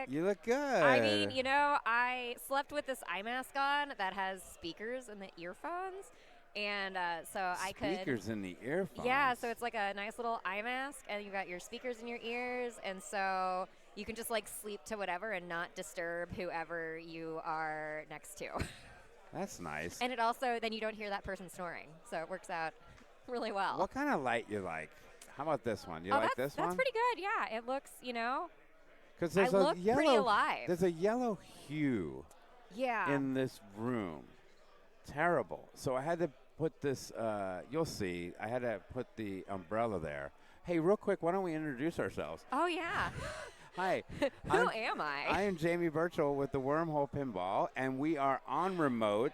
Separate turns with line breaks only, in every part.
You look good.
I mean, I slept with this eye mask on that has speakers in the earphones, and so I could.
Speakers in the earphones.
Yeah, so it's like a nice little eye mask, and you've got your speakers in your ears, and so you can just like sleep to whatever and not disturb whoever you are next to.
That's nice.
And it also, then you don't hear that person snoring, so it works out really well.
What kind of light you like? How about this one? You
Oh,
like this
that's
one?
pretty good. Yeah, it looks,
Because
I
there's a
look pretty
yellow.
alive.
There's a yellow hue
Yeah.
in this room. Terrible. So I had to put this. You'll see. I had to put the umbrella there. Hey, real quick, why don't we introduce ourselves?
Oh, yeah.
Hi.
Who am I?
I am Jamie Birchall with the Wormhole Pinball, and we are on remote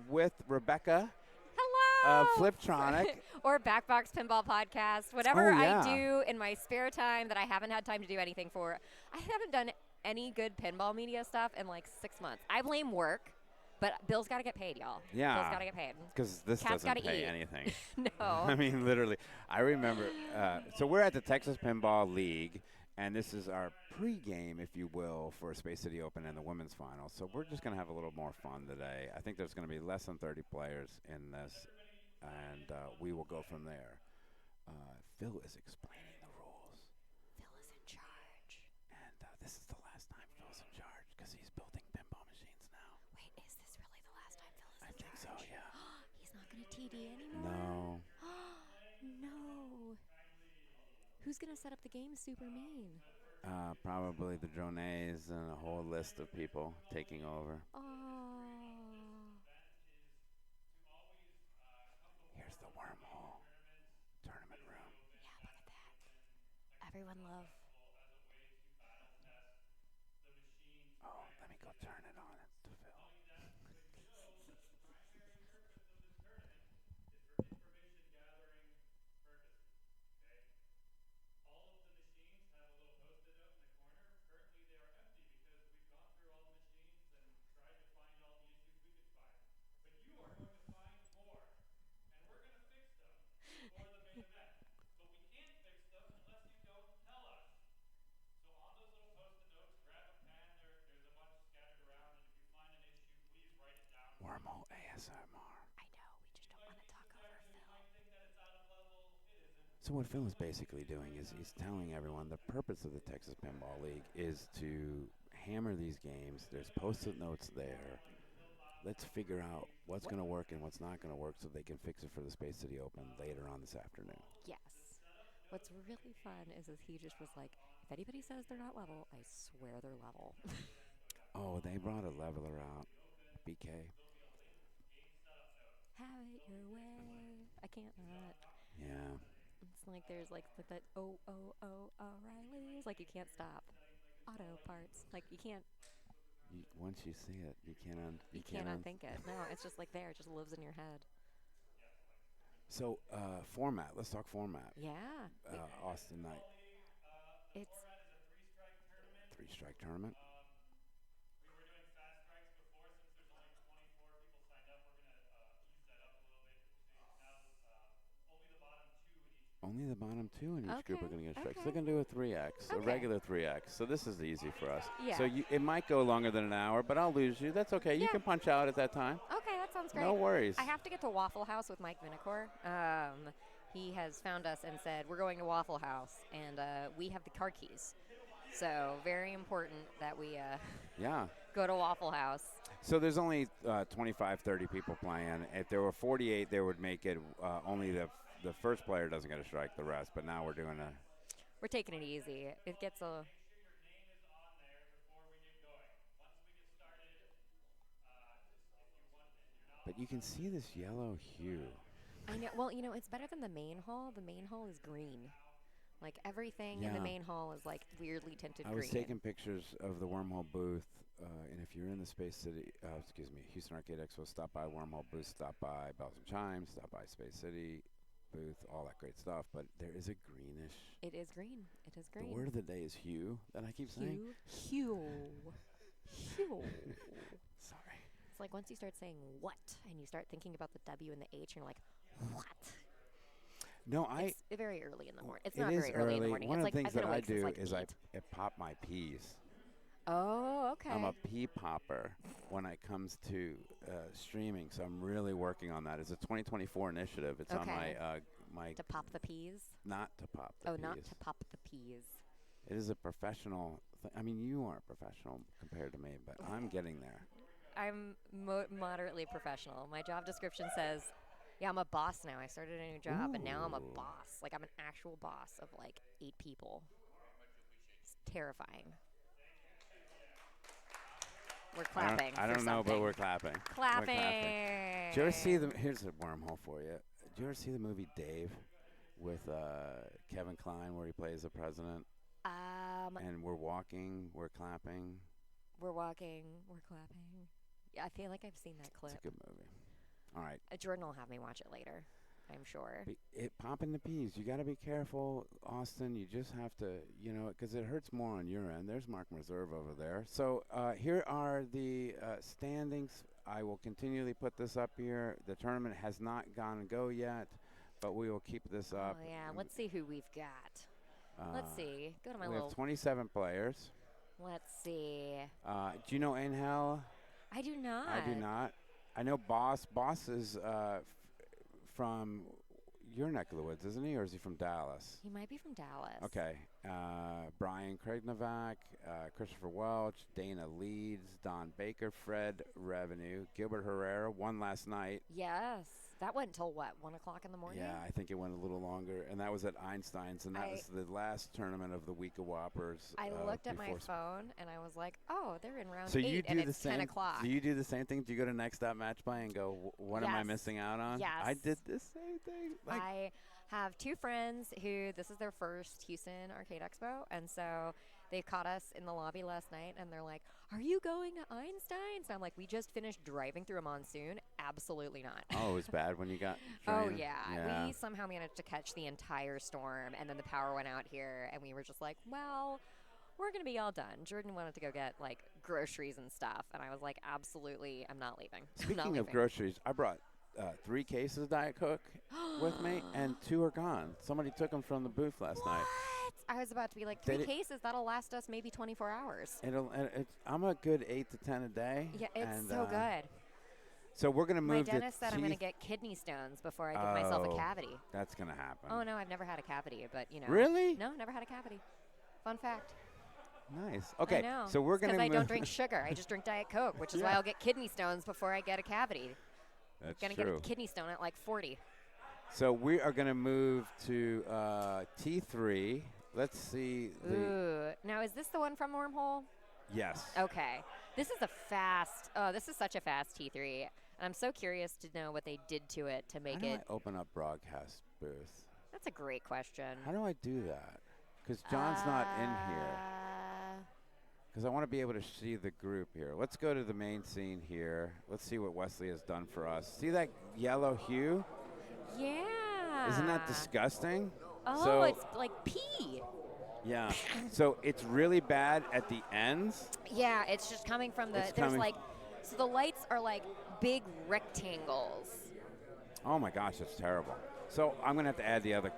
with Rebecca
Hello.
of Fliptronic.
Or Backbox Pinball Podcast. Whatever
Oh, yeah.
I do in my spare time that I haven't had time to do anything for. I haven't done any good pinball media stuff in like 6 months. I blame work, but bills got to get paid, y'all.
Yeah.
Bills got to get paid.
Because this
Cats
doesn't
gotta
pay
eat.
anything.
No.
I mean, literally. I remember. So we're at the Texas Pinball League, and this is our pregame, if you will, for Space City Open and the women's final. So we're just going to have a little more fun today. I think there's going to be less than 30 players in this, and we will go from there. Phil is explaining the rules,
Phil is in charge.
and this is the last time Phil's in charge because he's building pinball machines now.
Wait, is this really the last time Phil is
I
in
think
charge?
so, yeah.
He's not going to TD anymore?
No.
No. Who's going to set up the game super mean?
Probably the Drones and a whole list of people taking over.
Oh.
Here's the wormhole tournament room.
Yeah, look at that. Everyone love.
Oh, let me go turn it on to Phil. Wormhole ASMR.
I know, we just don't want to talk over Phil.
So what Phil is basically doing is he's telling everyone the purpose of the Texas Pinball League is to hammer these games. There's post-it notes there. Let's figure out what's going to work and what's not going to work so they can fix it for the Space City Open later on this afternoon.
Yes. What's really fun is he just was like, if anybody says they're not level, I swear they're level.
Oh, they brought a leveler out. BK.
Have it your way. I can't not.
Yeah.
It's like there's like that O'Reilly's. Like you can't stop. Auto parts. Like you can't.
Once you see it, you can't
You can't unthink it. No, it's just like there. It just lives in your head.
So, format. Let's talk format.
Yeah.
Austin Knight.
It's
3-strike tournament. Only the bottom two in each group are going to get a strike. So they're going to do a 3X, a regular 3X. So this is easy for us.
Yeah.
So it might go longer than an hour, but I'll lose you. That's okay. You can punch out at that time.
Okay, that sounds great.
No worries.
I have to get to Waffle House with Mike Vinicor. He has found us and said, we're going to Waffle House, and we have the car keys. So very important that we go to Waffle House.
So there's only 25, 30 people playing. If there were 48, they would make it only the first player doesn't get a strike, the rest. But now we're doing
We're taking it easy. It gets a...
But you can see this yellow hue.
I know. Well, it's better than the main hall. The main hall is green. Like everything in the main hall is like weirdly tinted green.
I was taking pictures of the Wormhole booth, and if you're in the Space City, Houston Arcade Expo, stop by Wormhole booth, stop by Bells and Chimes, stop by Space City booth, all that great stuff. But there is a greenish.
It is green. It is green.
The word of the day is hue that I keep saying.
Hue.
Sorry.
It's like once you start saying what, and you start thinking about the W and the H, and you're like, what?
No,
It's very early in the morning. It's
it
not
is
very early in the morning.
One
It's
of the
like
things
I've been
that I
awake since
do
like
is
8.
I pop my peas.
Oh, okay.
I'm a pea popper when it comes to streaming, so I'm really working on that. It's a 2024 initiative. It's on my
to pop the peas.
Not to pop the peas.
Oh, not to pop the peas.
It is a professional. I mean, you aren't professional compared to me, but I'm getting there.
I'm moderately professional. My job description says, yeah, I'm a boss now. I started a new job, and now I'm a boss. Like, I'm an actual boss of, like, 8 people. It's terrifying. We're clapping.
I don't know, but we're clapping.
Clapping.
Did you ever see the? Here's a wormhole for you. Did you ever see the movie Dave with Kevin Kline, where he plays the president? And we're walking, we're clapping.
We're walking, we're clapping. Yeah, I feel like I've seen that clip.
It's a good movie. All right.
Jordan will have me watch it later, I'm sure.
Popping the peas. You got to be careful, Austin. You just have to, because it hurts more on your end. There's Mark Reserve over there. So here are the standings. I will continually put this up here. The tournament has not gone go yet, but we will keep this up.
Oh, yeah. Let's see who we've got. Let's see. Go to my
we
little...
have 27 players.
Let's see.
Do you know Angel?
I do not.
I do not. I know Boss. Boss is from your neck of the woods, isn't he? Or is he from Dallas?
He might be from Dallas.
Okay. Brian Craig Novak, Christopher Welch, Dana Leeds, Don Baker, Fred Revenue, Gilbert Herrera won last night.
Yes. That went until, what, 1 o'clock in the morning?
Yeah, I think it went a little longer. And that was at Einstein's, and that was the last tournament of the Week of Whoppers.
I looked at my phone, and I was like, oh, they're in round
so
8,
you do
and
the
it's
same,
10 o'clock.
Do you do the same thing? Do you go to Next Stop Match Play and go, what am I missing out on?
Yes.
I did the same thing.
I have 2 friends who, this is their first Houston Arcade Expo, and so they caught us in the lobby last night, and they're like, are you going to Einstein's? And I'm like, we just finished driving through a monsoon. Absolutely not.
Oh, it was bad when you got
Oh, yeah. We somehow managed to catch the entire storm, and then the power went out here, and we were just like, well, we're going to be all done. Jordan wanted to go get, like, groceries and stuff, and I was like, absolutely, I'm not leaving.
Speaking of groceries, I brought 3 cases of Diet Coke with me, and 2 are gone. Somebody took them from the booth last night.
I was about to be like, 3 cases, that'll last us maybe 24 hours.
I'm a good 8 to 10 a day.
Yeah, it's so good.
So we're going to move.
My dentist said I'm going to get kidney stones before I give myself a cavity.
That's going to happen.
Oh, no, I've never had a cavity, but,
Really?
No, never had a cavity. Fun fact.
Nice. Okay,
I know.
so we're going to
because I don't drink sugar. I just drink Diet Coke, which is why I'll get kidney stones before I get a cavity.
That's
true. Going to get a kidney stone at like 40.
So we are going to move to T3. Let's see.
Now, is this the one from Wormhole?
Yes.
Okay. This is this is such a fast T3. And I'm so curious to know what they did to it to make it.
How do I open up broadcast booth?
That's a great question.
How do I do that? Because John's not in here. Because I want to be able to see the group here. Let's go to the main scene here. Let's see what Wesley has done for us. See that yellow hue?
Yeah.
Isn't that disgusting?
Oh,
so,
it's like pee.
Yeah. So it's really bad at the ends.
Yeah, it's just coming from the. So the lights are like big rectangles.
Oh my gosh, that's terrible. So I'm gonna have to add the other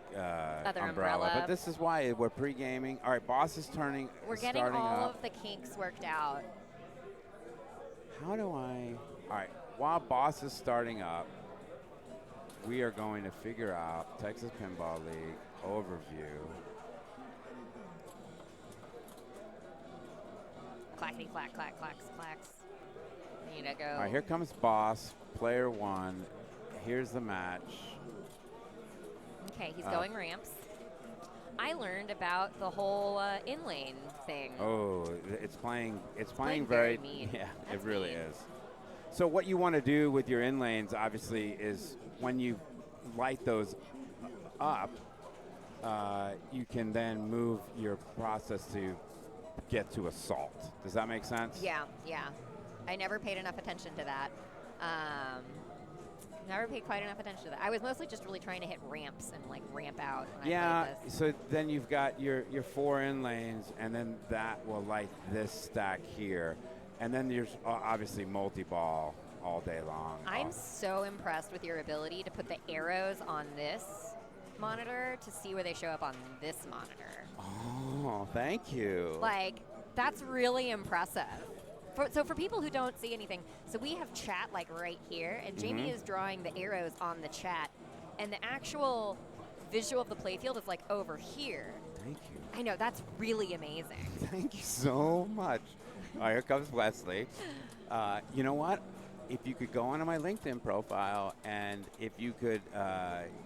umbrella. But this is why we're pre-gaming. All right, Boss is turning.
We're getting all of the kinks worked out.
How do I? All right, while Boss is starting up, we are going to figure out Texas Pinball League overview.
Clackety clack clack clacks clacks. Need to go.
All right, here comes Boss, player 1. Here's the match.
Okay, he's going ramps. I learned about the whole in-lane thing.
Oh, it's playing
very mean.
Yeah,
That's
it really
mean.
is. So what you want to do with your in-lanes, obviously, is when you light those up, you can then move your process to get to assault. Does that make sense?
Yeah. I never paid enough attention to that. Never paid quite enough attention to that. I was mostly just really trying to hit ramps and like ramp out when I played this.
So then you've got your 4 in lanes, and then that will light this stack here. And then there's obviously multi-ball all day long.
I'm so impressed with your ability to put the arrows on this monitor to see where they show up on this monitor.
Oh, thank you.
Like, That's really impressive. So for people who don't see anything, so we have chat like right here, and Jamie is drawing the arrows on the chat, and the actual visual of the playfield is like over here.
Thank you.
I know, that's really amazing.
Thank you so much. All right, here comes Wesley. You know what? If you could go onto my LinkedIn profile, and if you could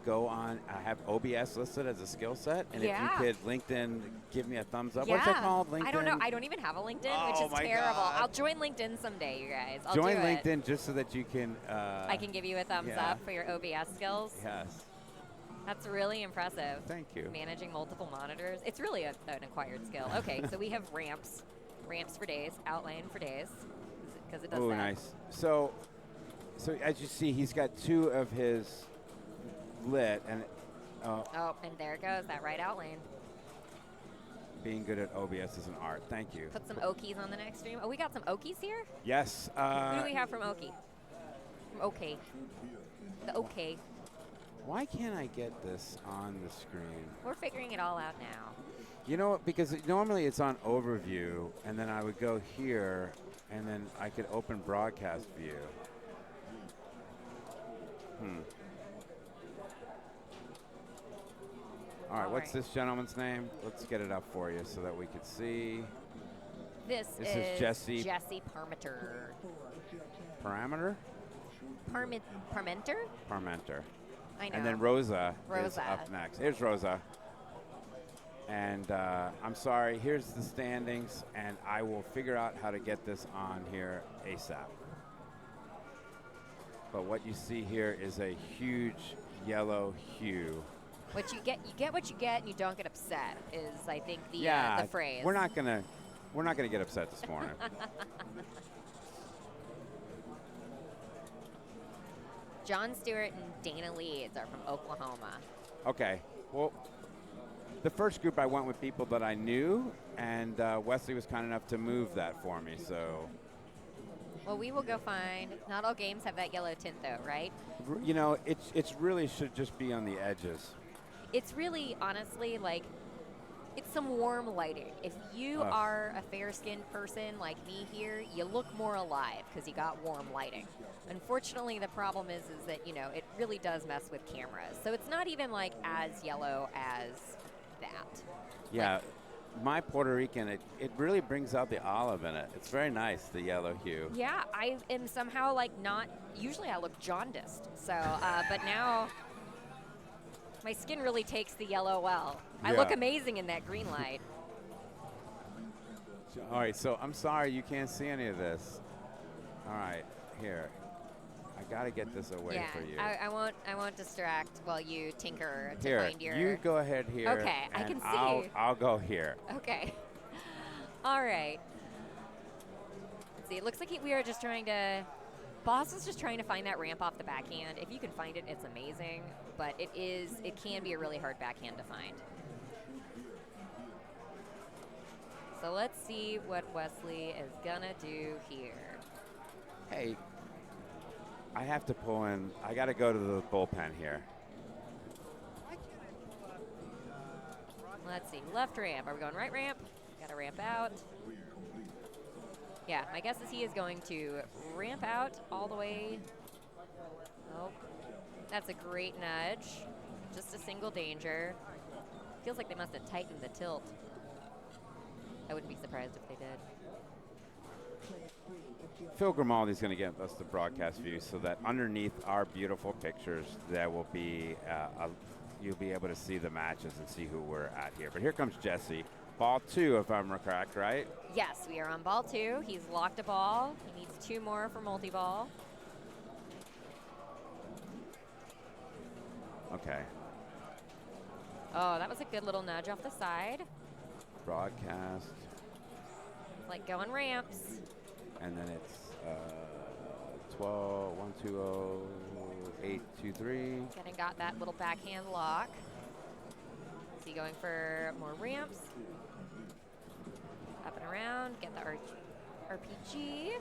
go on, I have OBS listed as a skill set, and if you could LinkedIn give me a thumbs up. What's it called? LinkedIn?
I don't know. I don't even have a LinkedIn, which is terrible.
God.
I'll join LinkedIn someday, you guys. I'll
join
do
LinkedIn just so that you can.
I can give you a thumbs up for your OBS skills.
Yes.
That's really impressive.
Thank you.
Managing multiple monitors. It's really an acquired skill. Okay, so we have ramps. Ramps for days, outline for days, because it does that.
Oh, nice. So as you see, he's got two of his lit, and
and there it goes, that right outline.
Being good at OBS is an art. Thank you.
Put some Okies on the next stream. Oh, we got some Okies here?
Yes.
Who do we have from Oki? From OK. The OK.
Why can't I get this on the screen?
We're figuring it all out now.
You know, because normally it's on overview, and then I would go here, and then I could open broadcast view. All right, what's this gentleman's name? Let's get it up for you so that we could see.
This is
Jesse.
Jesse Parmenter.
Parameter?
Parmenter?
Parmenter.
I know.
And then Rosa is up next. Here's Rosa. And I'm sorry, here's the standings, and I will figure out how to get this on here ASAP. But what you see here is a huge yellow hue.
What you get what you get, and you don't get upset. Is I think the phrase.
We're not gonna get upset this morning.
John Stewart and Dana Leeds are from Oklahoma.
Okay. Well, the first group I went with people that I knew, and Wesley was kind enough to move that for me. So.
Well, we will go find. Not all games have that yellow tint, though, right?
You know, it's really should just be on the edges.
It's really, honestly, like, it's some warm lighting. If you are a fair-skinned person like me here, you look more alive because you got warm lighting. Unfortunately, the problem is that, you know, it really does mess with cameras. So it's not even, like, as yellow as that.
Yeah.
Like,
my Puerto Rican, it really brings out the olive in it. It's very nice, the yellow hue.
Yeah, I am somehow, like, not, usually I look jaundiced. So, but now my skin really takes the yellow well. I look amazing in that green light.
All right, so I'm sorry you can't see any of this. All right, here. I gotta get this away for you.
I won't distract while you tinker to
here,
find your.
you go ahead here.
Okay, I can see.
I'll go here.
Okay. All right. Let's see. It looks like we are just trying to. Boss is just trying to find that ramp off the backhand. If you can find it, it's amazing. But it can be a really hard backhand to find. So let's see what Wesley is gonna do here.
Hey. I have to pull in. I got to go to the bullpen here.
Let's see. Left ramp. Are we going right ramp? Got to ramp out. Yeah, my guess is he is going to ramp out all the way. Oh, that's a great nudge. Just a single danger. Feels like they must have tightened the tilt. I wouldn't be surprised if they did.
Phil Grimaldi's going to get us the broadcast view so that underneath our beautiful pictures, there will be you'll be able to see the matches and see who we're at here. But here comes Jesse. Ball 2, if I'm correct, right?
Yes, we are on ball 2. He's locked a ball. He needs 2 more for multi-ball.
Okay.
Oh, that was a good little nudge off the side.
Broadcast.
Like going ramps.
And then it's 12, 1, 2, 0, 8, 2, 3.
Getting got that little backhand lock. Is he going for more ramps? Up and around, get the RPG.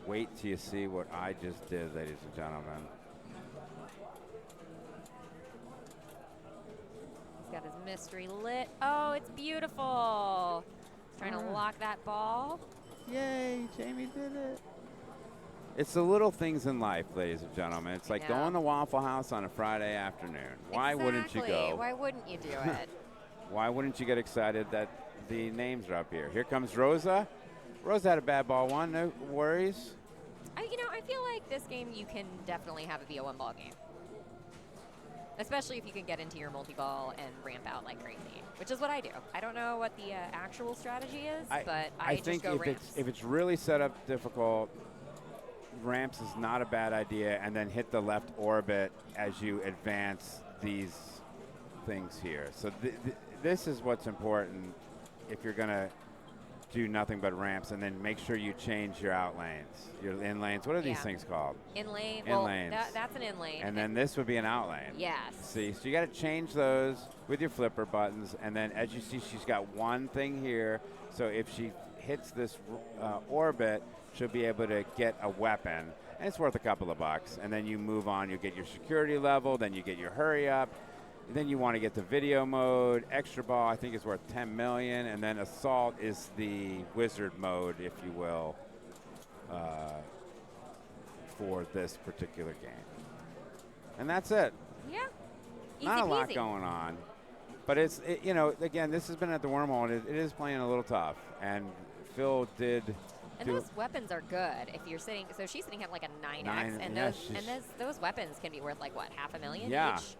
Wait till you see what I just did, ladies and gentlemen.
He's got his mystery lit. Oh, it's beautiful. He's trying to lock that ball.
Yay, Jamie did it. It's the little things in life, ladies and gentlemen. It's like going to Waffle House on a Friday afternoon. Why wouldn't you go?
Why wouldn't you do it?
Why wouldn't you get excited that the names are up here? Here comes Rosa. Rosa had a bad ball one. No worries.
I feel like this game you can definitely have it be a one-ball game. Especially if you can get into your multi-ball and ramp out like crazy, which is what I do. I don't know what the actual strategy is, but I just
think
go ramps.
if it's really set up difficult, ramps is not a bad idea, and then hit the left orbit as you advance these things here. So this is what's important if you're going to do nothing but ramps, and then make sure you change your out lanes, your in lanes. What are these things called?
In lane.
In lanes.
That's an in lane.
And then this would be an out lane.
Yes.
See, so you got to change those with your flipper buttons, and then as you see, she's got one thing here. So if she hits this orbit, she'll be able to get a weapon, and it's worth a couple of bucks. And then you move on. You get your security level, then you get your hurry up. Then you want to get the video mode. Extra ball, I think, is worth $10 million. And then assault is the wizard mode, if you will, for this particular game. And that's it.
Yeah. Easy
Not a
peasy.
lot going on. But it's, again, this has been at the wormhole, and it is playing a little tough. And Phil did.
And those weapons are good if you're sitting. So she's sitting at like a 9x, and those weapons can be worth like what, $500,000 each.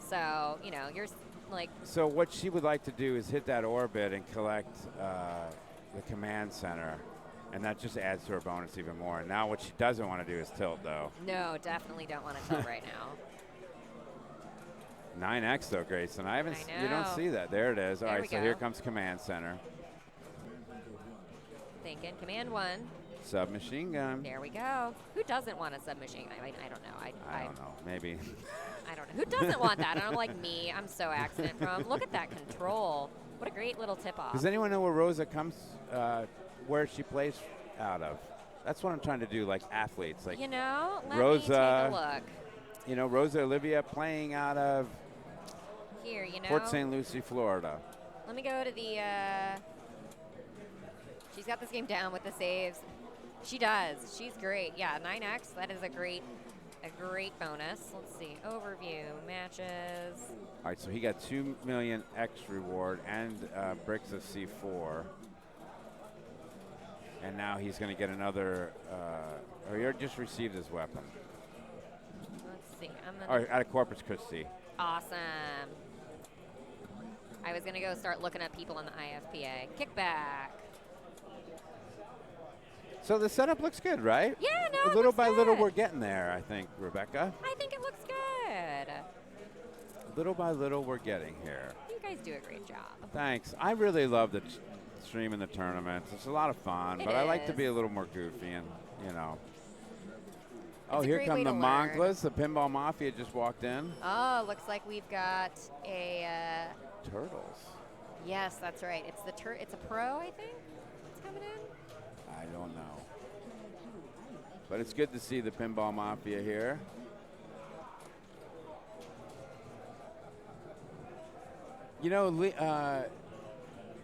So, you're like.
So what she would like to do is hit that orbit and collect the command center, and that just adds to her bonus even more. And now what she doesn't want to do is tilt, though.
No, definitely don't want to tilt right now.
9x though, Grayson. You don't see that. There it is. All right, so here comes command center.
Thinking command 1.
Submachine gun.
There we go. Who doesn't want a submachine gun? I don't know.
I don't know. Maybe.
I don't know. Who doesn't want that? And I'm like me. I'm so accident prone. Look at that control. What a great little tip-off.
Does anyone know where Rosa comes, where she plays out of? That's what I'm trying to do, like athletes. Like
let
Rosa,
me take a look.
Rosa Olivia playing out of
here,
Port St. Lucie, Florida.
Let me go to the, she's got this game down with the saves. She does. She's great. Yeah, 9x, that is a great bonus. Let's see. Overview, matches.
All right, so he got 2 million X reward and bricks of C4. And now he's going to get another, or he just received his weapon.
Let's see.
Out of Corpus Christi.
Awesome. I was going to go start looking up people on the IFPA. Kickback.
So the setup looks good, right?
Yeah, no,
little by little, we're getting there, I think, Rebecca.
I think it looks good.
Little by little, we're getting here.
You guys do a great job.
Thanks. I really love the streaming the tournaments. It's a lot of fun, but I like to be a little more goofy and, Oh, here come the Monclas. The Pinball Mafia just walked in.
Oh, looks like we've got a...
Turtles.
Yes, that's right. It's a pro, I think, that's coming in.
I don't know. But it's good to see the Pinball Mafia here.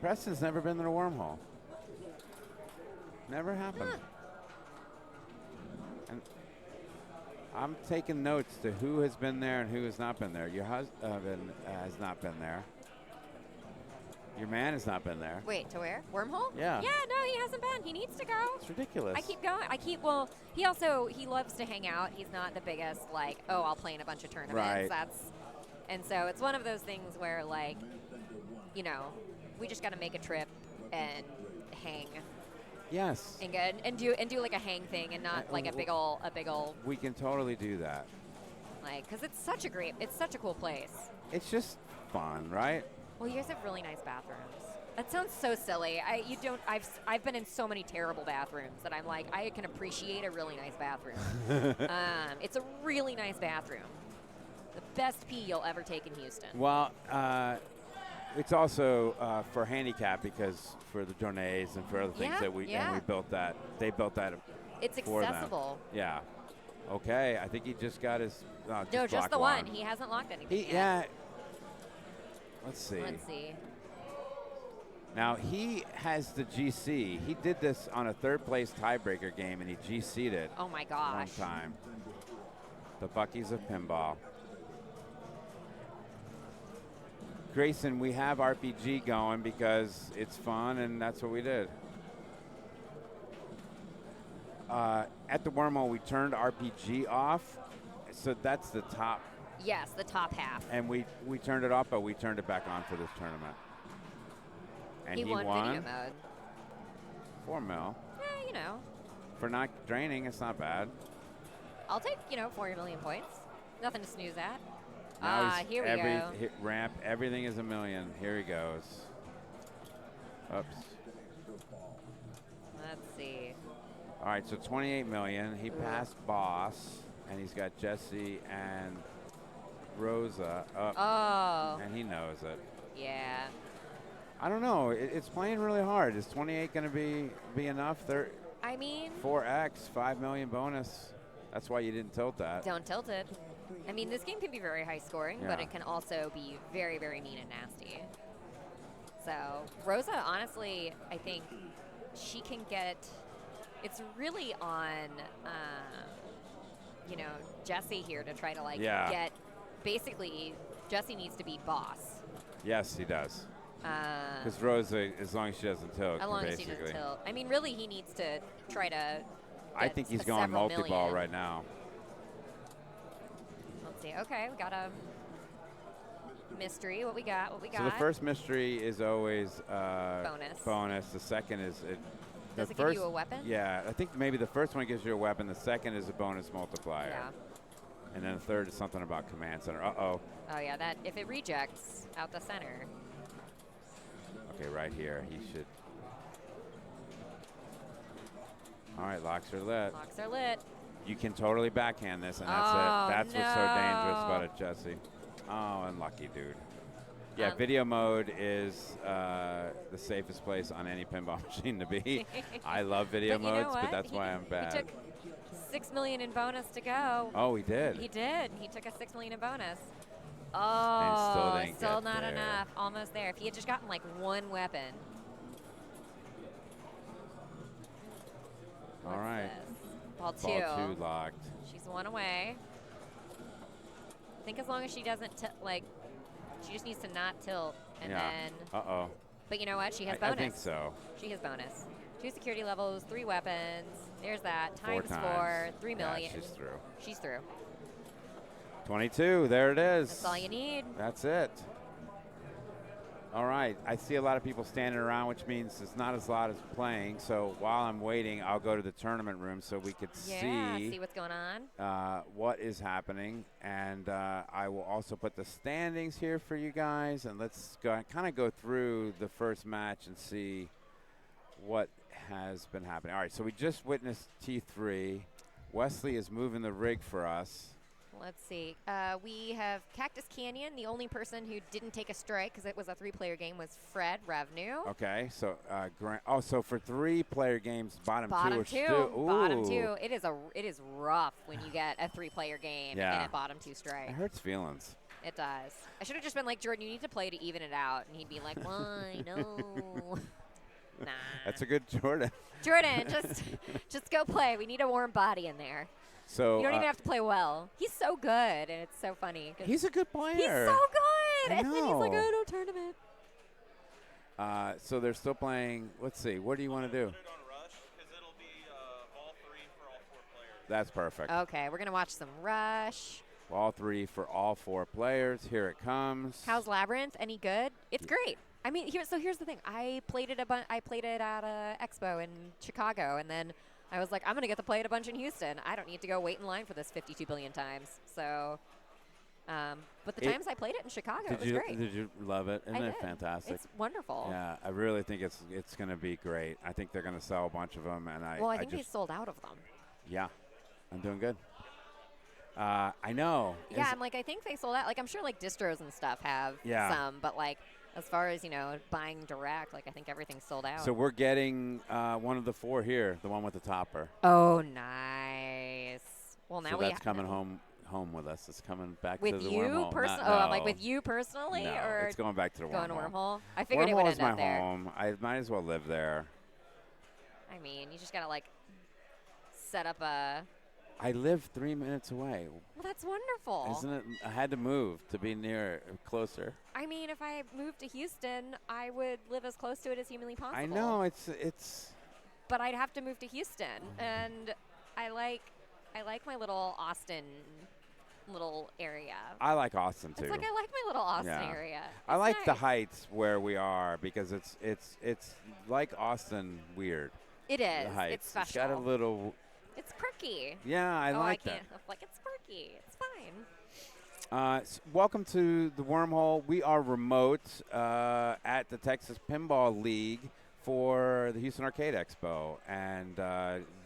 Preston's never been in a wormhole. Never happened.
Huh.
And I'm taking notes to who has been there and who has not been there. Your husband has not been there. Your man has not been there.
Wait, to where? Wormhole?
Yeah.
Yeah, no, he hasn't been. He needs to go.
It's ridiculous.
I keep going. He loves to hang out. He's not the biggest, I'll play in a bunch of tournaments.
Right.
And so it's one of those things where, we just got to make a trip and hang.
Yes.
And do like a hang thing and not like a big ol'.
We can totally do that.
Because it's such a cool place.
It's just fun, right?
Well, you guys have really nice bathrooms. That sounds so silly. I've been in so many terrible bathrooms that I'm like, I can appreciate a really nice bathroom. It's a really nice bathroom. The best pee you'll ever take in Houston.
Well, it's also for handicap because for the donays and for other things and we built that. They built that.
It's accessible.
Yeah. Okay. I think he just got his.
No, just the one. He hasn't locked anything yet.
Yeah. Let's see.
Let's see.
Now, he has the GC. He did this on a third-place tiebreaker game, and he GC'd it.
Oh, my gosh.
One time. The Buckies of Pinball. Grayson, we have RPG going because it's fun, and that's what we did. At the wormhole, we turned RPG off, so that's the top.
Yes, the top half.
And we turned it off, but we turned it back on for this tournament. And he won
video mode.
4 mil.
Yeah, you know.
For not draining, it's not bad.
I'll take, 4 million points. Nothing to snooze at. Here we go.
Ramp, everything is a million. Here he goes. Oops.
Let's see.
All right, so 28 million. He passed Boss, and he's got Jesse and Rosa up.
Oh.
And he knows it.
Yeah.
I don't know. It's playing really hard. Is 28 going to be enough? 4x, 5 million bonus. That's why you didn't tilt that.
Don't tilt it. I mean, this game can be very high scoring, but it can also be very, very mean and nasty. So Rosa, honestly, I think she can get. It's really on, Jesse here to try to get. Basically, Jesse needs to be boss.
Yes, he does. Because Rosa, as long as she doesn't tilt,
as long as she doesn't tilt. I mean, really, he needs to try to.
I think he's going multi-ball right now.
Let's see. Okay, we got a mystery. What we got?
So the first mystery is always bonus. The second is
Does it give you a weapon?
Yeah, I think maybe the first one gives you a weapon. The second is a bonus multiplier.
Yeah.
And then the third is something about command center. Uh-oh.
Oh, yeah, that if it rejects out the center.
Okay, right here. He should. All right, locks are lit.
Locks are lit.
You can totally backhand this, and that's it. That's what's so dangerous about it, Jesse. Oh, unlucky, dude. Yeah, video mode is the safest place on any pinball machine to be. I love video modes, but that's why I'm bad.
He took 6 million in bonus to go.
Oh, he did?
He did. He took a 6 million in bonus. Oh,
and
still not enough. Almost there. If he had just gotten like one weapon.
All right.
Ball two.
Ball 2 locked.
She's one away. I think as long as she doesn't, she just needs to not tilt. And then.
Uh-oh.
But you know what? She has bonus.
I think so.
She has bonus. 2 security levels, 3 weapons. There's that. Times 4, 3 million.
Yeah, she's through.
She's through.
22. There it is.
That's all you need.
That's it. All right. I see a lot of people standing around, which means it's not as loud as playing. So while I'm waiting, I'll go to the tournament room so we could see
what's going on.
What is happening. And I will also put the standings here for you guys. And let's kind of go through the first match and see what has been happening. All right. So we just witnessed T3. Wesley is moving the rig for us.
Let's see. We have Cactus Canyon. The only person who didn't take a strike because it was a 3-player game was Fred Ravnu.
Okay, so so for 3-player games, bottom two are still.
Bottom 2. It is rough when you get a 3-player game and a bottom 2 strike.
It hurts feelings.
It does. I should have just been like, Jordan, you need to play to even it out, and he'd be like, why? No. Nah.
That's a good Jordan.
Jordan, just go play. We need a warm body in there.
So
you don't even have to play well. He's so good, and it's so funny.
He's a good player.
He's so good.
I
and
know.
then he's like, oh, no tournament.
So they're still playing. Let's see. What do you want to do? That's perfect.
Okay, we're going to watch some Rush.
All 3 for all 4 players. Here it comes.
How's Labyrinth? Any good? It's great. I mean, here's the thing. I played it at Expo in Chicago, and then I was like, I'm going to get to play it a bunch in Houston. I don't need to go wait in line for this 52 billion times. So, but the times I played it in Chicago, it was great.
Did you love it? Isn't it fantastic?
It's wonderful.
Yeah, I really think it's going to be great. I think they're going to sell a bunch of them, and
I think they sold out of them.
Yeah, I'm doing good. I know.
Yeah, I think they sold out. Like, I'm sure distros and stuff have some, but as far as, buying direct, I think everything's sold out.
So we're getting one of the 4 here, the one with the topper.
Oh, nice. Well, now
that's coming home. home with us. It's coming back
with
to the
you
wormhole.
personally?
No,
I'm like with you personally,
no,
or
it's going back to the
going to
wormhole.
wormhole? I figured it would end up there.
Wormhole is my home. I might as well live there.
I mean, you just gotta like set up a.
I live 3 minutes away.
Well, that's wonderful.
Isn't it? I had to move to be near, closer.
I mean, if I moved to Houston, I would live as close to it as humanly possible.
I know it's.
But I'd have to move to Houston, and I like my little Austin little area.
I like Austin too.
It's like I like my little Austin area.
I like
nice.
the Heights where we are because it's like Austin weird.
It is.
The Heights.
It's special.
It's got a little.
It's perky.
Yeah, I like that.
Like it's perky. It's fine.
Welcome to the Wormhole. We are remote at the Texas Pinball League for the Houston Arcade Expo, and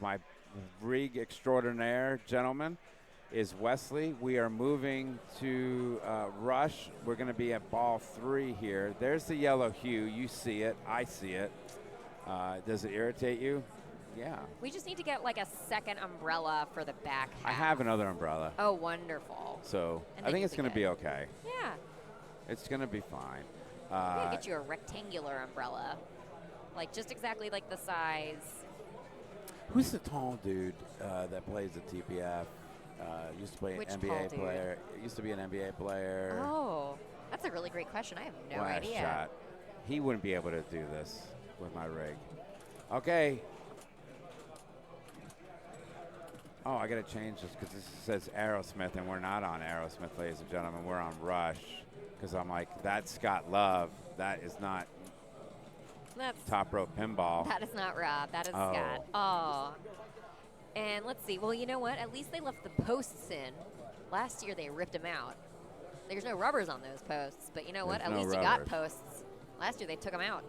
my rig extraordinaire gentleman is Wesley. We are moving to Rush. We're going to be at ball 3 here. There's the yellow hue. You see it. I see it. Does it irritate you? Yeah.
We just need to get like a second umbrella for the back half.
I have another umbrella.
Oh, wonderful.
So I think it's going to be okay.
Yeah.
It's going to be fine.
I'm going to get you a rectangular umbrella. Like just exactly like the size.
Who's the tall dude that plays at TPF? Used to play an NBA player. Used to be an NBA player.
Oh, that's a really great question. I have no idea.
Shot. He wouldn't be able to do this with my rig. Okay. Oh, I got to change this because this says Aerosmith, and we're not on Aerosmith, ladies and gentlemen. We're on Rush because I'm like, that's Scott Love. That is not Top Rope Pinball.
That is not Rob. That is Scott. Oh. And let's see. Well, you know what? At least they left the posts in. Last year they ripped them out. There's no rubbers on those posts, but you know what? At least you got posts. Last year they took them out.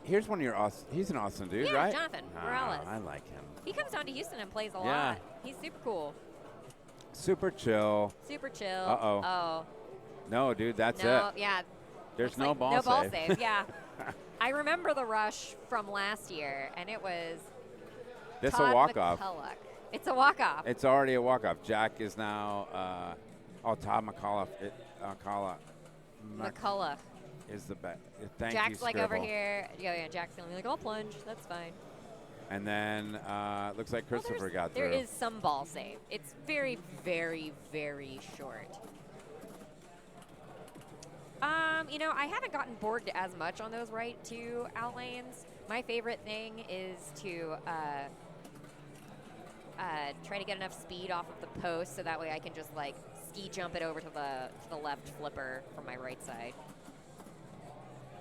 Here's one of your awesome. He's an awesome dude,
yeah,
right?
Jonathan Morales.
I like him.
He comes down to Houston and plays a lot. He's super cool.
Super chill.
Super chill.
Uh-oh.
Oh.
No, dude, that's it.
No, yeah.
There's no ball save.
No ball save, yeah. I remember the Rush from last year, and it was
This
Todd
a walk-off.
McCulloch. It's a walk-off.
It's already a walk-off. Jack is now, Todd McCulloch.
McCulloch
is the best. Thank
Jack's
you,
like
Scribble.
over here. Yeah, Jack's going to be like, I'll plunge. That's fine.
And then looks like Christopher got through.
There is some ball save. It's very, very, very short. You know, I haven't gotten bored as much on those right two out lanes. My favorite thing is to try to get enough speed off of the post so that way I can just like ski jump it over to the left flipper from my right side.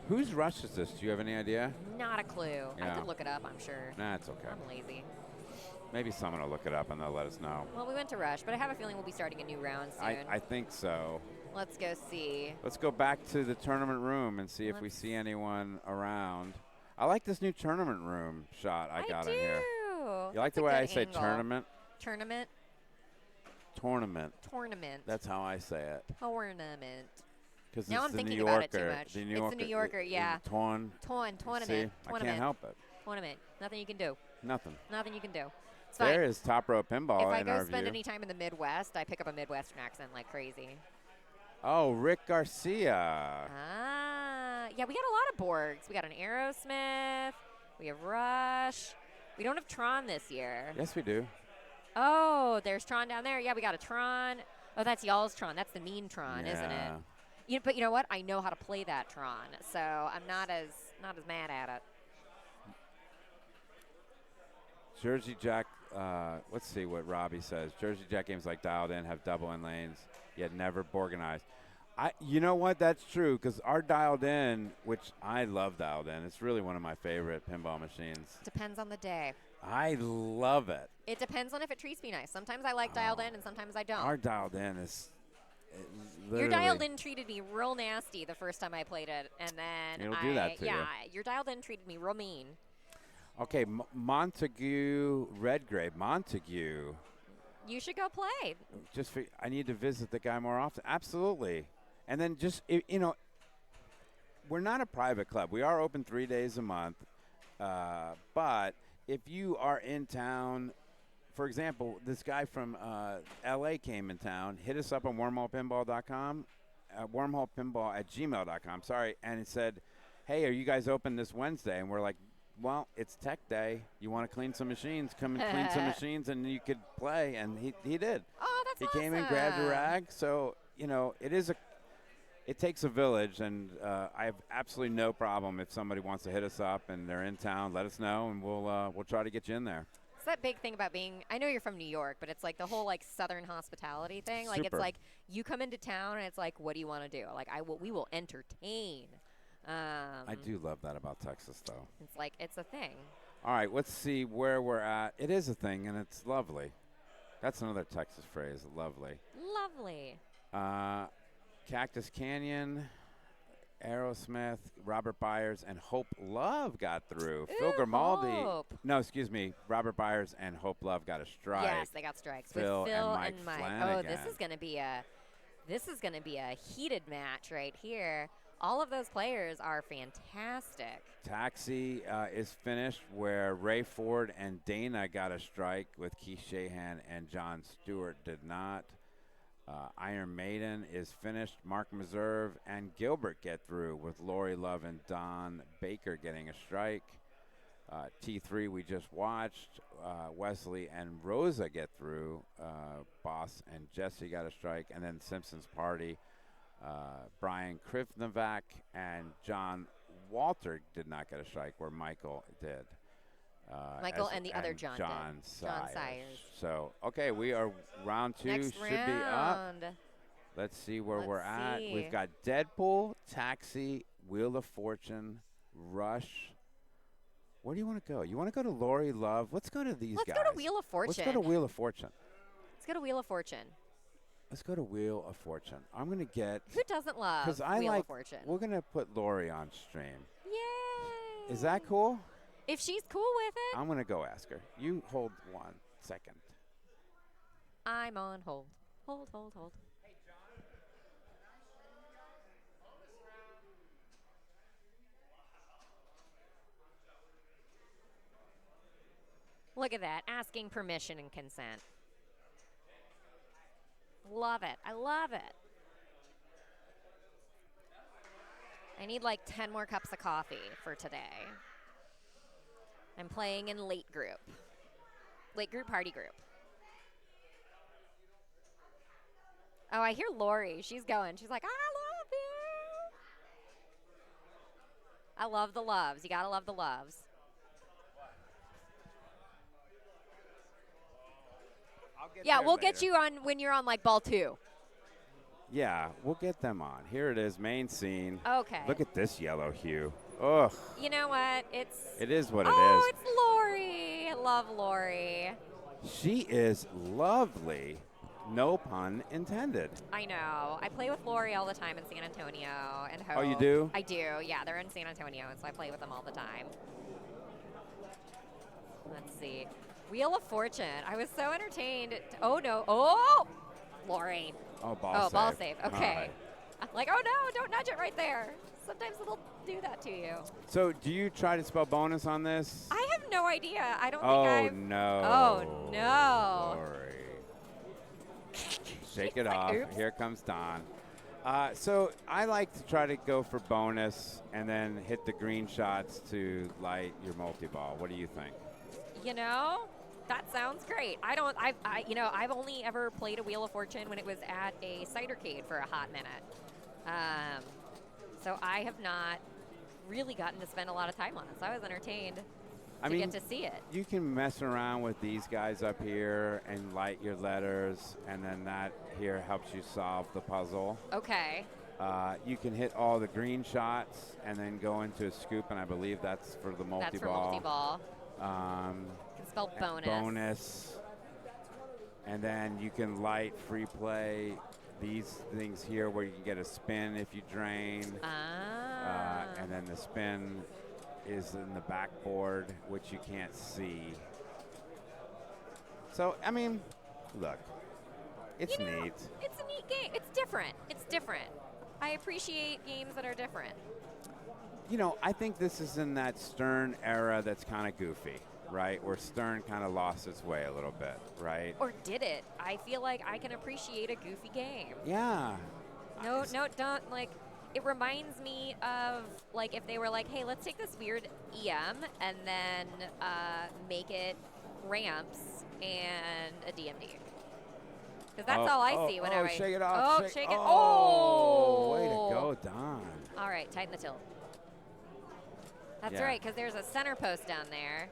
Whose Rush is this? Do you have any idea?
Not a clue.
Yeah.
I could look it up, I'm sure.
Nah, it's okay.
I'm lazy.
Maybe someone will look it up and they'll let us know.
Well, we went to Rush, but I have a feeling we'll be starting a new round soon.
I think so.
Let's go see.
Let's go back to the tournament room and see if we see anyone around. I like this new tournament room shot I got in here. You like the way I say tournament?
Tournament.
Tournament.
Tournament.
That's how I say it.
Tournament.
Because
now I'm thinking about it too much. It's the New Yorker, yeah.
Tournament.
See,
I can't help it.
Tournament. Nothing you can do.
Nothing.
Nothing you can do. It's fine.
There is Top Row Pinball
if
in
I
our
go spend
view.
any time in the Midwest, I pick up a Midwestern accent like crazy.
Oh, Rick Garcia.
Yeah, we got a lot of Borgs. We got an Aerosmith. We have Rush. We don't have Tron this year.
Yes, we do.
Oh, there's Tron down there. Yeah, we got a Tron. Oh, that's y'all's Tron. That's the mean Tron, isn't it? But you know what? I know how to play that Tron, so I'm not as mad at it.
Jersey Jack, let's see what Robbie says. Jersey Jack games like Dialed In have double in lanes, yet never Borganized. You know what? That's true, because our Dialed In, which I love Dialed In, it's really one of my favorite pinball machines.
Depends on the day.
I love it.
It depends on if it treats me nice. Sometimes I like Dialed In, and sometimes I don't.
Our Dialed In is
your Dialed In treated me real nasty the first time I played it, and then
it'll do that to you.
Your Dialed In treated me real mean.
Okay, Montague Redgrave. Montague.
You should go play.
I need to visit the guy more often. Absolutely. And then we're not a private club. We are open 3 days a month. But if you are in town for example, this guy from L.A. came in town, hit us up on wormholepinball.com, wormholepinball@gmail.com, sorry, and it said, hey, are you guys open this Wednesday? And we're like, well, it's tech day. You want to clean some machines? Come and clean some machines, and you could play. And he did.
Oh, that's awesome.
He came and grabbed a rag. So, it takes a village, and I have absolutely no problem if somebody wants to hit us up and they're in town. Let us know, and we'll try to get you in there.
It's that big thing about being, I know you're from New York, but it's like the whole like Southern hospitality thing. Like
Super.
it's like you come into town and it's like, what do you want to do? Like we will entertain.
I do love that about Texas, though.
It's like it's a thing.
All right, let's see where we're at. It is a thing, and it's lovely. That's another Texas phrase, lovely.
Lovely.
Cactus Canyon, Aerosmith, Robert Byers, and Hope Love got through.
Ooh,
Phil Grimaldi.
Hope.
No, excuse me. Robert Byers and Hope Love got a strike.
Yes, they got strikes.
Phil
with Phil
and Mike Flanagan.
Oh, this is gonna be a heated match right here. All of those players are fantastic.
Taxi is finished where Ray Ford and Dana got a strike with Keith Shahan and John Stewart did not. Iron Maiden is finished. Mark Meserve and Gilbert get through with Lori Love and Don Baker getting a strike. T3 we just watched. Wesley and Rosa get through. Boss and Jesse got a strike. And then Simpsons Party. Brian Krivnovac and John Walter did not get a strike where Michael did.
Michael and the other John did.
John
Sayers.
So, okay, we are round 2
Next
should be up. Let's see where we're at. We've got Deadpool, Taxi, Wheel of Fortune, Rush. Where do you want to go? You want to go to Lori Love? Let's go to these guys.
Let's go to Wheel of Fortune.
Let's go to Wheel of Fortune.
Let's go to Wheel of Fortune.
Let's go to Wheel of Fortune. I'm going to get...
Who doesn't love Wheel of Fortune?
We're going to put Lori on stream.
Yay!
Is that cool?
If she's cool with it.
I'm going to go ask her. You hold 1 second.
I'm on hold. Hold.
Hey, John.
Look at that. Asking permission and consent. Love it. I love it. I need like 10 more cups of coffee for today. I'm playing in late group party group. Oh, I hear Lori. She's going. She's like, I love you. I love the loves. You got to love the loves. Yeah, we'll get you on when you're on like ball 2.
Yeah, we'll get them on. Here it is, main scene.
Okay.
Look at this yellow hue. Ugh.
You know what?
It is what it is.
Oh, it's Lori. I love Lori.
She is lovely. No pun intended.
I know. I play with Lori all the time in San Antonio and Hope.
Oh, you do?
I do. Yeah, they're in San Antonio, and so I play with them all the time. Let's see. Wheel of Fortune. I was so entertained. Oh, no. Oh! Lori.
Oh, ball save.
Ball save. Okay.
Right.
I'm like, oh, no, don't nudge it right there. Sometimes it'll do that to you.
So do you try to spell bonus on this?
I have no idea. I don't think
Oh, no.
Oh, no.
Lori. Shake it off.
Oops.
Here comes Don. So I like to try to go for bonus and then hit the green shots to light your multi-ball. What do you think?
You know, that sounds great. I've only ever played a Wheel of Fortune when it was at a cidercade for a hot minute. So I have not really gotten to spend a lot of time on it. So I was entertained to get to see it.
You can mess around with these guys up here and light your letters, and then that here helps you solve the puzzle.
Okay.
You can hit all the green shots and then go into a scoop, and I believe that's for the multi-ball.
That's for multi-ball.
You
can spell bonus.
Bonus. And then you can light free play these things here where you can get a spin if you drain. And then the spin is in the backboard, which you can't see. So, I mean, look, it's neat.
It's a neat game. It's different. It's different. I appreciate games that are different.
You know, I think this is in that Stern era that's kind of goofy. right? Where Stern kind of lost its way a little bit, right?
Or did it? I feel like I can appreciate a goofy game.
Yeah.
No, don't, like, it reminds me of, like, if they were like, hey, let's take this weird EM and then make it ramps and a DMD. Because that's all I see whenever
shake it off.
Oh, shake it.
Oh, way to go, Don.
All right, tighten the tilt. That's
Yeah.
right, because there's a center post down there.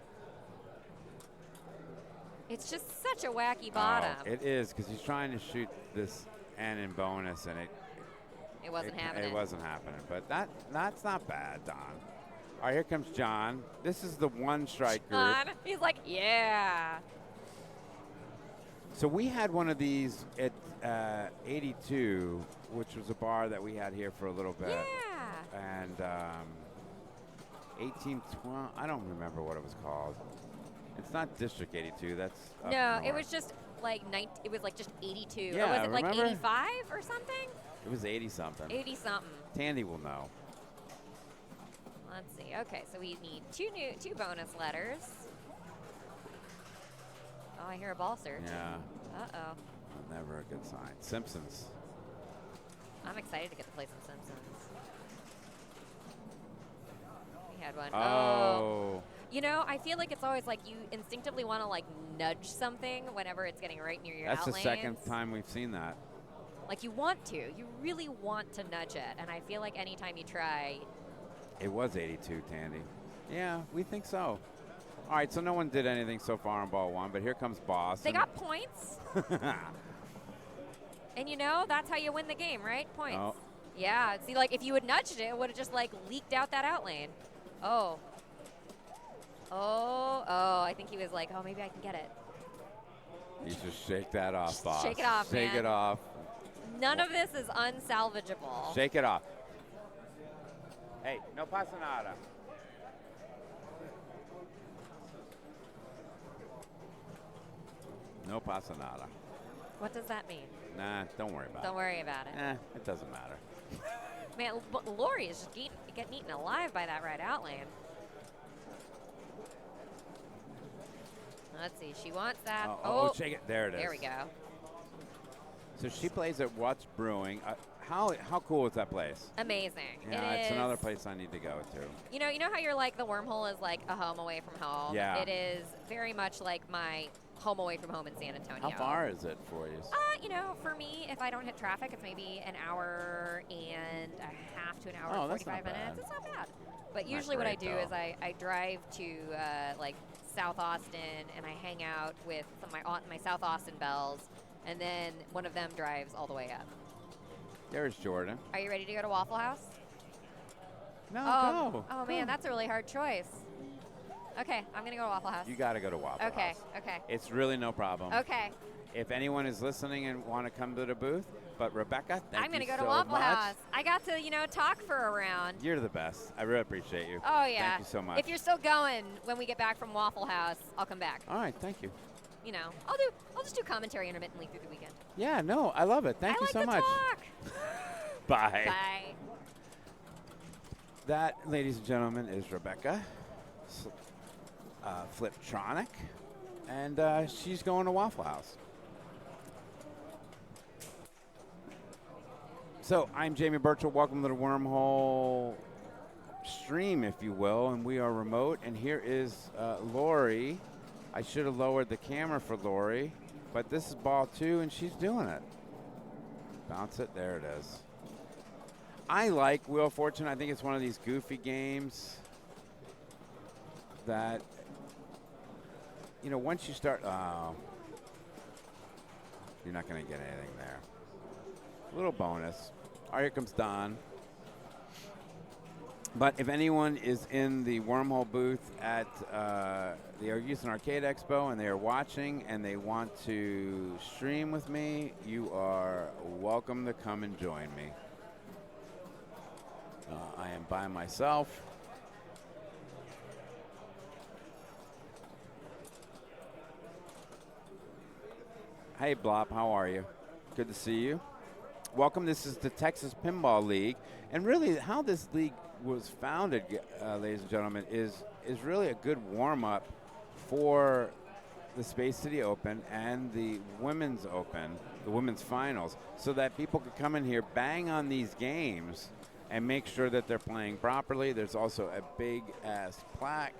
It's just such a wacky bottom.
Oh, it is, because he's trying to shoot this N in bonus, and
it wasn't happening.
It wasn't happening, but that's not bad, Don. All right, here comes John. This is the one strike group.
John, he's like, yeah.
So we had one of these at 82, which was a bar that we had here for a little bit.
Yeah.
And 1812, I don't remember what it was called. It's not District 82. That's up
no.
north.
It was just like it was like just 82.
Yeah,
or was it
remember?
like 85 or something?
It was 80 something.
80 something.
Tandy will know.
Let's see. Okay, so we need two bonus letters. Oh, I hear a ball search.
Yeah.
Uh-oh.
Never a good sign. Simpsons.
I'm excited to get to play some Simpsons. We had one.
Oh.
You know, I feel like it's always like you instinctively want to like nudge something whenever it's getting right near your
That's
outlanes.
the second time we've seen that.
Like you want to. You really want to nudge it. And I feel like anytime you try.
It was 82, Tandy. Yeah, we think so. All right, so no one did anything so far on ball one, but here comes Boss.
They got points. And you know, that's how you win the game, right? Points.
Oh.
Yeah. See, like if you had nudged it, it would have just like leaked out that outlane. Oh. Oh, I think he was like, oh, maybe I can get it.
You just shake that off, Boss.
Shake it off,
Shake
man.
it off.
None of this is unsalvageable.
Shake it off. Hey, no pasa nada. No pasa nada.
What does that mean?
Nah, don't worry about it.
Don't worry about it.
It doesn't matter.
Man, Lori is just getting eaten alive by that right outlane. Let's see. She wants that.
Oh, shake it. There it is.
There we go.
So she plays at What's Brewing. How cool is that place?
Amazing.
Yeah, it's another place I need to go to.
You know how you're like the wormhole is like a home away from home?
Yeah.
It is very much like my home away from home in San Antonio.
How far is it for you?
You know, for me, if I don't hit traffic, it's maybe an hour and a half to an hour and 45 minutes.
Bad.
It's not bad. But usually what I do is I drive to like South Austin and I hang out with some of my South Austin belles, and then one of them drives all the way up.
There's Jordan.
Are you ready to go to Waffle House?
No, go.
Oh, man, that's a really hard choice. Okay, I'm going to go to Waffle House.
You got to go to Waffle House.
Okay.
It's really no problem.
Okay.
If anyone is listening and want to come to the booth, but Rebecca, thank
I'm going to
you
go
so
to Waffle
much.
House. I got to, talk for a round.
You're the best. I really appreciate you.
Oh, yeah.
Thank you so much.
If you're still going when we get back from Waffle House, I'll come back.
All right, thank you.
I'll just do commentary intermittently through the weekend.
Yeah, no, I love it. Thank you so much.
Talk.
Bye.
Bye.
That, ladies and gentlemen, is Rebecca Fliptronic, and she's going to Waffle House. So I'm Jamie Burchell. Welcome to the Wormhole stream, if you will, and we are remote. And here is Lori. I should have lowered the camera for Lori, but this is ball two, and she's doing it. Bounce it. There it is. I like Wheel of Fortune. I think it's one of these goofy games that, once you start, you're not going to get anything there. Little bonus. All right, here comes Don. But if anyone is in the Wormhole booth at the Houston Arcade Expo and they are watching and they want to stream with me, you are welcome to come and join me. I am by myself. Hey, Blop, how are you? Good to see you. Welcome. This is the Texas Pinball League. And really, how this league was founded, ladies and gentlemen, is really a good warm-up for the Space City Open and the Women's Open, the Women's Finals, so that people could come in here, bang on these games, and make sure that they're playing properly. There's also a big-ass plaque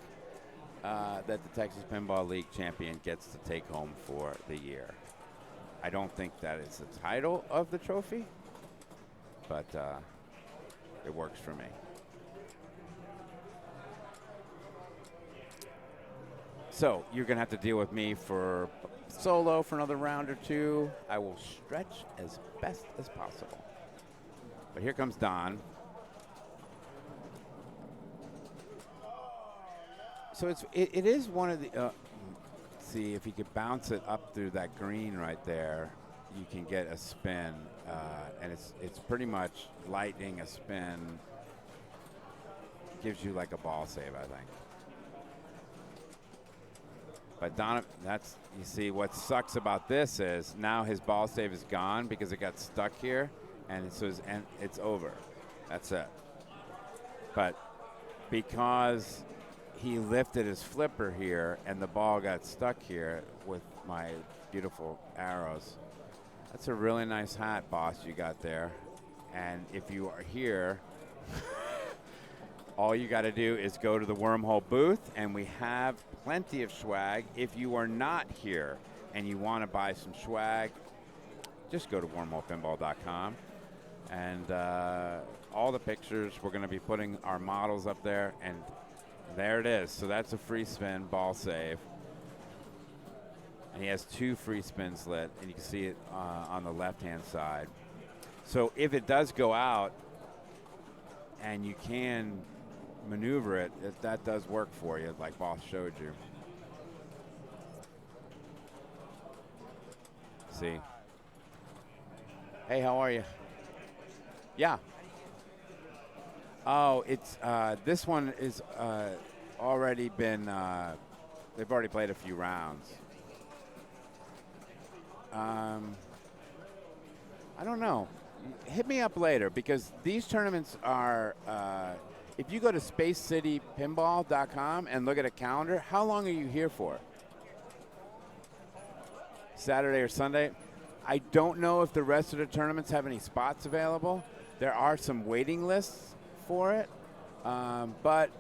that the Texas Pinball League champion gets to take home for the year. I don't think that is the title of the trophy, but it works for me. So you're going to have to deal with me for solo for another round or two. I will stretch as best as possible. But here comes Don. So it is one of the, see if you could bounce it up through that green right there, you can get a spin, and it's pretty much lightning a spin. Gives you like a ball save, I think. But Don, you see what sucks about this is now his ball save is gone because it got stuck here, and it's over. That's it. But because he lifted his flipper here and the ball got stuck here with my beautiful arrows. That's a really nice hat, boss, you got there. And if you are here, all you got to do is go to the Wormhole booth, and we have plenty of swag. If you are not here and you want to buy some swag, just go to wormholepinball.com. And all the pictures, we're going to be putting our models up there, and there it is. So that's a free spin, ball save. And he has 2 free spins lit, and you can see it on the left-hand side. So if it does go out and you can maneuver it, that does work for you, like Boss showed you. See? Hey, how are you? Yeah. Oh, it's this one is already been. They've already played a few rounds. I don't know. Hit me up later because these tournaments are. If you go to spacecitypinball.com and look at a calendar, how long are you here for? Saturday or Sunday? I don't know if the rest of the tournaments have any spots available. There are some waiting lists for it, but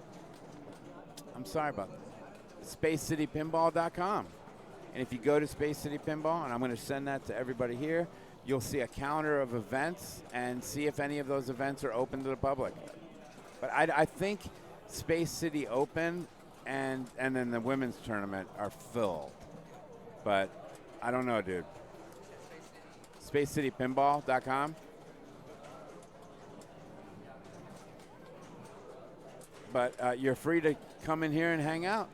I'm sorry about that. SpaceCityPinball.com. And if you go to Space City Pinball, and I'm going to send that to everybody here, you'll see a calendar of events and see if any of those events are open to the public. But I think Space City Open and then the women's tournament are filled. But I don't know, dude. SpaceCityPinball.com. But you're free to come in here and hang out.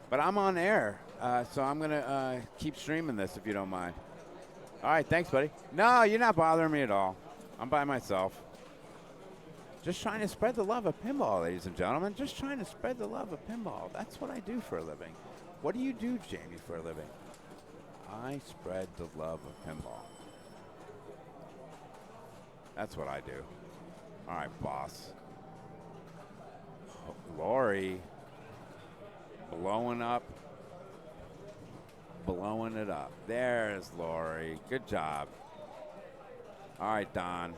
But I'm on air, so I'm going to keep streaming this if you don't mind. All right, thanks, buddy. No, you're not bothering me at all. I'm by myself. Just trying to spread the love of pinball, ladies and gentlemen. Just trying to spread the love of pinball. That's what I do for a living. What do you do, Jamie, for a living? I spread the love of pinball. That's what I do. All right, boss. Oh, Lori. Blowing it up. There's Lori. Good job. All right, Don.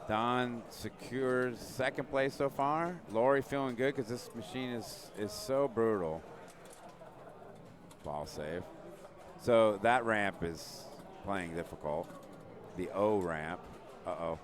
Don secures second place so far. Lori feeling good because this machine is so brutal. Ball save. So that ramp is playing difficult. The O ramp. Uh-oh.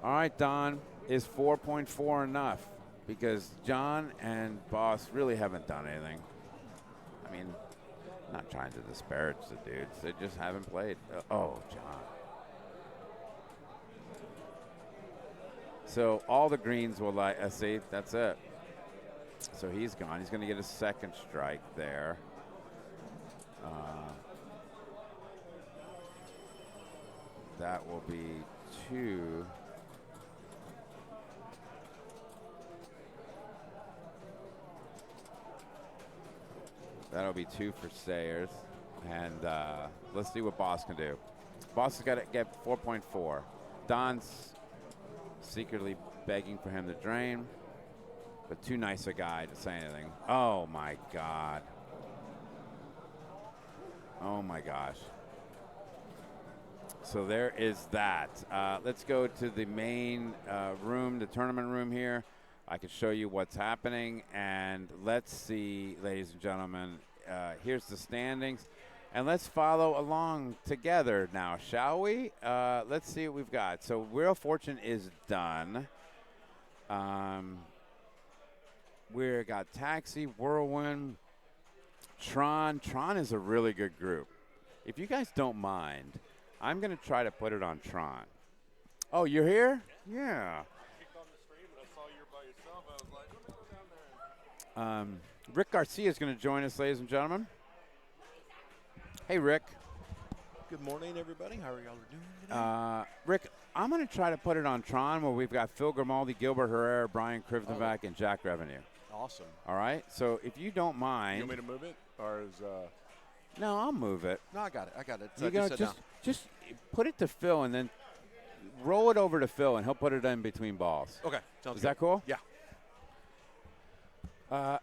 All right, Don, is 4.4 enough? Because John and Boss really haven't done anything. I mean, I'm not trying to disparage the dudes. They just haven't played. Oh, John. So all the greens will see, that's it. So he's gone. He's going to get a second strike there. That will be 2. That'll be 2 for Sayers. And let's see what Boss can do. Boss has got to get 4.4. Don's secretly begging for him to drain, but too nice a guy to say anything. Oh, my God. Oh, my gosh. So there is that. Let's go to the main room, the tournament room here. I can show you what's happening. And let's see, ladies and gentlemen, here's the standings. And let's follow along together now, shall we? Let's see what we've got. So Wheel of Fortune is done. We've got Taxi, Whirlwind, Tron. Tron is a really good group. If you guys don't mind, I'm going to try to put it on Tron. Oh, you're here? Yeah.
I kicked on the stream and I saw you were by yourself. I was like, let me go down there.
Rick Garcia is going to join us, ladies and gentlemen. Hey, Rick.
Good morning, everybody. How are y'all doing today?
Rick, I'm going to try to put it on Tron where we've got Phil Grimaldi, Gilbert Herrera, Brian Krivnovac, and Jack Revenue.
Awesome.
All right? So if you don't mind.
You want me to move it? Or is
No, I'll move it.
No, I got it. I got it.
So just put it to Phil and then roll it over to Phil, and he'll put it in between balls.
Okay. Sounds
Is
good.
that cool?
Yeah.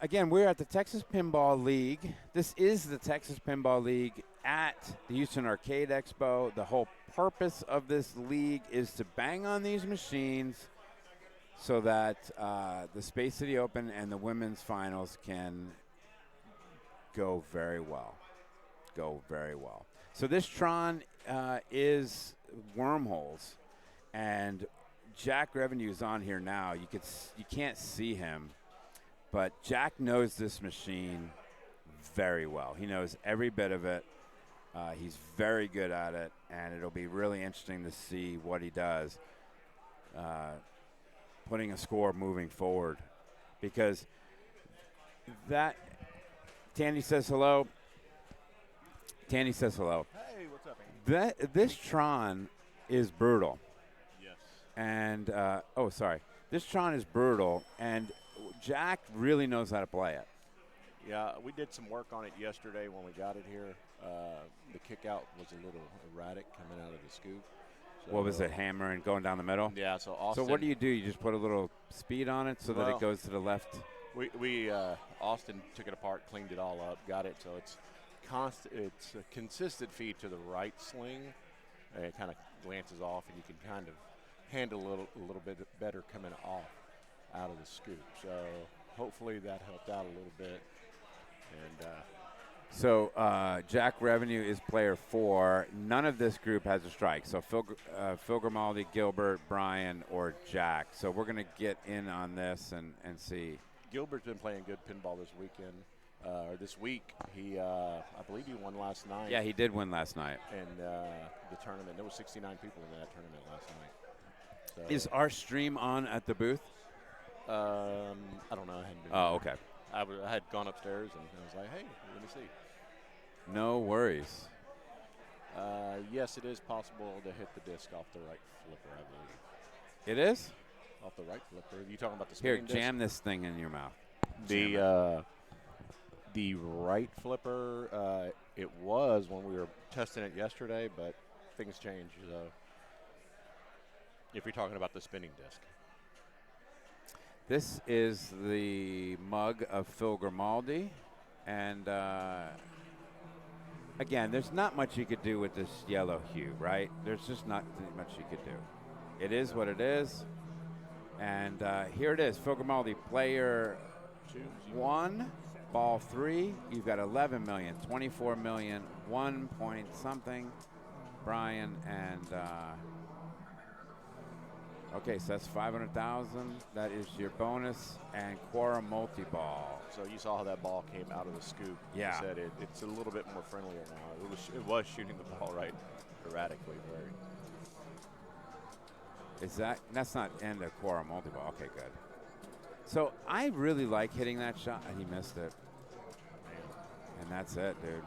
Again, we're at the Texas Pinball League. This is the Texas Pinball League at the Houston Arcade Expo. The whole purpose of this league is to bang on these machines so that the Space City Open and the women's finals can go very well. Go very well. So this Tron is wormholes, and Jack Revenue is on here now. You can't see him, but Jack knows this machine very well. He knows every bit of it. He's very good at it, and it'll be really interesting to see what he does, putting a score moving forward, because that Tandy says hello. Tandy says hello.
Hey, what's up,
This Tron is brutal.
Yes.
And, this Tron is brutal, and Jack really knows how to play it.
Yeah, we did some work on it yesterday when we got it here. The kick out was a little erratic coming out of the scoop. So,
What was it, hammering, going down the middle?
Yeah, so Austin.
So what do? You just put a little speed on it so that it goes to the left?
We Austin took it apart, cleaned it all up, got it, so it's it's a consistent feed to the right sling. And it kind of glances off, and you can kind of handle a little bit better coming off out of the scoop. So hopefully that helped out a little bit. And
So Jack Revenue is player 4. None of this group has a strike. So Phil Grimaldi, Gilbert, Brian, or Jack. So we're going to get in on this and see.
Gilbert's been playing good pinball this weekend. Or this week, I believe he won last night.
Yeah, he did win last night.
And the tournament, there was 69 people in that tournament last night. So,
Is our stream on at the booth?
I don't know. I hadn't been.
Oh, okay.
I had gone upstairs and I was like, hey, let me see.
No worries.
Yes, it is possible to hit the disc off the right flipper, I believe.
It is?
Off the right flipper. Are you talking about the
Here,
spinning disc?
jam this thing in your mouth.
The right flipper, it was when we were testing it yesterday, but things change. So if you're talking about the spinning disc.
This is the mug of Phil Grimaldi. And, again, there's not much you could do with this yellow hue, right? There's just not much you could do. It is what it is. And here it is, Phil Grimaldi, player 1, ball 3. You've got 11 million, 24 million, 1 point something. Brian and okay, so that's 500,000. That is your bonus and Quora multi-ball.
So you saw how that ball came out of the scoop.
Yeah.
You said it's a little bit more friendlier now. It was shooting the ball right erratically.
That's not in the Quora multi-ball. Okay, good. So I really like hitting that shot, and he missed it. And that's it, dude.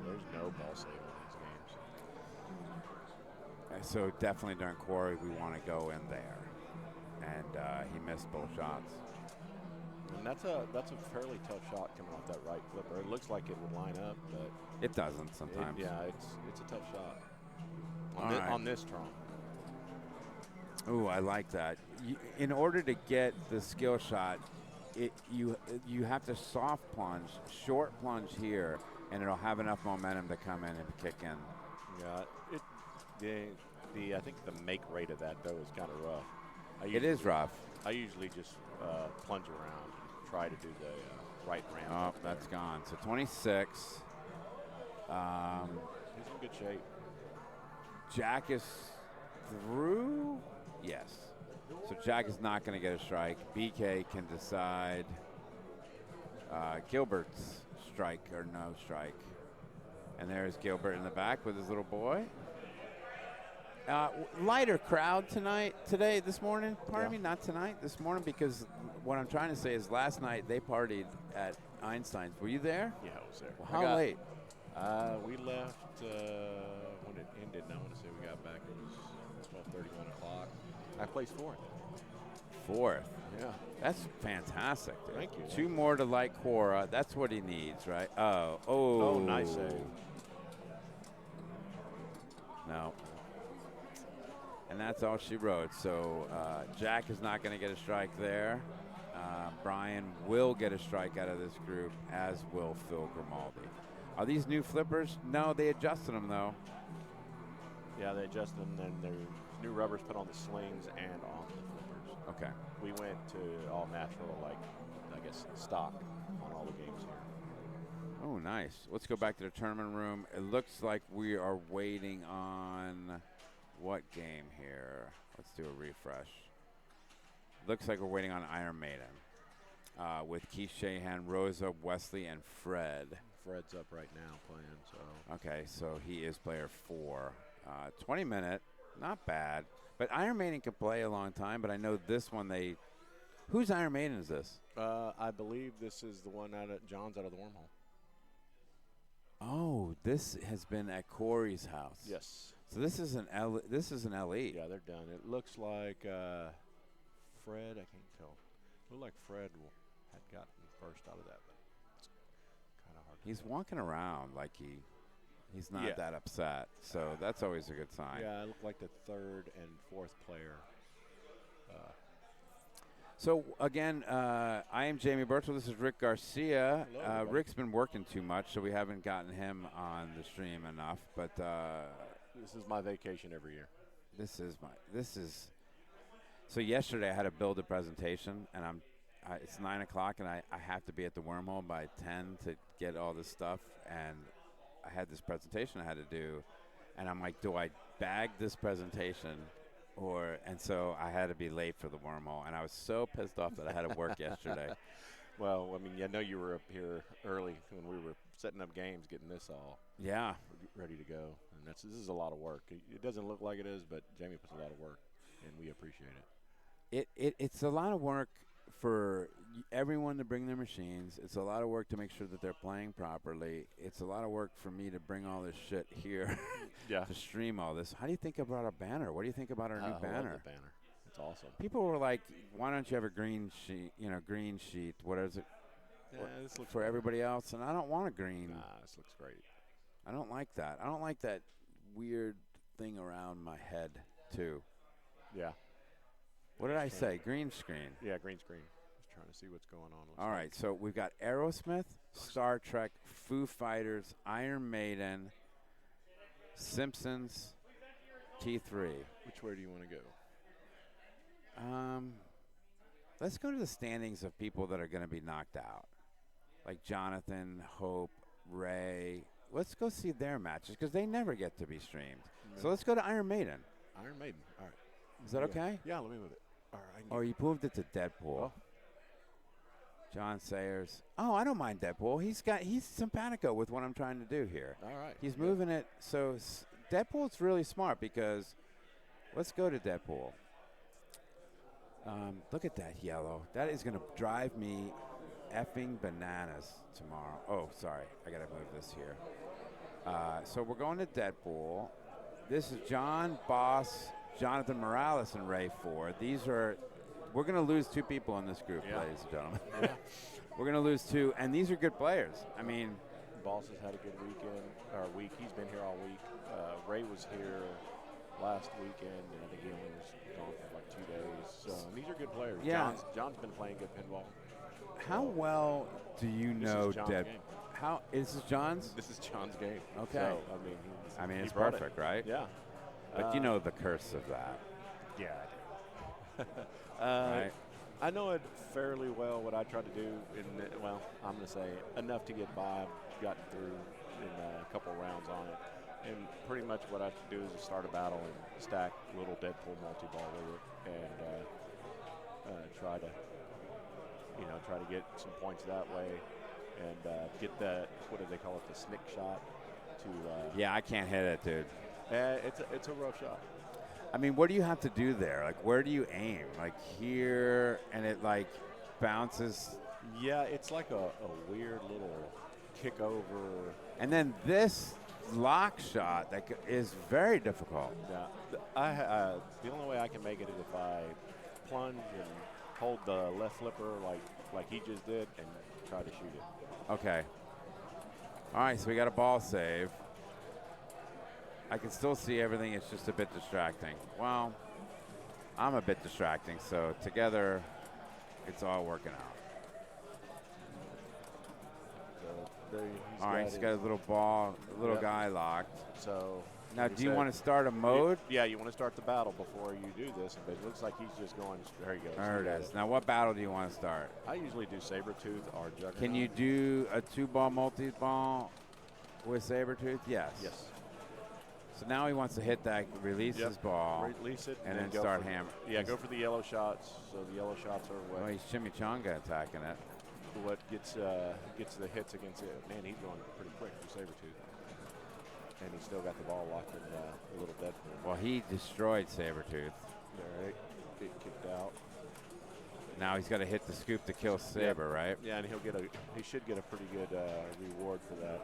There's no ball saving in these games.
So definitely during Quora, we want to go in there. And he missed both shots.
And that's a fairly tough shot coming off that right flipper. It looks like it would line up, but
it doesn't sometimes.
It's a tough shot on this Tron.
Ooh, I like that. In order to get the skill shot, you have to soft plunge, short plunge here, and it'll have enough momentum to come in and kick in.
Yeah, I think the make rate of that though is kind of rough.
It is rough.
I usually just plunge around and try to do the right ramp.
Oh, that's gone. So 26.
He's in good shape.
Jack is through. Yes. So Jack is not going to get a strike. BK can decide Gilbert's strike or no strike. And there's Gilbert in the back with his little boy. Lighter crowd this morning. Pardon me, not tonight, this morning, because what I'm trying to say is last night they partied at Einstein's. Were you there?
Yeah, I was there.
Well, how late?
We left when it ended. And I want to say we got back. It was 12:30, 1 o'clock. I placed fourth.
Fourth.
Yeah.
That's fantastic, dude.
Thank you.
2 more to light Cora. That's what he needs, right?
Oh, nice save.
No. And that's all she wrote. So Jack is not going to get a strike there. Brian will get a strike out of this group, as will Phil Grimaldi. Are these new flippers? No, they adjusted them, though.
Yeah, they adjusted them, and there's new rubbers put on the slings and on the flippers.
Okay.
We went to all natural, like, I guess, stock on all the games here.
Oh, nice. Let's go back to the tournament room. It looks like we are waiting on what game here? Let's do a refresh. Looks like we're waiting on Iron Maiden with Keith Shahan, Rosa, Wesley, and Fred.
Fred's up right now playing, so.
Okay, so he is player 4. 20-minute, not bad. But Iron Maiden can play a long time, but I know this one whose Iron Maiden is this?
I believe this is the one John's out of the wormhole.
Oh, this has been at Corey's house.
Yes.
So this is an LE.
Yeah, they're done. It looks like Fred. I can't tell. It looked like Fred had gotten first out of that, but it's kind of hard.
He's walking around like he's not that upset. So that's always a good sign.
Yeah, it looked like the third and fourth player.
So again, I am Jamie Birchall. This is Rick Garcia.
Hello,
Rick's been working too much, so we haven't gotten him on the stream enough. But
this is my vacation every year.
So yesterday I had to build a presentation, and it's 9 o'clock, and I have to be at the wormhole by 10 to get all this stuff. And I had this presentation I had to do, and I'm like, do I bag this presentation? And so I had to be late for the wormhole, and I was so pissed off that I had to work yesterday.
Well, I mean, I know you were up here early when we were setting up games, getting this all ready to go, and this is a lot of work. It doesn't look like it is, but Jamie puts a lot of work, and we appreciate it.
It's a lot of work for everyone to bring their machines. It's a lot of work to make sure that they're playing properly. It's a lot of work for me to bring all this shit here to stream all this. How do you think about our banner? What do you think about our new banner?
I love the banner. It's awesome.
People were like, why don't you have a green sheet, what is it?
This looks
for everybody else, and I don't want a green.
Nah, this looks great.
I don't like that. I don't like that weird thing around my head, too.
Yeah.
What did I say? Green screen.
Yeah, green screen. Just trying to see what's going on.
All right, so we've got Aerosmith, Star Trek, Foo Fighters, Iron Maiden, Simpsons, T3.
Which way do you want to go?
Let's go to the standings of people that are going to be knocked out, like Jonathan, Hope, Ray. Let's go see their matches because they never get to be streamed. No. So let's go to Iron Maiden.
Iron Maiden. All right.
Is that okay?
Yeah, let me move it. All right.
Or you moved it to Deadpool.
Oh.
John Sayers. Oh, I don't mind Deadpool. He's simpatico with what I'm trying to do here.
All right.
He's moving it. So Deadpool's really smart because let's go to Deadpool. Look at that yellow. That is going to drive me effing bananas tomorrow. Oh, sorry. I got to move this here. So we're going to Deadpool. This is John, Boss, Jonathan Morales, and Ray Ford. These are we're going to lose 2 people in this group,
Yeah.
ladies and gentlemen.
Yeah.
We're going to lose 2, and these are good players. I mean,
Boss has had a good week. He's been here all week. Ray was here last weekend, and I think he only was gone for like 2 days. So and these are good players.
Yeah.
John's been playing good pinball.
how well do you know
This is John's game.
Is this John's?
This is John's game.
Okay.
So,
It's
he brought
perfect,
it.
right?
Yeah.
But you know the curse of that.
Yeah, I do.
Right.
I know it fairly well what I try to do. I'm going to say enough to get by. I've gotten through in a couple rounds on it. And pretty much what I have to do is just start a battle and stack little Deadpool multi-ball with it and try to get some points that way and get that, what do they call it, the snick shot to
Yeah, I can't hit it, dude.
it's a rough shot.
I mean, what do you have to do there? Like, where do you aim? Like here, and it like bounces.
Yeah, it's like a weird little kick over.
And then this lock shot that is very difficult.
Yeah, the only way I can make it is if I plunge and hold the left flipper like he just did and try to shoot it.
Okay. All right, so we got a ball save. I can still see everything. It's just a bit distracting. Well, I'm a bit distracting, so together it's all working out.
So
All right, he's got his little ball, little guy locked.
So
now, do you want to start a mode?
Yeah, you want to start the battle before you do this. But it looks like he's just going. There he goes.
There it is. Now, what battle do you want to start?
I usually do Sabretooth or Juggernaut.
Can you do a 2-ball multi-ball with Sabretooth? Yes.
Yes.
So now he wants to hit that, release his ball,
release it,
and then start hammering.
Yeah, go for the yellow shots. So the yellow shots are what.
Well, he's chimichanga attacking it.
What gets the hits against it. Man, he's going pretty quick for Sabretooth. And he's still got the ball locked in a little Deadpool.
Well, he destroyed Sabretooth.
All right, get kicked out.
Now he's got to hit the scoop to kill Saber, right?
Yeah, and he should get a pretty good reward for that.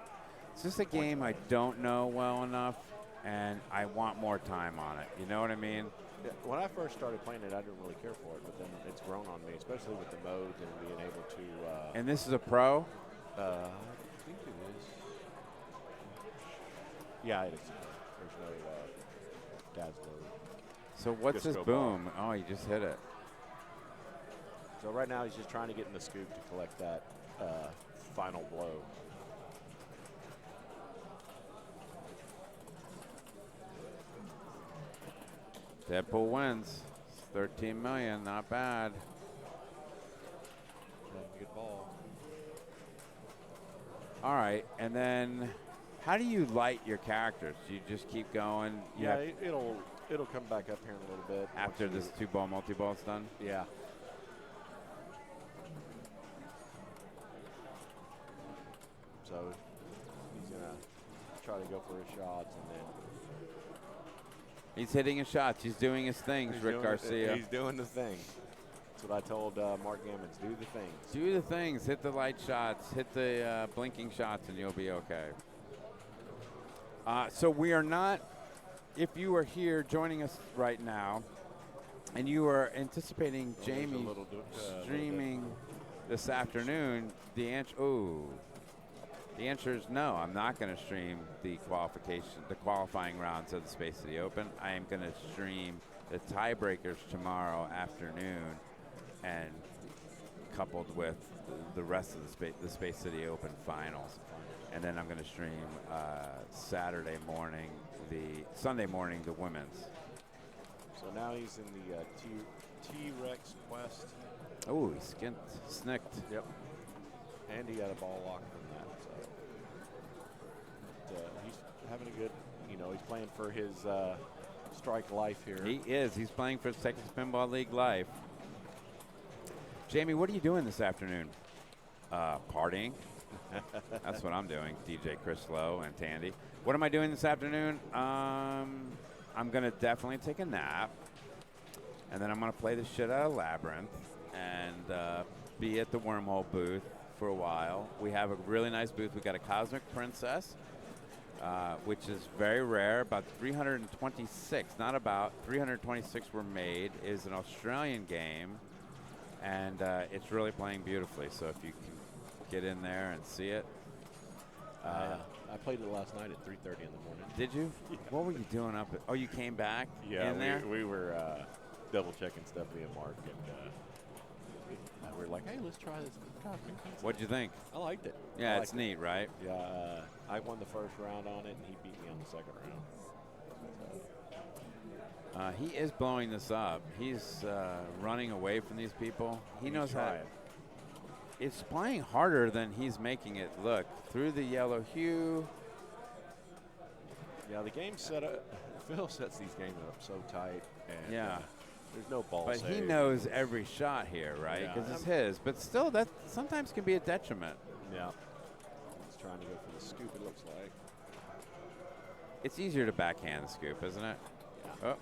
It's just a game I don't know well enough, and I want more time on it. You know what I mean?
Yeah, when I first started playing it, I didn't really care for it, but then it's grown on me, especially with the modes and being able to.
And this is a pro?
I think it is. Yeah, it is. There's no Dazzler.
So what's this boom? Oh, he just hit it.
So right now he's just trying to get in the scoop to collect that final blow.
Deadpool wins. 13 million, not bad.
Good ball.
All right, and then how do you light your characters? Do you just keep going?
It'll come back up here in a little bit
after this 2-ball multi-ball's done?
Yeah. So he's gonna try to go for his shots and then.
He's hitting his shots. He's doing his things, Rick Garcia.
He's doing the thing. That's what I told Mark Gammons. Do the things.
Do the things. Hit the light shots. Hit the blinking shots, and you'll be okay. So we are not, if you are here joining us right now, and you are anticipating Jamie streaming this afternoon, the answer is no. I'm not going to stream the qualifying rounds of the Space City Open. I am going to stream the tiebreakers tomorrow afternoon, and coupled with the rest of the Space City Open finals. And then I'm going to stream Sunday morning, the women's.
So now he's in the T-Rex Quest.
Oh, he snicked.
Yep. And he got a ball lock from that. So he's having a good, he's playing for his strike life here.
He is. He's playing for Texas Pinball League life. Jamie, what are you doing this afternoon? Partying. That's what I'm doing. DJ Chris Lowe and Tandy. What am I doing this afternoon? I'm going to definitely take a nap. And then I'm going to play the shit out of Labyrinth and be at the Wormhole booth for a while. We have a really nice booth. We got a Cosmic Princess, which is very rare. About 326 were made. Is an Australian game and it's really playing beautifully. So if you can get in there and see it.
I played it last night at 3:30 in the morning.
Did you?
Yeah.
What were you doing up? Oh, you came back in there?
We were double checking Stephanie and Mark, and we were like, hey, let's try this cosmic pizza.
What'd you think?
I liked it.
Yeah, it's neat, right?
Yeah, I won the first round on it, and he beat me on the second round.
He is blowing this up. He's running away from these people. He knows how. It's playing harder than he's making it look. Through the yellow hue.
Yeah, the game's set up. Phil sets these games up so tight, and there's no ball
But
save.
he knows every shot here, right? Because it's his. But still, that sometimes can be a detriment.
Yeah. He's trying to go for the scoop, it looks like.
It's easier to backhand the scoop, isn't it?
Yeah.
Oh.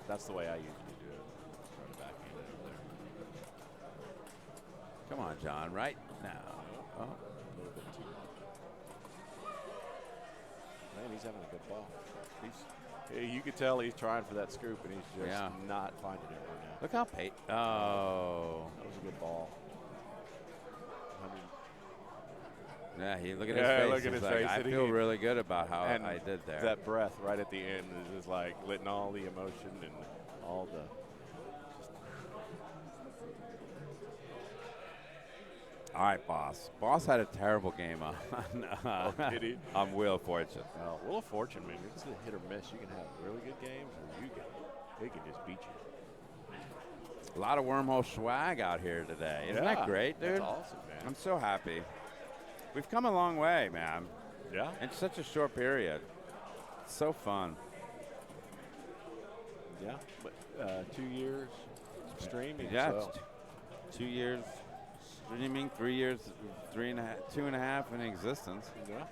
That's the way I usually do it. Try to backhand it over there.
Come on, John, right now. Oh.
A little bit too much. Man, he's having a good ball. You could tell he's trying for that scoop, and he's just not finding it right now.
Look how Oh.
That was a good ball.
Yeah, look at his face.
Look at his face.
I feel really good about how I did there.
That breath right at the end is just like letting all the emotion and all the.
All right, Boss. Boss had a terrible game on Wheel of Fortune.
Wheel of Fortune, man, it's a hit or miss. You can have really good games, or they can just beat you.
A lot of wormhole swag out here today. Isn't that great, dude?
That's awesome, man.
I'm so happy. We've come a long way, man.
Yeah.
In such a short period. It's so fun.
Yeah, but 2 years streaming.
Yeah,
so.
2 years streaming, 3 years, 2.5 in existence.
Yeah.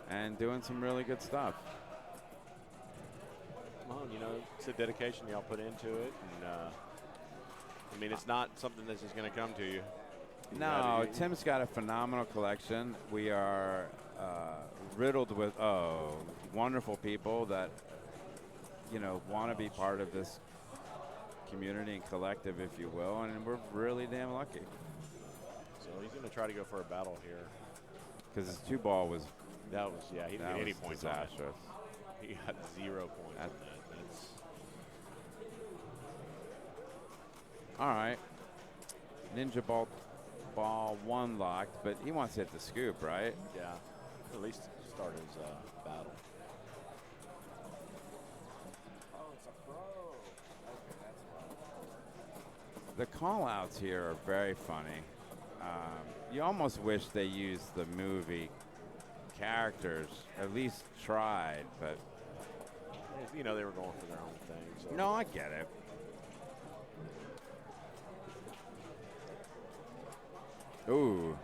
And doing some really good stuff.
Well, it's the dedication y'all put into it, and I mean, it's not something that's just going to come to you.
No, Tim's got a phenomenal collection. We are riddled with wonderful people that want to be part of this community and collective, if you will, and we're really damn lucky.
So he's going to try to go for a battle here.
Because his 2-ball was.
He didn't get any points.
Disastrous.
He got 0 points on that.
All right. Ninja Ball 1 locked, but he wants to hit the scoop, right?
Yeah. At least start his battle.
The call-outs here are very funny. You almost wish they used the movie characters, at least tried, but.
They were going for their own thing. So.
No, I get it. Ooh.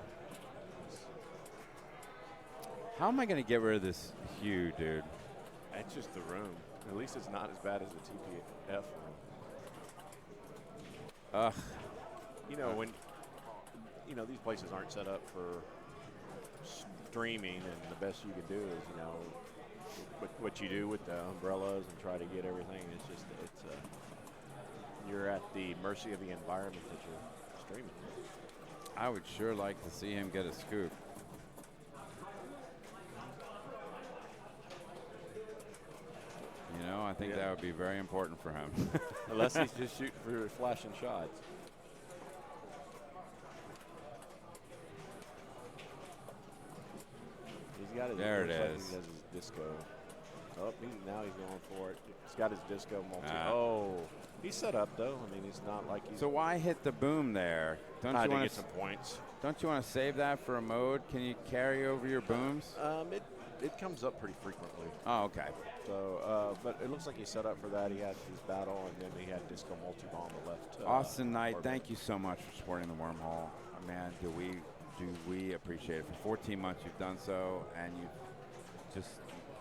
How am I going to get rid of this hue, dude?
It's just the room. At least it's not as bad as the TPF room.
Ugh.
When these places aren't set up for streaming, and the best you can do is, what you do with the umbrellas and try to get everything. It's you're at the mercy of the environment that you're streaming.
I would sure like to see him get a scoop. I think that would be very important for him.
Unless he's just shooting for flashing shots. He's got his.
There it is.
Like he has his disco. Oh, now he's going for it. He's got his disco multi. He's set up though. I mean, it's not like he's.
So why hit the boom there?
Don't you want to get some points?
Don't you want to save that for a mode? Can you carry over your booms?
It comes up pretty frequently.
Oh, okay.
So, but it looks like he's set up for that. He had his battle, and then he had disco multi-ball on the left.
Austin Knight, thank you so much for supporting the wormhole. Man, do we appreciate it. For 14 months you've done so, and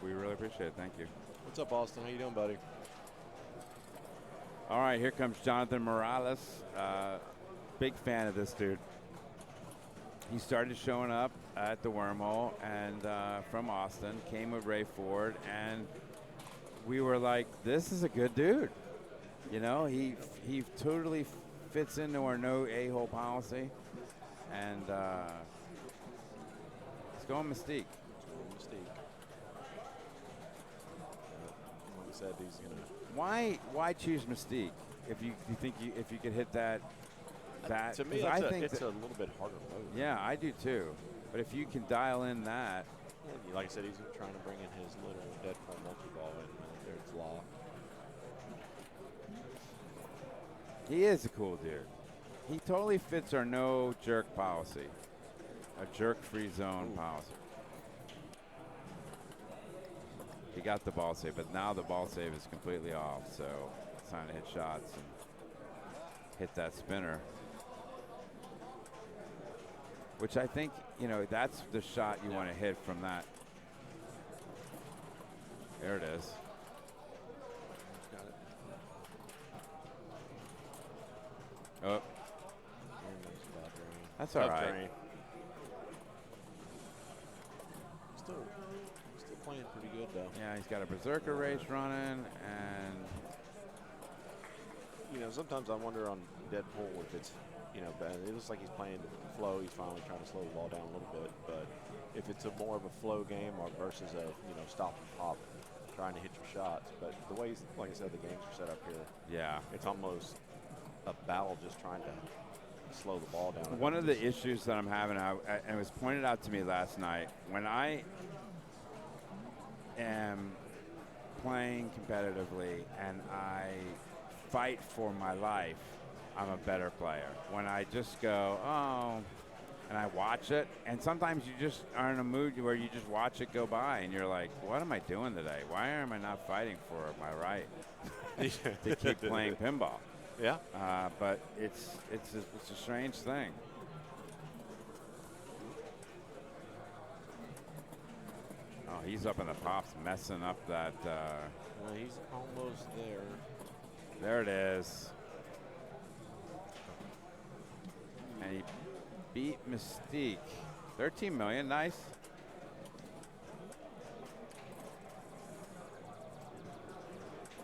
we really appreciate it. Thank you.
What's up, Austin? How you doing, buddy?
All right, here comes Jonathan Morales. Big fan of this dude. He started showing up at the wormhole, and from Austin, came with Ray Ford, and we were like, this is a good dude. You know, he totally fits into our no a-hole policy, and he's going Mystique.
Like I said, he's gonna.
Why choose Mystique if you think if you could hit that?
To me, it's a little bit harder mode.
Yeah, I do too. But if you can dial in that.
Yeah, like I said, he's trying to bring in his little Deadpool multi-ball, and there's Law.
He is a cool dude. He totally fits our no jerk policy, a jerk-free zone policy. He got the ball save, but now the ball save is completely off, so it's time to hit shots and hit that spinner. Which I think, you know, that's the shot you want to hit from that. There it is.
Got it.
Oh. That's all right.
Still playing pretty good, though.
Yeah, he's got a berserker race running, and
you know, sometimes I wonder on Deadpool if it's, you know, bad. It looks like he's playing the flow. He's finally trying to slow the ball down a little bit, but if it's more of a flow game or versus a, you know, stop and pop, trying to hit your shots. But the way, like I said, the games are set up here,
yeah,
it's almost a battle just trying to slow the ball down.
One of the issues that I'm having, and it was pointed out to me last night, when I am playing competitively and I fight for my life, I'm a better player. When I just go, oh, and I watch it, and sometimes you just are in a mood where you just watch it go by, and you're like, what am I doing today? Why am I not fighting for my right to keep playing pinball?
Yeah.
But it's a strange thing. Oh, he's up in the pops, messing up that.
He's almost there.
There it is. And he beat Mystique. 13 million, nice.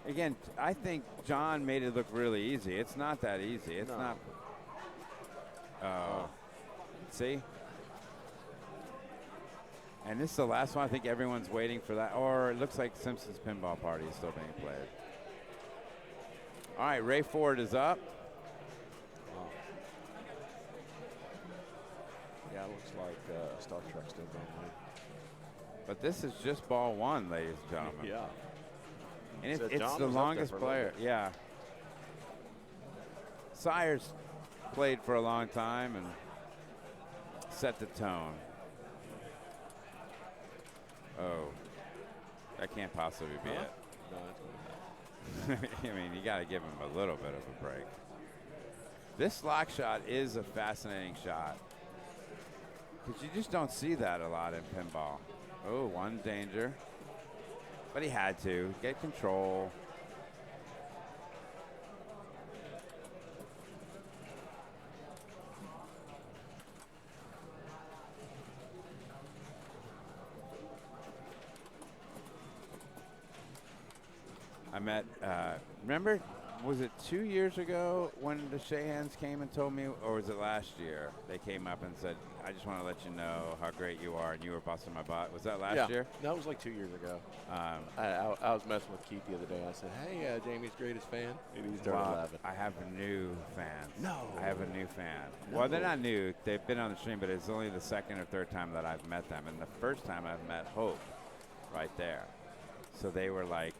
Again, I think John made it look really easy. It's not that easy. It's not. See? And this is the last one. I think everyone's waiting for that. Or it looks like Simpsons Pinball Party is still being played. All right, Ray Ford is up.
Yeah, it looks like Star Trek still going.
But this is just ball one, ladies and gentlemen.
Yeah.
And it's the longest player. Yeah. Sires played for a long time and set the tone. Oh, that can't possibly be it.
No,
I mean, you got to give him a little bit of a break. This lock shot is a fascinating shot because you just don't see that a lot in pinball. Oh, one danger. But he had to get control. I met, remember, was it 2 years ago when the Shahans came and told me, or was it last year? They came up and said, I just want to let you know how great you are, and you were busting my butt. Was that last year?
That was like 2 years ago. I was messing with Keith the other day. I said, hey, Jamie's greatest fan. Maybe he's started laughing.
I have new fans.
No.
I have a new fan.
No.
Well, they're not new. They've been on the stream, but it's only the second or third time that I've met them. And the first time I've met Hope right there. So they were like,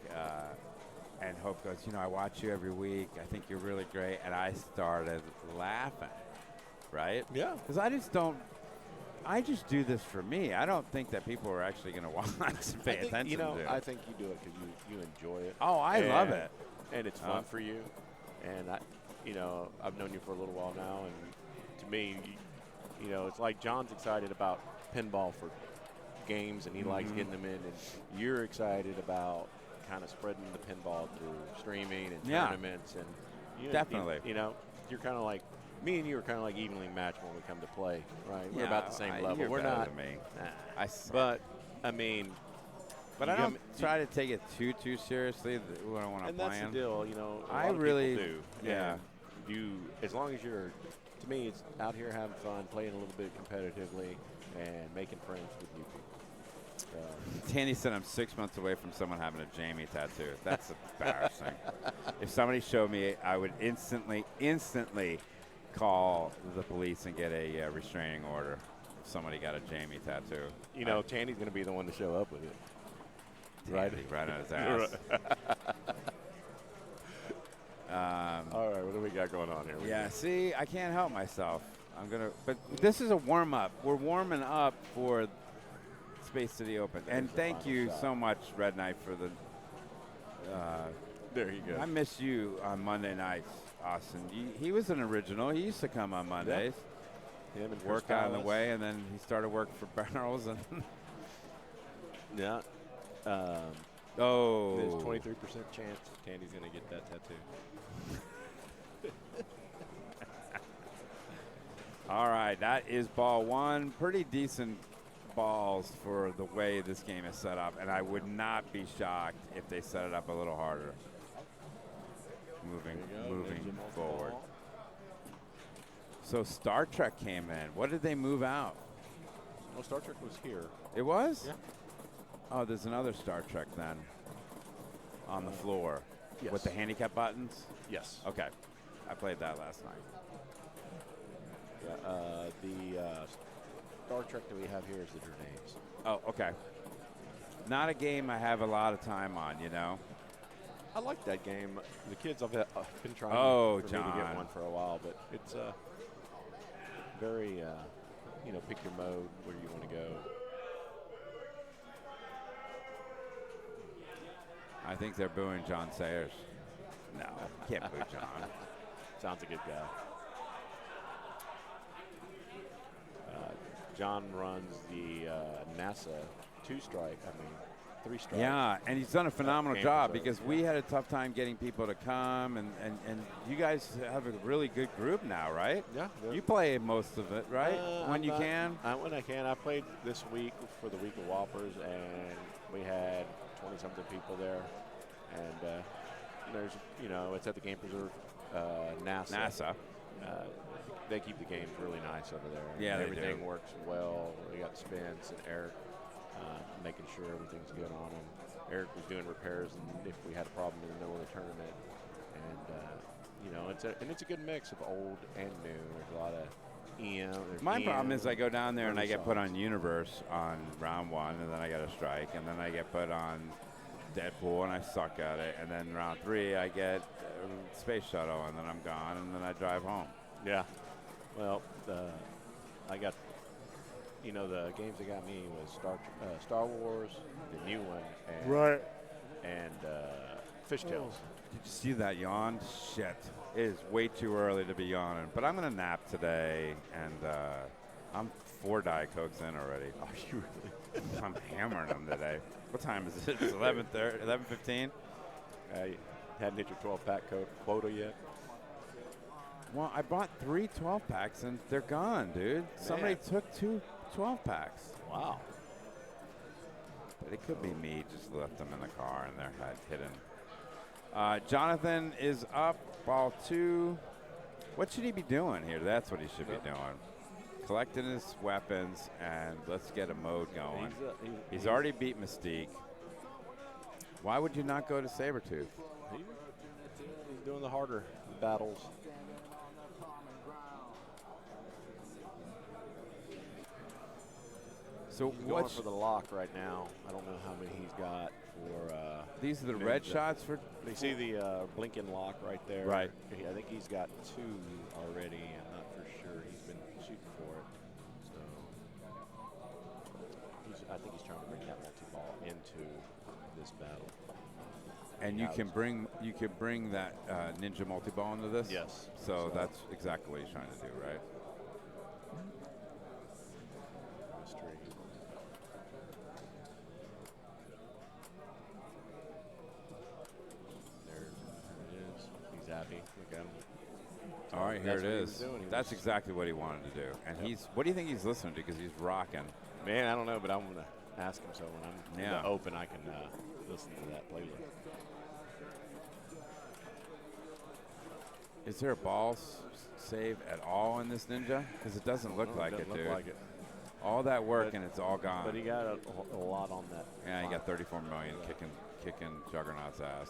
and Hope goes, you know, I watch you every week. I think you're really great. And I started laughing, right?
Yeah.
Because I just do this for me. I don't think that people are actually going to watch and pay attention
you know,
to it.
I think you do it because you enjoy it.
Oh, I love it.
And it's fun for you. And, I've known you for a little while now. And to me, you know, it's like John's excited about pinball for games, and he likes getting them in. And you're excited about kind of spreading the pinball through streaming and tournaments. And
definitely.
You know, you're kind of like, me and you are kind of like evenly matched when we come to play, right? We're about the same level.
We're
not.
Than me.
But I mean,
But I don't try to take it too seriously when I want to play.
And that's the deal, you know.
I really
do.
Yeah.
As long as you're, to me, it's out here having fun, playing a little bit competitively, and making friends with you people.
Tandy said I'm 6 months away from someone having a Jamie tattoo. That's embarrassing. If somebody showed me, I would instantly call the police and get a restraining order if somebody got a Jamie tattoo.
You know, Tandy's going to be the one to show up with it.
Tandy, right on his ass.
All right, what do we got going on here?
Yeah, see, I can't help myself. But this is a warm-up. We're warming up for Space City Open. And thank you so much, Red Knight, for the
there you go.
I miss you on Monday nights, Austin. He was an original. He used to come on Mondays.
Yep. Him and
work on the way, and then he started work for Barrels. And
yeah.
Oh.
There's 23% chance that Tandy's going to get that tattoo.
All right, that is ball one. Pretty decent balls for the way this game is set up, and I would not be shocked if they set it up a little harder. Moving forward. So Star Trek came in. What did they move out?
Well, Star Trek was here.
It was?
Yeah.
Oh, there's another Star Trek then on the floor.
Yes.
With the handicap buttons?
Yes.
Okay. I played that last night.
The Star Trek that we have here is the Grenades.
Oh, okay. Not a game I have a lot of time on, you know.
I like that game. The kids have been trying for me to get one for a while, but it's very, pick your mode, where you want to go.
I think they're booing John Sayers. No, can't boo John.
John's a good guy. John runs the NASA three-strike.
Yeah, and he's done a phenomenal job because we had a tough time getting people to come, and you guys have a really good group now, right?
Yeah.
You play most of it, right? When you can?
When I can. I played this week for the Week of Whoppers, and we had 20-something people there. And there's, it's at the Game Preserve, NASA. They keep the games really nice over there.
Yeah,
everything works well. We got Spence and Eric making sure everything's good on them. Eric was doing repairs, and if we had a problem in the middle of the tournament, and it's a good mix of old and new. There's a lot of
My problem is I go down there and I get put on Universe on round one, and then I get a strike, and then I get put on Deadpool, and I suck at it, and then round three I get Space Shuttle, and then I'm gone, and then I drive home.
Yeah. Well, I got, the games that got me was Star Wars, the new one, and Fishtails.
Did you see that yawn? Shit. It is way too early to be yawning, but I'm going to nap today, and I'm 4 Diet Cokes in already.
Are you really?
I'm hammering them today. What time is it? It's 11:15?
You hadn't hit your 12-pack quota yet?
Well, I bought 3 12-packs, and they're gone, dude. Man. Somebody took 2 12-packs.
Wow.
But it could be me, just left them in the car, and they're hidden. Jonathan is up, ball 2. What should he be doing here? That's what he should be doing. Collecting his weapons, and let's get a mode going. He's already beat Mystique. Why would you not go to Sabretooth?
He's doing the harder battles.
So
he's going for the lock right now. I don't know how many he's got for.
These are the red shots for.
You see the blinking lock right there.
Right.
I think he's got 2 already. I'm not for sure. He's been shooting for it. So I think he's trying to bring that multi-ball into this battle.
And you can bring that ninja multi-ball into this.
Yes.
So that's exactly what he's trying to do, right? All right, here it is. That's exactly what he wanted to do. And what do you think he's listening to? Because he's rocking.
Man, I don't know, but I'm gonna ask him so when I'm in the open, I can listen to that playlist.
Is there a ball save at all in this Ninja? Because it doesn't look like it, dude.
Like it.
All that work and it's all gone.
But he got a lot on that.
Yeah, he got 34 million kicking Juggernaut's ass.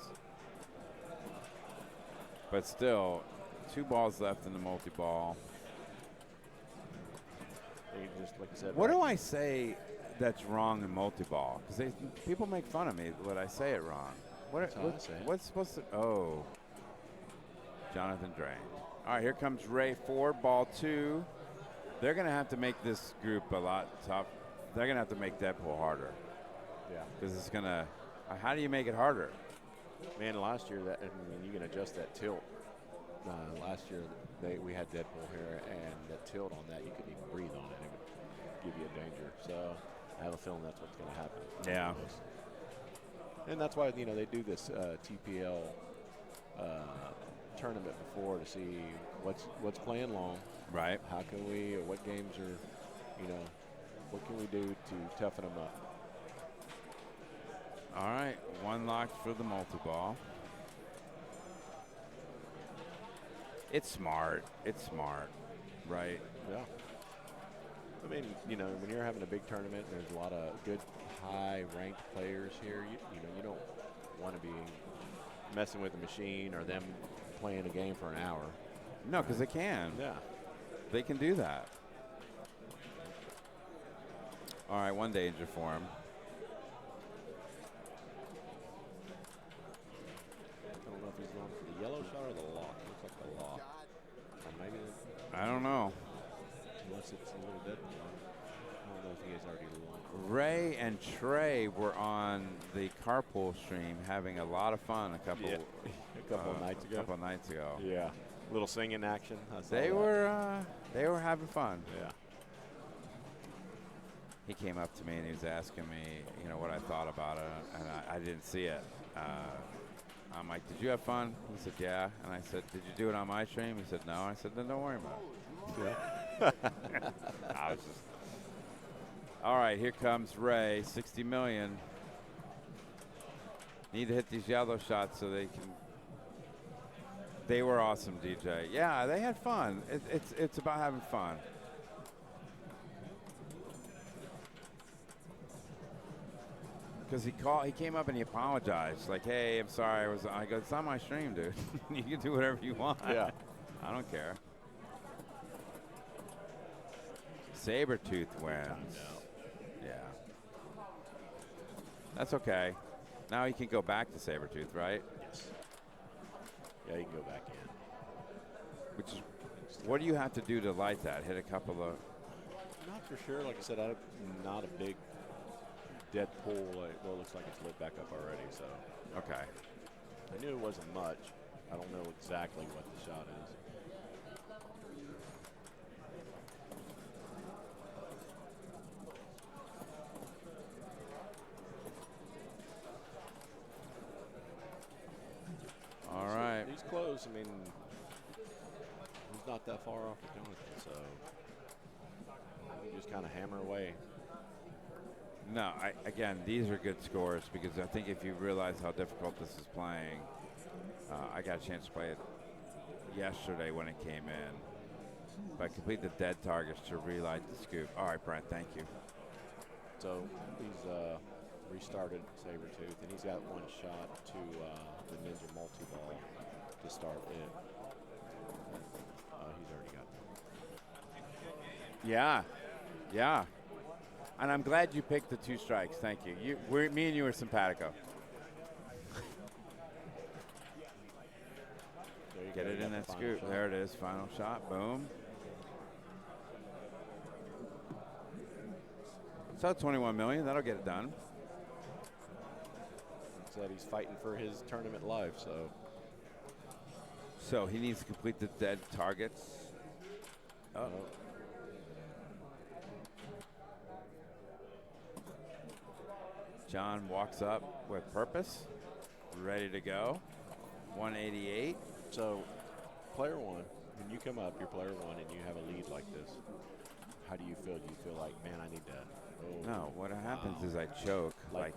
But still, 2 balls left in the multi-ball.
Just like I said.
What do I say that's wrong in multi-ball? Because people make fun of me when I say it wrong. What's supposed to? Oh, Jonathan drained. All right, here comes Ray 4, ball 2. They're going to have to make this group a lot tough. They're going to have to make Deadpool harder.
Yeah.
Because it's going to. How do you make it harder?
Man, last year you can adjust that tilt. Last year we had Deadpool here, and that tilt on that you couldn't even breathe on it. It would give you a danger. So I have a feeling that's what's going to happen.
Yeah.
And that's why they do this TPL tournament before to see what's playing long.
Right.
How can we? Or what games are? What can we do to toughen them up?
All right, 1 locked for the multi-ball. It's smart. It's smart, right?
Yeah. I mean, when you're having a big tournament, there's a lot of good, high-ranked players here. You don't want to be messing with the machine or them playing a game for an hour.
No, because they can.
Yeah.
They can do that. All right, 1 danger for him.
I don't know if he's going for the yellow shot or the lock. Looks like the lock. Or maybe
I don't know.
Unless it's a little bit. I don't know if he is already long.
Ray and Trey were on the carpool stream having a lot of fun a couple nights ago.
Yeah. Little singing action.
They were having fun.
Yeah.
He came up to me and he was asking me, what I thought about it, and I didn't see it. I'm like, did you have fun? He said, yeah. And I said, did you do it on my stream? He said, no. I said, then don't worry about it. Yeah. I was just. All right, here comes Ray, 60 million. Need to hit these yellow shots so they can. They were awesome, DJ. Yeah, they had fun. It's about having fun. Because he came up and he apologized. Like, hey, I'm sorry. I go, it's not my stream, dude. You can do whatever you want.
Yeah.
I don't care. Sabretooth wins. Yeah. That's okay. Now he can go back to Sabretooth, right?
Yes. Yeah, you can go back in.
Which is, what do you have to do to light that? Hit a couple of.
Not for sure. Like I said, I'm not a big Deadpool. Well, it looks like it's lit back up already. So.
Okay.
I knew it wasn't much. I don't know exactly what the shot is.
All right.
He's close. I mean, he's not that far off of Jonathan, so you just kind of hammer away.
No, again, these are good scores because I think if you realize how difficult this is playing, I got a chance to play it yesterday when it came in. But complete the dead targets to relight the scoop. All right, Brent, thank you.
So he's restarted Sabretooth, and he's got 1 shot to the Ninja multi-ball to start it. He's already got one.
Yeah, yeah. And I'm glad you picked the 2 strikes. Thank you. Me and you were simpatico. Get it in that scoop. Shot. There it is. Final shot. Boom. So 21 million. That'll get it done.
Said he's fighting for his tournament life.
So he needs to complete the dead targets. Oh. John walks up with purpose, ready to go. 188.
So, player 1, when you come up, you're player 1, and you have a lead like this, how do you feel? Do you feel like, man, I need to Oh.
No, what happens is I choke. I'm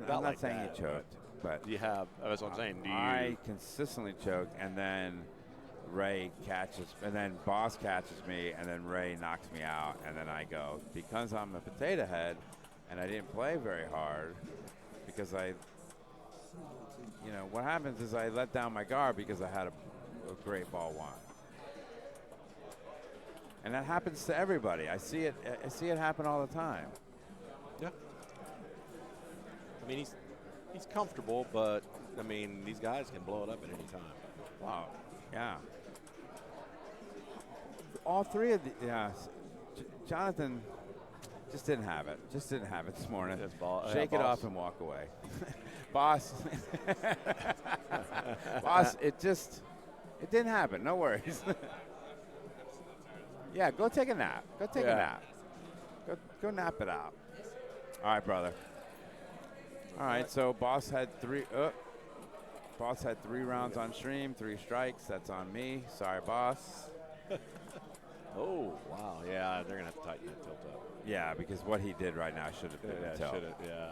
not
like
saying
that,
he choked, but
do you have? That's what I'm saying. Do you?
I consistently choke, and then Ray catches, and then Boss catches me, and then Ray knocks me out, and then I go, because I'm a potato head, and I didn't play very hard, because what happens is I let down my guard because I had a great ball one. And that happens to everybody. I see it happen all the time.
Yeah. I mean, he's comfortable, but I mean, these guys can blow it up at any time.
Wow. Yeah. All three of the Jonathan just didn't have it. Just didn't have it this morning. Shake it off and walk away. Boss. Boss, it didn't happen. No worries. Yeah, go take a nap. Go take a nap. Go nap it out. All right, brother. All right, so Boss had three rounds on stream, 3 strikes. That's on me. Sorry, Boss.
Oh, wow. Yeah, they're going to have to tighten that tilt up.
Yeah, because what he did right now should have been a tilt.
Yeah.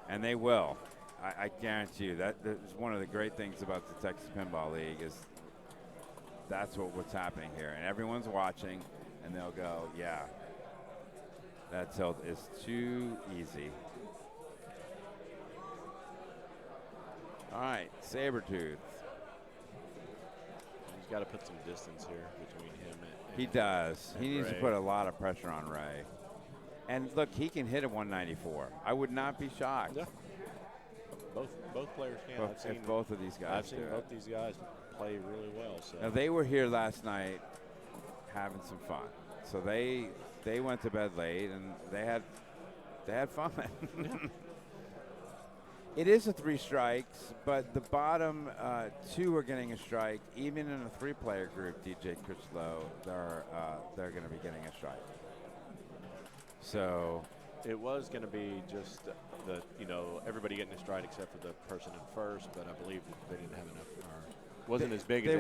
And they will. I guarantee you. That is one of the great things about the Texas Pinball League is that's what's happening here. And everyone's watching, and they'll go, yeah, that tilt is too easy. All right, Sabretooth.
He's got to put some distance here between him and
he does. He needs
Ray.
to put a lot of pressure on Ray. And look, he can hit a 194. I would not be shocked.
Yeah. Both players can.
If both of these guys
I've seen both these guys play really well. So
now they were here last night having some fun. So they went to bed late and they had fun. It is a 3 strikes, but the bottom 2 are getting a strike. Even in a 3-player group, DJ Critchlow, they're going to be getting a strike. So
it was going to be just everybody getting a strike except for the person in first, but I believe they didn't have enough. Or wasn't as big as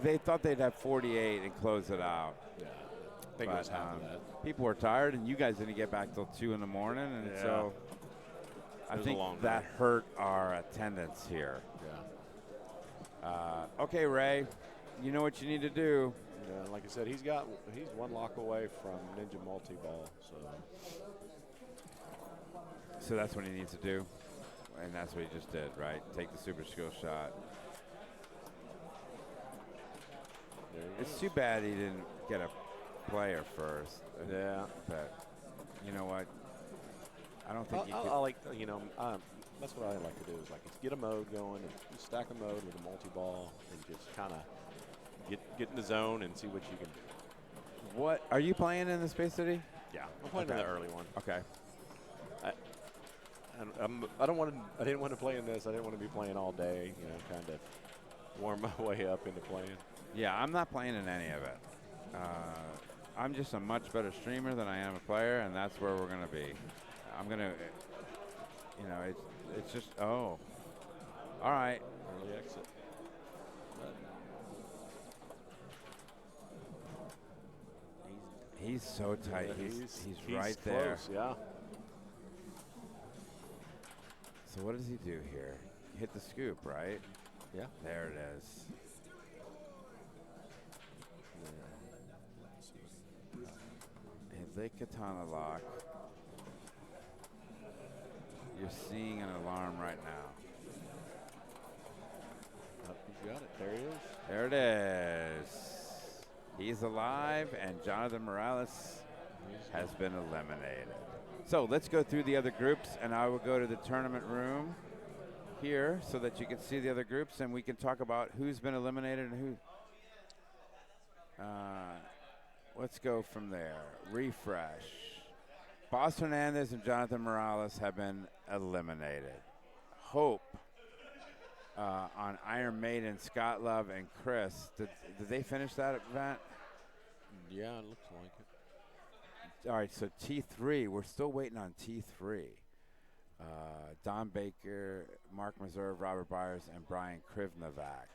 they thought they'd have 48 and close it out.
Yeah, I think it was half of that.
People were tired, and you guys didn't get back till 2 in the morning, and so I think that hurt our attendance here.
Yeah.
Okay, Ray, you know what you need to do.
Yeah, like I said, he's 1 lock away from Ninja Multi-Ball.
So that's what he needs to do, and that's what he just did, right? Take the super skill shot. It's too bad he didn't get a player first.
Yeah.
But you know what? I don't think
that's what I like to do is get a mode going and stack a mode with a multi-ball and just kind of get in the zone and see what you can do.
What are you playing in the Space City?
Yeah, I'm playing in the early one.
Okay.
I didn't want to play in this. I didn't want to be playing all day. Kind of warm my way up into playing.
Yeah, I'm not playing in any of it. I'm just a much better streamer than I am a player, and that's where we're going to be. I'm going to, it's just, all right.
Early exit.
He's so tight. He's right
close,
there.
Yeah.
So what does he do here? Hit the scoop, right?
Yeah.
There it is. A Lake Katana lock. You're seeing an alarm right now.
Oh, he's got it. There he is.
There it is. He's alive, and Jonathan Morales has been eliminated. So let's go through the other groups, and I will go to the tournament room here so that you can see the other groups, and we can talk about who's been eliminated and who. Let's go from there. Refresh. Boss Hernandez and Jonathan Morales have been eliminated. Hope on Iron Maiden, Scott Love and Chris. Did they finish that event?
Yeah, it looks like it.
All right, so T3, we're still waiting on T3. Don Baker, Mark Meserve, Robert Byers, and Brian Krivnovac.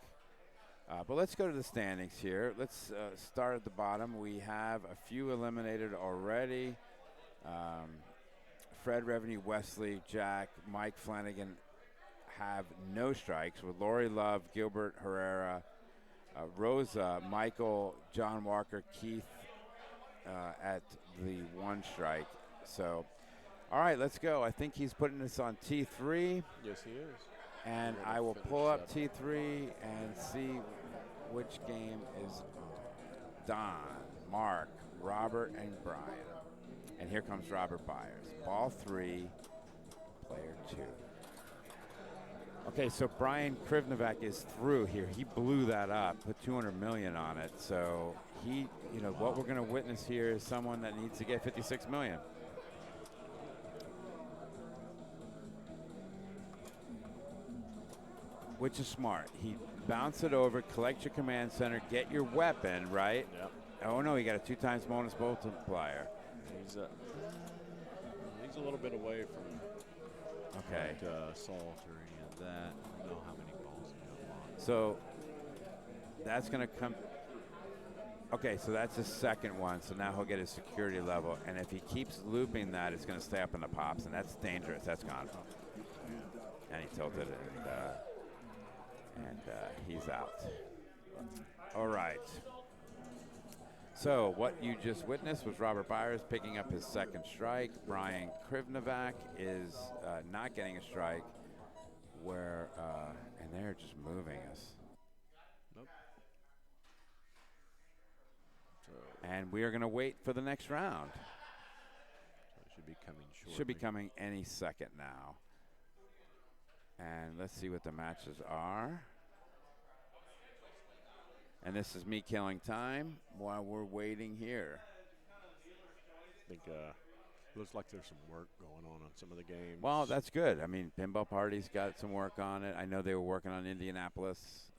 But let's go to the standings here. Let's start at the bottom. We have a few eliminated already. Fred Revenue, Wesley, Jack, Mike Flanagan have no strikes, with Lori Love, Gilbert Herrera, Rosa, Michael, John Walker, Keith at the 1 strike. So, all right, let's go. I think he's putting this on T3.
Yes, he is.
And I will pull up T3 and see which game is Don, Mark, Robert, and Brian. And here comes Robert Byers. Ball 3, player 2. Okay, so Brian Krivnovac is through here. He blew that up, put 200 million on it. So he, what we're going to witness here is someone that needs to get 56 million. Which is smart. He bounce it over, collect your command center, get your weapon, right?
Yep.
Oh no, he got a 2 times bonus multiplier.
He's a little bit away from Salt or any of that. I don't know how many balls he got.
So that's going to come. Okay, so that's his second one. So now he'll get his security level, and if he keeps looping that, it's going to stay up in the pops, and that's dangerous. That's gone. And he tilted it, and he's out. All right. So what you just witnessed was Robert Byers picking up his 2nd strike. Brian Krivnovac is not getting a strike, and they're just moving us.
Nope.
And we are going to wait for the next round.
So it should be coming shortly.
Should be coming any second now. And let's see what the matches are. And this is me killing time while we're waiting here.
I think looks like there's some work going on some of the games.
Well, that's good. I mean, Pinball Party's got some work on it. I know they were working on Indianapolis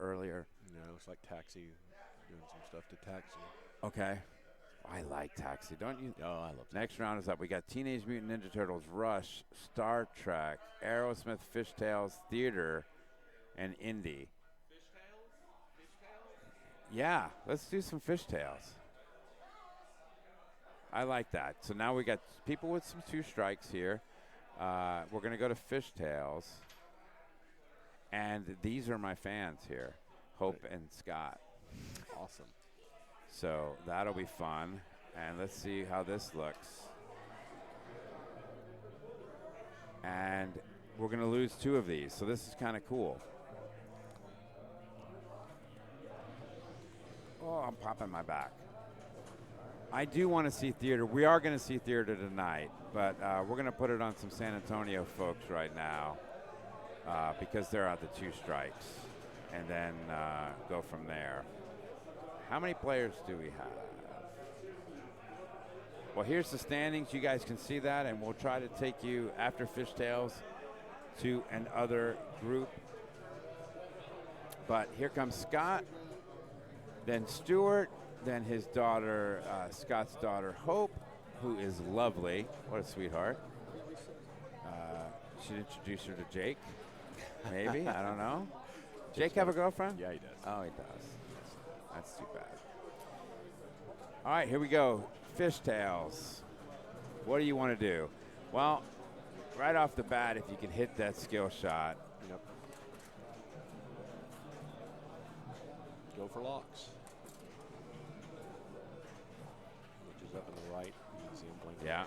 earlier.
Yeah, it looks like Taxi doing some stuff to Taxi.
Okay. I like Taxi, don't you?
Oh, I love Taxi.
Next round is up. We got Teenage Mutant Ninja Turtles, Rush, Star Trek, Aerosmith, Fishtails, Theater, and Indie. Yeah, let's do some Fishtails. I like that. So now we got people with some 2 strikes here. We're going to go to Fishtails. And these are my fans here, Hope and Scott.
Awesome.
So that'll be fun. And let's see how this looks. And we're going to lose 2 of these. So this is kind of cool. Oh, I'm popping my back. I do want to see Theater. We are going to see Theater tonight, but we're going to put it on some San Antonio folks right now because they're at the 2 strikes, and then go from there. How many players do we have? Well, here's the standings. You guys can see that, and we'll try to take you after Fishtails to another group. But here comes Scott. Then Stuart, then his daughter, Scott's daughter, Hope, who is lovely. What a sweetheart. Should introduce her to Jake, maybe. I don't know. Jake have a girlfriend?
Yeah, he does.
Oh, he does. That's too bad. All right, here we go. Fishtails. What do you want to do? Well, right off the bat, if you can hit that skill shot.
Yep. Go for locks. Which is up in the right. You can see him blinking.
Yeah.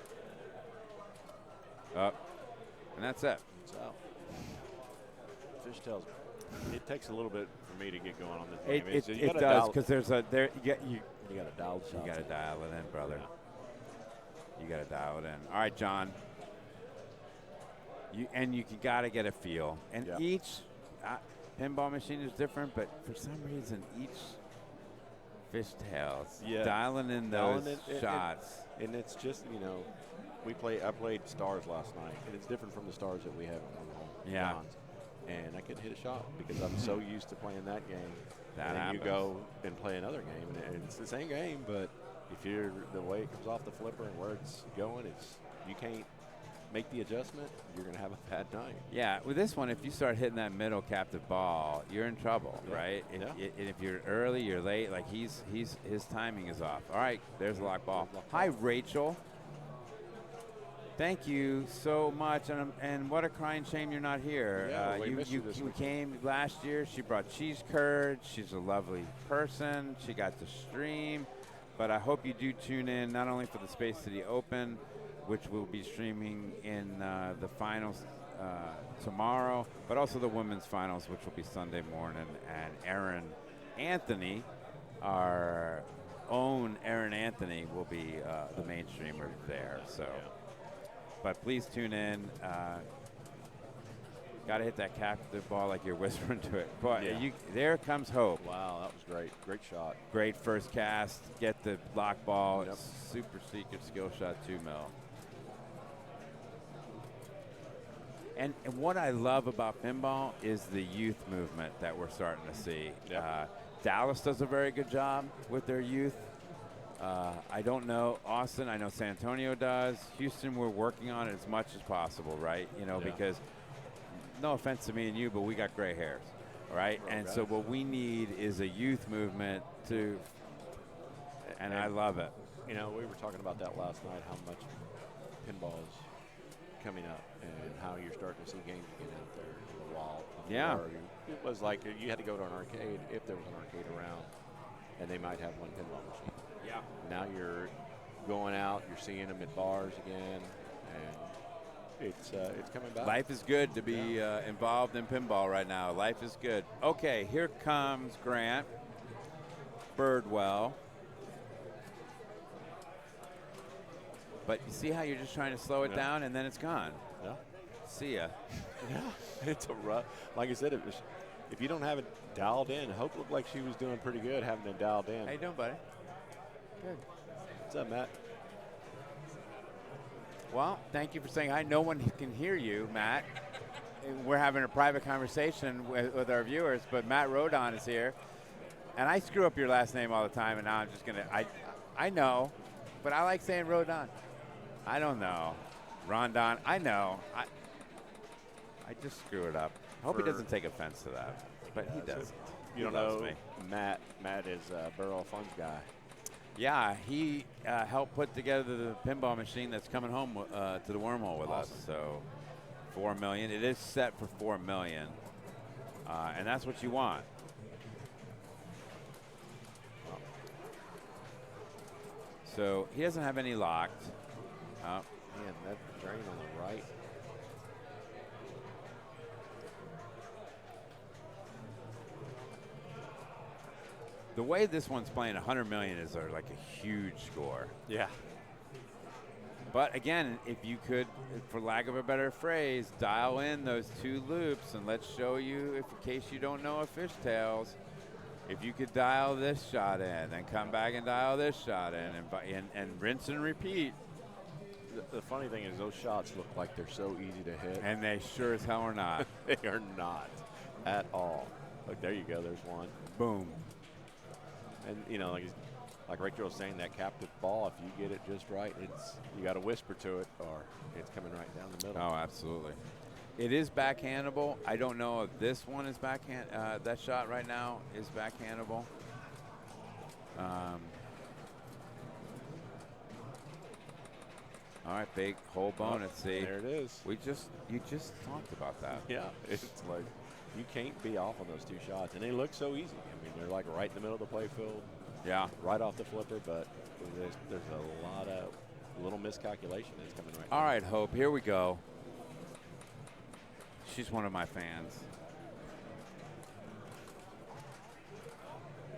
Up. And that's it.
It's out. Fishtails. It takes a little bit for me to get going on this game.
It does, because there's a you
got to dial
You got to dial it in, brother.
Yeah.
You got to dial it in. All right, John. You got to get a feel. And each pinball machine is different, but for some reason, each Fishtails dialing in those shots.
And it's just, I played Stars last night, and it's different from the Stars that we have at home.
Yeah.
And I couldn't hit a shot because I'm so used to playing that game.
That
and then
happens.
you go and play another game, and it's the same game, but if you're the way it comes off the flipper and where it's going, you can't make the adjustment, you're going to have a bad night.
Yeah, with this one, if you start hitting that middle captive ball, you're in trouble, right? If you're early, you're late. Like his timing is off. All right, there's a lock ball. Hi, Rachel. Thank you so much, and what a crying shame you're not here.
Yeah,
you came last year. She brought cheese curds. She's a lovely person. She got to stream, but I hope you do tune in not only for the Space City Open, which will be streaming in the finals tomorrow, but also the women's finals, which will be Sunday morning. And Aaron Anthony, our own Aaron Anthony, will be the main streamer there. So. But please tune in. Got to hit that captive ball like you're whispering to it. But there comes hope.
Wow, that was great. Great shot.
Great first cast. Get the lock ball. Yep. Super secret skill shot 2 mil. And what I love about pinball is the youth movement that we're starting to see. Yep. Dallas does a very good job with their youth. I don't know Austin. I know San Antonio does. Houston, we're working on it as much as possible, right? Because no offense to me and you, but we got gray hairs, right? And so what we need is a youth movement and I love it.
We were talking about that last night, how much pinball is coming up and how you're starting to see games get out there in the wall.
Yeah.
It was like you had to go to an arcade if there was an arcade around, and they might have one pinball machine.
Yeah.
Now you're going out, you're seeing them at bars again, and it's coming back.
Life is good to be involved in pinball right now. Life is good. Okay, here comes Grant Birdwell. But you see how you're just trying to slow it down, and then it's gone.
Yeah.
See ya.
Yeah, it's a rough. Like I said, if you don't have it dialed in, Hope looked like she was doing pretty good having it dialed in.
How you doing, buddy? Good.
What's up, Matt?
Well, thank you for saying hi. No one can hear you, Matt. We're having a private conversation with our viewers, but Matt Rodon is here. And I screw up your last name all the time, and now I'm just going to – I know, but I like saying Rodon. I don't know. Rondon, I know. I just screw it up. I hope he doesn't take offense to that, but he doesn't.
You don't know me. Matt is a Burrow Funds guy.
Yeah, he helped put together the pinball machine that's coming home to the wormhole with us. So $4 million. It is set for $4 million, and that's what you want. So he doesn't have any locked.
Man, that drain on the right.
The way this one's playing, $100 million is like a huge score.
Yeah.
But again, if you could, for lack of a better phrase, dial in those 2 loops, and let's show you, in case you don't know a fishtails, if you could dial this shot in, and come back and dial this shot in, and rinse and repeat.
The funny thing is those shots look like they're so easy to hit.
And they sure as hell are not.
They are not at all. Look, there you go. There's one.
Boom.
And, like Rachel was saying, that captive ball, if you get it just right, you got to whisper to it, or it's coming right down the middle.
Oh, absolutely. It is backhandable. I don't know if this one is backhand. That shot right now is backhandable. All right, big whole bonus. See,
there it is.
You just talked about that.
Yeah, it's like you can't be off on those 2 shots, and they look so easy. I mean, they're like right in the middle of the play field.
Yeah,
right off the flipper, but there's a lot of little miscalculation that's coming right
now. All
now.
right, Hope, here we go. She's one of my fans.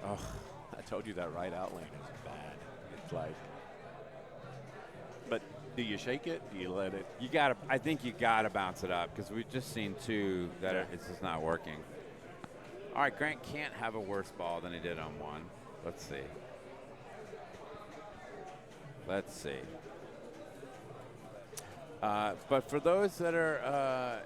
Oh, I told you that right out lane is bad. It's like, but do you shake it? Do you let it?
I think you gotta bounce it up, because we've just seen 2 that it's just not working. All right, Grant can't have a worse ball than he did on 1. Let's see. But for those that are,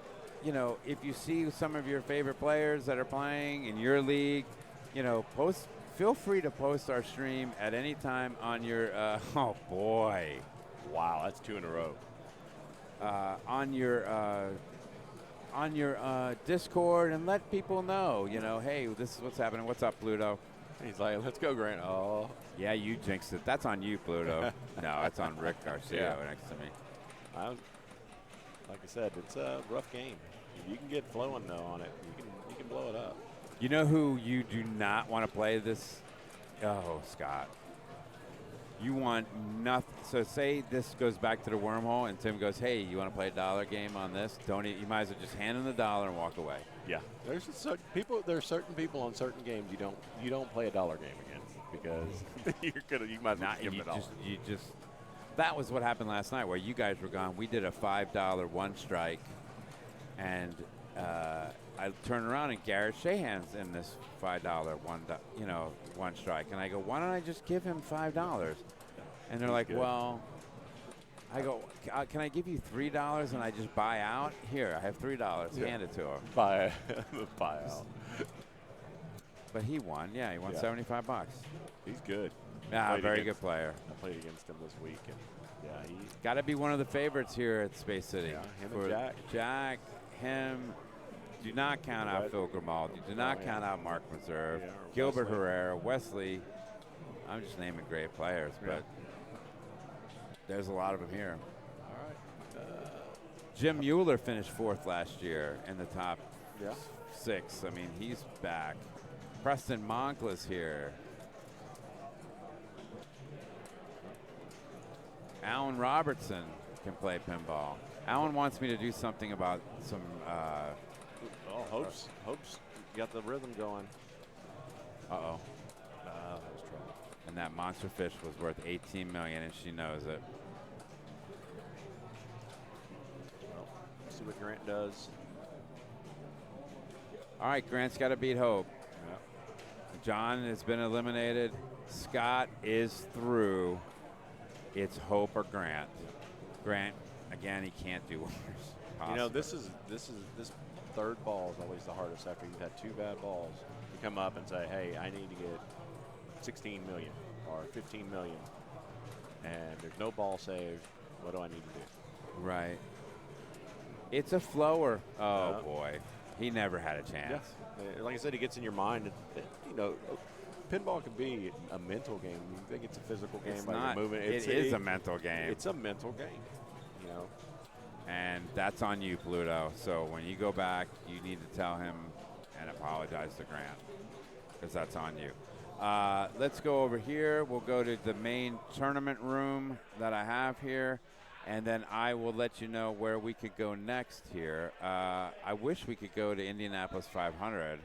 if you see some of your favorite players that are playing in your league, feel free to post our stream at any time on your, oh boy.
Wow, that's 2 in a row.
on your Discord and let people know, hey, this is what's happening. What's up, Pluto?
He's like, let's go, Grant. Oh.
Yeah, you jinxed it. That's on you, Pluto. No, it's on Rick Garcia next to me.
Like I said, it's a rough game. If you can get flowing, though, on it, you can blow it up.
You know who you do not want to play this? Oh, Scott. You want nothing. So say this goes back to the wormhole, and Tim goes, "Hey, you want to play a dollar game on this? Don't you might as well just hand him the dollar and walk away."
Yeah, there's certain people on certain games you don't play a dollar game against because you might not give them a dollar.
That was what happened last night, where you guys were gone. We did a $5 one strike, and I turn around and Garrett Shahan's in this $5 one strike, and I go, "Why don't I just give him $5?" And they're like, "Well," I go, "Can I give you $3 and I just buy out? Here, I have $3. Hand it to him."
Buy out.
But he won. Yeah, he won $75.
He's good.
Yeah, very good player.
I played against him this week, and he's
got to be one of the favorites here at Space City.
Yeah, him and Jack.
Jack, him. Do not count out Phil Grimaldi. Do not count out Mark Reserve.
Yeah,
Gilbert Herrera, Wesley. I'm just naming great players, but there's a lot of them here.
All right.
Jim Mueller finished 4th last year in the top 6. I mean, he's back. Preston Monkla's here. Alan Robertson can play pinball. Alan wants me to do something about some.
Hope's got the rhythm going.
Uh-oh.
That was trouble.
And that monster fish was worth $18 million, and she knows it.
Well, let's see what Grant does.
All right, Grant's got to beat Hope.
Yeah.
John has been eliminated. Scott is through. It's Hope or Grant. Grant, again, he can't do worse.
This third ball is always the hardest after you've had 2 bad balls. You come up and say, "Hey, I need to get 16 million or 15 million," and there's no ball saved. What do I need to do?
Right. It's a flower. Oh boy, he never had a chance.
Yeah. Like I said, it gets in your mind. Pinball can be a mental game. You think it's a physical game
it's
by
not.
moving.
It is a mental game.
It's a mental game.
And that's on you, Pluto. So when you go back, you need to tell him and apologize to Grant, because that's on you. Let's go over here. We'll go to the main tournament room that I have here, and then I will let you know where we could go next here. I wish we could go to Indianapolis 500.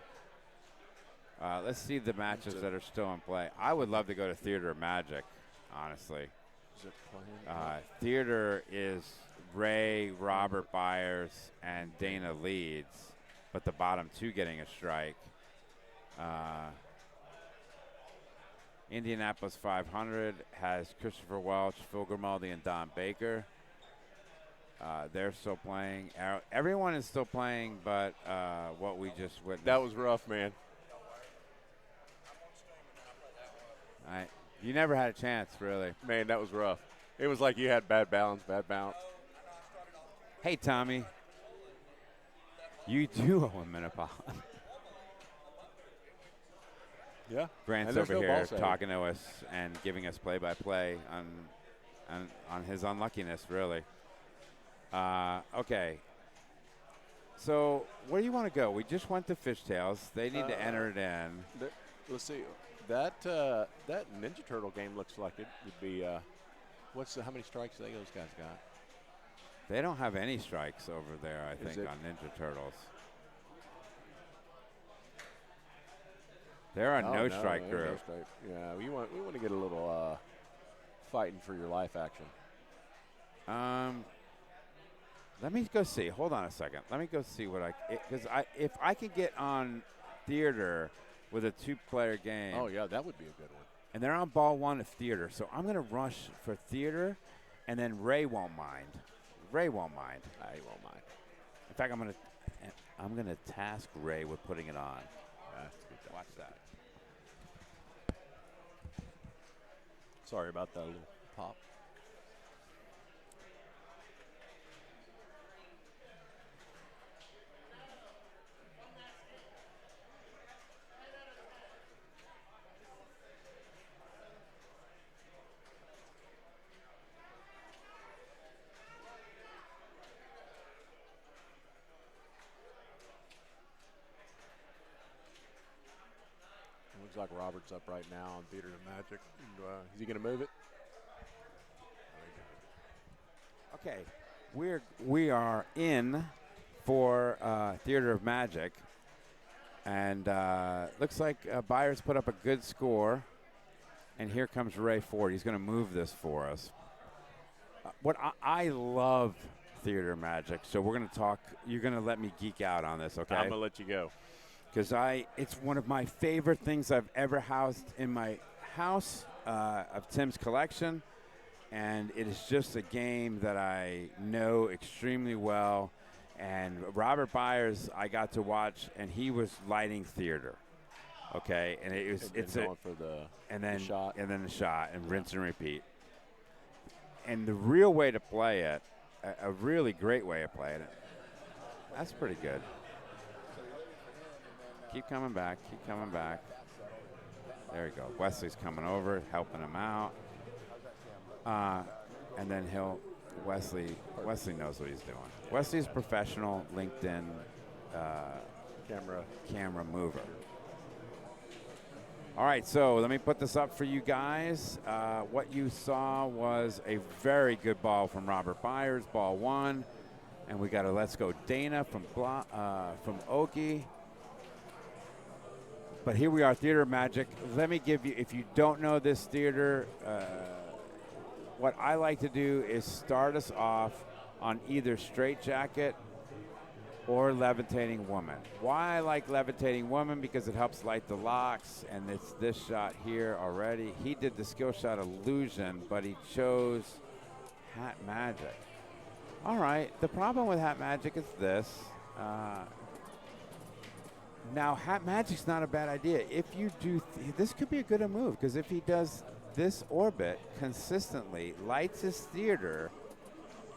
Let's see the matches that are still in play. I would love to go to Theater of Magic, honestly.
Is it playing?
Theater is Ray, Robert Byers, and Dana Leeds, but the bottom 2 getting a strike. Indianapolis 500 has Christopher Welch, Phil Grimaldi, and Don Baker. They're still playing. Everyone is still playing, but what we just witnessed.
That was rough, man.
You never had a chance, really.
Man, that was rough. It was like you had bad balance.
Hey, Tommy. You do owe a Minneapolis.
Yeah.
Grant's over here talking to us and giving us play-by-play on his unluckiness, really. Okay. So where do you want to go? We just went to Fishtails. They need to enter it in.
Let's see. That Ninja Turtle game looks like it would be. How many strikes do those guys got?
They don't have any strikes over there, I think, on Ninja Turtles. They're a no-strike group.
No strike. Yeah, we want to get a little fighting for your life action.
Let me go see. Hold on a second. Let me go see what if I can get on Theater with a 2-player game.
Oh yeah, that would be a good one.
And they're on ball 1 of Theater, so I'm gonna rush for Theater, and then Ray won't mind. He won't mind. In fact, I'm gonna task Ray with putting it on. Watch that.
Sorry about that little pop. like Robert's up right now on Theater of Magic. Is he going to move it?
Okay, we are in for Theater of Magic, and looks like Byers put up a good score, and here comes Ray Ford. He's going to move this for us. What I love Theater of Magic, so we're going to talk. You're going to let me geek out on this, okay?
I'm going to let you go.
Because it's one of my favorite things I've ever housed in my house of Tim's collection. And it is just a game that I know extremely well. And Robert Byers, I got to watch, and he was lighting theater. Okay, and it's
going for the shot,
and then the shot, and rinse and repeat. And the real way to play it, a really great way of playing it. That's pretty good. Keep coming back. Keep coming back. There you go. Wesley's coming over, helping him out. And then Wesley knows what he's doing. Wesley's professional LinkedIn camera mover. All right, so let me put this up for you guys. What you saw was a very good ball from Robert Byers, ball one. And we got a Let's Go Dana from Okie. But here we are, Theater of Magic. Let me give you, if you don't know this theater, what I like to do is start us off on either Straight Jacket or Levitating Woman. Why I like Levitating Woman? Because it helps light the locks, and it's this shot here already. He did the skill shot Illusion, but he chose Hat Magic. All right, the problem with Hat Magic is this. Now, Hat Magic's not a bad idea. If you do, this could be a good move, because if he does this orbit consistently, lights his theater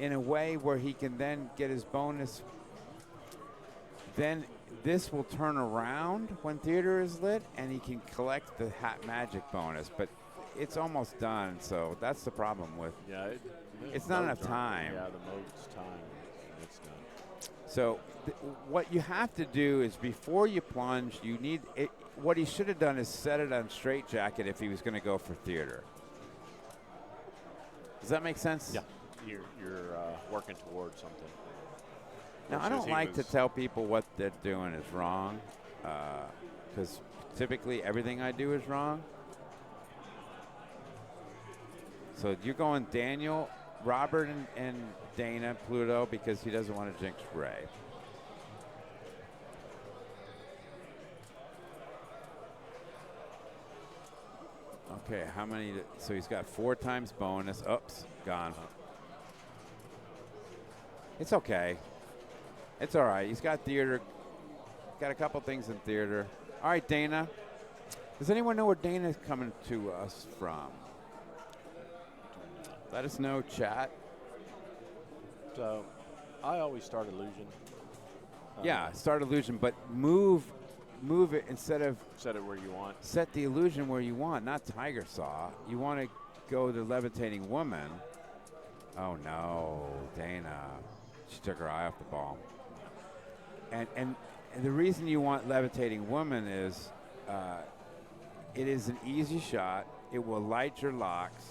in a way where he can then get his bonus, then this will turn around when theater is lit, and he can collect the Hat Magic bonus. But it's almost done, so that's the problem with.
Yeah,
it's not enough time.
Yeah, the mode's time. It's done.
So what you have to do is before you plunge, you need it. What he should have done is set it on Straight Jacket if he was going to go for theater. Does that make sense?
Yeah, you're working towards something.
Now, I don't like to tell people what they're doing is wrong, because typically everything I do is wrong. So you're going Daniel, Robert, and Dana, Pluto, because he doesn't want to jinx Ray. Okay, how many? So he's got 4 times bonus. Oops, gone. It's okay. It's all right. He's got theater. Got a couple things in theater. All right, Dana. Does anyone know where Dana's coming to us from? Let us know, chat.
So, I always start Illusion.
Yeah, start Illusion, but move it instead of
set it where you want.
Set the Illusion where you want, not Tiger Saw. You want to go to Levitating Woman. Oh no, Dana. She took her eye off the ball. And the reason you want Levitating Woman is it is an easy shot. It will light your locks.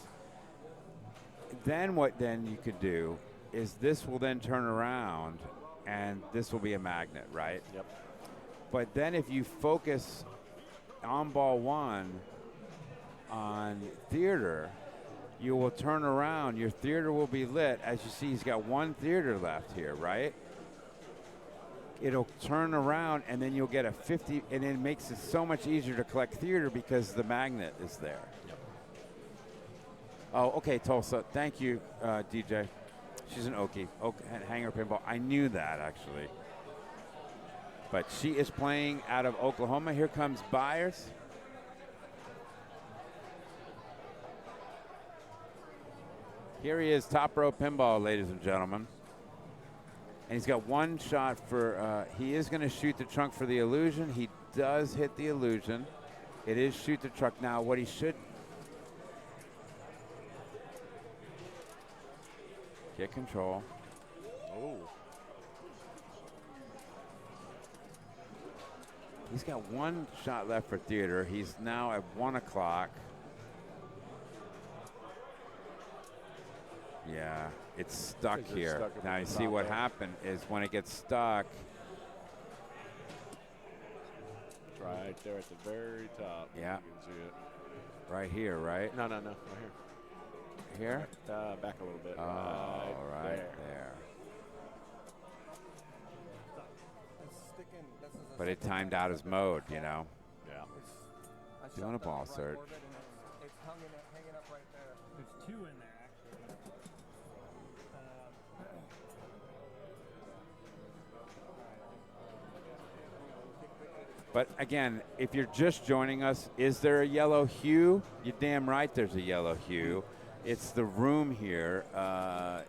Then what then you could do is this will then turn around and this will be a magnet, right?
Yep.
But then if you focus on ball one on theater, you will turn around. Your theater will be lit. As you see, he's got 1 theater left here, right? It'll turn around, and then you'll get a 50, and it makes it so much easier to collect theater because the magnet is there.
Yep.
Oh, okay, Tulsa. Thank you, DJ. She's an Okie. Hanger Pinball. I knew that, actually. But she is playing out of Oklahoma. Here comes Byers. Here he is, top row pinball, ladies and gentlemen. And he's got 1 shot for, he is going to shoot the trunk for the Illusion. He does hit the Illusion. It is shoot the trunk. Now, what he should get control.
Oh.
He's got one shot left for theater. He's now at 1 o'clock. Yeah, it's stuck here.
Stuck
Now you see what happened is when it gets stuck.
It's right there at the very top.
Yeah.
You can see it.
Right here, right?
No, right here.
Here?
Back a little bit.
Oh, right there. But it timed out his mode, you know.
Yeah.
Doing a ball search.
It's hanging up right there. There's 2 in there, actually.
But again, if you're just joining us, is there a yellow hue? You're damn right there's a yellow hue. It's the room here.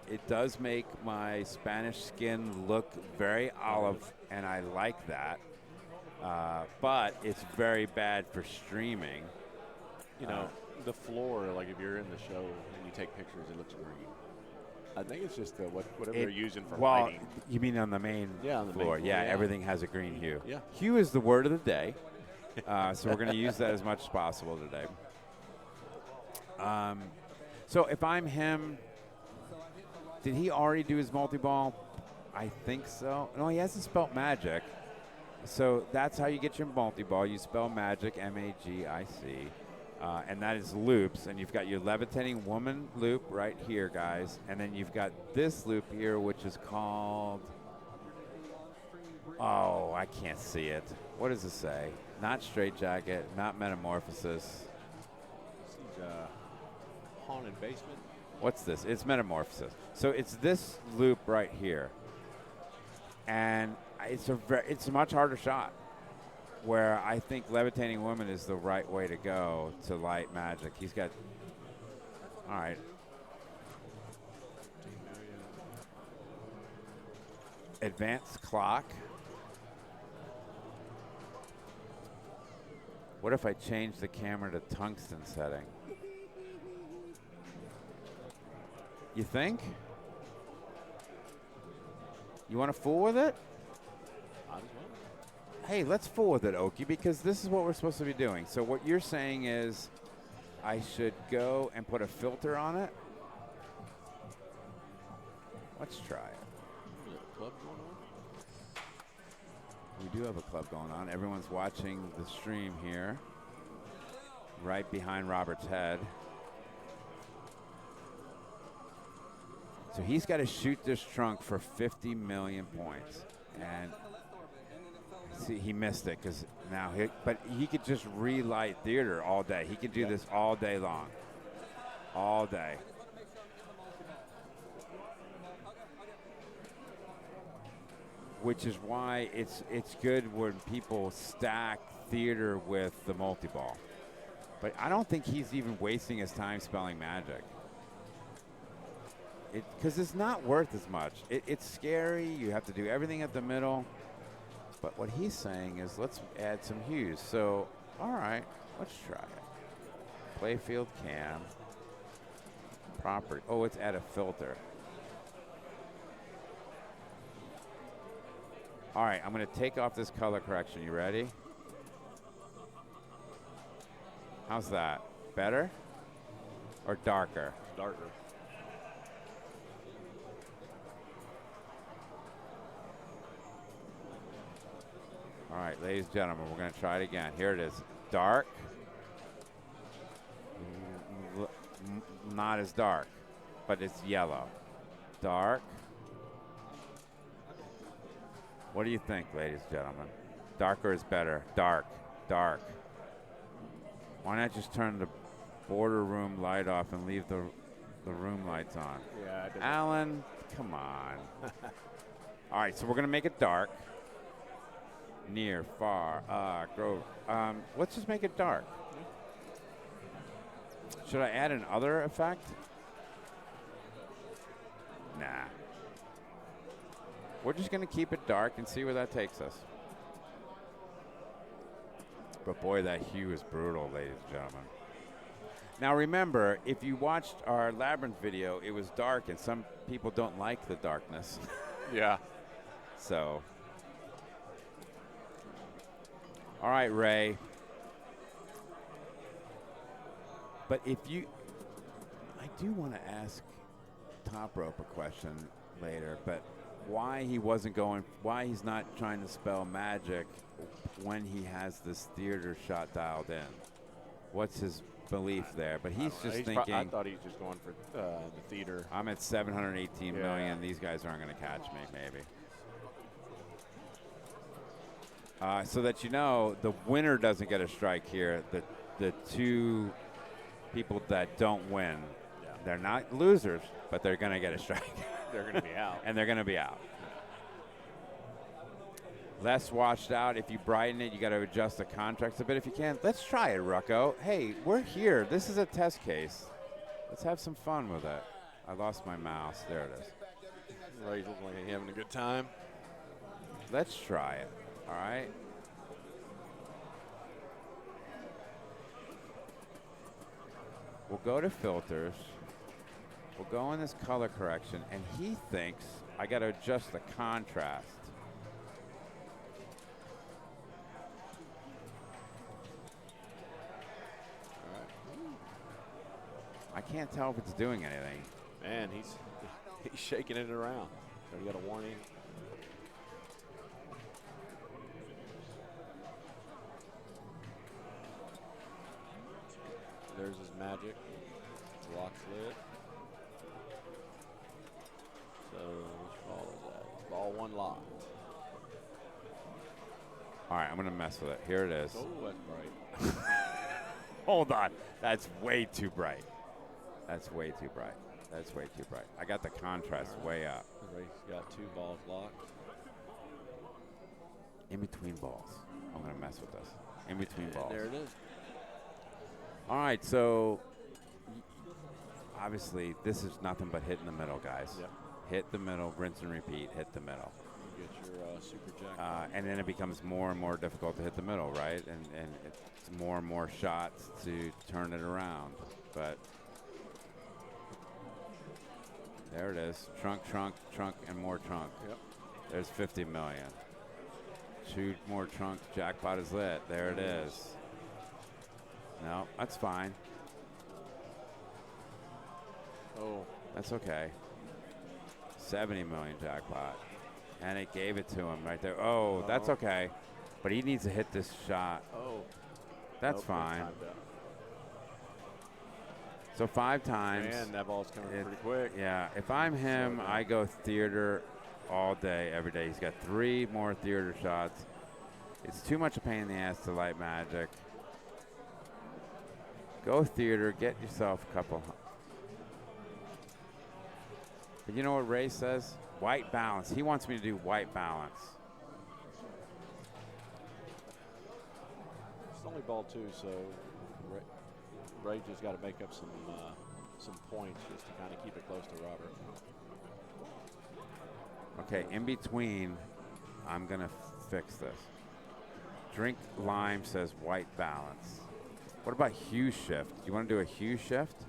It does make my Spanish skin look very olive, and I like that. But it's very bad for streaming.
You know, the floor, like if you're in the show and you take pictures, it looks green. I think it's just whatever they're using for lighting.
You mean on the main
on the
floor?
main floor,
Yeah, everything has a green hue.
Yeah.
Hue is the word of the day. So we're going to use that as much as possible today. So if I'm him, did he already do his multi-ball? I think so. No, he hasn't spelled magic. So that's how you get your multi-ball. You spell magic, M-A-G-I-C. And that is loops. And you've got your levitating woman loop right here, guys. And then you've got this loop here, which is called... Oh, I can't see it. What does it say? Not straitjacket, not metamorphosis.
Haunted basement.
What's this? It's metamorphosis. So it's this loop right here. And it's a much harder shot, where I think levitating woman is the right way to go to light magic. He's got, all right. Advanced clock. What if I change the camera to tungsten setting? You think? You want to fool with it? Hey, let's fool with it, Oki, because this is what we're supposed to be doing. So what you're saying is I should go and put a filter on it? Let's try it.
Is there a club going on?
We do have a club going on. Everyone's watching the stream here, right behind Robert's head. So he's got to shoot this trunk for 50 million points. And see, he missed it because now but he could just relight theater all day. He could do this all day long. All day. Which is why it's good when people stack theater with the multi-ball. But I don't think he's even wasting his time spelling magic. Because it's not worth as much. It's scary. You have to do everything at the middle. But what he's saying is let's add some hues. So, all right, let's try it. Playfield cam. Property. Oh, it's add a filter. All right, I'm going to take off this color correction. You ready? How's that? Better or darker?
Darker.
All right, ladies and gentlemen, we're going to try it again. Here it is. Dark. Not as dark, but it's yellow. Dark. What do you think, ladies and gentlemen? Darker is better. Dark. Dark. Why not just turn the border room light off and leave the room lights on?
Yeah.
Alan, come on. All right, so we're going to make it dark. Near, far, Grove. Let's just make it dark. Should I add an other effect? Nah. We're just going to keep it dark and see where that takes us. But boy, that hue is brutal, ladies and gentlemen. Now remember, if you watched our Labyrinth video, it was dark, and some people don't like the darkness.
Yeah.
So... All right, Ray. But I do want to ask Top Rope a question later, but why he's not trying to spell magic when he has this theater shot dialed in? What's his belief there? But he's just thinking.
I thought he was just going for the theater.
I'm at 718 million. These guys aren't going to catch me, maybe. So that you know, the winner doesn't get a strike here. The two people that don't win, they're not losers, but they're going to get a strike.
They're going to be out.
And they're going to be out. Less washed out. If you brighten it, you got to adjust the contracts a bit if you can. Let's try it, Rucko. Hey, we're here. This is a test case. Let's have some fun with it. I lost my mouse. There it is.
Ray's looking like he's having a good time.
Let's try it. All right. We'll go to filters. We'll go in this color correction, and he thinks I got to adjust the contrast. All right. I can't tell if it's doing anything.
Man, he's shaking it around. So you got a warning. There's his magic. Lock's lit. So which ball is that? Ball one locked.
All right, I'm going to mess with it. Here it is.
Oh, that's bright.
Hold on. That's way too bright. That's way too bright. That's way too bright. I got the contrast way up.
Ray's got two balls locked.
In between balls. I'm going to mess with this. In between balls.
There it is.
All right, so obviously this is nothing but hit in the middle, guys.
Yep.
Hit the middle, rinse and repeat, hit the middle.
You get your super jack.
And then it becomes more and more difficult to hit the middle, right? And it's more and more shots to turn it around. But there it is. Trunk, trunk, trunk, and more trunk.
Yep.
There's 50 million. Two more trunk, jackpot is lit. There it is. No, that's fine.
Oh.
That's okay. 70 million jackpot. And it gave it to him right there. Oh, that's okay. But he needs to hit this shot.
Oh.
That's fine. So 5 times.
Man, that ball's coming pretty quick.
Yeah. If I'm him, I go theater all day, every day. He's got 3 more theater shots. It's too much a pain in the ass to light magic. Go theater, get yourself a couple. But you know what Ray says? White balance. He wants me to do white balance.
It's only ball 2, so Ray just got to make up some points just to kind of keep it close to Robert.
Okay, in between, I'm going to fix this. Drink lime says white balance. What about hue shift? You want to do a hue shift?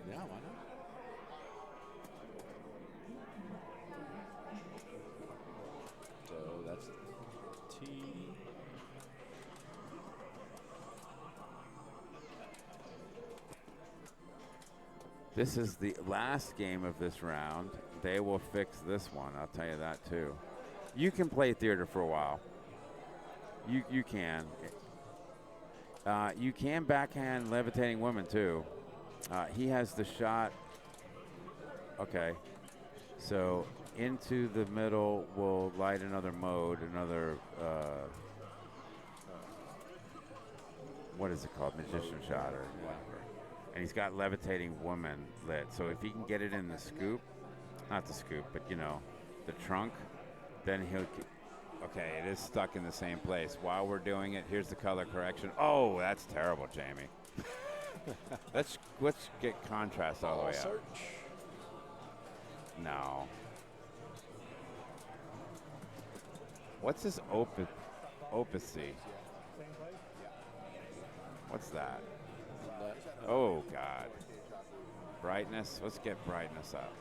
Yeah, why not? So that's T.
This is the last game of this round. They will fix this one. I'll tell you that too. You can play theater for a while. You can. You can backhand levitating women too. He has the shot. Okay. So into the middle will light another mode, another, what is it called? Magician shot or whatever. And he's got levitating woman lit. So if he can get it in the scoop, not the scoop, but you know, the trunk, then he'll. Okay, it is stuck in the same place. While we're doing it, here's the color correction. Oh, that's terrible, Jamie. let's get contrast all the way up. No. What's this opacity? What's that? Oh, God. Brightness. Let's get brightness up.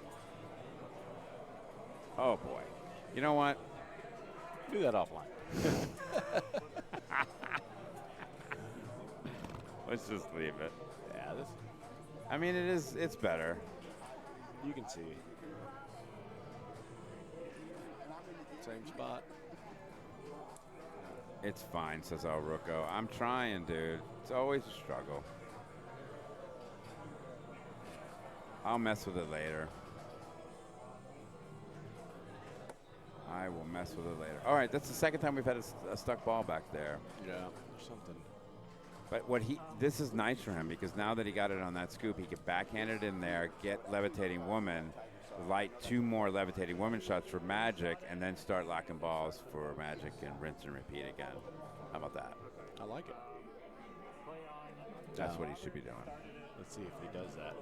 Oh, boy. You know what?
Do that offline.
Let's just leave it.
Yeah, this.
I mean, it's better.
You can see. Same spot.
It's fine, says El Rucco. I'm trying, dude. It's always a struggle. I'll mess with it later. I will mess with it later. All right, that's the second time we've had a stuck ball back there.
Yeah, there's something.
But this is nice for him because now that he got it on that scoop, he can backhand it in there, get levitating woman, light 2 more levitating woman shots for Magic, and then start locking balls for Magic and rinse and repeat again. How about that?
I like it.
That's what he should be doing.
Let's see if he does that.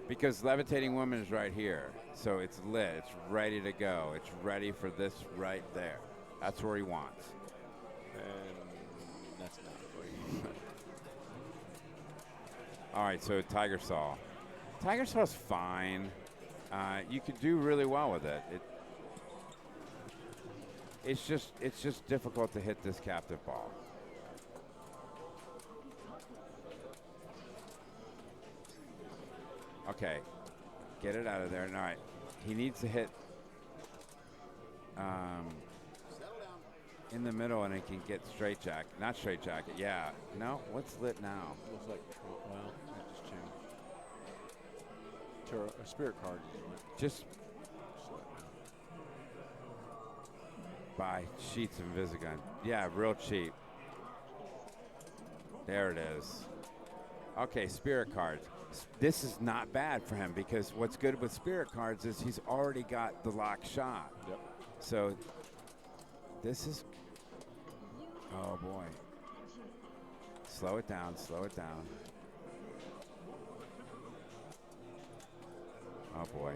Because levitating woman is right here. So it's lit. It's ready to go. It's ready for this right there. That's where he wants.
And that's not where he
All right, so Tiger Saw. Tiger Saw's fine. You could do really well with it. It's just difficult to hit this captive ball. Okay, get it out of there. All right, he needs to hit in the middle, and he can get straight jack. Not straight jacket. Yeah. No. What's lit now?
looks like. Well, I just changed. A spirit card.
Just buy sheets of Invisigun. Yeah, real cheap. There it is. Okay, spirit cards. This is not bad for him because what's good with spirit cards is he's already got the lock shot.
Yep.
So this is, oh boy. Slow it down, slow it down. Oh boy,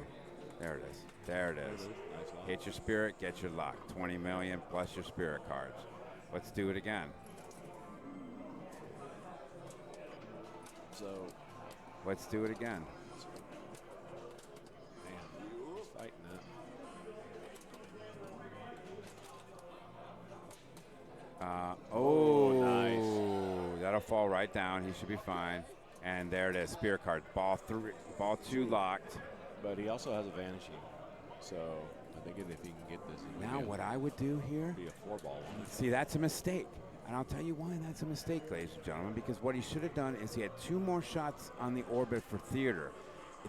there it is, there it is.
Nice lock.
Hit your spirit, get your lock. 20 million plus your spirit cards. Let's do it again.
So,
Let's do it again.
man, he's fighting that.
Oh, that'll fall right down. He should be fine. And there it is, spirit card. Ball 2 locked.
But he also has a vanishing. So, I think if he can get this, he
Now what I would do here,
be a 4-ball one.
see, that's a mistake. And I'll tell you why that's a mistake, ladies and gentlemen, because what he should have done is he had 2 more shots on the orbit for theater.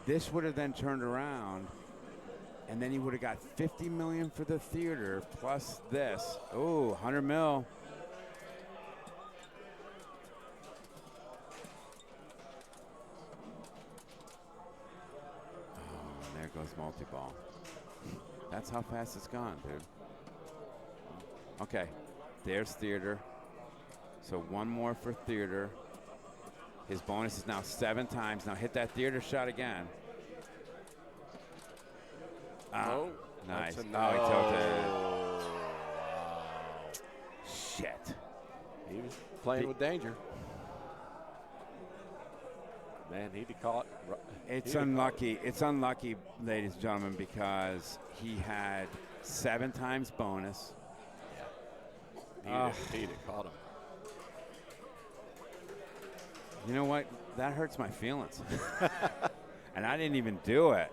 This would have then turned around, and then he would have got 50 million for the theater plus this. Oh, 100 mil. Oh, and there goes multi-ball. That's how fast it's gone, dude. Okay, there's theater. So 1 more for theater. His bonus is now 7 times. Now hit that theater shot again.
Oh,
nice.
that's a
Oh, he tilted.
no.
Shit.
He was playing with danger. Man, he'd have caught.
It's unlucky. It's unlucky, ladies and gentlemen, because he had 7 times bonus.
He'd have caught him.
You know what? That hurts my feelings. And I didn't even do it.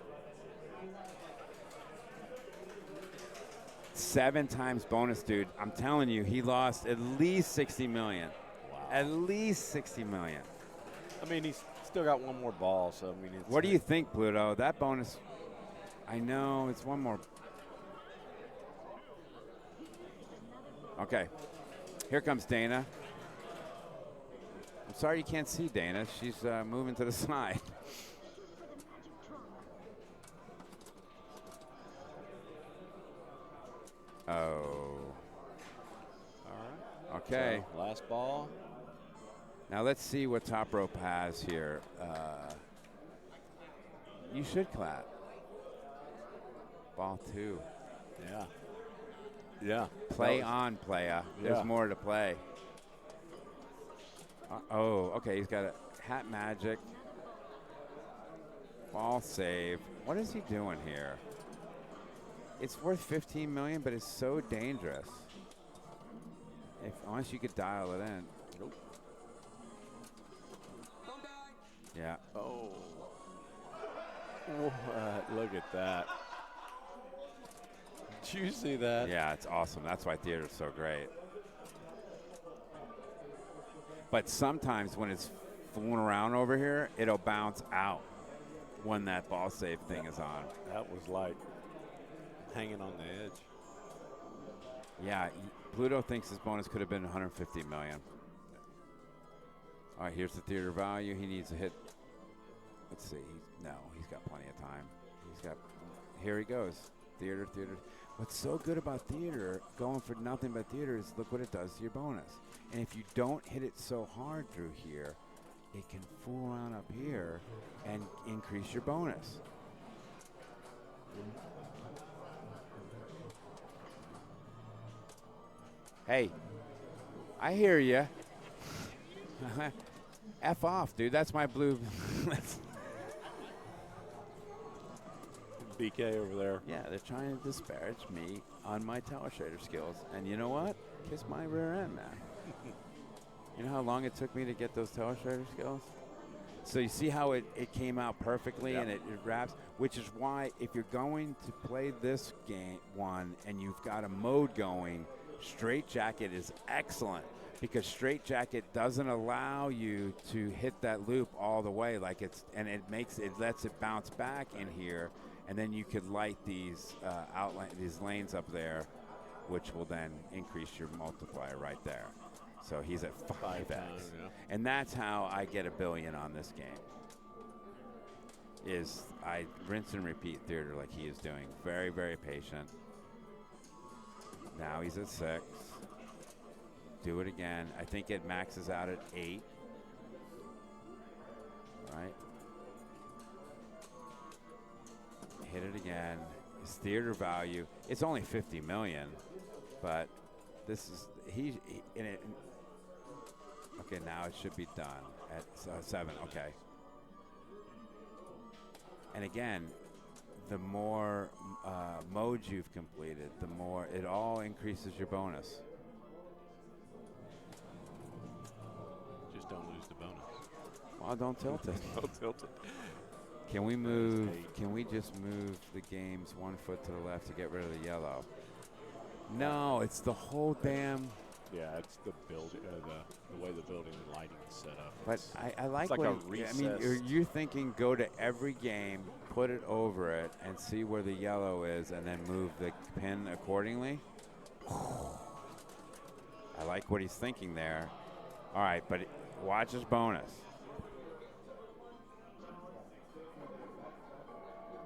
7 times bonus, dude. I'm telling you, he lost at least 60 million.
Wow.
At least 60 million.
I mean, he's still got 1 more ball, so I mean, it's
What do you think, Pluto? That bonus, I know, it's 1 more. Okay. Here comes Dana. I'm sorry you can't see Dana. She's moving to the side. Oh.
all right.
Okay.
So, last ball.
Now let's see what Top Rope has here. You should clap. Ball 2.
Yeah. Yeah.
Play on, playa.
Yeah.
There's more to play. Oh, okay. He's got a hat magic. Ball save. What is he doing here? It's worth 15 million, but it's so dangerous. Unless you could dial it in.
Nope.
Don't die.
Yeah.
Oh. What? Look at that. Did you see that?
Yeah, it's awesome. That's why theater's so great. But sometimes when it's fooling around over here, it'll bounce out when that ball save thing is on.
That was like hanging on the edge.
Yeah, Pluto thinks his bonus could have been 150 million. All right, here's the theater value. He needs to hit. Let's see. He's got plenty of time. Here he goes. Theater. What's so good about theater, going for nothing but theater, is look what it does to your bonus. And if you don't hit it so hard through here, it can fool around up here and increase your bonus. Hey, I hear you. F off, dude. That's my blue.
BK over there.
Yeah, they're trying to disparage me on my telestrator skills. And you know what? Kiss my rear end, man. You know how long it took me to get those telestrator skills? So you see how it came out perfectly, and it wraps, which is why if you're going to play this game one and you've got a mode going, Straight Jacket is excellent, because Straight Jacket doesn't allow you to hit that loop all the way, it lets it bounce back in here, and then you could light these these lanes up there, which will then increase your multiplier right there. So he's at 5x. And that's how I get $1 billion on this game. Is I rinse and repeat theater like he is doing. Very, very patient. Now he's at 6. Do it again. I think it maxes out at 8. Right. Hit it again. His theater value, it's only 50 million, but this is in it. Okay, now it should be done at 7. Okay. And again, the more modes you've completed, the more it all increases your bonus.
Just don't lose the bonus.
Well, don't tilt it.
Don't tilt it.
Can we move? Can we just move the games 1 foot to the left to get rid of the yellow? No, it's the whole damn.
Yeah, it's the building, the way the building and lighting is set up.
But I like
like
what
a recess.
I mean, you're thinking go to every game, put it over it, and see where the yellow is, and then move the pin accordingly. I like what he's thinking there. All right, but watch his bonus.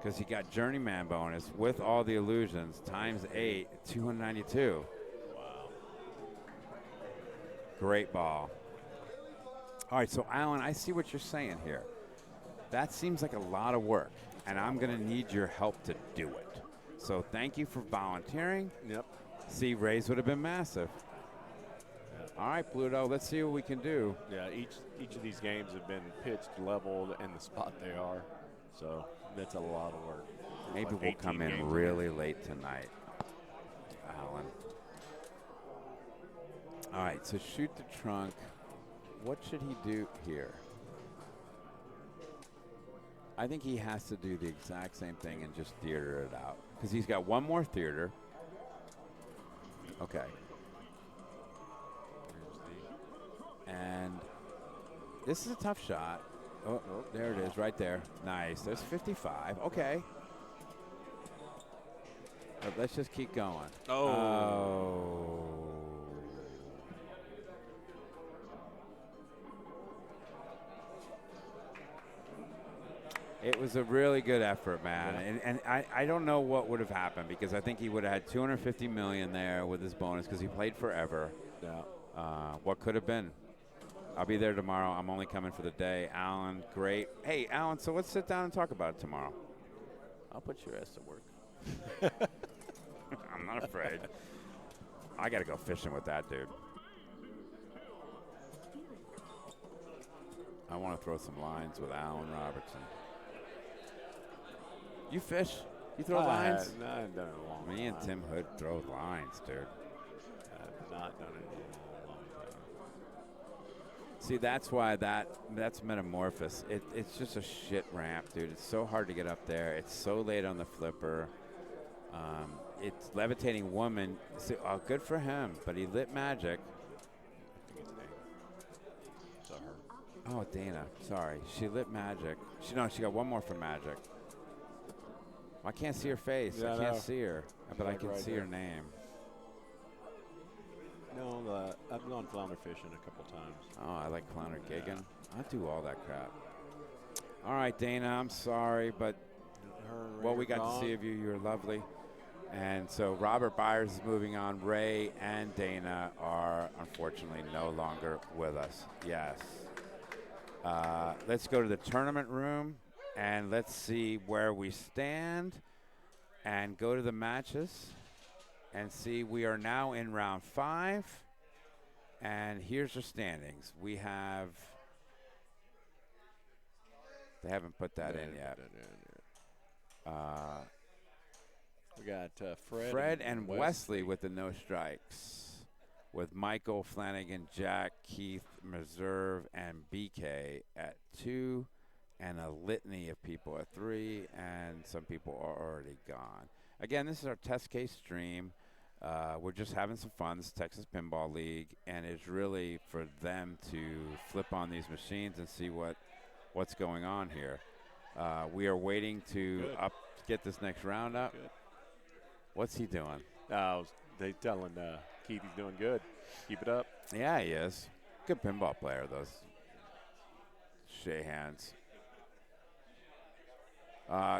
Because he got Journeyman bonus with all the illusions, times 8, 292. Great ball. All right, so Alan, I see what you're saying here. That seems like a lot of work, and I'm going to need your help to do it. So thank you for volunteering.
Yep.
See, Rays would have been massive. Yeah. All right, Pluto, let's see what we can do.
Yeah, each of these games have been pitched, leveled, and the spot they are. So that's a lot of work.
Maybe
like
we'll come in really late tonight, Alan. All right, so shoot the trunk. What should he do here? I think he has to do the exact same thing and just theater it out. Because he's got one more theater. Okay. And this is a tough shot. Oh, there it is, right there. Nice. There's 55. Okay. But let's just keep going. Oh. It was a really good effort, man. And I don't know what would have happened, because I think he would have had 250 million there with his bonus, because he played forever.
Yeah.
What could have been? I'll be there tomorrow. I'm only coming for the day. Alan, great. Hey, Alan, so let's sit down and talk about it tomorrow. I'll put your ass to work. I'm not afraid. I got to go fishing with that dude. I want to throw some lines with Alan Robertson. You fish? You throw lines?
No, I haven't done it in a long time.
Me and Tim Hood throw lines, dude.
I've not done it in a long time.
See, that's why that's Metamorphosis. It's just a shit ramp, dude. It's so hard to get up there. It's so late on the flipper. It's levitating woman. So, oh, good for him, but he lit magic.
I think it's Dana. So her.
Oh, Dana. Sorry. She lit magic. She got one more for magic. I can't see her face.
Yeah,
I can't see her, but I can
right
see
here.
her name.
No, I've gone flounder fishing a couple times.
Oh, I like flounder gigging. I do all that crap. All right, Dana, I'm sorry, but what we got to see of you, you're lovely. And so Robert Byers is moving on. Ray and Dana are unfortunately no longer with us. Yes. Let's go to the tournament room and let's see where we stand and go to the matches and see. We are now in round 5. And here's our standings. We have. They haven't put that in yet.
We got
Fred and Wesley with the no strikes, with Michael, Flanagan, Jack, Keith, Meserve, and BK at 2, and a litany of people at 3, and some people are already gone. Again, this is our test case stream. We're just having some fun. This is Texas Pinball League, and it's really for them to flip on these machines and see what's going on here. We are waiting to get this next round up.
Good.
What's he doing?
They telling Keith he's doing good. Keep it up.
Yeah, he is. Good pinball player, those Shahans.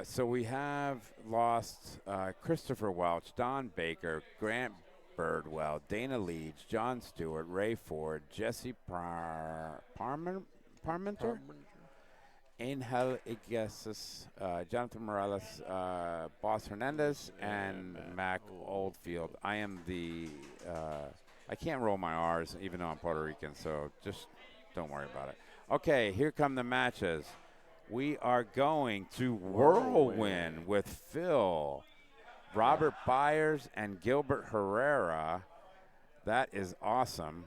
So we have lost Christopher Welch, Don Baker, Grant Birdwell, Dana Leach, John Stewart, Ray Ford, Jesse Parmenter, Angel Iglesias, Jonathan Morales, Boss Hernandez, and Mac Oldfield. I am I can't roll my R's even though I'm Puerto Rican, so just don't worry about it. Okay, here come the matches. We are going to Whirlwind with Phil, Robert Byers, and Gilbert Herrera. That is awesome.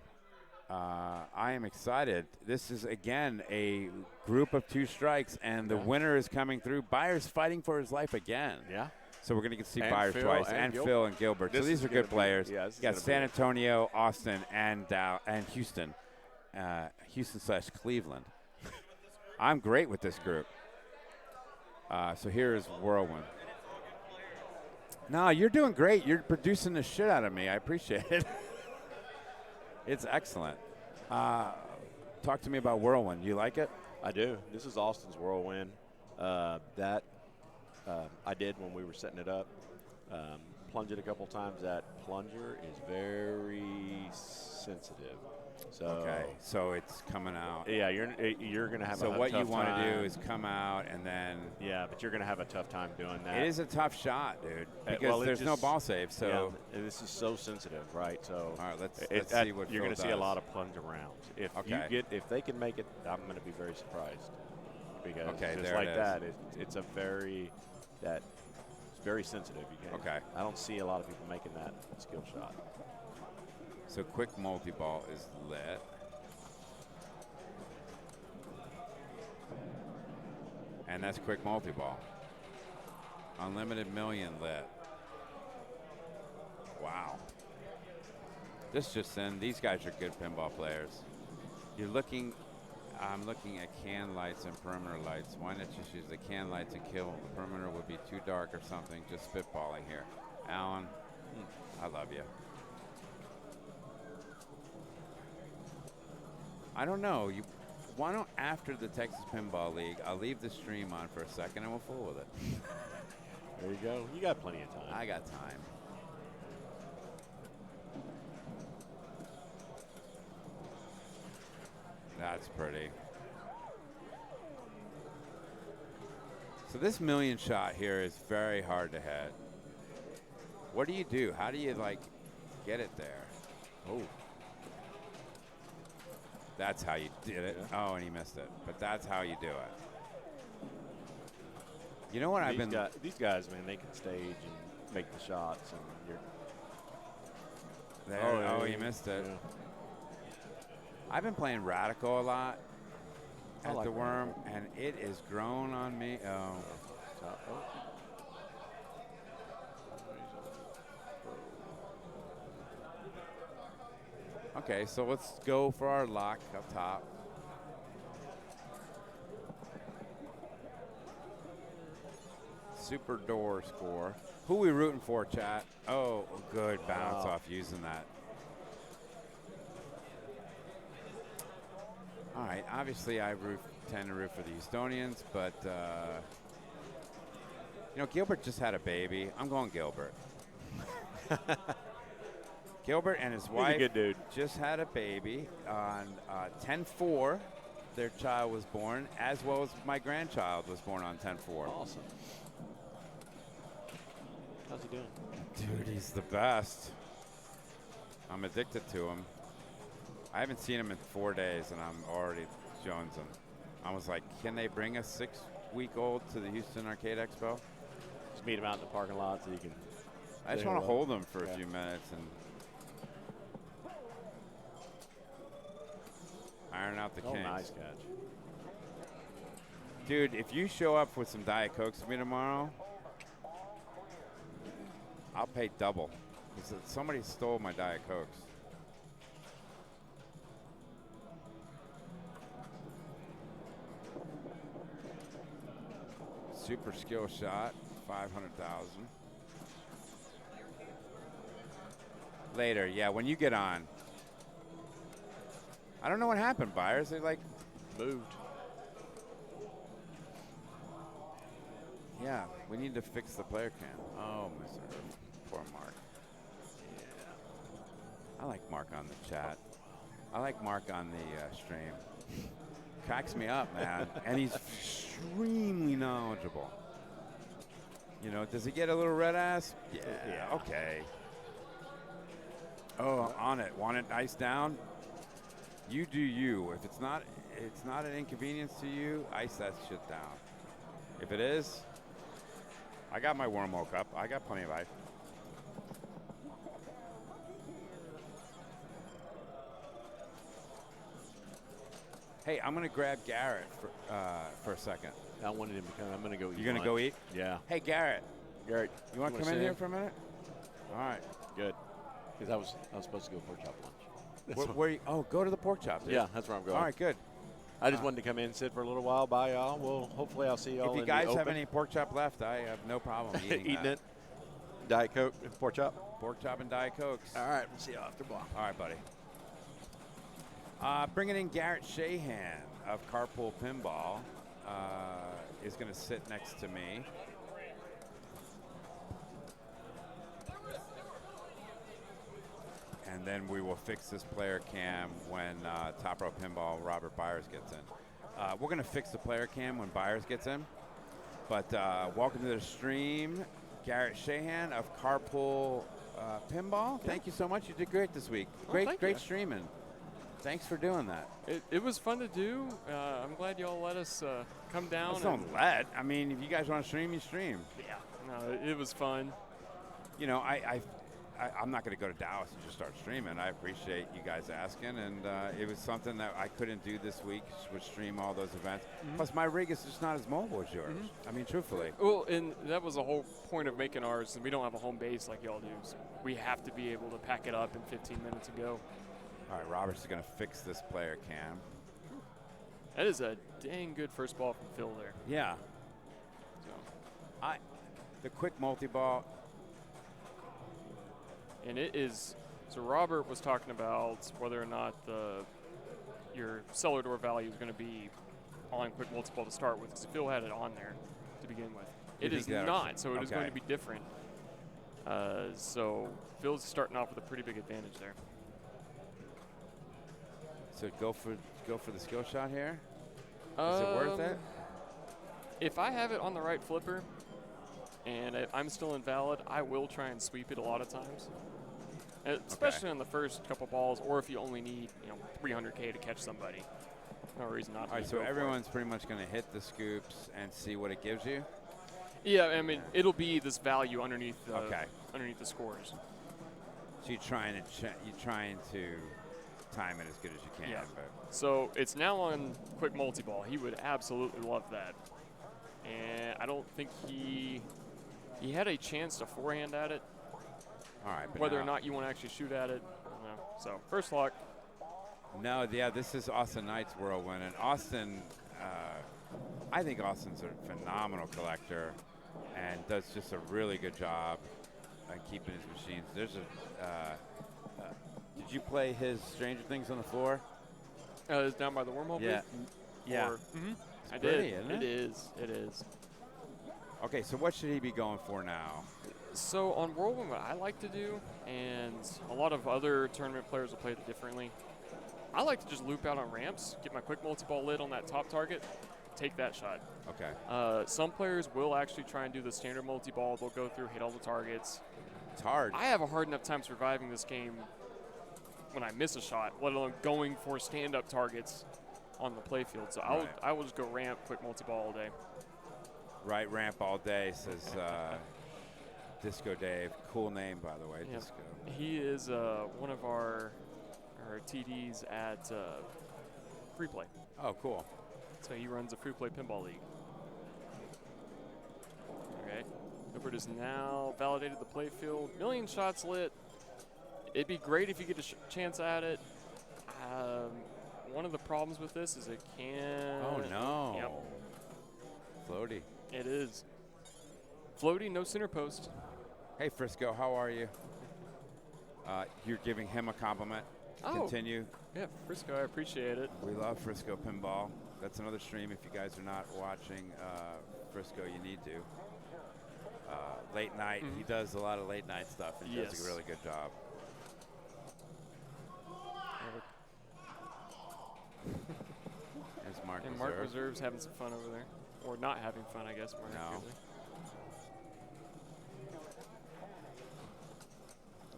I am excited. This is, again, a group of 2 strikes, and the winner is coming through. Byers fighting for his life again.
Yeah.
So we're going to see
And
Byers
Phil
twice,
and
and
Gilbert.
Phil and Gilbert. So these are good players.
Yeah,
you got San Antonio, Austin, and Houston. Houston/Cleveland. I'm great with this group. So here is Whirlwind. No, you're doing great. You're producing the shit out of me. I appreciate it. It's excellent. Talk to me about Whirlwind. You like it?
I do. This is Austin's Whirlwind. That I did when we were setting it up. Plunge it a couple times. That plunger is very sensitive. So
okay, so it's coming out.
Yeah, you're going to have a tough time.
So what you want to do is come out and then.
Yeah, but you're going to have a tough time doing that.
It is a tough shot, dude, because there's no ball save. So
and this is so sensitive, right? So
all right, let's see what
you're
going
to see a lot of plunger rounds. If they can make it, I'm going to be very surprised because just like that, it's very sensitive. I don't see a lot of people making that skill shot.
So quick multi-ball is lit. And that's quick multi-ball. Unlimited million lit. Wow. This just in, these guys are good pinball players. I'm looking at can lights and perimeter lights. Why not just use the can lights and kill? The perimeter would be too dark or something. Just spitballing here. Alan, I love you. I don't know. Why don't after the Texas Pinball League, I'll leave the stream on for a second and we'll fool with it.
There you go. You got plenty of time.
I got time. That's pretty. So this million shot here is very hard to hit. What do you do? How do you get it there? Oh. That's how you did it. Yeah. Oh, and he missed it. But that's how you do it. You know what I've been...
These guys, man, they can stage and make the shots. And
there, you missed it.
Yeah.
I've been playing Radical a lot at
like
the Worm, and it is grown on me. Okay, so let's go for our lock up top. Super door score. Who we rooting for, chat? Oh, good bounce off using that. All right, obviously I tend to root for the Houstonians, but you know, Gilbert just had a baby. I'm going Gilbert. Gilbert and his wife
a good dude.
just had a baby on 10/4. Their child was born, as well as my grandchild was born on 10/4.
Awesome. How's he doing?
Dude, he's the best. I'm addicted to him. I haven't seen him in 4 days, and I'm already jonesing. I was like, can they bring a 6-week-old to the Houston Arcade Expo?
Just meet him out in the parking lot so you can.
I just want to hold him for a few minutes and iron out the kinks.
Nice catch.
Dude, if you show up with some Diet Cokes for me tomorrow, I'll pay double. Because somebody stole my Diet Cokes. Super skill shot, 500,000. Later, yeah, when you get on. I don't know what happened, buyers. They like
moved.
Yeah, we need to fix the player cam. Oh, Mr. Poor Mark. Yeah. I like Mark on the chat. I like Mark on the stream. Cracks me up, man. And he's extremely knowledgeable. You know, does he get a little red ass? Yeah. Okay. Oh, on it. Want it ice down? You do you. If it's not an inconvenience to you, ice that shit down. If it is, I got my wormhole cup. I got plenty of ice. Hey, I'm gonna grab Garrett for a second.
I wanted him to come. I'm gonna go eat.
You're gonna go eat?
Yeah.
Hey, Garrett,
you
want to come in here for a minute? All right.
Good. Because I was supposed to go pork chop lunch.
Where you, go to the pork chop. Dude.
Yeah, that's where I'm going.
All right, good.
I just wanted to come in and sit for a little while. Bye, y'all. Well, hopefully I'll see y'all.
If you guys have any pork chop left, I have no problem eating
it. Diet Coke, pork chop.
Pork chop and Diet Cokes.
All right, we'll see y'all after ball.
All right, buddy. Bringing in Garrett Shahan of Carpool Pinball is going to sit next to me. And then we will fix this player cam when Top Row Pinball Robert Byers gets in. We're going to fix the player cam when Byers gets in. But welcome to the stream, Garrett Shahan of Carpool Pinball. Thank you so much. You did great this week. Great streaming. Thanks for doing that.
It was fun to do. I'm glad y'all let us come down.
Well, don't let. I mean, if you guys want to stream, you stream.
Yeah. No, it was fun.
You know, I'm not going to go to Dallas and just start streaming. I appreciate you guys asking, and it was something that I couldn't do this week, was stream all those events. Mm-hmm. Plus, my rig is just not as mobile as yours. Mm-hmm. I mean, truthfully.
Well, and that was the whole point of making ours, and we don't have a home base like y'all do, so we have to be able to pack it up in 15 minutes and go.
All right, Robert's going to fix this player cam.
That is a dang good first ball from Phil there.
Yeah.
So.
The quick multi-ball.
And it is, so Robert was talking about whether or not your cellar door value is going to be on quick multi-ball to start with, because Phil had it on there to begin with. It is not, so it is going to be different. So Phil's starting off with a pretty big advantage there.
So go for the skill shot here? Is it worth it?
If I have it on the right flipper and I'm still invalid, I will try and sweep it a lot of times. Especially on the first couple balls, or if you only need 300K to catch somebody. No reason not to.
All right, so everyone's pretty much going to hit the scoops and see what it gives you?
Yeah, I mean, it'll be this value underneath the scores.
So you're trying to time it as good as you can.
Yeah.
But
So it's now on quick multi-ball. He would absolutely love that. And I don't think he had a chance to forehand at it.
All right. But
Whether or not you want to actually shoot at it, I don't know. So first lock.
No, yeah, this is Austin Knight's whirlwind. And Austin, I think Austin's a phenomenal collector and does just a really good job on keeping his machines. There's did you play his Stranger Things on the floor?
It's down by the wormhole
Yeah.
booth?
Yeah.
I
pretty,
did.
isn't it?
It is.
Okay, so what should he be going for now?
So on Whirlwind, what I like to do, and a lot of other tournament players will play it differently, I like to just loop out on ramps, get my quick multi-ball lid on that top target, take that shot.
Okay.
Some players will actually try and do the standard multi-ball. They'll go through, hit all the targets.
It's hard.
I have a hard enough time surviving this game when I miss a shot, let alone going for stand-up targets on the playfield. So I will just go ramp, quick multi-ball all day.
Right ramp all day, says Disco Dave. Cool name, by the way,
Yep.
Disco.
He is one of our TDs at Free Play.
Oh, cool.
So he runs a Free Play Pinball League. Okay. Hubert has now validated the playfield. Million shots lit. It'd be great if you get a chance at it. One of the problems with this is it can...
Oh, no.
Yep.
Floaty.
It is. Floaty, no center post.
Hey, Frisco, how are you? You're giving him a compliment.
Oh.
Continue.
Yeah, Frisco, I appreciate it.
We love Frisco Pinball. That's another stream. If you guys are not watching Frisco, you need to. Late night. He does a lot of late night stuff. And he does a really good job. There's Mark
And
Reserve.
Mark Reserve's having some fun over there. Or not having fun, I guess. More accurately.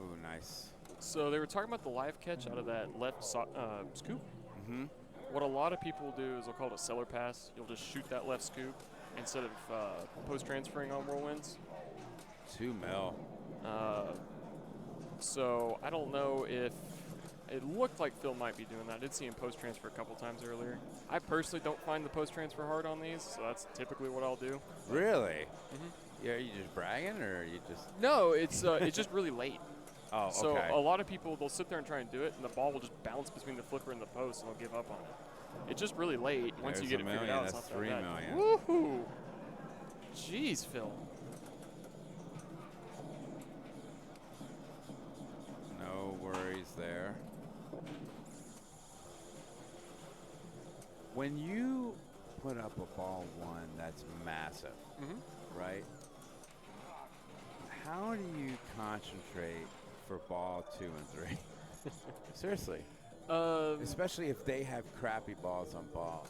Ooh, nice.
So they were talking about the live catch out of that left scoop.
Mm-hmm.
What a lot of people do is they'll call it a seller pass. You'll just shoot that left scoop instead of post-transferring on whirlwinds.
2 mil.
So I don't know if it looked like Phil might be doing that. I did see him post-transfer a couple times earlier. I personally don't find the post-transfer hard on these, so that's typically what I'll do.
Really?
Mm-hmm.
Yeah, are you just bragging, or are you just...
No, it's just really late.
Oh, okay.
So a lot of people, they'll sit there and try and do it, and the ball will just bounce between the flipper and the post, and they'll give up on it. It's just really late. Once
There's
you get
$1
it figured
million.
out, it's
That's
not that
$3
bad.
million.
Woohoo! Jeez, Phil.
No worries there. When you put up a ball one that's massive, right? How do you concentrate for ball 2 and 3? Seriously. Especially if they have crappy balls on ball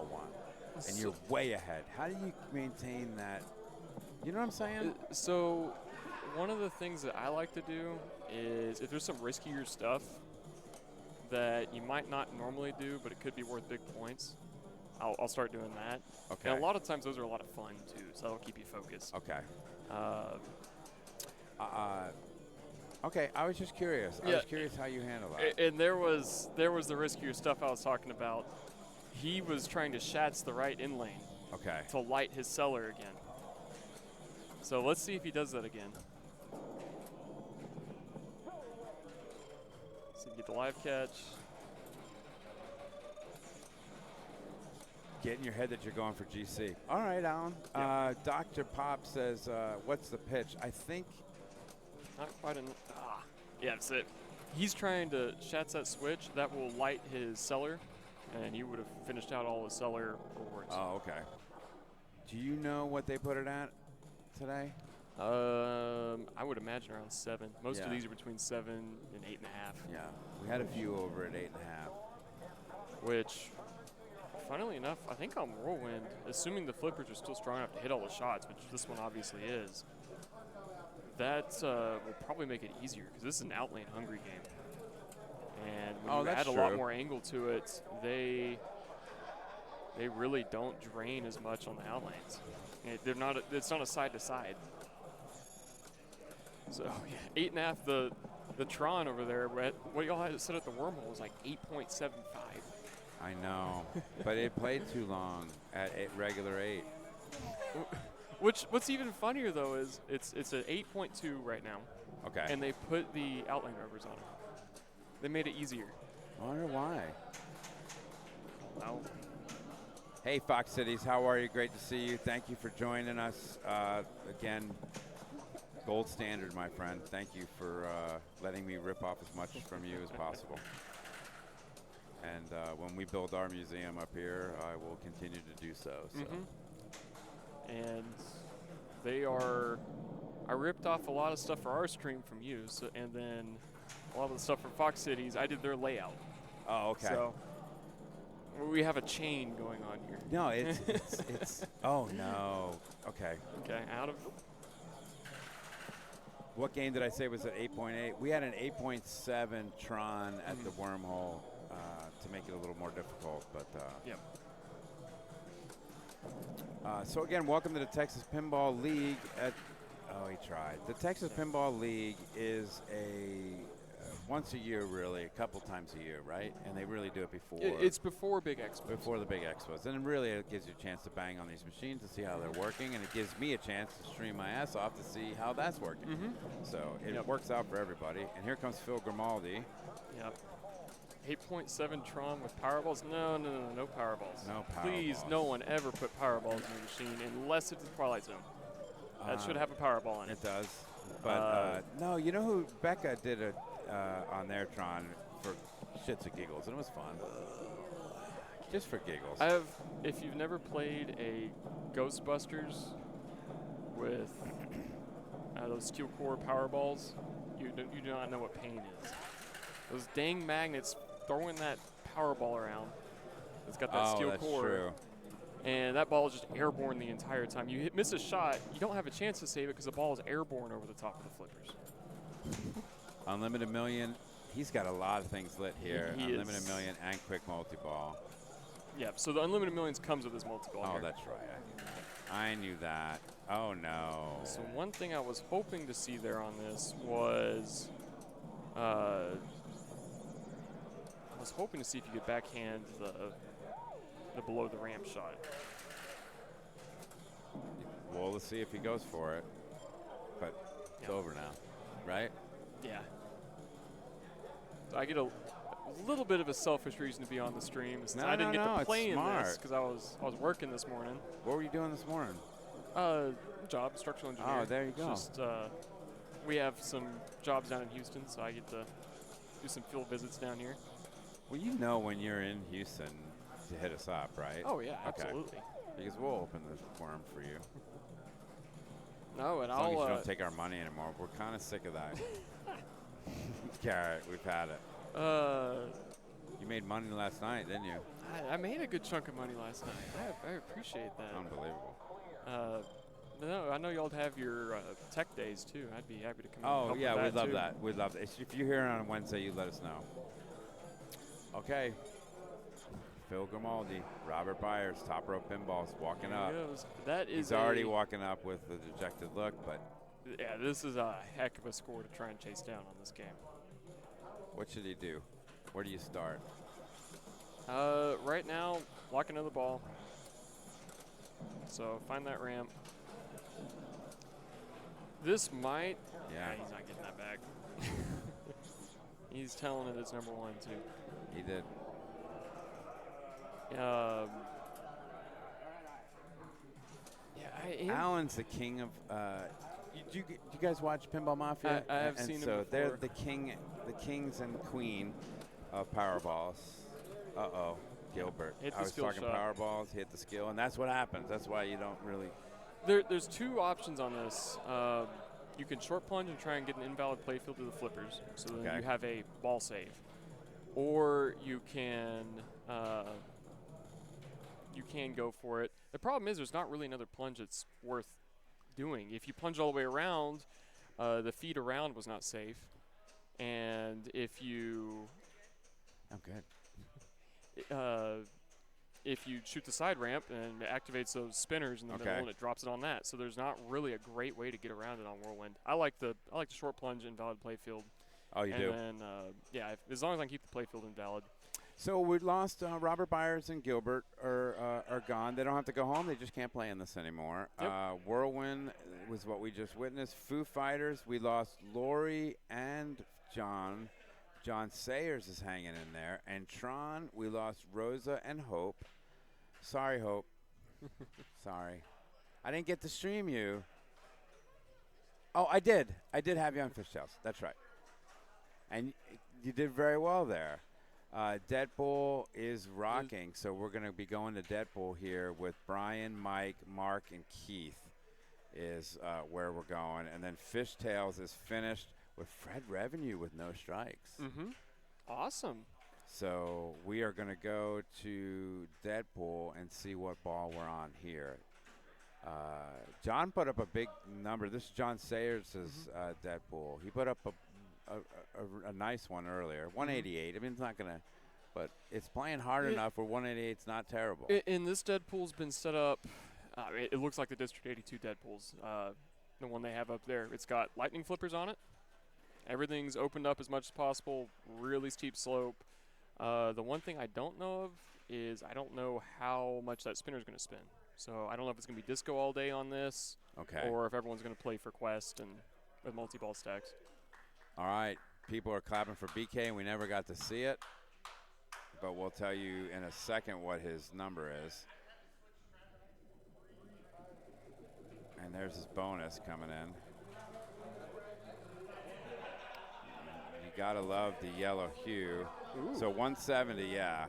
one, and you're way ahead. How do you maintain that? You know what I'm saying?
So one of the things that I like to do is if there's some riskier stuff that you might not normally do, but it could be worth big points, I'll start doing that.
Okay.
And a lot of times those are a lot of fun too, so that'll keep you focused.
Okay. Okay, I was just curious. I was curious how you handle that.
And there was the riskier stuff I was talking about. He was trying to shats the right in lane to light his cellar again. So let's see if he does that again. So you get the live catch.
Get in your head that you're going for GC. All right, Alan.
Yep.
Dr. Pop says, what's the pitch? I think...
Not quite enough. Yeah, that's it. He's trying to shats that switch. That will light his cellar, and he would have finished out all his cellar rewards.
Oh, okay. Do you know what they put it at today?
I would imagine around 7. Most of these are between 7 and 8.5.
Yeah, we had a few over at 8.5.
Which, funnily enough, I think on Whirlwind, assuming the flippers are still strong enough to hit all the shots, which this one obviously is, that will probably make it easier because this is an outlane hungry game. And when you add a lot more angle to it, they really don't drain as much on the outlanes. They're not. It's not a side to side. So yeah, 8.5. The Tron over there. What y'all had set at the wormhole was like 8.75.
I know, but it played too long at regular 8.
What's even funnier though is it's an 8.2 right now.
Okay.
And they put the outline rovers on it. They made it easier.
I wonder why.
Oh.
Hey, Fox Cities, how are you? Great to see you. Thank you for joining us. Again, gold standard, my friend. Thank you for letting me rip off as much from you as possible. And when we build our museum up here, I will continue to do so.
And they are. I ripped off a lot of stuff for our stream from you, and then a lot of the stuff for Fox Cities, I did their layout.
Oh, okay.
So we have a chain going on here.
No, it's oh no. Okay.
Okay, out of.
What game did I say was at 8.8? We had an 8.7 Tron at the wormhole to make it a little more difficult, but.
Yep.
So again, welcome to the Texas Pinball League. Oh, he tried. The Texas Pinball League is a once a year, really, a couple times a year, right? And they really do it before.
It's before big expos.
Before the big expos. And really, it gives you a chance to bang on these machines to see how they're working, and it gives me a chance to stream my ass off to see how that's working. So it works out for everybody. And here comes Phil Grimaldi.
Yep. 8.7 Tron with Powerballs? No Powerballs.
No Powerballs.
Please, no one ever put Powerballs in the machine unless it's the Twilight Zone. That should have a Powerball in it.
It does. But no, you know who Becca did it on their Tron for shits and giggles, and it was fun. Just for giggles.
If you've never played a Ghostbusters with those steel core Powerballs, you do not know what pain is. Those dang magnets throwing that Powerball around. It's got that steel core.
True.
And that ball is just airborne the entire time. You miss a shot, you don't have a chance to save it because the ball is airborne over the top of the flippers.
Unlimited Million, he's got a lot of things lit here.
He
Unlimited
is.
Million and Quick Multi-Ball.
Yeah, so the Unlimited Millions comes with this multi-ball
Oh,
here.
that's right. I knew that. Oh, no.
So one thing I was hoping to see there on this was, I was hoping to see if you could backhand the below the ramp shot.
Well, let's see if he goes for it. But it's over now, right?
Yeah. So I get a little bit of a selfish reason to be on the stream since I didn't get to play in this because I was working this morning.
What were you doing this morning?
Job, structural engineer.
Oh, there you go.
Just we have some jobs down in Houston, so I get to do some field visits down here.
Well, you know when you're in Houston to hit us up, right?
Oh yeah,
okay.
absolutely.
Because we'll open the worm for you.
No, and
as long
I'll
as you don't take our money anymore. We're kind of sick of that. Garrett, we've had it. You made money last night, didn't you?
I made a good chunk of money last night. I appreciate that.
Unbelievable.
No, I know y'all have your tech days too. I'd be happy to come.
Oh
help
yeah,
with
we'd
that
love
too.
that. We'd love that. If you're here on Wednesday, you let us know. Okay. Phil Grimaldi, Robert Byers, Top Rope Pinballs, walking up.
That is
He's already walking up with a dejected look, but
yeah, this is a heck of a score to try and chase down on this game.
What should he do? Where do you start?
Right now, lock another ball. So find that ramp. This might.
Yeah.
He's not getting that back. He's telling it it's number one too.
He did. Alan's the king of. Do you guys watch Pinball Mafia?
I have
and
seen him
so
before.
they're the kings and queen of Powerballs. Uh-oh, Gilbert.
Hit the
I was
skill
talking
shot.
Powerballs, hit the skill, and that's what happens. That's why you don't really.
There's two options on this. You can short plunge and try and get an invalid playfield to the flippers, so then you have a ball save. Or you can go for it. The problem is there's not really another plunge that's worth doing. If you plunge all the way around, the feed around was not safe. And if you...
I'm good.
if you shoot the side ramp and it activates those spinners in the middle and it drops it on that. So there's not really a great way to get around it on Whirlwind. I like the short plunge invalid playfield.
Oh, you do?
And then, as long as I can keep the playfield invalid.
So we lost Robert Byers and Gilbert are gone. They don't have to go home. They just can't play in this anymore.
Yep.
Whirlwind was what we just witnessed. Foo Fighters, we lost Lori and John. John Sayers is hanging in there. And Tron, we lost Rosa and Hope. Sorry, Hope. Sorry. I didn't get to stream you. Oh, I did. I did have you on Fishtails. That's right. And you did very well there. Deadpool is rocking, so we're going to be going to Deadpool here with Brian, Mike, Mark, and Keith is where we're going. And then Fishtails is finished with Fred Revenue with no strikes.
Mm-hmm. Awesome.
So we are going to go to Deadpool and see what ball we're on here. John put up a big number. This is John Sayers' Deadpool. He put up a nice one earlier, 188. I mean, it's not going to, but it's playing hard enough where 188 is not terrible.
And this Deadpool's been set up, it looks like the District 82 Deadpool's, the one they have up there. It's got lightning flippers on it. Everything's opened up as much as possible, really steep slope. The one thing I don't know of is I don't know how much that spinner's going to spin. So I don't know if it's going to be disco all day on this, or if everyone's going to play for Quest and with multi-ball stacks.
All right, people are clapping for BK, and we never got to see it, but we'll tell you in a second what his number is. And there's his bonus coming in. You gotta love the yellow hue.
Ooh.
So 170, yeah.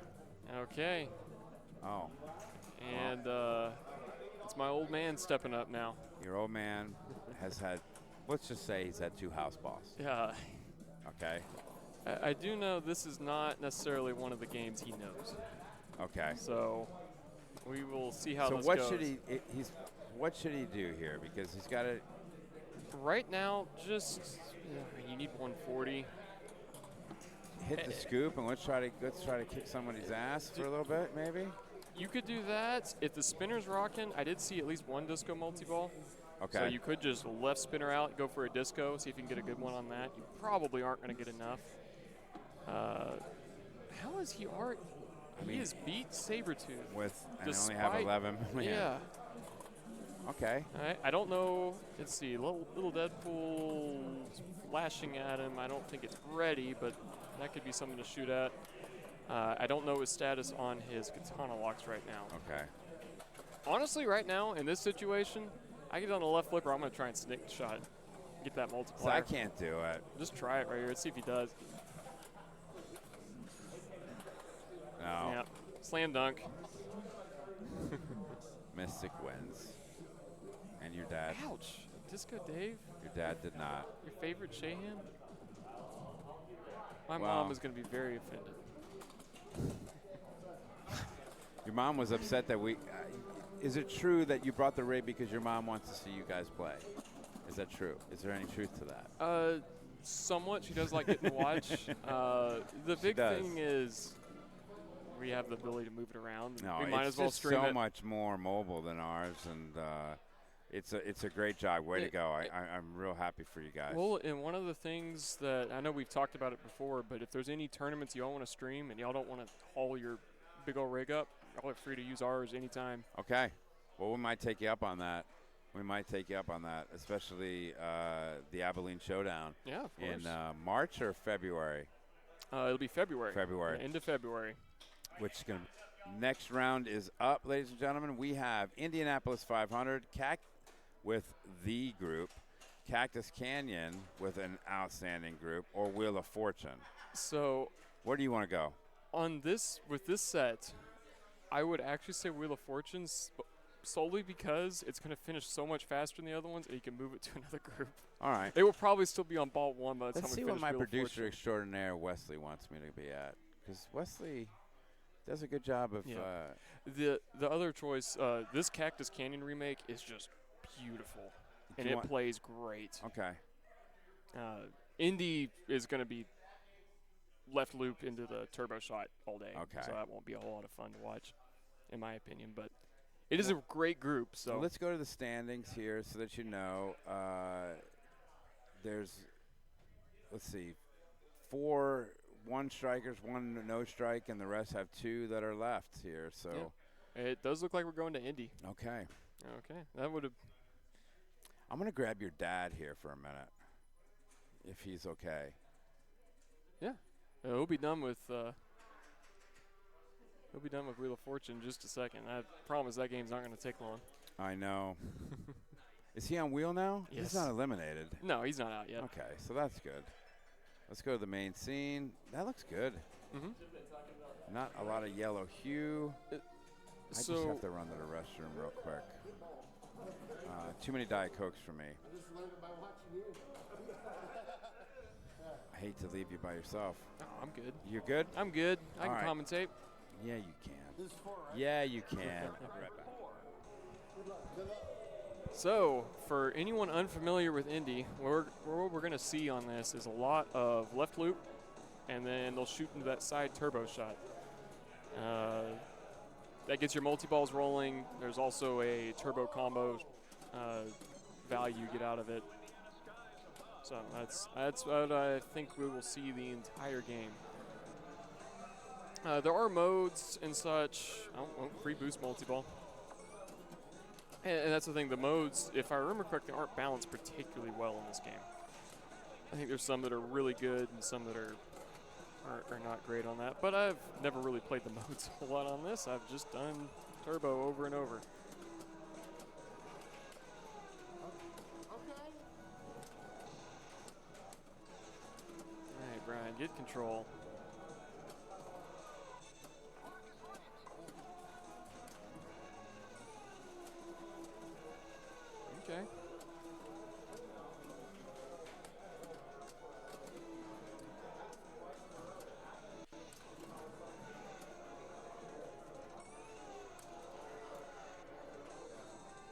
Okay.
Oh.
And it's my old man stepping up now.
Your old man has had, let's just say he's had 2 house balls.
Yeah.
Okay.
I do know this is not necessarily one of the games he knows.
Okay.
So we will see how this
what
goes.
What should he do here? Because he's got to.
Right now, just you need 140.
Hit the scoop and let's try to kick somebody's ass for a little bit, maybe.
You could do that if the spinner's rocking. I did see at least one disco multi-ball.
Okay.
So you could just left spinner out, go for a disco, see if you can get a good one on that. You probably aren't going to get enough. How is he art? He has beat Sabretooth.
And only have 11 million.
Yeah.
Okay.
All right. I don't know. Let's see. Little Deadpool flashing at him. I don't think it's ready, but that could be something to shoot at. I don't know his status on his katana locks right now.
Okay.
Honestly, right now, in this situation, I get on a left flipper, I'm going to try and sneak the shot. Get that multiplier.
So I can't do it.
Just try it right here. Let's see if he does.
No.
Yeah. Slam dunk.
Mystic wins. And your dad.
Ouch. Disco Dave?
Your dad did not.
Your favorite Shahan? My mom is going to be very offended.
Your mom was upset that we. Is it true that you brought the rig because your mom wants to see you guys play? Is that true? Is there any truth to that?
Somewhat. She does like getting to watch. The big thing is we have the ability to move it around.
No,
we might
it's
as well
just
stream
so
it.
much more mobile than ours, and it's a great job. Way to go! I'm real happy for you guys.
Well, and one of the things that I know we've talked about it before, but if there's any tournaments y'all want to stream and y'all don't want to haul your big old rig up, y'all are free to use ours anytime.
Okay. Well, we might take you up on that. Especially the Abilene Showdown.
Yeah, of course.
In March or February?
It'll be February.
February.
End of February.
Which is going to. Next round is up, ladies and gentlemen. We have Indianapolis 500, with the group, Cactus Canyon with an outstanding group, or Wheel of Fortune.
So,
where do you want to go?
With this set, I would actually say Wheel of Fortune solely because it's going to finish so much faster than the other ones, and you can move it to another group.
All right.
They will probably still be on ball 1 by the time we finish.
Let's see what my
Wheel of
producer
Fortune.
extraordinaire Wesley wants me to be at, because Wesley does a good job of.
The other choice, this Cactus Canyon remake is just beautiful, and it plays great.
Okay.
Indy is going to be left loop into the turbo shot all day.
Okay.
So that won't be a whole lot of fun to watch. in my opinion. But it is a great group. So
let's go to the standings here so that you know. There's, let's see, 4 one-strikers, 1 no-strike, and the rest have 2 that are left here. So
it does look like we're going to Indy.
Okay.
Okay, that would have.
I'm gonna grab your dad here for a minute, if he's okay.
Yeah, we'll be done with. We'll be done with Wheel of Fortune in just a second. I promise that game's not going to take long.
I know. Is he on wheel now?
Yes.
He's not eliminated.
No, he's not out yet.
Okay, so that's good. Let's go to the main scene. That looks good. Not a lot of yellow hue. I just have to run to the restroom real quick. Too many Diet Cokes for me. I hate to leave you by yourself.
Oh, I'm good.
You're good?
I'm good. I can
right.
commentate.
Yeah, you can. Yeah, you can. Right back.
So, for anyone unfamiliar with Indy, what we're going to see on this is a lot of left loop, and then they'll shoot into that side turbo shot. That gets your multi-balls rolling. There's also a turbo combo value you get out of it. So that's what I think we will see the entire game. There are modes and such. Free boost multi-ball. And that's the thing, the modes, if I remember correctly, aren't balanced particularly well in this game. I think there's some that are really good and some that are not great on that. But I've never really played the modes a lot on this. I've just done turbo over and over. All right, Brian, get control. Okay.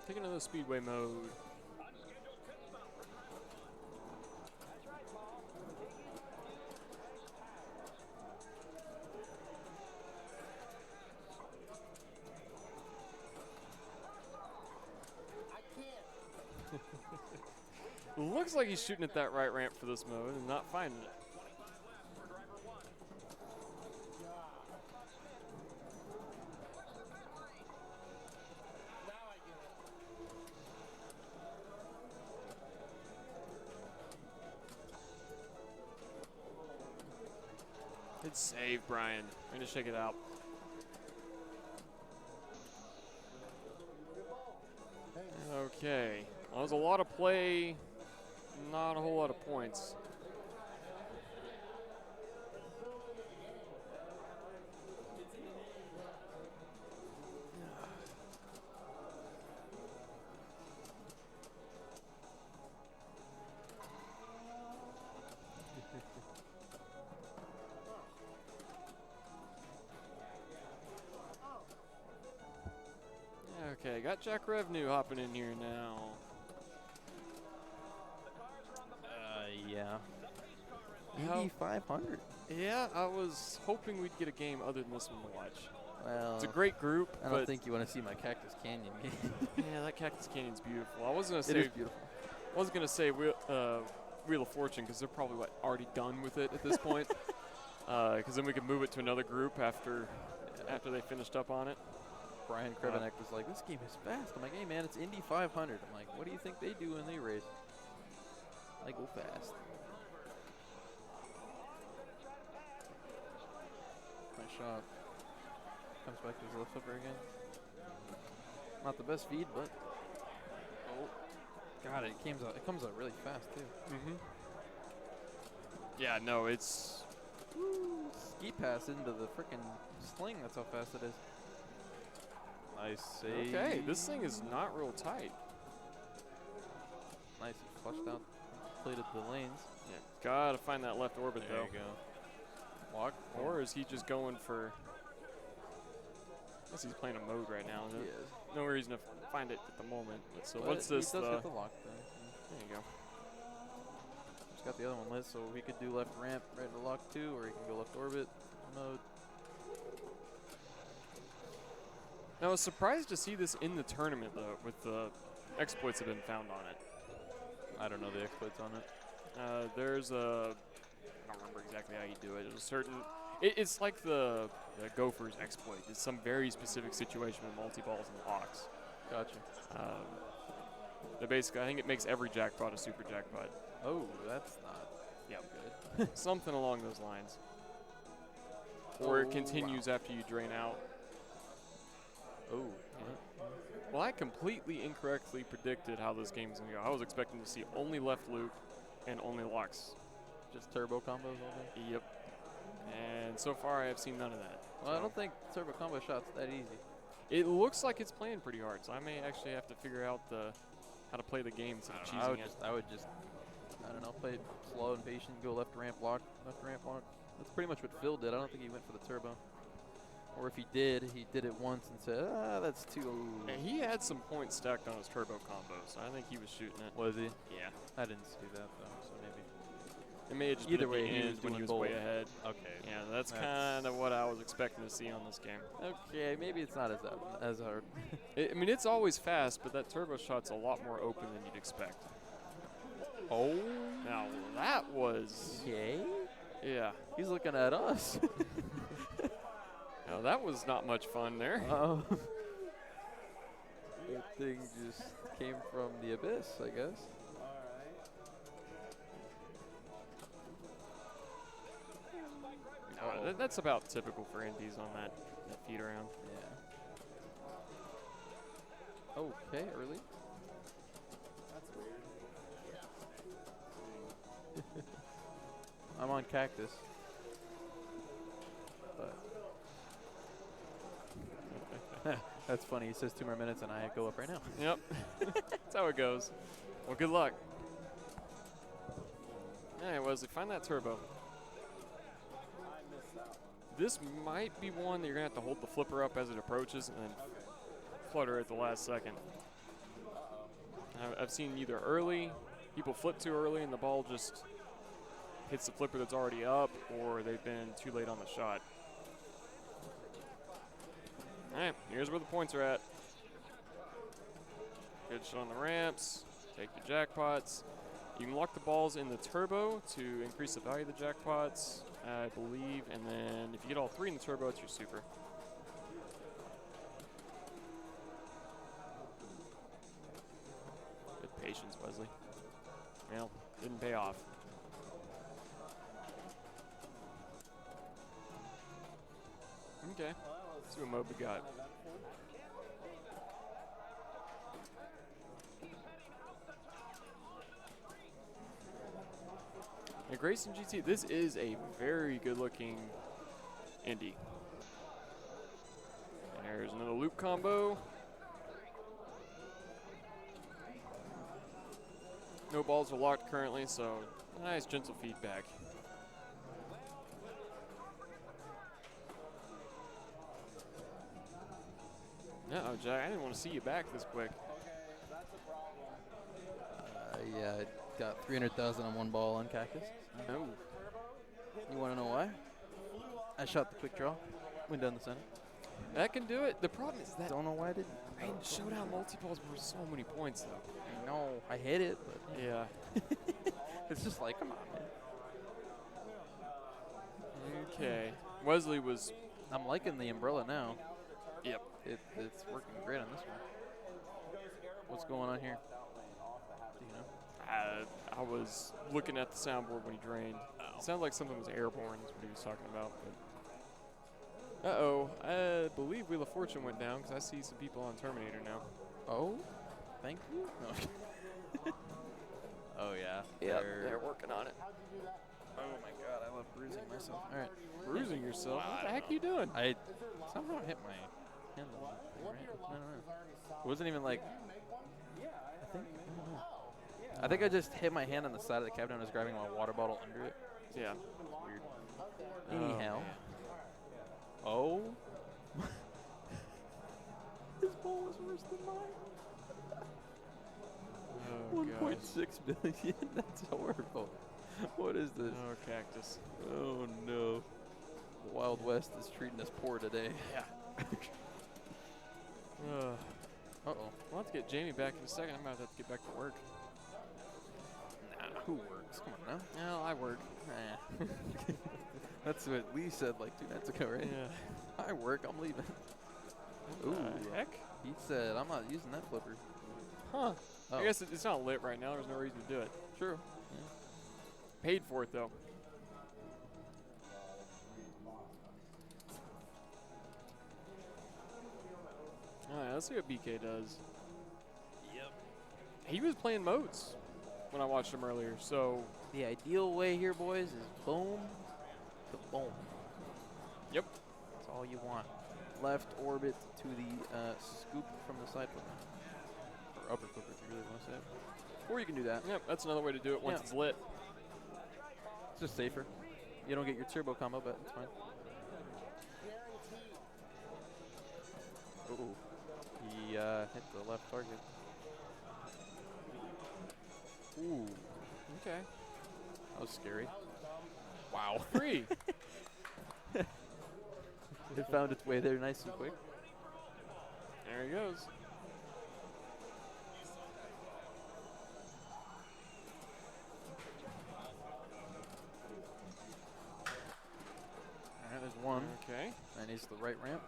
Take another speedway mode. Looks like he's shooting at that right ramp for this mode and not finding it. Good save, Brian. I'm going to check it out. Okay. Well, there's a lot of play. Not a whole lot of points. Okay, got Jack Revenue hopping in here now.
Yeah. Indy 500.
Yeah, I was hoping we'd get a game other than this one to watch.
Well,
it's a great group.
I don't think you want to see my Cactus Canyon game.
Yeah, that Cactus Canyon's beautiful. I wasn't gonna say.
It is beautiful.
I wasn't gonna say Wheel of Fortune because they're probably already done with it at this point. Because then we could move it to another group after they finished up on it.
Brian Krebenek was like, "This game is fast." I'm like, "Hey man, it's Indy 500." I'm like, "What do you think they do when they race?" I go fast. Nice shot. Comes back to his left flipper again. Not the best feed, but God, it comes out really fast too.
Yeah, no, it's
ski pass into the freaking sling. That's how fast it is. Nice save.
Okay, this thing is not real tight.
Nice, he flushed out, completed the lanes.
Yeah, gotta find that left orbit
There
though.
you go. Walk.
Or is he just going for? I guess he's playing a mode right now.
He is.
No reason to find it at the moment. So
But
what's this?
He does get the lock though.
There you go.
Just got the other one lit, so he could do left ramp right into lock 2, or he can go left orbit mode.
Now, I was surprised to see this in the tournament, though, with the exploits that have been found on it.
I don't know the exploits on it.
There's a, I don't remember exactly how you do it. There's a certain, it's like the Gophers exploit. It's some very specific situation with multi-balls and locks.
Gotcha.
That basically, I think it makes every jackpot a super jackpot.
Oh, that's not good.
Something along those lines. Or it continues after you drain out.
Oh.
Yeah. Well, I completely incorrectly predicted how this game is going to go. I was expecting to see only left loop and only locks.
Just turbo combos all day?
Yep. And so far, I have seen none of that.
Well, I don't think turbo combo shots that easy.
It looks like it's playing pretty hard, so I may actually have to figure out how to play the game instead of cheesing it.
I would just, I don't know, play it slow and patient, go left ramp lock, left ramp lock. That's pretty much what Phil did. I don't think he went for the turbo. Or if he did it once and said, that's too.
Yeah, he had some points stacked on his turbo combo, so I think he was shooting it.
Was he?
Yeah.
I didn't see that, though, so maybe.
It may have just
Either
been
way,
at the
he
end
was
when he
doing
was
both.
way ahead.
Okay.
Yeah, that's kind of what I was expecting to see on this game.
Okay, maybe it's not as hard.
I mean, it's always fast, but that turbo shot's a lot more open than you'd expect.
Oh.
Now, that was...
Okay.
Yeah.
He's looking at us.
Now, that was not much fun there.
Oh. That thing just came from the abyss, I guess.
No, that's about typical for indies on that feed around.
Yeah. Okay, early.
That's weird.
I'm on cactus. But that's funny. He says 2 more minutes and I go up right now.
Yep. That's how it goes. Well, good luck. All right, Wesley, find that turbo. This might be one that you're going to have to hold the flipper up as it approaches and then flutter at the last second. I've seen either early, people flip too early and the ball just hits the flipper that's already up, or they've been too late on the shot. All right, here's where the points are at. Good shot on the ramps, take the jackpots. You can lock the balls in the turbo to increase the value of the jackpots, I believe, and then if you get all 3 in the turbo, it's your super. Good patience, Wesley. Well, didn't pay off. Okay, let's see what mode we got. Now, Grayson GT, this is a very good-looking indie. And there's another loop combo. No balls are locked currently, so nice gentle feedback. Uh-oh, Jack, I didn't want to see you back this quick.
Yeah, I got 300,000 on one ball on cactus.
Oh.
You want to know why? I shot the quick draw, went down the center.
That can do it. The problem is that
Don't know why I didn't.
man, showdown multi-balls were so many points, though.
I know, I hit it, but
Yeah.
it's just like, come on, man.
Okay. Wesley was...
I'm liking the umbrella now.
Yep.
It's working great on this one. What's going on here? Do you know?
I was looking at the soundboard when he drained. It sounded like something was airborne is what he was talking about. But uh-oh. I believe Wheel of Fortune went down because I see some people on Terminator now.
Oh, thank you. No. Oh, yeah.
They're working on it.
Oh, my God. I love bruising myself. All right.
Bruising yourself? What the heck are you doing?
I somehow hit my hand on that thing, right? I don't know. It wasn't even like, I don't know. I think I just hit my hand on the side of the cabinet and was grabbing my water bottle under it.
Yeah.
Weird.
Oh,
Anyhow.
man.
Oh. His ball is worse than mine.
Oh, gosh.
1.6 billion? That's horrible. What is this?
Oh, cactus.
Oh, no. The Wild West is treating us poor today.
Yeah. Uh-oh. We'll have to get Jamie back in a second. I'm about to have to get back to work.
Nah, who works? Come on now.
No, I work.
Nah. That's what Lee said like 2 nights ago, right?
Yeah.
I work, I'm leaving.
What the heck?
He said, I'm not using that flipper.
Huh.
Oh.
I guess it's not lit right now. There's no reason to do it.
True.
Paid for it, though. All right, let's see what BK does.
Yep.
He was playing modes when I watched him earlier, so.
The ideal way here, boys, is boom to boom.
Yep.
That's all you want. Left orbit to the scoop from the side flipper. Or upper flipper, if you really want to say it. Or you can do that.
Yep, that's another way to do it once it's lit.
It's just safer. You don't get your turbo combo, but it's fine. Ooh. He hit the left target. Ooh.
Okay.
That was scary.
Wow. Free.
It found its way there nice and quick.
There he goes.
Alright, there's one.
Okay.
And he's the right ramp.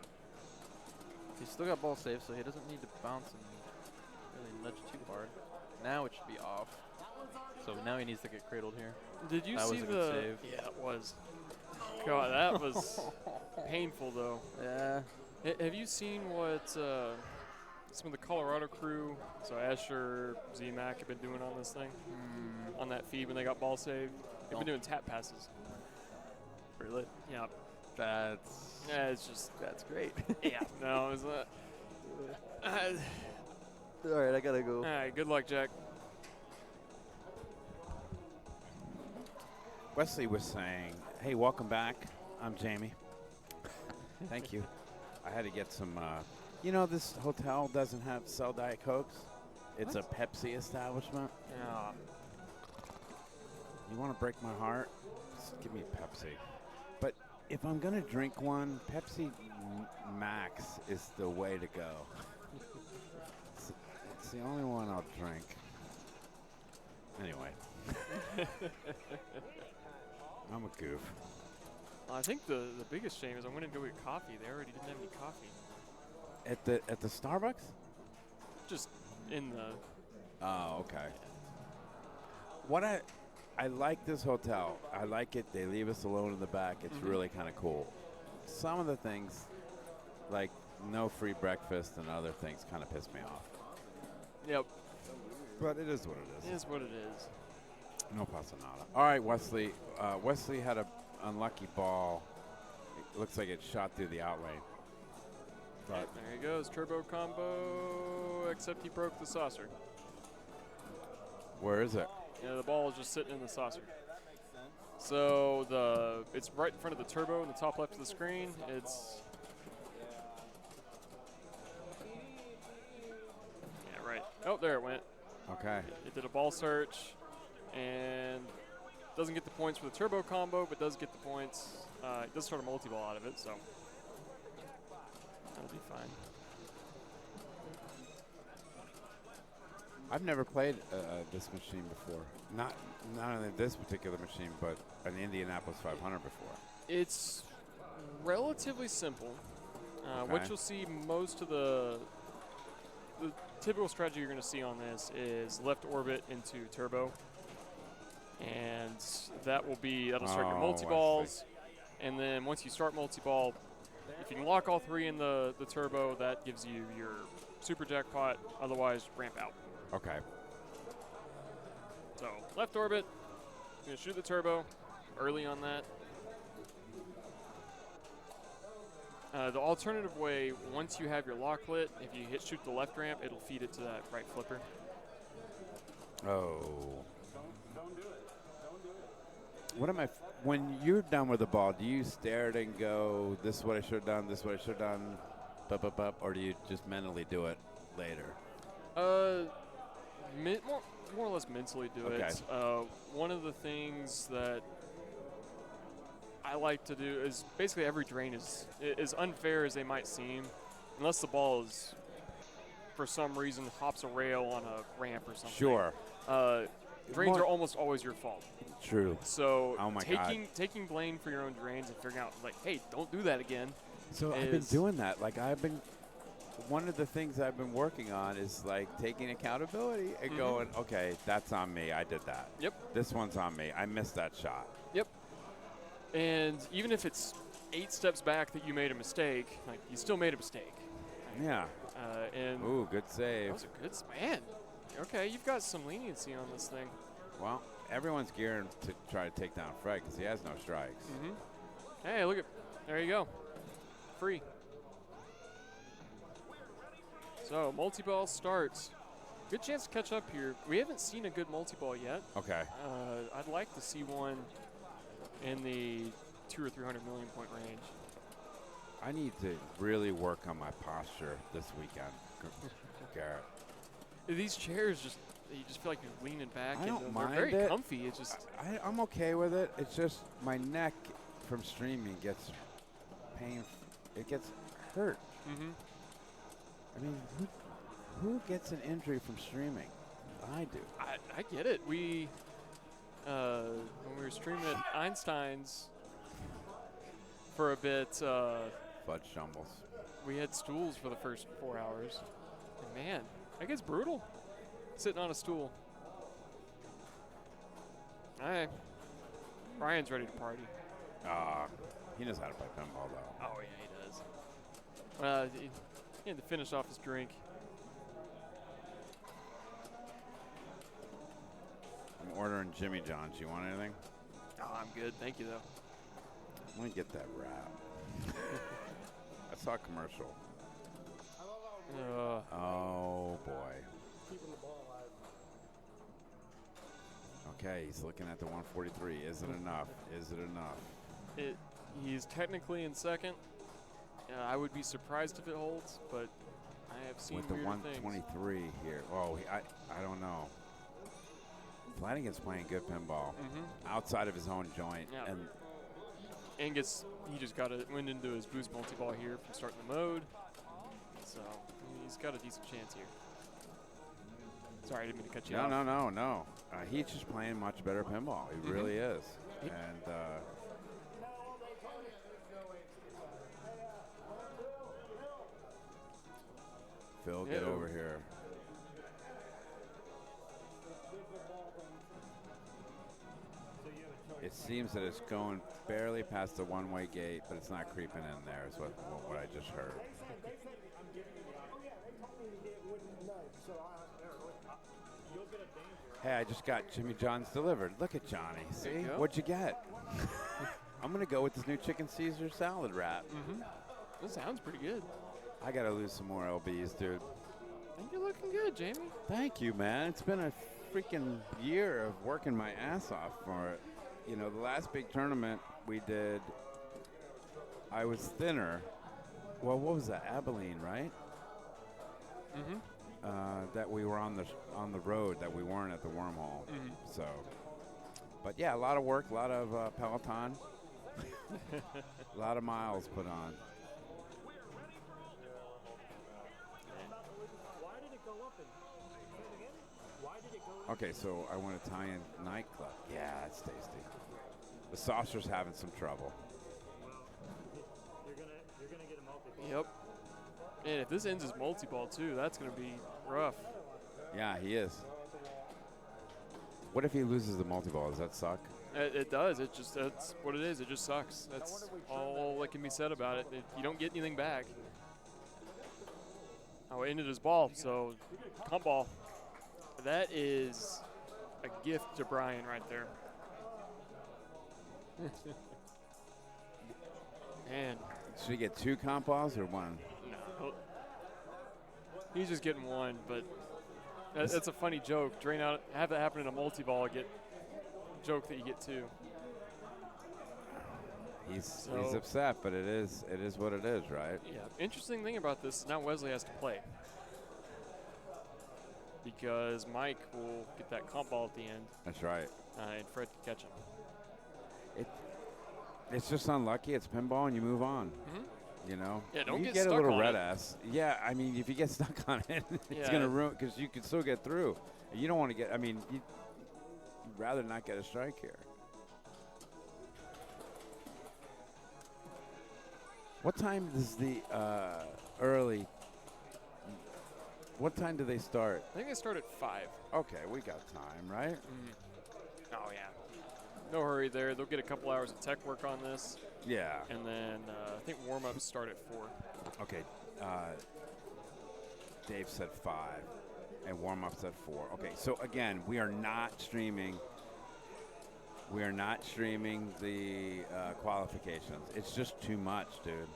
He's still got ball safe, so he doesn't need to bounce and really nudge too hard. Now it should be off. So now he needs to get cradled here.
Did you
That
see
was a good save.
Yeah, it was. God, that was painful, though.
Yeah.
Have you seen what some of the Colorado crew, so Asher, Z-Mac, have been doing on this thing? On that feed when they got ball saved? They've been doing tap passes.
Really?
Yeah.
That's great.
Yeah. No, it was
All right, I gotta go.
all right, good luck, Jack.
Wesley was saying, hey, welcome back. I'm Jamie. Thank you. I had to get some, this hotel doesn't sell Diet Cokes. It's a Pepsi establishment.
Yeah.
You want to break my heart? Just give me a Pepsi. But if I'm going to drink one, Pepsi Max is the way to go. It's the only one I'll drink. Anyway. I'm a goof.
I think the biggest shame is I went to go get coffee. They already didn't have any coffee.
At the Starbucks?
Just in the.
Oh, okay. What I like this hotel. I like it. They leave us alone in the back. It's really kind of cool. Some of the things, like no free breakfast and other things, kind of piss me off.
Yep.
But it is what it is.
It is what it is.
No pasa nada. All right, Wesley. Wesley had an unlucky ball. It looks like it shot through the out lane. But
there he goes. Turbo combo, except he broke the saucer.
where is it?
Yeah, the ball is just sitting in the saucer. So it's right in front of the turbo in the top left of the screen. It's right. Oh, there it went.
Okay.
It did a ball search and doesn't get the points for the turbo combo, but does get the points. It does start a multi-ball out of it, so that'll be fine.
I've never played this machine before. Not only this particular machine, but an Indianapolis 500 before.
It's relatively simple.
Okay.
What you'll see most of the typical strategy you're going to see on this is left orbit into turbo. And that'll start your multi-balls. And then once you start multi-ball, if you can lock all three in the turbo, that gives you your super jackpot. Otherwise, ramp out.
Okay.
So left orbit, you're going to shoot the turbo early on that. The alternative way, once you have your lock lit, if you shoot the left ramp, it'll feed it to that right flipper.
Oh. What am I? When you're done with the ball, do you stare at it and go, "This is what I should have done. This is what I should have done," or do you just mentally do it later?
More or less mentally do
Okay.
it. One of the things that I like to do is basically every drain is as unfair as they might seem. Unless the ball is for some reason, hops a rail on a ramp or something.
Sure.
Drains are almost always your fault.
True.
So
oh my God.
taking blame for your own drains and figuring out, like, hey, don't do that again.
So I've been doing that. Like, one of the things I've been working on is, like, taking accountability and going, okay, that's on me. I did that.
Yep.
This one's on me. I missed that shot.
Yep. And even if it's 8 steps back that you made a mistake, like, you still made a mistake.
Yeah. Ooh, good save.
That was a good man. Okay, you've got some leniency on this thing.
Well, everyone's gearing to try to take down Fred because he has no strikes.
Hey, look at, there you go. Free. So, multi-ball starts. Good chance to catch up here. We haven't seen a good multi-ball yet.
Okay.
I'd like to see one in the 200 or 300 million point range.
I need to really work on my posture this weekend, Garrett.
These chairs you just feel like you're leaning back.
I don't mind
they're very
it.
comfy. It's just
I'm okay with it. It's just my neck from streaming gets pain. It gets hurt. I mean, who gets an injury from streaming? I do.
I get it. We when we were streaming at Einstein's for a bit,
fudge jumbles.
We had stools for the first 4 hours. And man, that gets brutal. Sitting on a stool. All right. Brian's ready to party.
He knows how to play pinball, though.
Oh, yeah, he does. He had to finish off his drink.
I'm ordering Jimmy John's. You want anything?
Oh, I'm good. Thank you, though.
Let me get that wrap. I saw a commercial. Oh, boy. Okay, he's looking at the 143. Is it enough? Is it enough?
He's technically in second. I would be surprised if it holds, but I have seen
with the 123
things.
Here. Oh, I don't know. Flanagan's playing good pinball outside of his own joint.
Yeah.
And
Angus, he just went into his boost multi-ball here from starting the mode. So he's got a decent chance here. Sorry, I didn't mean to cut you off.
No. He's just playing much better pinball. He really is. And Phil, get over here. It seems that it's going barely past the one-way gate, but it's not creeping in there, is what I just heard. Hey, I just got Jimmy John's delivered. Look at Johnny. See? What'd you get? I'm going to go with this new chicken Caesar salad wrap.
This sounds pretty good.
I got to lose some more LBs, dude.
I think you're looking good, Jamie.
Thank you, man. It's been a freaking year of working my ass off for it. You know, the last big tournament we did, I was thinner. Well, what was that? Abilene, right? That we were on the road, that we weren't at the wormhole. So, but yeah, a lot of work, a lot of Peloton, a lot of miles put on. Okay, so I want Italian nightclub. Yeah, that's tasty. The saucer's having some trouble.
You're gonna get a multi-ball.
Yep. And if this ends as multi-ball too, that's gonna be rough.
Yeah, he is. What if he loses the multi-ball? Does that suck?
It does. That's what it is. It just sucks. That's all that can be said about it. You don't get anything back. Oh, it ended his ball, so comp ball. That is a gift to Brian right there. Man.
Should he get 2 comp balls or 1?
No. He's just getting 1, but that's a funny joke. Drain out, have that happen in a multi-ball, joke that you get 2.
He's upset, but it is what it is, right?
Yeah. Interesting thing about this is now Wesley has to play. Because Mike will get that comp ball at the end.
That's right.
And Fred can catch him.
It's just unlucky. It's pinball, and you move on. You know?
Yeah, don't
you
get
get
stuck
a little
on
red
it.
ass. Yeah, I mean, if you get stuck on it, it's
Yeah.
going to ruin, because you can still get through. You don't want to get, I mean, you'd rather not get a strike here. What time is the early? What time do they start?
I think they start at 5.
Okay, we got time, right?
Oh, yeah. No hurry there. They'll get a couple hours of tech work on this.
Yeah.
And then I think warm-ups start at 4.
Okay. Dave said 5, and warm-ups at 4. Okay, so again, we are not streaming. We are not streaming the qualifications. It's just too much, dude.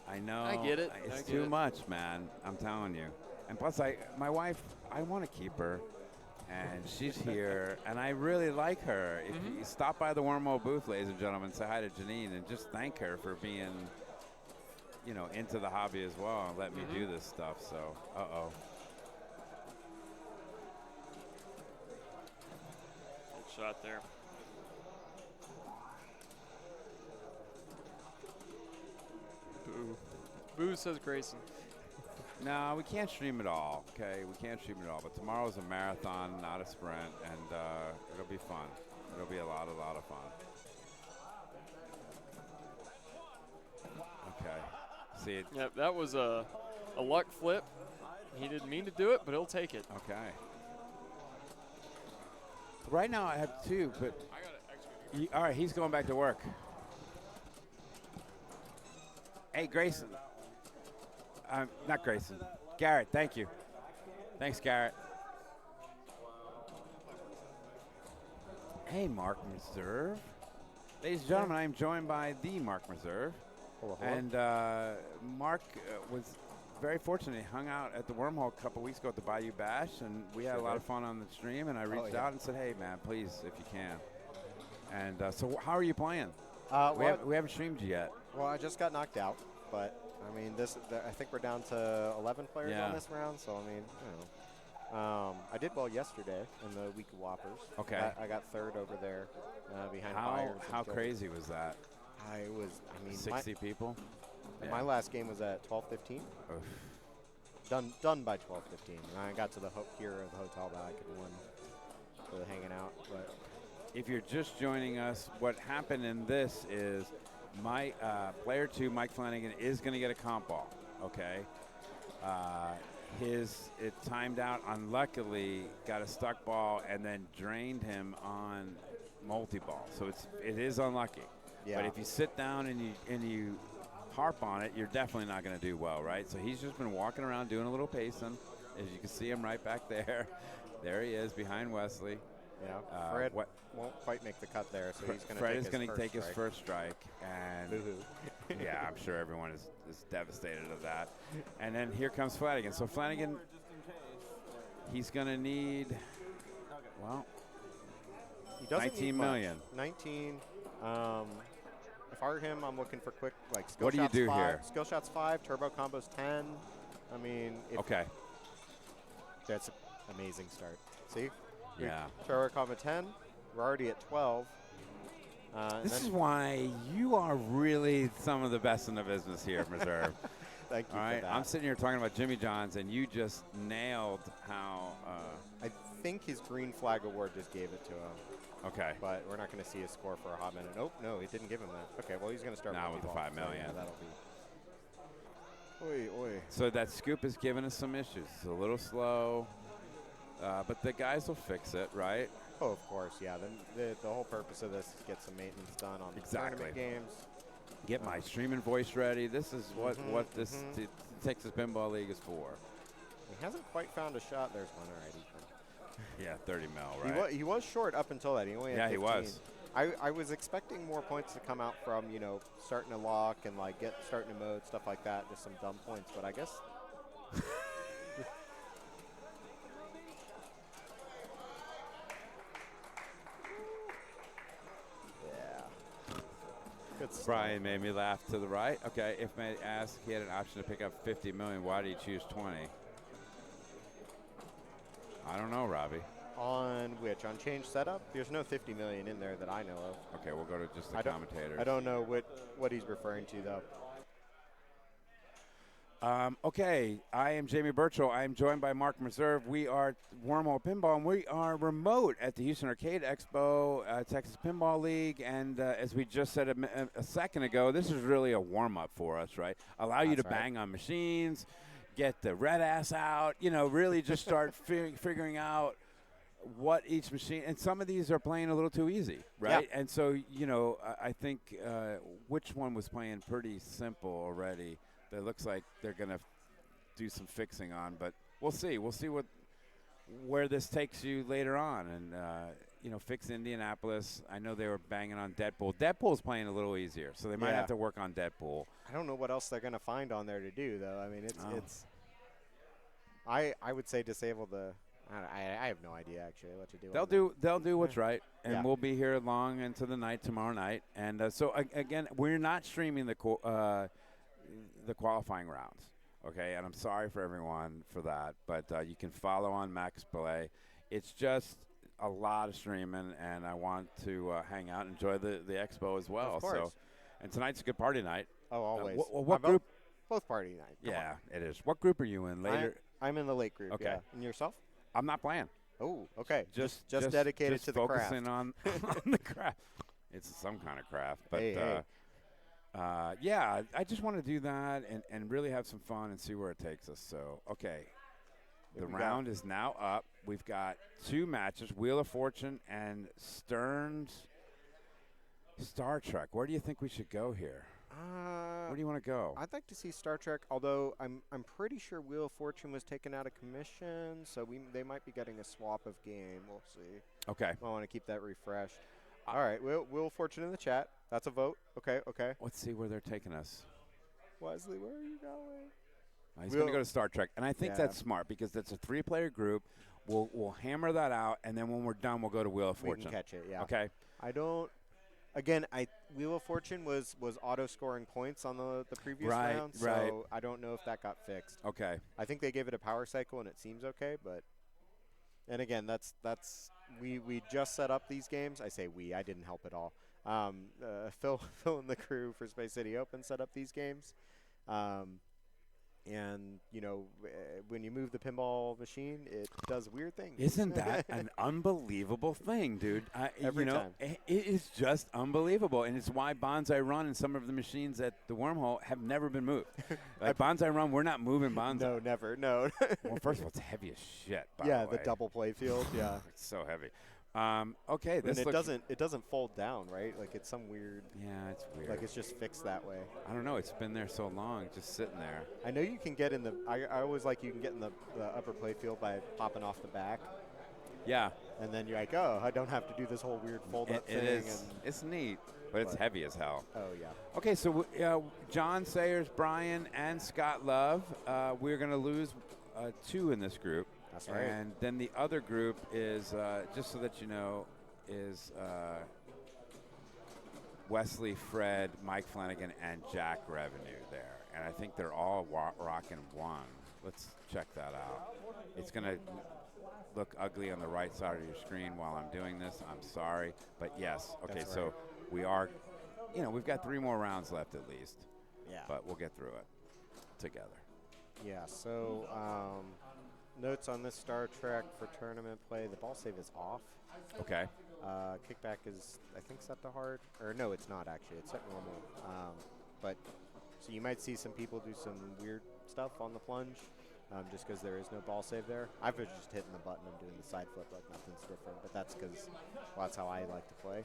I know.
I get it.
It's too much, man. I'm telling you. And plus, my wife, I want to keep her, and she's here, and I really like her. If you stop by the Wormhole booth, ladies and gentlemen, say hi to Janine, and just thank her for being, you know, into the hobby as well, and let me do this stuff. So, uh-oh.
Good shot there. Boo. Boo, says Grayson.
No, we can't stream it all, okay? We can't stream it all. But tomorrow's a marathon, not a sprint, and it'll be fun. It'll be a lot of fun. Okay. See it?
Yep, that was a luck flip. He didn't mean to do it, but he'll take it.
Okay. Right now I have 2, but all right, he's going back to work. Hey, Grayson. Not Grayson. Garrett, thank you. Thanks, Garrett. Hey, Mark Meserve. Ladies and gentlemen, I am joined by the Mark Meserve.
Hello.
And Mark was very fortunate. He hung out at the Wormhole a couple weeks ago at the Bayou Bash, and we had a lot of fun on the stream, and I reached out and said, hey, man, please, if you can. And so how are you playing? We haven't streamed you yet.
Well, I just got knocked out, but I mean, I think we're down to 11 players on this round, so I mean, you know. I did well yesterday in the week of Whoppers.
Okay.
I got 3rd over there behind
How
Byers.
How crazy was that?
I mean,
60 people?
My last game was at 12:15. Done by 12:15. And I got to the here at the hotel that I could win for the hanging out. But
if you're just joining us, what happened in this is my player 2, Mike Flanagan, is going to get a comp ball. Okay. It timed out, unluckily, got a stuck ball, and then drained him on multi-ball. So it is unlucky. Yeah. But if you sit down and you harp on it, you're definitely not going to do well, right? So he's just been walking around doing a little pacing. As you can see him right back there. There he is behind Wesley.
Yeah. Fred won't quite make the cut there, so he's going to
Fred is going to take his first strike. And yeah, I'm sure everyone is devastated of that. And then here comes Flanagan. So Flanagan, he's going to need, well,
he doesn't
19 million.
19. If I were him, I'm looking for quick, like skill
what
shots.
Do you do
5,
here?
Skill shots 5, turbo combos 10. I mean,
okay.
That's an amazing start. See?
Yeah.
Turbo combo 10. We're already at 12.
This is why you are really some of the best in the business here, Reserve.
Thank you.
All right,
for that.
I'm sitting here talking about Jimmy John's, and you just nailed how.
I think his green flag award just gave it to him.
Okay.
But we're not going to see his score for a hot minute. Nope, no, it didn't give him that. Okay, well, he's going to start
now with the 5 million.
So, yeah, that'll be. Oy.
So that scoop is giving us some issues. It's a little slow, but the guys will fix it, right?
Oh, of course, yeah. The whole purpose of this is get some maintenance done on the tournament games.
Get my streaming voice ready. This is what this Texas Pinball League is for.
He hasn't quite found a shot. There's one already.
Yeah, 30 mil, right?
He was short up until that. He only had 15.
He was.
I was expecting more points to come out from, you know, starting to lock and like starting to mode, stuff like that, just some dumb points. But I guess. Yeah. Good stuff.
Brian made me laugh to the right. Okay, if may ask, he had an option to pick up 50 million. Why did he choose 20? I don't know, Robbie.
On which? On change setup? There's no 50 million in there that I know of.
Okay, we'll go to just the commentators.
I don't know what he's referring to, though.
Okay, I am Jamie Burchell. I am joined by Mark Meserve. We are Wormhole Pinball, and we are remote at the Houston Arcade Expo, Texas Pinball League. And as we just said a second ago, this is really a warm-up for us, right? Allow you to bang on machines, get the red ass out, really just start figuring out what each machine, and some of these are playing a little too easy, right? Yeah. And so, I think which one was playing pretty simple already. It looks like they're going to do some fixing on, but we'll see. We'll see where this takes you later on. And, fix Indianapolis. I know they were banging on Deadpool. Deadpool's playing a little easier, so they might have to work on Deadpool.
I don't know what else they're going to find on there to do, though. I mean, it's I would say disable the I have no idea, actually, what to do.
They'll do what's right, and we'll be here long into the night tomorrow night. And so, again, we're not streaming the qualifying rounds, okay? And I'm sorry for everyone for that, but you can follow on Max Play. It's just a lot of streaming, and I want to hang out and enjoy the expo as well.
Of course.
So, and tonight's a good party night.
Oh, always.
What group?
Both party night.
Yeah, it is. What group are you in later?
I'm in the late group.
Okay.
Yeah. And yourself?
I'm not playing.
Oh, okay.
Just
dedicated to the craft.
Focusing on the craft. It's some kind of craft, but.
Hey.
Yeah, I just want to do that and really have some fun and see where it takes us. So, okay, the round is now up. We've got 2 matches, Wheel of Fortune and Stern's Star Trek. Where do you think we should go here? Where do you want to go?
I'd like to see Star Trek, although I'm pretty sure Wheel of Fortune was taken out of commission, so they might be getting a swap of game. We'll see.
Okay.
I want to keep that refreshed. All right, Wheel of Fortune in the chat. That's a vote. Okay.
Let's see where they're taking us.
Wesley, where are you going?
He's going to go to Star Trek, and I think that's smart because that's a 3-player group. We'll hammer that out, and then when we're done, we'll go to Wheel of Fortune.
We can catch it, yeah.
Okay.
Wheel of Fortune was auto-scoring points on the previous round, so
right.
I don't know if that got fixed.
Okay.
I think they gave it a power cycle, and it seems okay, but and again, that's we just set up these games. I say we, I didn't help at all. Phil and the crew for Space City Open set up these games. And, when you move the pinball machine, it does weird things.
Isn't that an unbelievable thing, dude?
Every time.
It is just unbelievable. And it's why Bonsai Run and some of the machines at the Wormhole have never been moved. Like Bonsai Run, we're not moving Bonsai.
No, never. No.
Well, first of all, it's heavy as shit, by the way.
The double play field. Yeah.
It's so heavy. Okay,
and it doesn't fold down, right? Like it's some weird.
Yeah, it's weird.
Like it's just fixed that way.
I don't know. It's been there so long, just sitting there.
I know you can get in the. I always like you can get in the upper play field by popping off the back.
Yeah.
And then you're like, oh, I don't have to do this whole weird fold up thing.
It is. It's neat, but it's heavy as hell.
Oh yeah.
Okay, so John Sayers, Brian, and Scott Love. We're gonna lose 2 in this group.
That's right.
And then the other group is, just so that you know, is Wesley, Fred, Mike Flanagan, and Jack Revenue there. And I think they're all rocking 1. Let's check that out. It's going to look ugly on the right side of your screen while I'm doing this. I'm sorry. But yes. Okay,
That's
so
right.
we are, we've got 3 more rounds left at least.
Yeah.
But we'll get through it together.
Yeah, so notes on this Star Trek for tournament play. The ball save is off.
Okay.
Kickback is, I think, set to hard. Or no, it's not actually. It's set normal. But so you might see some people do some weird stuff on the plunge just because there is no ball save there. I've just hitting the button and doing the side flip like nothing's different. But that's because that's how I like to play.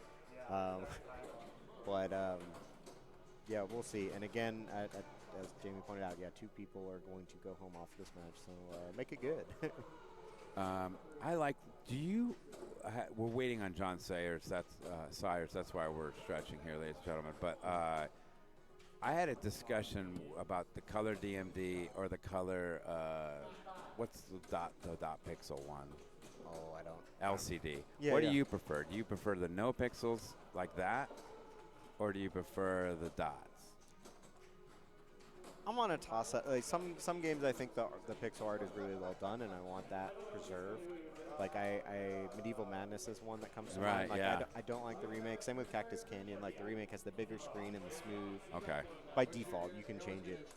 Yeah, we'll see. And again, as Jamie pointed out, 2 people are going to go home off this match, so make it good.
We're waiting on John Sayers. That's why we're stretching here, ladies and gentlemen. But I had a discussion about the color DMD or the color. What's the dot pixel one?
Oh, I don't.
LCD.
Yeah,
what do you prefer? Do you prefer the no pixels like that, or do you prefer the dots?
I'm on a toss up. Like some games, I think the pixel art is really well done, and I want that preserved. Like Medieval Madness is one that comes to mind. Like I don't like the remake. Same with Cactus Canyon. Like the remake has the bigger screen and the smooth.
Okay.
By default, you can change it.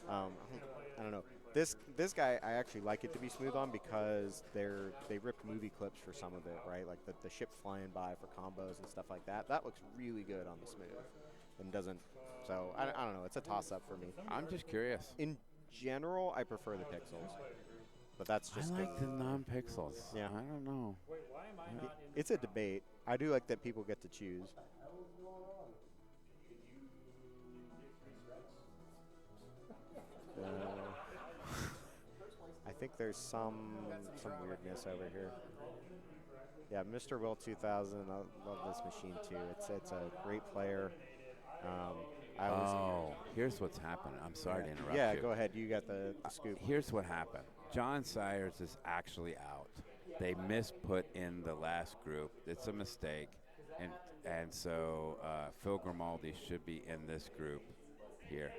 I don't know. This guy, I actually like it to be smooth on because they ripped movie clips for some of it, right? Like the ship flying by for combos and stuff like that. That looks really good on the smooth, and doesn't. So I don't know. It's a toss up for me.
I'm just curious.
In general, I prefer the pixels, but that's just.
I like the non-pixels.
Yeah.
I don't know.
It's a debate. I do like that people get to choose. I think there's some weirdness over here. Yeah, Mr. Will 2000. I love this machine too. It's a great player.
Here's what's happened. I'm sorry to interrupt you.
Yeah, go ahead. You got the scoop.
Here's what happened. John Sayers is actually out. They misput in the last group. It's a mistake, and so Phil Grimaldi should be in this group here.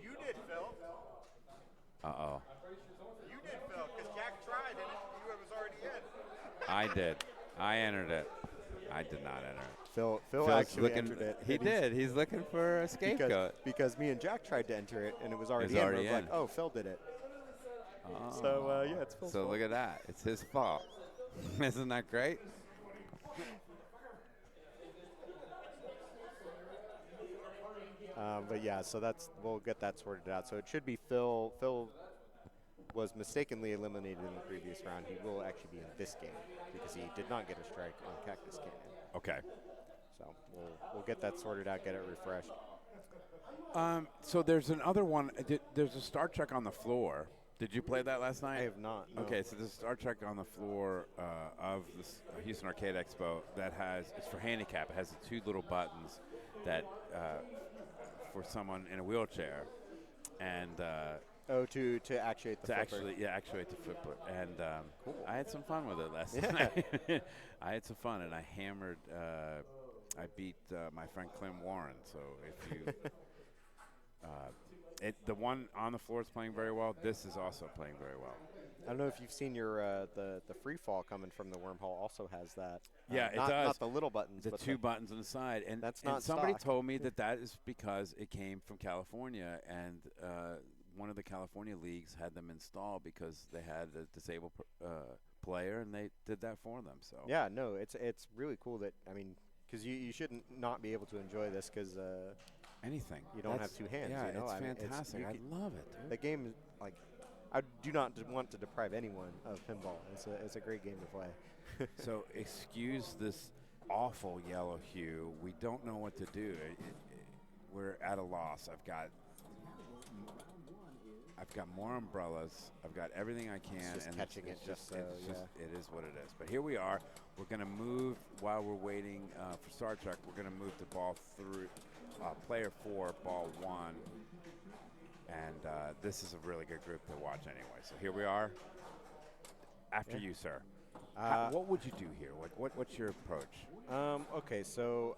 You did, Phil.
Uh-oh.
You did, Phil, because Jack tried and you was already in.
I did. I entered it. I did not enter it.
Phil
Phil's
actually
looking,
entered it.
He did. He's looking for a scapegoat.
Because me and Jack tried to enter it, and it was already
It's
in.
already
I was like,
in.
oh, Phil did it.
Oh.
So, yeah, it's Phil's
So
fault.
look at that. It's his fault. Isn't that great?
But yeah, so we'll get that sorted out. So it should be Phil. Phil was mistakenly eliminated in the previous round. He will actually be in this game because he did not get a strike on Cactus Canyon.
Okay.
So we'll get that sorted out, get it refreshed.
So there's another one. There's a Star Trek on the floor. Did you play that last night?
I have not. No.
Okay, so there's a Star Trek on the floor of the Houston Arcade Expo that it's for handicap. It has the two little buttons that for someone in a wheelchair, and
to actuate the flipper.
Actuate the flipper. And
cool.
I had some fun with it last night. I had some fun, and I hammered. I beat my friend Clem Warren. So if you. The one on the floor is playing very well. This is also playing very well.
I don't know if you've seen your the free fall coming from the wormhole also has that.
Yeah, it
does.
Not
the little buttons.
The
but
two buttons on the side, and
that's
and
not
somebody
stock.
told me that is because it came from California, and one of the California leagues had them installed because they had a disabled player, and they did that for them. So
yeah, no, it's really cool that because you shouldn't not be able to enjoy this because.
Anything.
You don't have two hands.
Yeah,
you know?
it's fantastic. I love it, dude.
The game, I do not want to deprive anyone of pinball. It's a great game to play.
So excuse this awful yellow hue. We don't know what to do. We're at a loss. I've got more umbrellas. I've got everything I can.
It's just
and
catching
it
just
it is what it is. But here we are. We're going to move while we're waiting for Star Trek. We're going to move to ball 3. Player 4, ball 1, and this is a really good group to watch anyway. So here we are. After you, sir. What would you do here? What's your approach?
Okay, so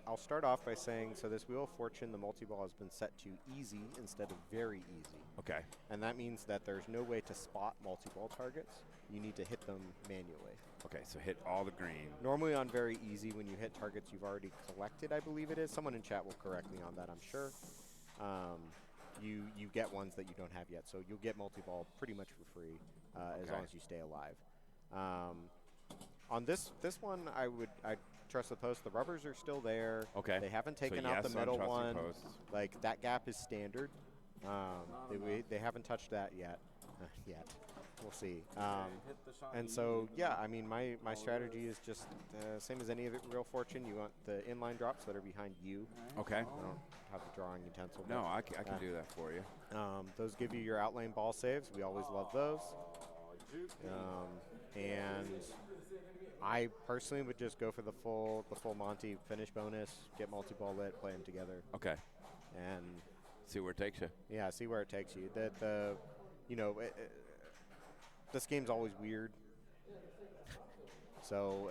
I'll start off by saying, so this Wheel of Fortune, the multi-ball has been set to easy instead of very easy.
Okay.
And that means that there's no way to spot multi-ball targets. You need to hit them manually.
Okay, so hit all the green.
Normally on very easy, when you hit targets you've already collected, I believe it is. Someone in chat will correct me on that, I'm sure. You get ones that you don't have yet, so you'll get multi-ball pretty much for free as long as you stay alive. On this one, I'd trust the post. The rubbers are still there.
Okay.
They haven't taken out the middle one. Like that gap is standard. They haven't touched that yet. We'll see. And so, yeah, my strategy is just same as any of it, Real Fortune. You want the inline drops that are behind you.
Okay.
I don't have the drawing utensil.
No, I can do that for you.
Those give you your outlane ball saves. We always love those. And I personally would just go for the full Monty finish bonus, get multi-ball lit, play them together.
Okay.
And
see where it takes you.
Yeah, see where it takes you. This game's always weird. So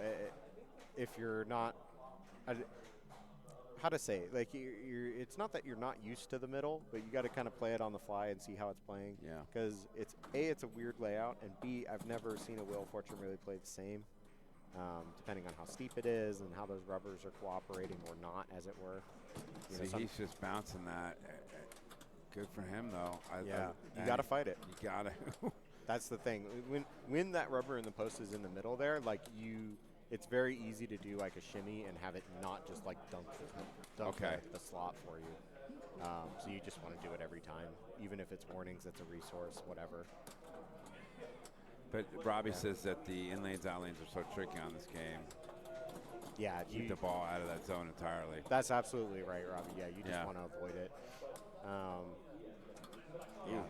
if you're not, how to say, like it's not that you're not used to the middle, but you got to kind of play it on the fly and see how it's playing.
Yeah.
Because it's a weird layout, and B, I've never seen a Wheel of Fortune really play the same. depending on how steep it is and how those rubbers are cooperating or not, as it were.
See, he's just bouncing that. Good for him, though.
You got to fight it.
You got to.
That's the thing. When that rubber in the post is in the middle there, like it's very easy to do like a shimmy and have it not just like dunk the slot for you. So you just want to do it every time, even if it's warnings, it's a resource, whatever.
But Robbie says that the in-lanes, out-lanes are so tricky on this game.
Yeah.
Keep the ball out of that zone entirely.
That's absolutely right, Robbie. Yeah, you just want to avoid it.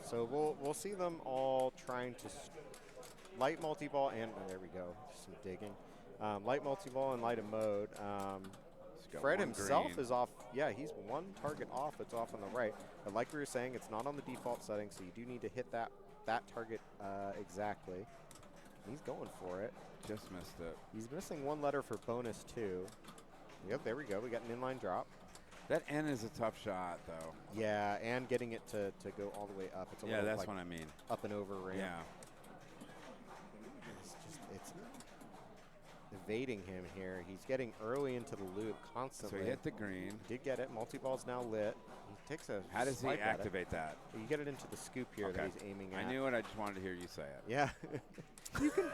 So we'll see them all trying to light multi-ball and there we go, some digging. Light multi-ball and light a mode. Fred himself is off. Yeah, he's one target off. It's off on the right. But like we were saying, it's not on the default setting, so you do need to hit that target exactly. He's going for it.
Just missed it.
He's missing one letter for bonus 2. Yep, there we go. We got an inline drop.
That N is a tough shot, though.
Yeah, and getting it to go all the way up. It's a little,
that's
like,
what I mean.
Up and over ramp.
Yeah.
It's evading him here. He's getting early into the loop constantly.
So he hit the green.
Did get it. Multi-ball's now lit. He takes a
How does he activate that?
You get it into the scoop here that he's aiming at.
I knew it. I just wanted to hear you say it.
Yeah.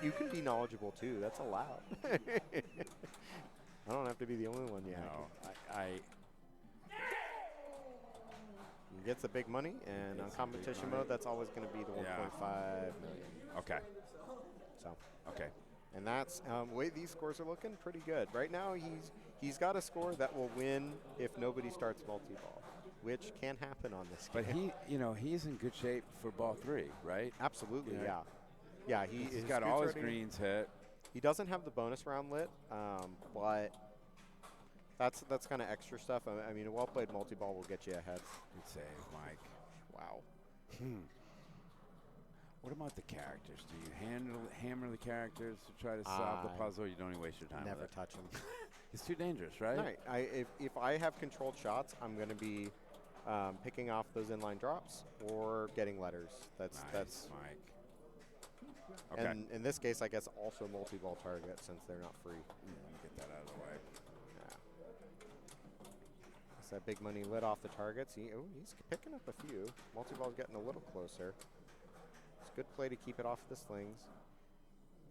you can be knowledgeable, too. That's allowed. I don't have to be the only one. Yeah.
No,
He gets the big money, and on competition mode, that's always going to be the 1.5 million.
Okay.
So.
Okay.
And that's way these scores are looking pretty good. Right now, he's got a score that will win if nobody starts multi-ball, which can happen on this game.
But he's in good shape for ball 3, right?
Absolutely, yeah. Yeah,
he's got all his greens hit.
He doesn't have the bonus round lit, but that's kind of extra stuff. I mean, a well-played multi-ball will get you ahead.
Good save, Mike.
Wow.
What about the characters? Do you hammer the characters to try to solve the puzzle, or you don't even waste your time
Never
with it?
touch them.
It's too dangerous, right?
No, if I have controlled shots, I'm going to be picking off those inline drops or getting letters. That's
Mike. Okay.
And in this case, I guess also multi-ball target since they're not free.
Let me get that out of the way.
Yeah. That's that big money lit off the targets. He's picking up a few. Multi-ball's getting a little closer. It's a good play to keep it off the slings.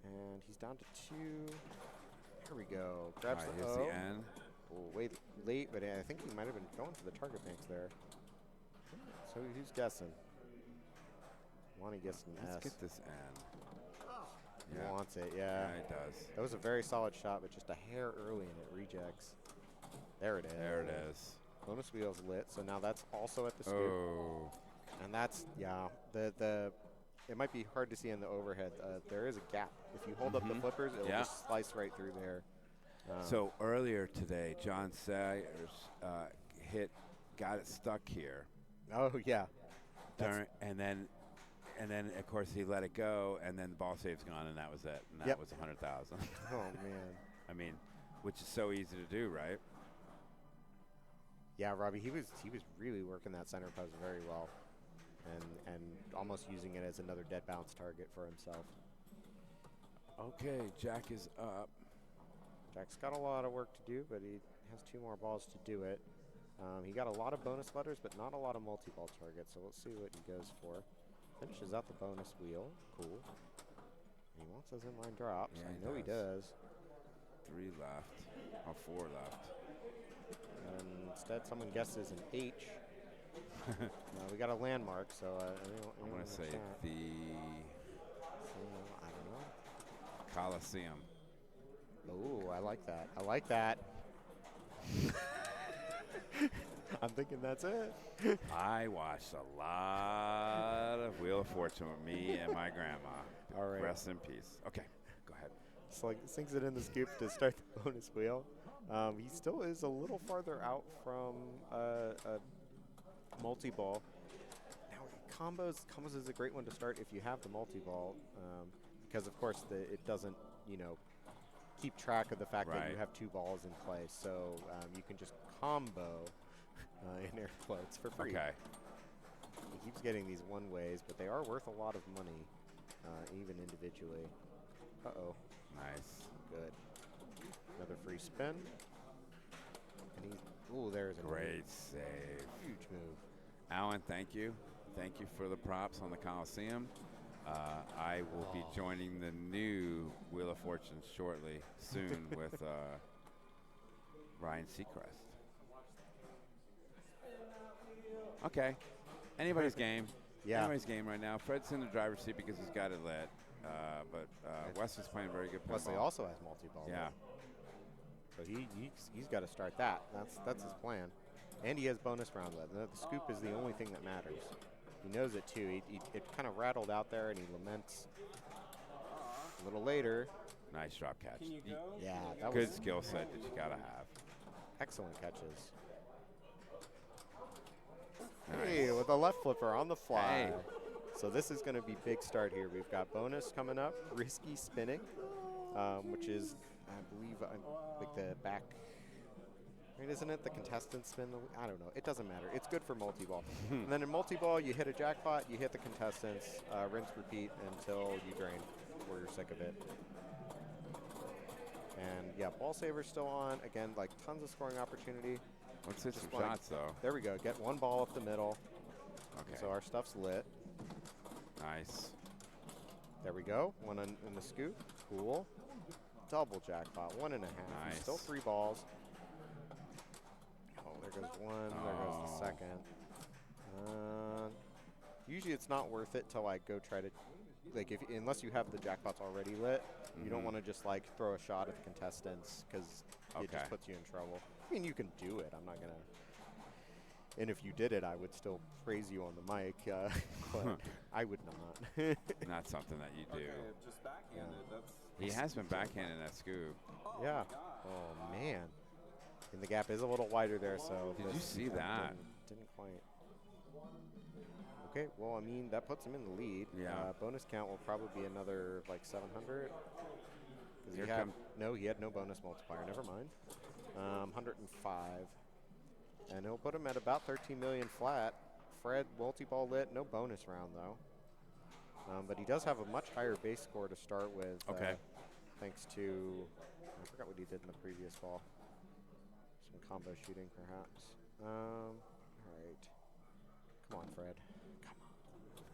And he's down to 2. There we go. Grabs the O.
The N.
Oh, way late, but I think he might have been going for the target banks there. So who's guessing? Lonnie guessed an S.
Let's get this N.
He wants it, yeah.
Yeah, he does.
That was a very solid shot, but just a hair early and it rejects. There it is.
There it is.
Bonus wheel's lit, so now that's also at the scoop.
Oh.
And that's, it might be hard to see in the overhead. There is a gap. If you hold up the flippers, it'll just slice right through there.
So earlier today, John Sayers got it stuck here.
Oh, yeah.
And then, of course, he let it go, and then the ball save's gone, and that was it. And that was 100,000.
Oh, man.
I mean, which is so easy to do, right?
Yeah, Robbie, he was really working that center post very well, and almost using it as another dead bounce target for himself.
Okay, Jack is up.
Jack's got a lot of work to do, but he has 2 more balls to do it. He got a lot of bonus letters, but not a lot of multi-ball targets, so let's see what he goes for. Finishes out the bonus wheel. Cool. He wants those inline drops.
Yeah,
I know he does.
3 left. Oh, 4 left.
And instead, someone guesses an H. We got a landmark, so
I'm going to say the
I don't know.
Coliseum.
Oh, I like that. I like that. I'm thinking that's it.
I watched a lot of Wheel of Fortune with me and my grandma.
All right.
Rest in peace. Okay, go ahead.
So sinks it in the scoop to start the bonus wheel. He still is a little farther out from a multi-ball. Now, combos is a great one to start if you have the multi-ball, because of course it doesn't, keep track of the fact that you have 2 balls in play. So you can just combo in air floats for free.
Okay.
He keeps getting these one-ways, but they are worth a lot of money, even individually. Uh-oh.
Nice.
Good. spin. And he's, ooh, there's a
Great save.
huge move.
Alan, thank you. Thank you for the props on the Coliseum. I will be joining the new Wheel of Fortune shortly, soon, with Ryan Seacrest. Okay. Anybody's game.
Yeah.
Anybody's game right now. Fred's in the driver's seat because he's got it lit. But Wes is playing very good pinball.
Wesley also has multi-ball.
Yeah.
So he's got to start that. That's his plan. And he has bonus round left. The scoop is the only thing that matters. He knows it too. It kind of rattled out there, and he laments a little later.
Nice drop catch.
Can you go?
Yeah, that
Good
was
skill set that you got to have.
excellent catches.
Nice.
Hey, with a left flipper on the fly.
Hey.
So this is going to be big start here. We've got bonus coming up, risky spinning, which is, I believe, like the back. Right, isn't it the contestant spin? I don't know. It doesn't matter. It's good for multi-ball. And then in multi-ball, you hit a jackpot, you hit the contestants, rinse, repeat until you drain or you're sick of it. And yeah, ball saver's still on. Again, like tons of scoring opportunity.
Let's hit some
like,
shots, though.
There we go. Get one ball up the middle.
Okay.
So our stuff's lit.
Nice.
There we go. One in the scoop. Cool. Double jackpot. 1.5.
Nice.
Still 3 balls. Oh, there goes one. There goes the second. Usually it's not worth it till I go try to, like, unless you have the jackpots already lit, you don't want to just like throw a shot at the contestants because it just puts you in trouble. I mean, you can do it. I'm not gonna. And if you did it, I would still praise you on the mic, but I would not.
Not something that you do.
Okay, just backhanded. That's
He has been backhanding that scoop.
Yeah. Oh man. And the gap is a little wider there, so.
Did you see that?
Didn't quite. Okay. Well, I mean that puts him in the lead.
Yeah.
Bonus count will probably be another like 700.
Here
He had, no, he had no bonus multiplier. Never mind. 105. And he'll put him at about 13 million flat. Fred, multi-ball lit, no bonus round though. But he does have a much higher base score to start with.
Okay.
Thanks to, I forgot what he did in the previous ball. Some combo shooting perhaps. All right. Come on, Fred.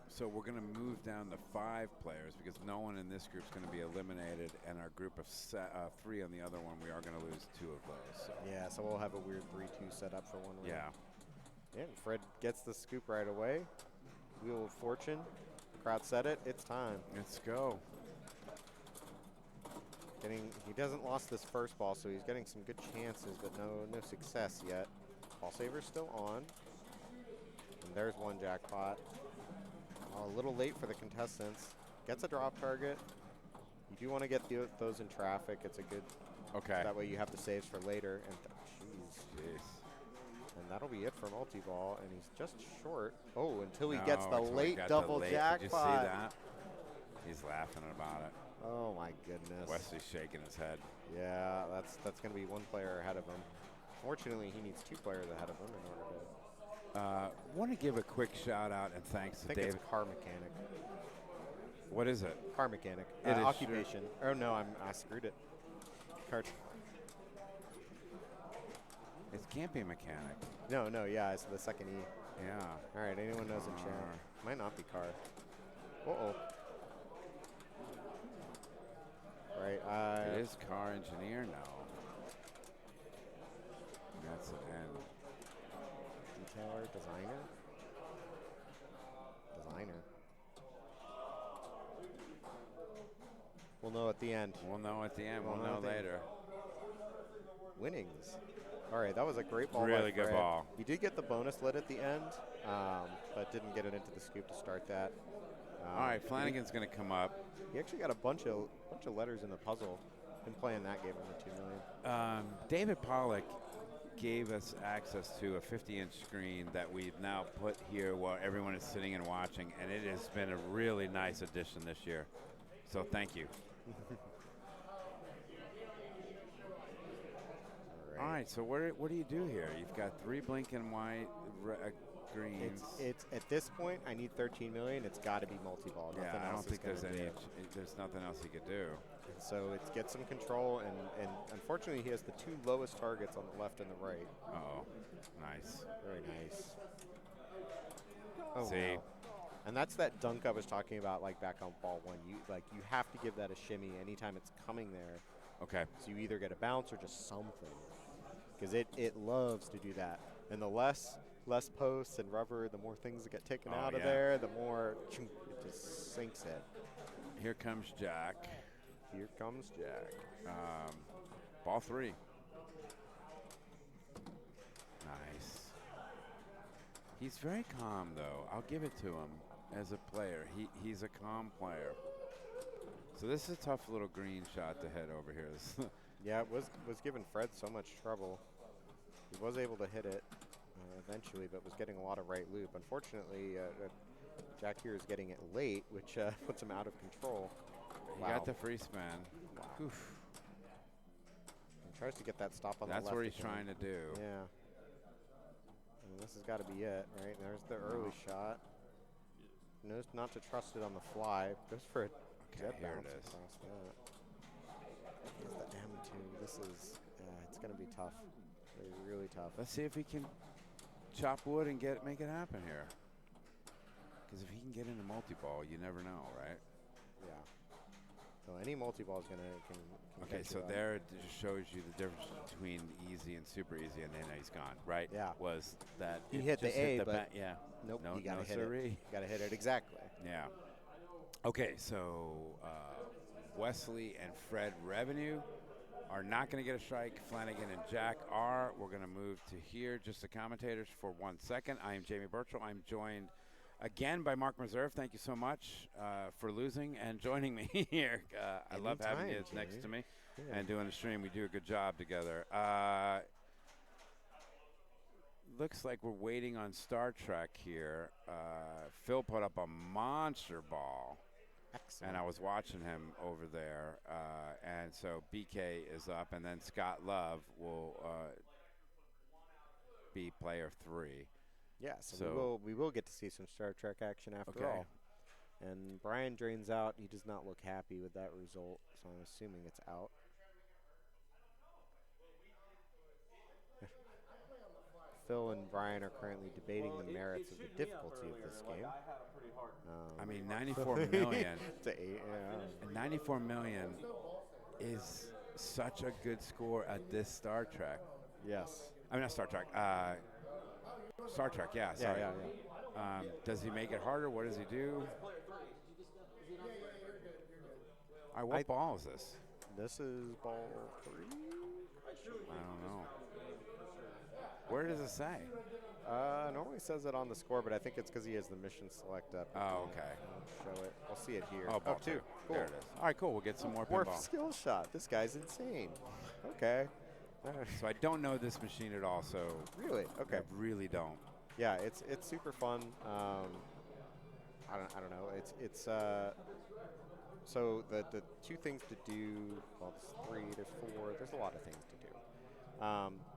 So we're going to move down to 5 players because no one in this group is going to be eliminated, and our group of 3 on the other one, we are going to lose 2 of those. So.
Yeah, so we'll have a weird 3-2 set up for one round.
Yeah.
Yeah, and Fred gets the scoop right away. Wheel of Fortune. Crowd set it. It's time.
Let's go.
He doesn't lost this first ball, so he's getting some good chances, but no success yet. Ball saver's still on. And there's one jackpot. Oh, a little late for the contestants. Gets a drop target. You do want to get those in traffic. It's a good.
Okay.
That way you have the saves for later. And jeez. And that'll be it for multi-ball. And he's just short. Oh, until he gets the late double jackpot.
Did you see that? He's laughing about it.
Oh my goodness.
Wesley's shaking his head.
Yeah, that's going to be one player ahead of him. Fortunately, he needs 2 players ahead of him in order to.
Want to give a quick shout out and thanks to David.
It's car mechanic.
What is it?
Car mechanic.
It is
occupation. Oh no, I screwed it.
It can't be mechanic.
No, yeah, it's the second E.
Yeah.
All right, anyone knows in chat? Might not be car. Uh-oh. Right.
It is car engineer now. That's an N.
Detailer, designer. We'll know at the end.
We'll know at the end. We'll know later.
Winnings. All right, that was a great ball.
Really good ball.
He did get the bonus lit at the end, but didn't get it into the scoop to start that.
All right, Flanagan's going to come up.
He actually got a bunch of letters in the puzzle. Been playing that game on the 2 million.
David Pollock gave us access to a 50-inch screen that we've now put here while everyone is sitting and watching, and it has been a really nice addition this year. So thank you. All right, so what do you do here? You've got 3 blinking white greens.
It's at this point, I need 13 million. It's got to be multi-ball.
Yeah, I don't think there's nothing else he could do.
So it gets some control, and unfortunately he has the 2 lowest targets on the left and the right.
Uh-oh. Nice.
Very nice. Oh,
See?
wow. And that's that dunk I was talking about, like back on ball 1. You have to give that a shimmy anytime it's coming there.
Okay.
So you either get a bounce or just something, because it loves to do that. And the less posts and rubber, the more things that get taken out of there, the more it just sinks it.
Here comes Jack.
Here comes Jack.
Ball 3. Nice. He's very calm, though. I'll give it to him as a player. He's a calm player. So this is a tough little green shot to hit over here.
Yeah, it was giving Fred so much trouble. He was able to hit it eventually, but was getting a lot of right loop. Unfortunately, Jack here is getting it late, which puts him out of control.
He got the free spin.
Wow.
Oof.
He tries to get that stop on the left.
That's what he's
again.
trying to do.
Yeah. And this has got to be it, right? There's the early shot. Knows not to trust it on the fly. Goes for a jet
here
bounce
it is.
across that. Gets the M2. This is, it's going to be tough. Really tough.
Let's see if he can chop wood and make it happen here. Because if he can get into multi-ball, you never know, right?
Yeah. So any multi-ball is going to can
Okay,
get
so
you
there it just shows you the difference between easy and super easy, and then he's gone, right?
Yeah.
Was that
He
it
hit the
just
A,
the
but
yeah.
Nope,
No,
you got to
no
hit
siree.
it. You got to hit it exactly.
Yeah. Okay, so Wesley and Fred Revenue are not going to get a strike. Flanagan and Jack are. We're going to move to here, just the commentators for 1 second. I am Jamie Burchell. I'm joined again by Mark Meserve. Thank you so much for losing and joining me here. I love having you next to me and doing the stream. We do a good job together. Looks like we're waiting on Star Trek here. Phil put up a monster ball.
Excellent.
And I was watching him over there. And so BK is up, and then Scott Love will be player 3.
Yeah, so we will get to see some Star Trek action after all. And Brian drains out. He does not look happy with that result, so I'm assuming it's out. Phil and Brian are currently debating the merits of the difficulty of this game.
I mean, 94 million.
To 8, yeah.
And 94 million is such a good score at this Star Trek.
Yes.
I mean, not Star Trek. Star Trek, yeah, sorry.
Yeah.
Does he make it harder? What does he do? All right, what ball is this?
This is ball 3?
I don't know. Where does it say?
Normally it says it on the score, but I think it's because he has the mission select up.
Oh, okay.
Show it. I'll see it here.
Oh, ball 2.
Cool.
There it is. All right, cool. We'll get some more
Warp
pinball.
skill shot. This guy's insane. Okay.
So I don't know this machine at all, so
Really? Okay.
I really don't.
Yeah, it's super fun. I don't know. It's so the 2 things to do. Well, there's 3. There's 4. There's a lot of things to do.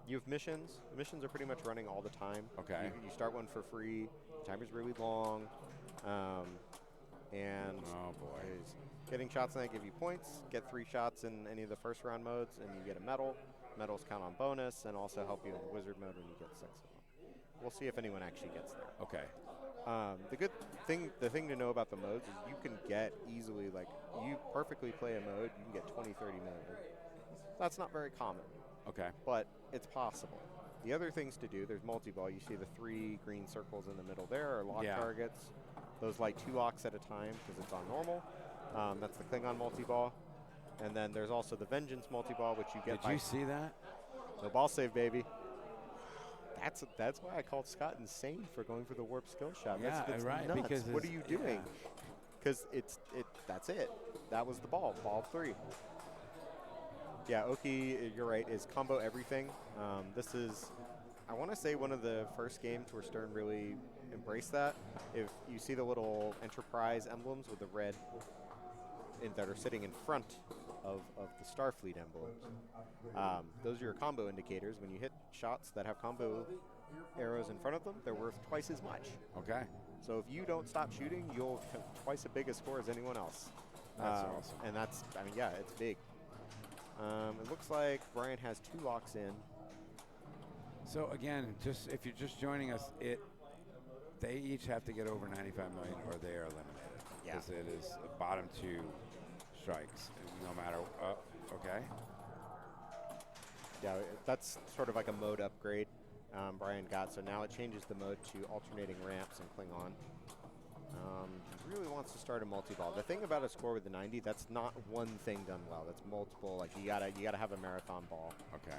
You have missions. The missions are pretty much running all the time.
Okay.
You start one for free. The timer's really long. And
Oh boy.
getting shots in that give you points. Get 3 shots in any of the first round modes, and you get a medal. Medals count on bonus, and also help you in wizard mode when you get 6 of them. We'll see if anyone actually gets there.
Okay.
The thing to know about the modes is you can get easily, like, you perfectly play a mode, you can get 20, 30 million. That's not very common,
Okay.
but it's possible. The other things to do, there's multi-ball. You see the 3 green circles in the middle there are lock targets. Those light 2 locks at a time because it's on normal. That's the Klingon multi-ball. And then there's also the Vengeance multi-ball, which you get
Did you see that?
No ball save, baby. That's why I called Scott insane for going for the warp skill shot.
Yeah,
that's
right.
Nuts.
Because
what are you doing? Because that's it. That was the ball. Ball 3. Yeah, Oki, you're right, is combo everything. This is, I want to say, one of the first games where Stern really embraced that. If you see the little Enterprise emblems with the red that are sitting in front of the Starfleet emblems, those are your combo indicators. When you hit shots that have combo arrows in front of them, they're worth twice as much.
Okay.
So if you don't stop shooting, you'll have twice as big a score as anyone else.
That's awesome.
And that's, I mean, yeah, it's big. It looks like Brian has 2 locks in.
So again, just if you're just joining us, they each have to get over 95 million or they are eliminated.
Yeah.
Because it is the bottom 2 strikes, no matter. Okay.
Yeah, that's sort of like a mode upgrade Brian got. So now it changes the mode to alternating ramps and Klingon. He really wants to start a multi-ball. The thing about a score with the 90, that's not one thing done well. That's multiple. Like you gotta have a marathon ball.
Okay.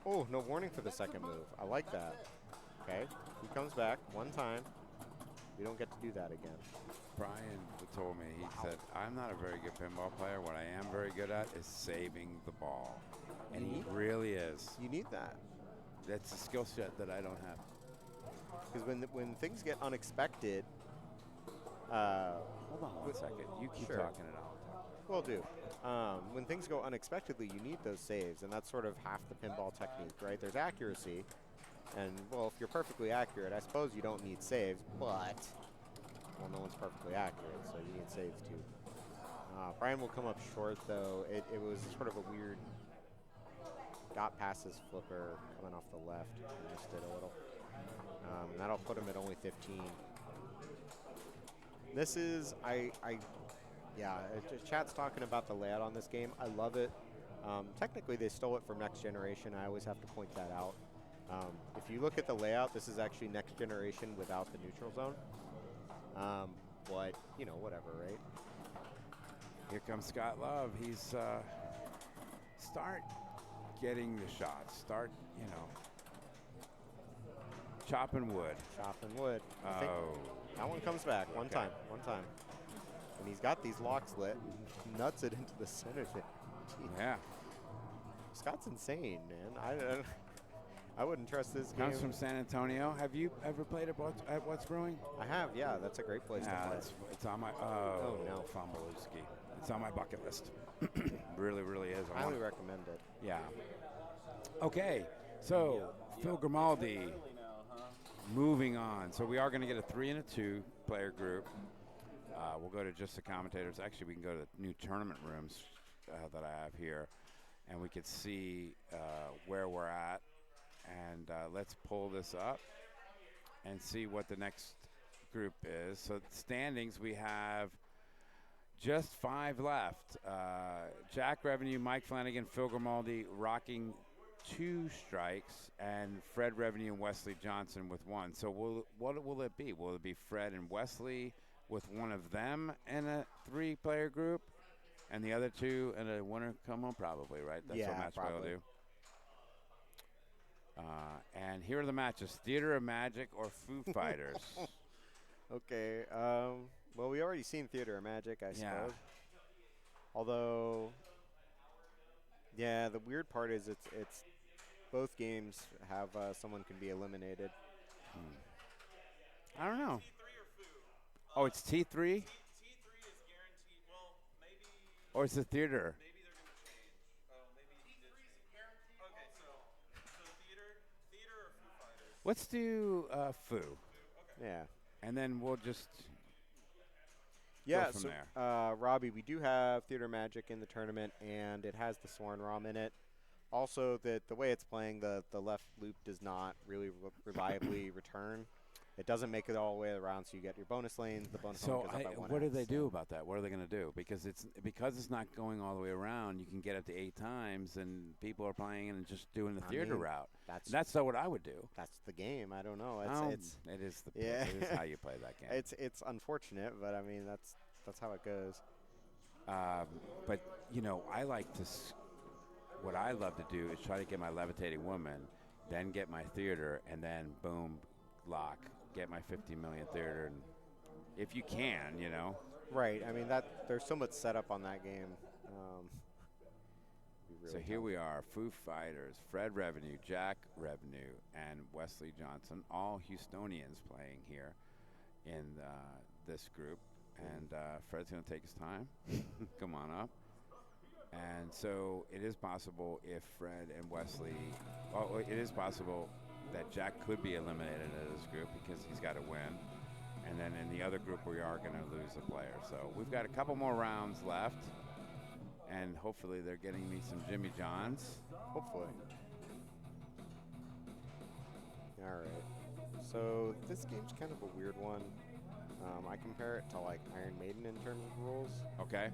Oh, no warning for the second move. I like that. Okay, he comes back one time. We don't get to do that again.
Brian told me, he said, I'm not a very good pinball player. What I am very good at is saving the ball. And he really is.
You need that.
That's a skill set that I don't have.
Because when things get unexpected,
hold on one second. You keep talking and I'll talk.
Will do. When things go unexpectedly, you need those saves, and that's sort of half the pinball technique, right? There's accuracy, and well, if you're perfectly accurate, I suppose you don't need saves, but well, no one's perfectly accurate, so you need saves too. Brian will come up short though. It was sort of a weird. Got past his flipper coming off the left. He missed it a little. And that'll put him at only 15. This is, chat's talking about the layout on this game. I love it. Technically, they stole it from Next Generation. I always have to point that out. If you look at the layout, this is actually Next Generation without the neutral zone. But, you know, whatever, right?
Here comes Scott Love. He's start getting the shots. Start, you know, chopping wood.
Chopping wood. That one comes back. One time. And he's got these locks lit. Nuts it into the center there.
Yeah.
Scott's insane, man. I wouldn't trust this game.
Comes from San Antonio. Have you ever played at What's Brewing?
I have, yeah. That's a great place to play.
It's on my,
no.
Fombolewski. It's on my bucket list. Really, really is.
I highly recommend it.
Yeah. Okay, so Phil Grimaldi, moving on. So we are going to get a 3 and a 2 player group. We'll go to just the commentators. Actually, we can go to the new tournament rooms that I have here, and we could see where we're at. And let's pull this up and see what the next group is. So standings, we have just 5 left. Jack Revenue, Mike Flanagan, Phil Grimaldi rocking 2 strikes, and Fred Revenue and Wesley Johnson with 1. So what will it be? Will it be Fred and Wesley with one of them in a 3-player group, and the other 2 and a winner come home? Probably, right? That's what match play will do. And here are the matches: Theater of Magic or Foo Fighters.
Okay. Well, we already seen Theater of Magic, I suppose. Although, yeah, the weird part is it's both games have someone can be eliminated.
I don't know. Oh, it's T3?
T3 is guaranteed. Well, maybe.
Or it's the theater?
Maybe they're going to change. Maybe T3 is guaranteed. Okay, so theater or Foo Fighters?
Let's do Foo.
Okay.
Yeah. And then we'll just
go
from there.
Robbie, we do have Theater Magic in the tournament, and it has the Sworn ROM in it. Also, the way it's playing, the left loop does not really reliably return. It doesn't make it all the way around, so you get your bonus lanes. The bonus lane goes up by 1.
What do they do about that? What are they going to do? Because it's not going all the way around. You can get up to 8 times, and people are playing and just doing the theater route. That's what I would do.
That's the game. I don't know.
It is how you play that game.
It's unfortunate, but I mean that's how it goes.
But you know, what I love to do is try to get my levitating woman, then get my theater, and then boom, lock. Get my 50 million theater, and if you can, you know.
Right. I mean, there's so much setup on that game.
So here we are, Foo Fighters, Fred Revenue, Jack Revenue, and Wesley Johnson, all Houstonians playing here in this group. And Fred's going to take his time. Come on up. And so it is possible if Fred and Wesley, it is possible that Jack could be eliminated in this group because he's got to win. And then in the other group, we are going to lose a player. So we've got a couple more rounds left, and hopefully they're getting me some Jimmy Johns.
Hopefully. All right. So this game's kind of a weird one. I compare it to like Iron Maiden in terms of rules.
Okay.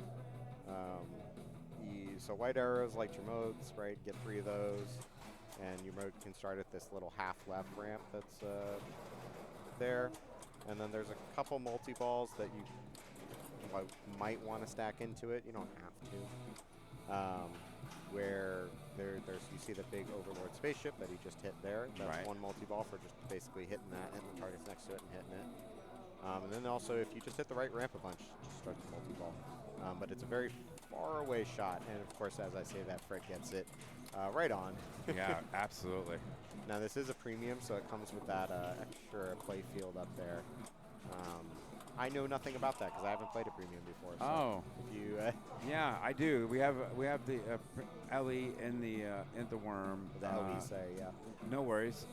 So white arrows like your modes, right? Get 3 of those, and your mode can start at this little half left ramp that's there. And then there's a couple multi-balls that you might want to stack into it. You don't have to. Where you see the big Overlord spaceship that he just hit there. That's
right.
one multi-ball for just basically hitting that, hitting the targets next to it and hitting it. And then also, if you just hit the right ramp a bunch, just start the multi-ball. But it's a very far away shot, and of course, as I say that, Fred gets it right on.
Yeah, absolutely.
Now this is a premium, so it comes with that extra play field up there. I know nothing about that because I haven't played a premium before. So
oh,
if you
yeah, I do. We have the Ellie in the worm.
The LE say, yeah.
No worries.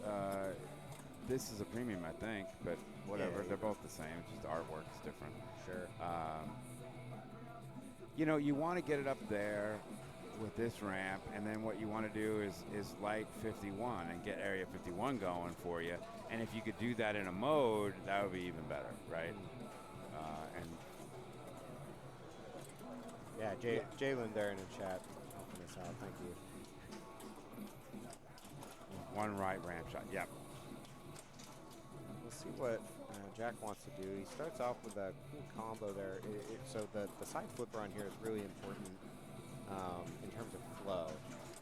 This is a premium, I think, but whatever.
Yeah,
They're both the same. It's just the artwork is different.
Sure.
You know, you want to get it up there with this ramp, and then what you want to do is light 51 and get area 51 going for you. And if you could do that in a mode, that would be even better, right? And
yeah, Jalen there in the chat helping us out. Thank you.
one right ramp shot. Yep.
Let's see what Jack wants to do. He starts off with a cool combo there. So the side flipper on here is really important in terms of flow,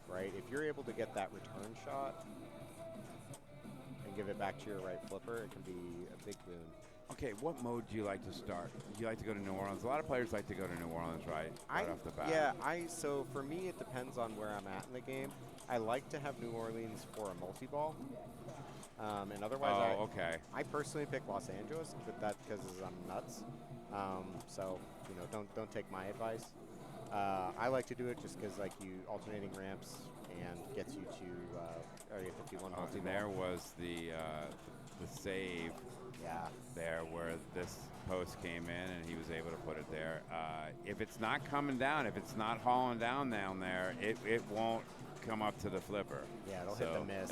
right? If you're able to get that return shot and give it back to your right flipper, it can be a big boon.
Okay, what mode do you like to start? Do you like to go to New Orleans? A lot of players like to go to New Orleans, right off the bat.
Yeah, so for me, it depends on where I'm at in the game. I like to have New Orleans for a multi-ball. And otherwise, I personally pick Los Angeles, but that's because I'm nuts. So, you know, don't take my advice. I like to do it just because, like, you alternating ramps and gets you to Area 51 multi-ball.
There was the save.
Yeah.
There where this post came in and he was able to put it there. If it's not coming down, if it's not hauling down there, it won't come up to the flipper.
Yeah, it'll hit the miss.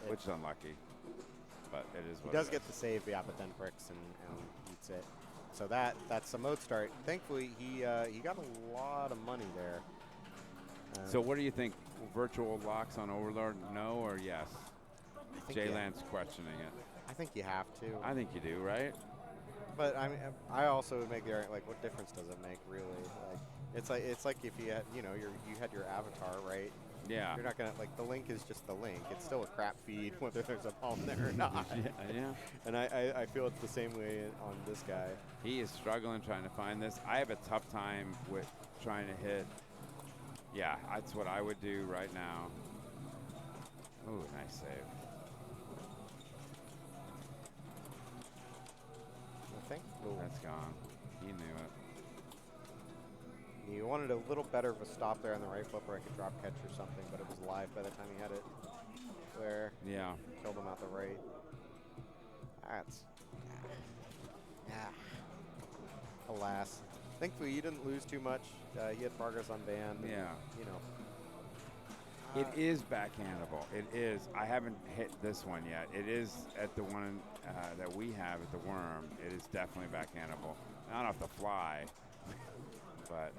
Which is unlucky. But it is what
he does get the save, yeah, but then bricks and eats it. So that's a mode start. Thankfully, he got a lot of money there.
So what do you think? Virtual locks on Overlord, no or yes? Jay-Lance questioning it.
I think you have to.
I think you do, right?
But I also would make the argument, like, what difference does it make, really? Like, it's like if you had, you had your avatar, right?
Yeah.
You're not gonna, like, the link is just the link. It's still a crap feed whether there's a ball there or not.
Yeah.
And I feel it's the same way on this guy.
He is struggling trying to find this. I have a tough time with trying to hit. Yeah, that's what I would do right now. Ooh, nice save. That's gone. He knew it.
He wanted a little better of a stop there on the right flipper. I could drop catch or something, but it was live by the time he had it there.
Yeah.
Killed him out the right. That's... Yeah. Alas. Thankfully, you didn't lose too much. He had progress on band.
Yeah.
You know.
It is backhandable. It is. I haven't hit this one yet. It is at the one that we have at the Worm. It is definitely backhandable. Not off the fly, but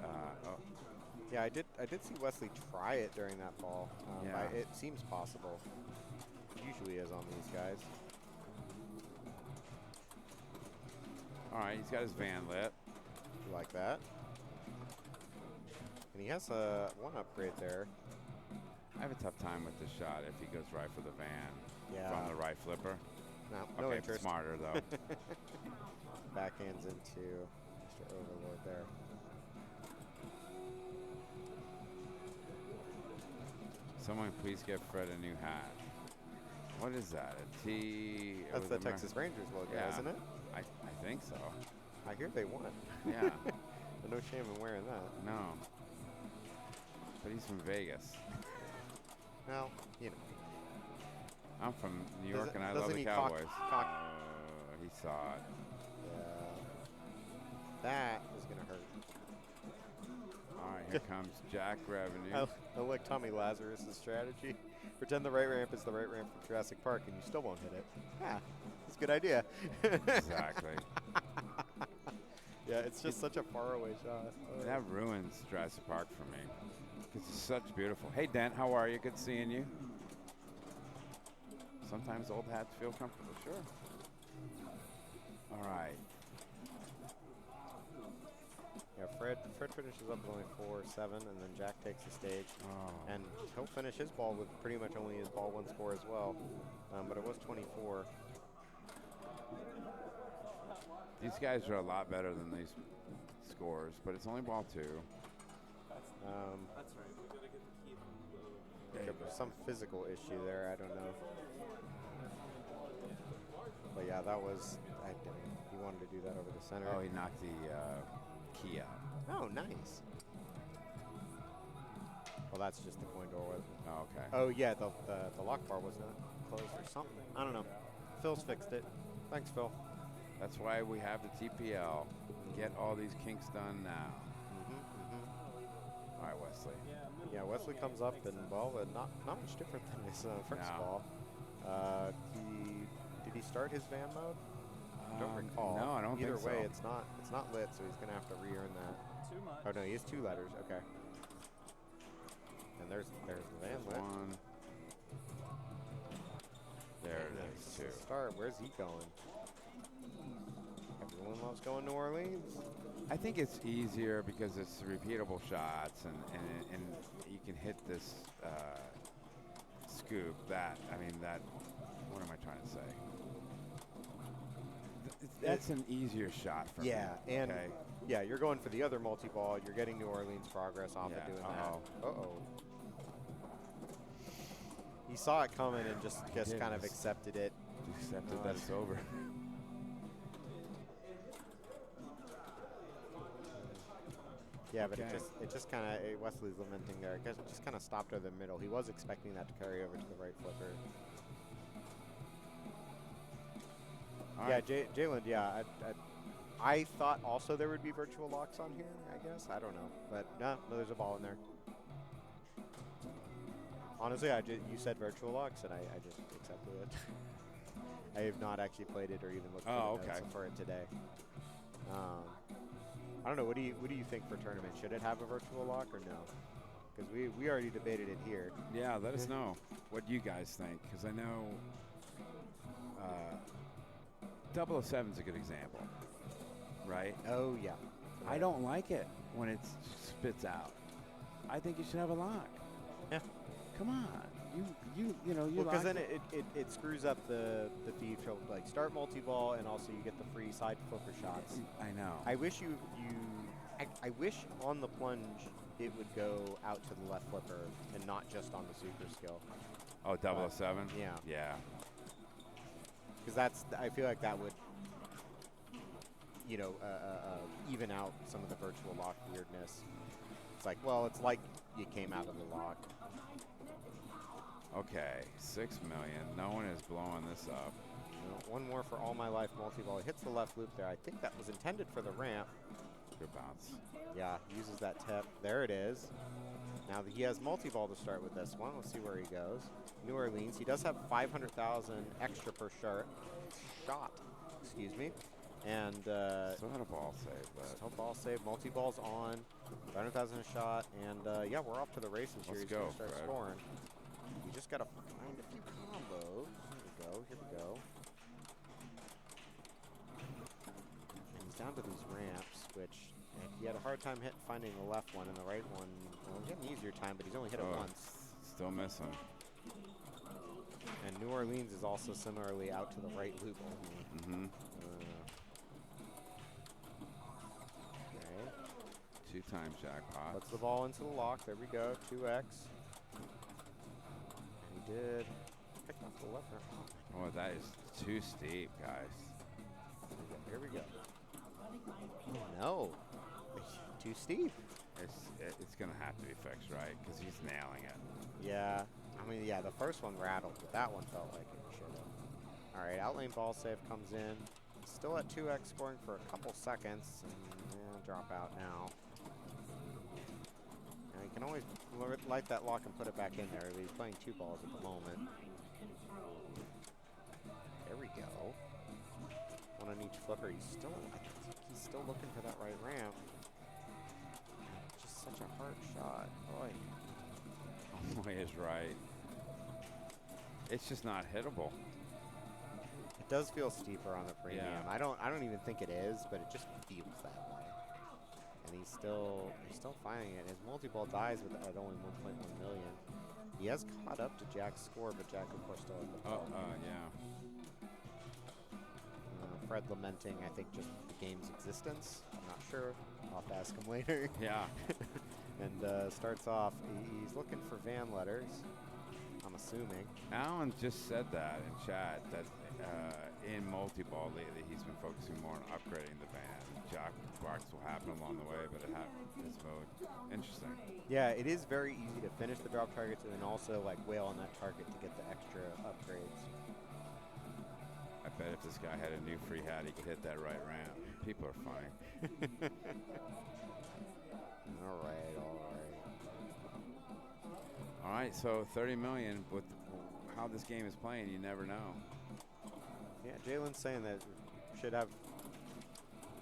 yeah, I did see Wesley try it during that ball.
Yeah.
It seems possible. It usually is on these guys.
All right, he's got his van lit.
You like that? And he has one upgrade there.
I have a tough time with this shot if he goes right for the van from the right flipper.
No
okay,
interest.
Smarter though.
Backhands into Mr. Overlord there.
Someone please get Fred a new hat. What is that? A T?
That's the Texas Rangers logo, isn't it?
I think so.
I hear they won.
Yeah.
No shame in wearing that.
No. But he's from Vegas.
Well, you know.
I'm from New York and I love the Cowboys.
Cock
he saw it.
That is going to hurt.
All right, here comes Jack Revenue.
I like Tommy Lazarus' strategy. Pretend the right ramp is the right ramp from Jurassic Park and you still won't hit it. Yeah, that's a good idea.
Exactly.
Yeah, it's just such a faraway shot. Oh.
That ruins Jurassic Park for me. Because it's such beautiful. Hey, Dent, how are you? Good seeing you. Sometimes old hats feel comfortable, sure. All right.
Yeah, Fred finishes up with only 4-7, and then Jack takes the stage.
Oh.
And he'll finish his ball with pretty much only his ball one score as well. But it was 24.
These guys are a lot better than these scores, but it's only ball 2.
That's right. We gotta get the key from
There was some physical issue there. I don't know. But yeah, that was. He wanted to do that over the center.
Oh, he knocked the key out.
Oh, nice. Well, that's just the coin door, wasn't it?
Oh, okay.
Oh yeah, the lock bar was not closed or something. I don't know. Phil's fixed it. Thanks, Phil.
That's why we have the TPL. Get all these kinks done now. All right, Wesley.
Yeah, Wesley comes up and, well, not much different than his first ball. Did he start his van mode? I don't recall.
No, I don't
Either
think so.
way, it's not lit, so he's gonna have to re-earn that.
Too much.
Oh no, he has 2 letters. Okay. And there's the van lit.
1. There it is, 2.
Start. Where's he going? Everyone loves going to New Orleans.
I think it's easier because it's repeatable shots, and you can hit this scoop. What am I trying to say? That's an easier shot for me.
Yeah, and
okay?
yeah, you're going for the other multi-ball. You're getting New Orleans progress off of doing that. Uh-oh. He saw it coming and just kind of accepted it.
Accepted that it's over.
Yeah, but it just kind of, Wesley's lamenting there. It just kind of stopped over the middle. He was expecting that to carry over to the right flipper. Jalen, I thought also there would be virtual locks on here, I guess. I don't know. But no, there's a ball in there. Honestly, you said virtual locks, and I just accepted it. I have not actually played it or even looked for it today. I don't know. What do you think for tournament? Should it have a virtual lock or no? Because we already debated it here.
Yeah, let us know what you guys think. Because I know 007's a good example, right?
Oh yeah.
I don't like it when it spits out. I think you should have a lock.
Yeah.
Come on. You
because then it screws up the feed for like start multi-ball, and also you get the free side flipper shots.
I know.
I wish I wish on the plunge it would go out to the left flipper and not just on the super skill.
Oh, 007?
Yeah.
Yeah.
Because I feel like that would even out some of the virtual lock weirdness. It's like, well, it's like you came out of the lock.
Okay, 6 million. No one is blowing this up.
One more for All My Life multi-ball. He hits the left loop there. I think that was intended for the ramp.
Good bounce.
Yeah, uses that tip. There it is. Now he has multi-ball to start with this one. Let's see where he goes. New Orleans. He does have 500,000 extra per shot. Excuse me. And
still had a ball save, but
still ball save. Multi-ball's on. 500,000 a shot, and yeah, we're off to the races here.
Let's
He's
go,
gonna start
Fred.
scoring. We just gotta find a few combos. Here we go. And he's down to these ramps, which he had a hard time finding the left one, and the right one, well, he had an easier time, but he's only hit it once.
Still missing.
And New Orleans is also similarly out to the right loop only.
Mm-hmm.
Okay.
2-time jackpot.
Puts the ball into the lock. There we go. 2x. And he did pick off the left ramp.
Oh, that is too steep, guys.
Here we go. Oh, no. Too steep.
It's going to have to be fixed, right? Because he's nailing it.
Yeah. I mean, yeah, the first one rattled, but that one felt like it should have. All right, outlane ball save comes in. still at 2x, scoring for a couple seconds, and drop out now. Now he can always light that lock and put it back in there. But he's playing 2 balls at the moment. There we go. One on each flipper. I think he's still looking for that right ramp. Just such a hard shot. Boy.
Boy is right. It's just not hittable.
It does feel steeper on the premium.
Yeah.
I don't even think it is, but it just feels that way. And he's still finding it. His multi-ball dies at only 1.1 million. He has caught up to Jack's score, but Jack, of course, still has the ball.
Yeah.
Fred lamenting, I think, just the game's existence. I'm not sure. I'll have to ask him later.
Yeah.
And starts off, he's looking for van letters, I'm assuming.
Alan just said that in chat, that in multi-ball lately, he's been focusing more on upgrading the van. Jackbox will happen along the way, but it happened in this mode. Interesting.
Yeah, it is very easy to finish the drop targets and then also like wail on that target to get the extra upgrades.
I bet if this guy had a new free hat, he could hit that right ramp. People are funny.
All right.
All right, so 30 million with how this game is playing, you never know.
Yeah, Jalen's saying that should have.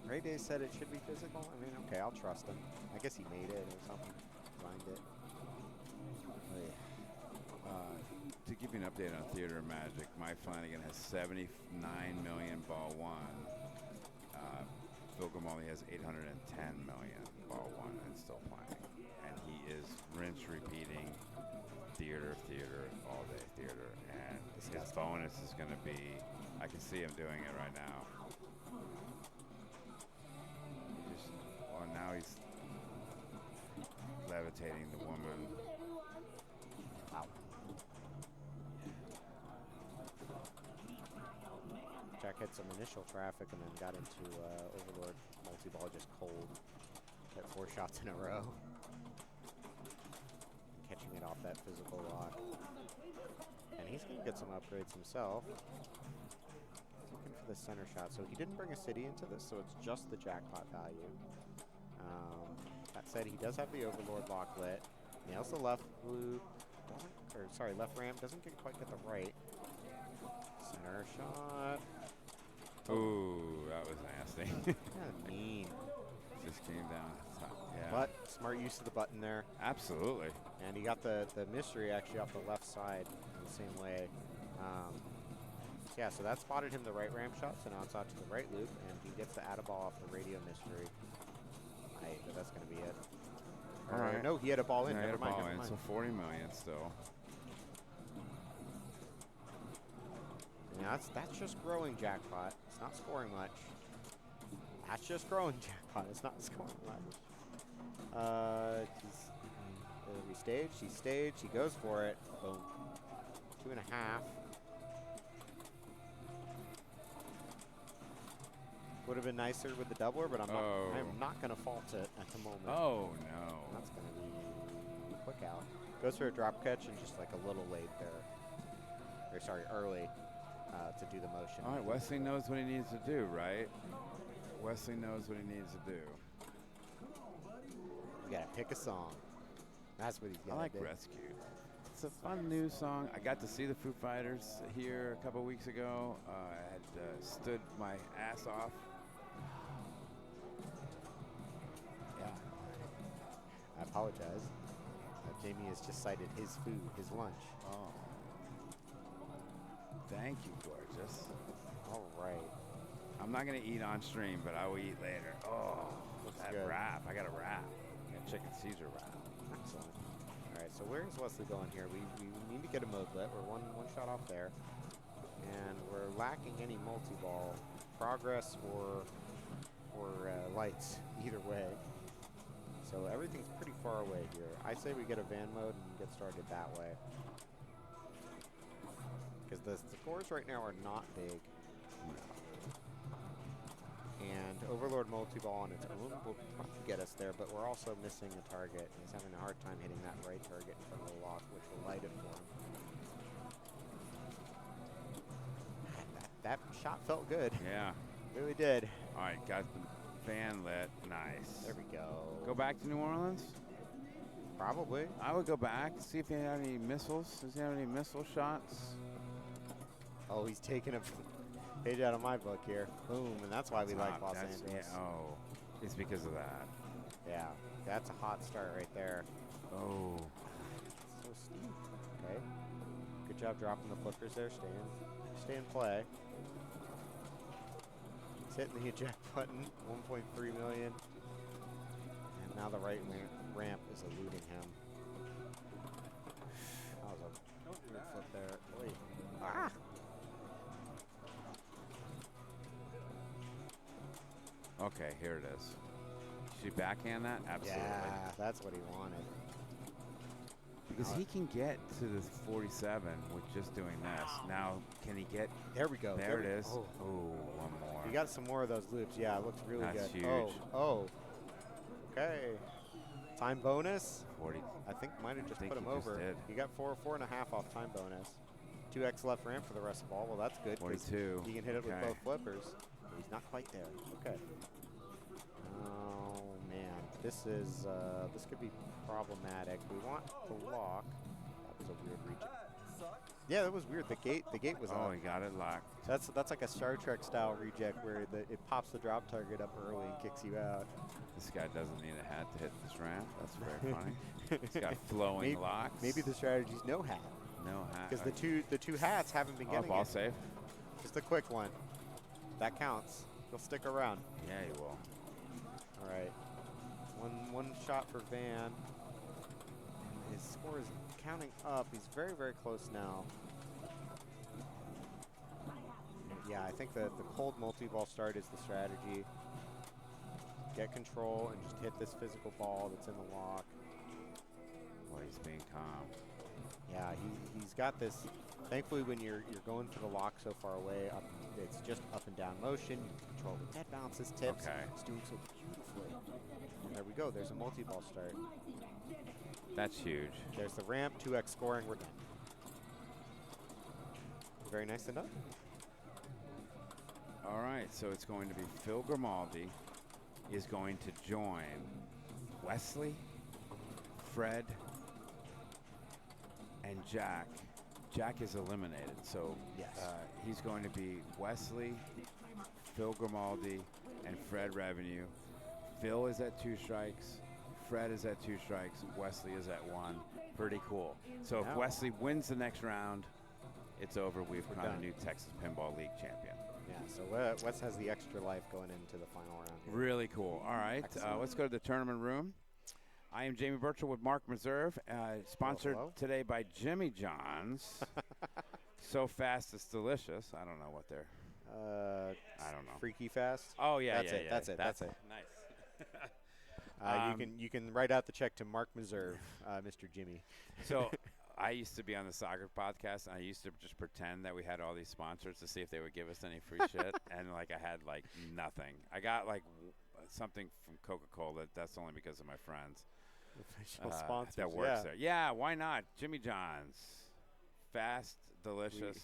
Ray Day said it should be physical. I mean, okay, I'll trust him. I guess he made it or something. Designed it.
To give you an update on Theater of Magic, Mike Flanagan has 79 million ball 1. Phil Gamoli has 810 million ball 1 and still playing. And he is rinse repeating theater all day theater. And his bonus is going to be, I can see him doing it right now. Now he's levitating the woman.
Wow. Jack hit some initial traffic and then got into Overlord multi-ball just cold. Hit 4 shots in a row. Catching it off that physical lock. And he's going to get some upgrades himself. Looking for the center shot. So he didn't bring a city into this, so it's just the jackpot value. That said, he does have the Overlord lock lit. Nails the left loop. Left ramp. Doesn't quite get the right. Center shot.
Ooh, that was nasty.
Kind of mean.
Just came down. Yeah.
But smart use of the button there.
Absolutely.
And he got the mystery actually off the left side in the same way. So that spotted him the right ramp shot, so now it's out to the right loop, and he gets the add a ball off the radio mystery. But that's going to be it.
All right.
No, he had a ball in.
Yeah,
Never mind.
So 40 million still.
Yeah, that's just growing jackpot. It's not scoring much. That's just growing jackpot. It's not scoring much. He staged. He staged. He goes for it. Boom. 2.5. Would have been nicer with the doubler, but I'm not going to fault it at the moment.
Oh, no.
That's going to be quick out. Goes for a drop catch and just like a little late there. Or sorry, early to do the motion.
All right, Wesley knows what he needs to do, right? Wesley knows what he needs to do.
You got to pick a song. That's what he's got to do.
I like Rescued. It's a fun new song. I got to see the Foo Fighters here a couple weeks ago. I had stood my ass off.
Yeah. I apologize. Jamie has just cited his food, his lunch.
Oh. Thank you, gorgeous.
All right.
I'm not going to eat on stream, but I will eat later. Oh, that
good.
wrap. I got a wrap. I got chicken Caesar wrap.
Excellent. All right, so where's Wesley going here? We need to get a mode lit. We're one shot off there. And we're lacking any multi-ball progress or lights either way. So everything's pretty far away here. I say we get a van mode and get started that way. Because the scores right now are not big. And Overlord multi-ball on its own will probably get us there, but we're also missing a target. He's having a hard time hitting that right target in front of the lock, which will light it for him. That shot felt good.
Yeah.
Really did.
All right, got the fan lit. Nice.
There we go.
Go back to New Orleans?
Probably.
I would go back, see if he had any missiles. Does he have any missile shots?
Oh, he's taking a page out of my book here. Boom, and that's why we like Los
That's-
Angeles.
yeah, oh, it's because of that.
Yeah, that's a hot start right there.
Oh.
So steep. Okay. Good job dropping the flippers there. Stay in play. He's hitting the eject button. 1.3 million. And now the right ramp is eluding him. That was a weird flip there. Wait. Ah!
Okay, here it is. Should you backhand that? Absolutely.
Yeah, that's what he wanted.
Because he can get to the 47 with just doing this. Now, can he get?
There we go.
There it is.
Oh.
Oh, one more.
You got some more of those loops. Yeah, it looks really
That's
good.
huge.
Oh. Okay. Time bonus.
40.
I think might have just
think
put him
he just
over.
did.
You got 4.5 off time bonus. 2x left ramp for the rest of the ball. Well, that's good. 'Cause
42.
He can hit it with
Okay.
both flippers. He's not quite there. Okay. Oh man, this could be problematic. We want the lock. That was a weird region. Yeah, that was weird. The gate was
Oh,
up.
he got it locked.
That's like a Star Trek style reject where it pops the drop target up early and kicks you out.
This guy doesn't need a hat to hit this ramp. That's very funny. He's got flowing locks.
Maybe the strategy's no hat.
No hat.
Because the two hats haven't been getting
ball
it.
safe.
Just a quick one. That counts. He'll stick around.
Yeah, he will.
All right. One shot for Van. And his score is counting up. He's very, very close now. Yeah, I think the cold multi-ball start is the strategy. Get control and just hit this physical ball that's in the lock.
Boy, he's being calm.
Yeah, he's got this. Thankfully, when you're going for the lock so far away, it's just up and down motion. You can control the head bounces, tips.
Okay.
It's doing so beautifully. And there we go. There's a multi-ball start.
That's huge.
There's the ramp, 2x scoring. We're done. Very nicely done.
All right, so it's going to be Phil Grimaldi is going to join Wesley, Fred, and Jack. Jack is eliminated, so
yes.
He's going to be Wesley, Phil Grimaldi, and Fred Revenue. Phil is at 2 strikes. Fred is at 2 strikes. Wesley is at 1. Pretty cool. So if Wesley wins the next round, it's over. We've crowned a new Texas Pinball League champion.
Yeah, so Wes has the extra life going into the final round here.
Really cool. All right, let's go to the tournament room. I am Jamie Burchell with Mark Meserve, sponsored today by Jimmy John's. So fast it's delicious. I don't know what they're. I don't know.
Freaky fast.
Oh yeah,
That's it. That's it.
Nice.
You can write out the check to Mark Meserve, Mr. Jimmy.
So I used to be on the soccer podcast, and I used to just pretend that we had all these sponsors to see if they would give us any free shit, and like I had like nothing. I got like something from Coca-Cola. That's only because of my friends.
Official sponsors
that works there. Yeah, why not? Jimmy John's, fast, delicious,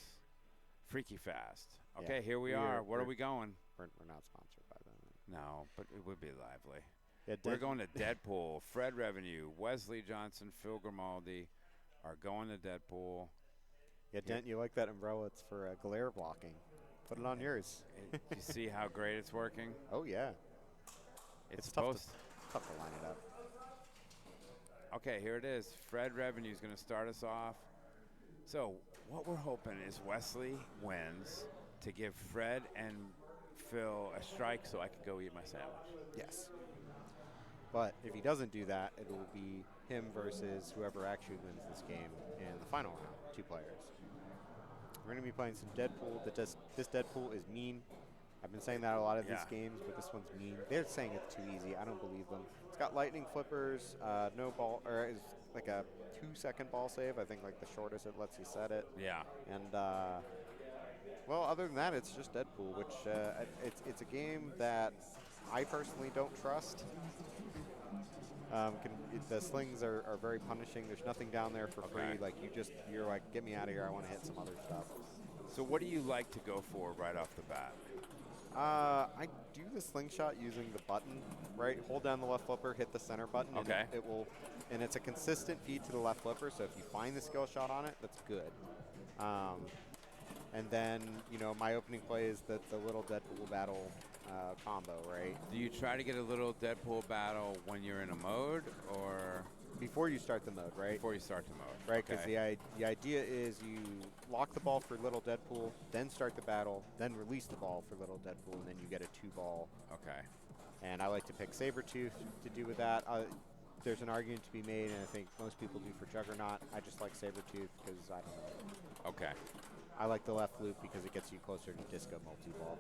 freaky fast. Okay, here we are. Where are we going?
We're not sponsored by them.
No, but it would be lively.
Yeah,
we're going to Deadpool. Fred Revenue, Wesley Johnson, Phil Grimaldi are going to Deadpool.
Yeah, Dent, you like that umbrella? It's for glare blocking. Put it on yours.
You see how great it's working?
Oh, yeah.
It's
tough to line it up.
Okay, here it is. Fred Revenue is going to start us off. So what we're hoping is Wesley wins to give Fred and Phil a strike so I can go eat my sandwich.
Yes. But if he doesn't do that, it will be him versus whoever actually wins this game in the final round, 2 players. We're going to be playing some Deadpool. This Deadpool is mean. I've been saying that a lot of these games, but this one's mean. They're saying it's too easy. I don't believe them. It's got lightning flippers, no ball, or it's like a 2-second ball save. I think like the shortest it lets you set it.
Yeah.
And well, other than that, it's just Deadpool, which it's a game that I personally don't trust. The slings are very punishing. There's nothing down there for free. Like you're like, get me out of here. I want to hit some other stuff.
So what do you like to go for right off the bat?
I do the slingshot using the button, right? Hold down the left flipper, hit the center button,
Okay.
and it will, and it's a consistent feed to the left flipper, so if you find the skill shot on it, that's good. And then, you know, my opening play is the little Deadpool battle combo, right?
Do you try to get a little Deadpool battle when you're in a mode, or
before you start the mode, right?
Before you start the mode,
right? Because the idea is you lock the ball for little Deadpool, then start the battle, then release the ball for little Deadpool, and then you get a 2-ball.
Okay.
And I like to pick Sabretooth to do with that. There's an argument to be made, and I think most people do for Juggernaut. I just like Sabretooth because I don't know.
Okay.
I like the left loop because it gets you closer to disco multi-ball.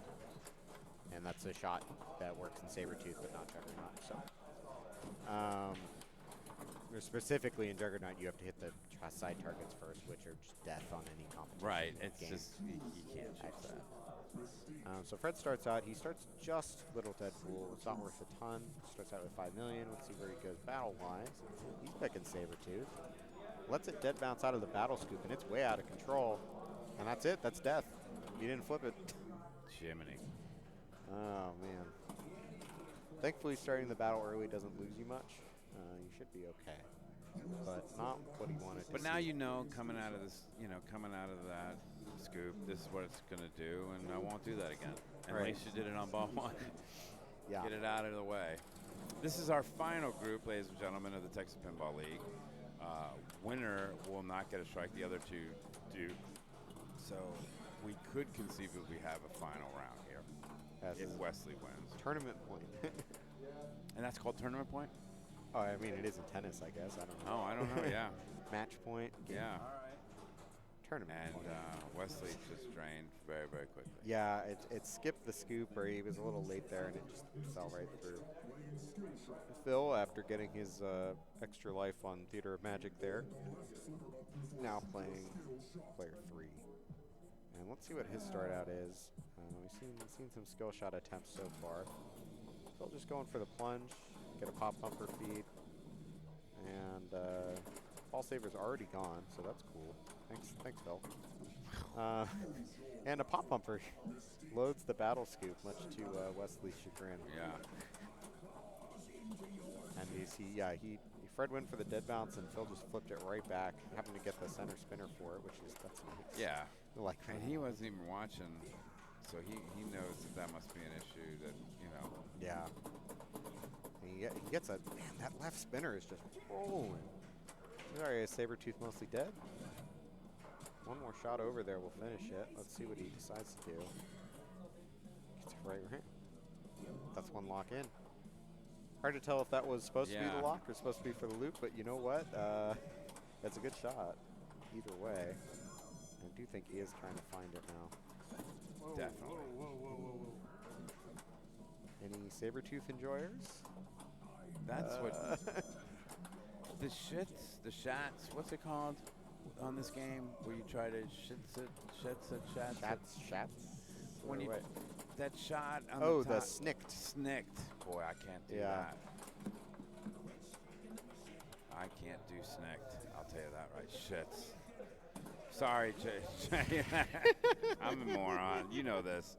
And that's a shot that works in Sabretooth, but not Juggernaut. So, specifically in Juggernaut, you have to hit the side targets first, which are just death on any competition.
Right. It's
game.
just, you can't choose that.
So Fred starts out. He starts just little Deadpool. It's not worth a ton. Starts out with 5 million. Let's see where he goes battle-wise. He's picking Sabretooth. Lets it dead bounce out of the battle scoop, and it's way out of control. And that's it. That's death. You didn't flip it.
Jiminy.
Oh, man. Thankfully, starting the battle early doesn't lose you much. You should be okay. But not what he wanted to
But
see.
now you know, coming out of this, coming out of that scoop, this is what it's going to do, and I won't do that again. And
Right.
at least you did it on ball one.
Yeah.
Get it out of the way. This is our final group, ladies and gentlemen, of the Texas Pinball League. Winner will not get a strike. The other two do. So we could conceivably have a final round here if Wesley wins.
Tournament point.
And that's called tournament point?
Oh, I mean, it is in tennis, I guess. I don't know.
Oh, I don't know, yeah.
Match point.
Yeah.
Tournament
And
point.
Wesley just drained very, very quickly.
Yeah, it skipped the scoop, or he was a little late there, and it just fell right through. Phil, after getting his extra life on Theater of Magic there, now playing player 3. And let's see what his start out is. We've seen some skill shot attempts so far. Phil just going for the plunge, get a pop pumper feed, and ball saver's already gone, so that's cool. Thanks, Phil. And a pop pumper loads the battle scoop, much to Wesley's chagrin.
Yeah.
And Fred went for the dead bounce, and Phil just flipped it right back, having to get the center spinner for it, that's nice.
Yeah.
Like,
and he wasn't even watching, so he knows that must be an issue that,
Yeah. And he gets man, that left spinner is just rolling. Sorry, is Sabretooth mostly dead? One more shot over there will finish it. Let's see what he decides to do. Gets it right. That's one lock in. Hard to tell if that was supposed to be the lock or supposed to be for the loop, but you know what? That's a good shot. Either way. I do think he is trying to find it now.
Whoa, definitely.
Whoa.
Any Sabretooth enjoyers?
That's what... The shots, what's it called on this game where you try to
Shats?
When you, that shot on
the top.
The
snicked.
Snicked. Boy, I can't do that. I can't do snicked. I'll tell you that right. Shits. Sorry, Jay. I'm a moron. You know this.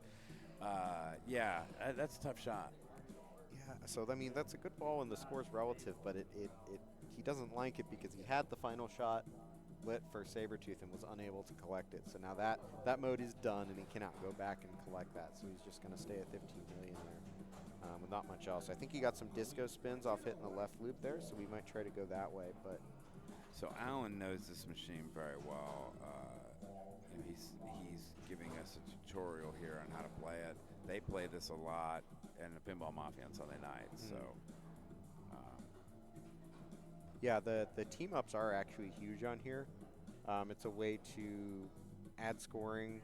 Yeah, that's a tough shot.
Yeah, so I mean that's a good ball and the score's relative, but he doesn't like it because he had the final shot lit for Sabretooth and was unable to collect it. So now that mode is done and he cannot go back and collect that. So he's just going to stay at 15 million there with not much else. I think he got some disco spins off hitting the left loop there, so we might try to go that way. But
so Alan knows this machine very well. And he's giving us a tutorial here on how to play it. They play this a lot in the Pinball Mafia on Sunday nights. So.
Yeah, the team-ups are actually huge on here. It's a way to add scoring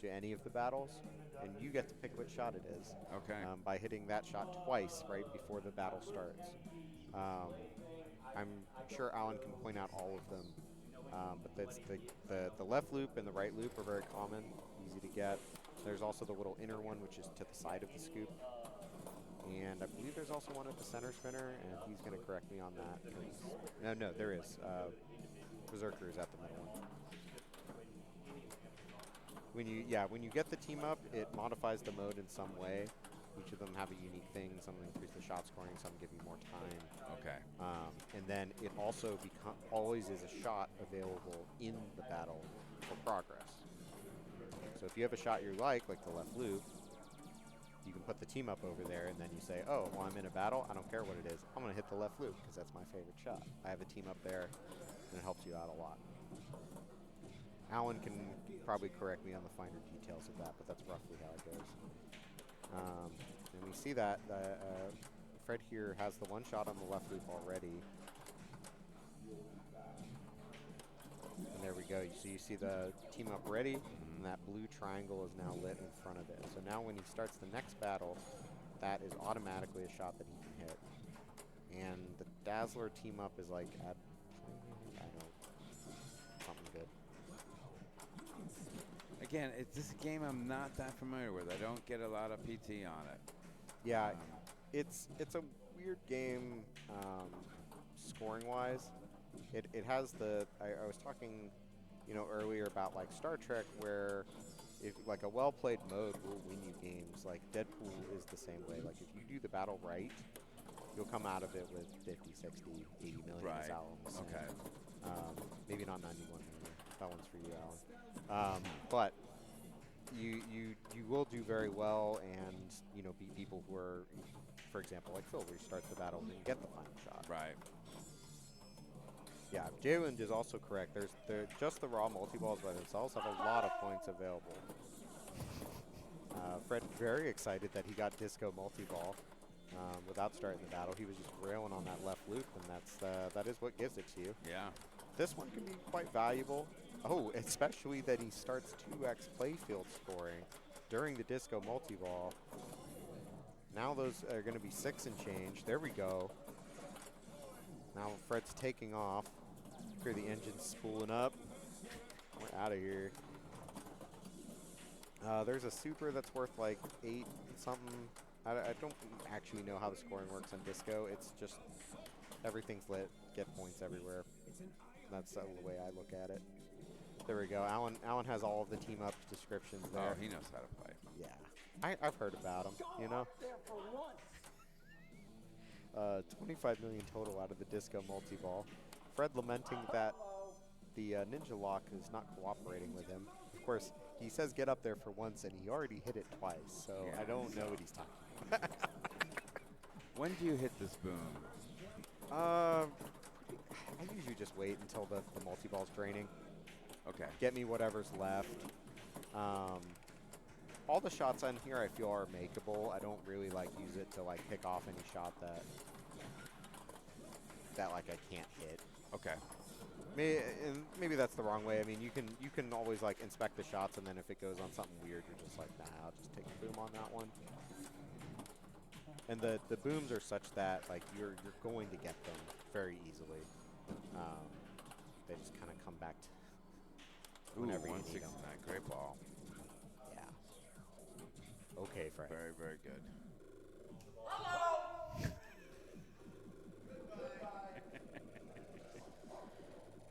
to any of the battles, and you get to pick what shot it is.
Okay.
By hitting that shot twice right before the battle starts. I'm sure Alan can point out all of them, but that's the left loop and the right loop are very common, easy to get. There's also the little inner one, which is to the side of the scoop. And I believe there's also one at the center spinner, and he's going to correct me on that. No, there is. Berserker is at the middle one. when you get the team up, it modifies the mode in some way. Each of them have a unique thing. Some increase the shot scoring, some give you more time.
Okay.
And then it also always is a shot available in the battle for progress. So if you have a shot you like the left loop, you can put the team up over there, and then you say, oh, well, I'm in a battle. I don't care what it is. I'm going to hit the left loop because that's my favorite shot. I have a team up there, and it helps you out a lot. Alan can probably correct me on the finer details of that, but that's roughly how it goes. And we see that Fred here has the one shot on the left loop already. And there we go. So you see the team up ready, and that blue triangle is now lit in front of it. So now when he starts the next battle, that is automatically a shot that he can hit. And the Dazzler team up is like at, I don't know, something good.
Again, it's this game I'm not that familiar with. I don't get a lot of PT on it.
Yeah, it's a weird game scoring-wise. It has the I was talking, earlier about like Star Trek, where if like a well-played mode will win you games. Like Deadpool is the same way. Like if you do the battle right, you'll come out of it with 50, 60, 80 million asylums.
Okay.
And, maybe not 91 million. That one's for you, Alan. But you will do very well and beat people who are, for example, like Phil, where you start the battle and then you get the final shot.
Right.
Yeah, Jalen is also correct. They're just the raw multi-balls by themselves have a lot of points available. Fred very excited that he got disco multi-ball without starting the battle. He was just railing on that left loop, and that is what gives it to you.
Yeah.
This one can be quite valuable. Oh, especially that he starts 2x playfield scoring during the disco multi-ball. Now those are going to be 6 and change. There we go. Now Fred's taking off. Hear the engine spooling up. We're out of here. There's a super that's worth like 8 something. I don't actually know how the scoring works on disco. It's just everything's lit. Get points everywhere. That's the way I look at it. There we go. Alan has all of the team up descriptions there.
Oh, he knows how to play.
Yeah. I've heard about him, 25 million total out of the disco multi-ball. Fred lamenting that the ninja lock is not cooperating with him. Of course, he says get up there for once, and he already hit it twice, so
yeah.
I don't know what he's talking about.
When do you hit this boom?
I usually just wait until the multi-ball's draining.
Okay.
Get me whatever's left. All the shots on here I feel are makeable. I don't really use it to pick off any shot that I can't hit.
Okay.
Maybe that's the wrong way. I mean, you can always inspect the shots, and then if it goes on something weird, you're just like, nah, I'll just take the boom on that one. And the booms are such that you're going to get them very easily. They just kind of come back to whenever you need them.
Great ball.
Yeah. Okay, Fred.
Very, very good.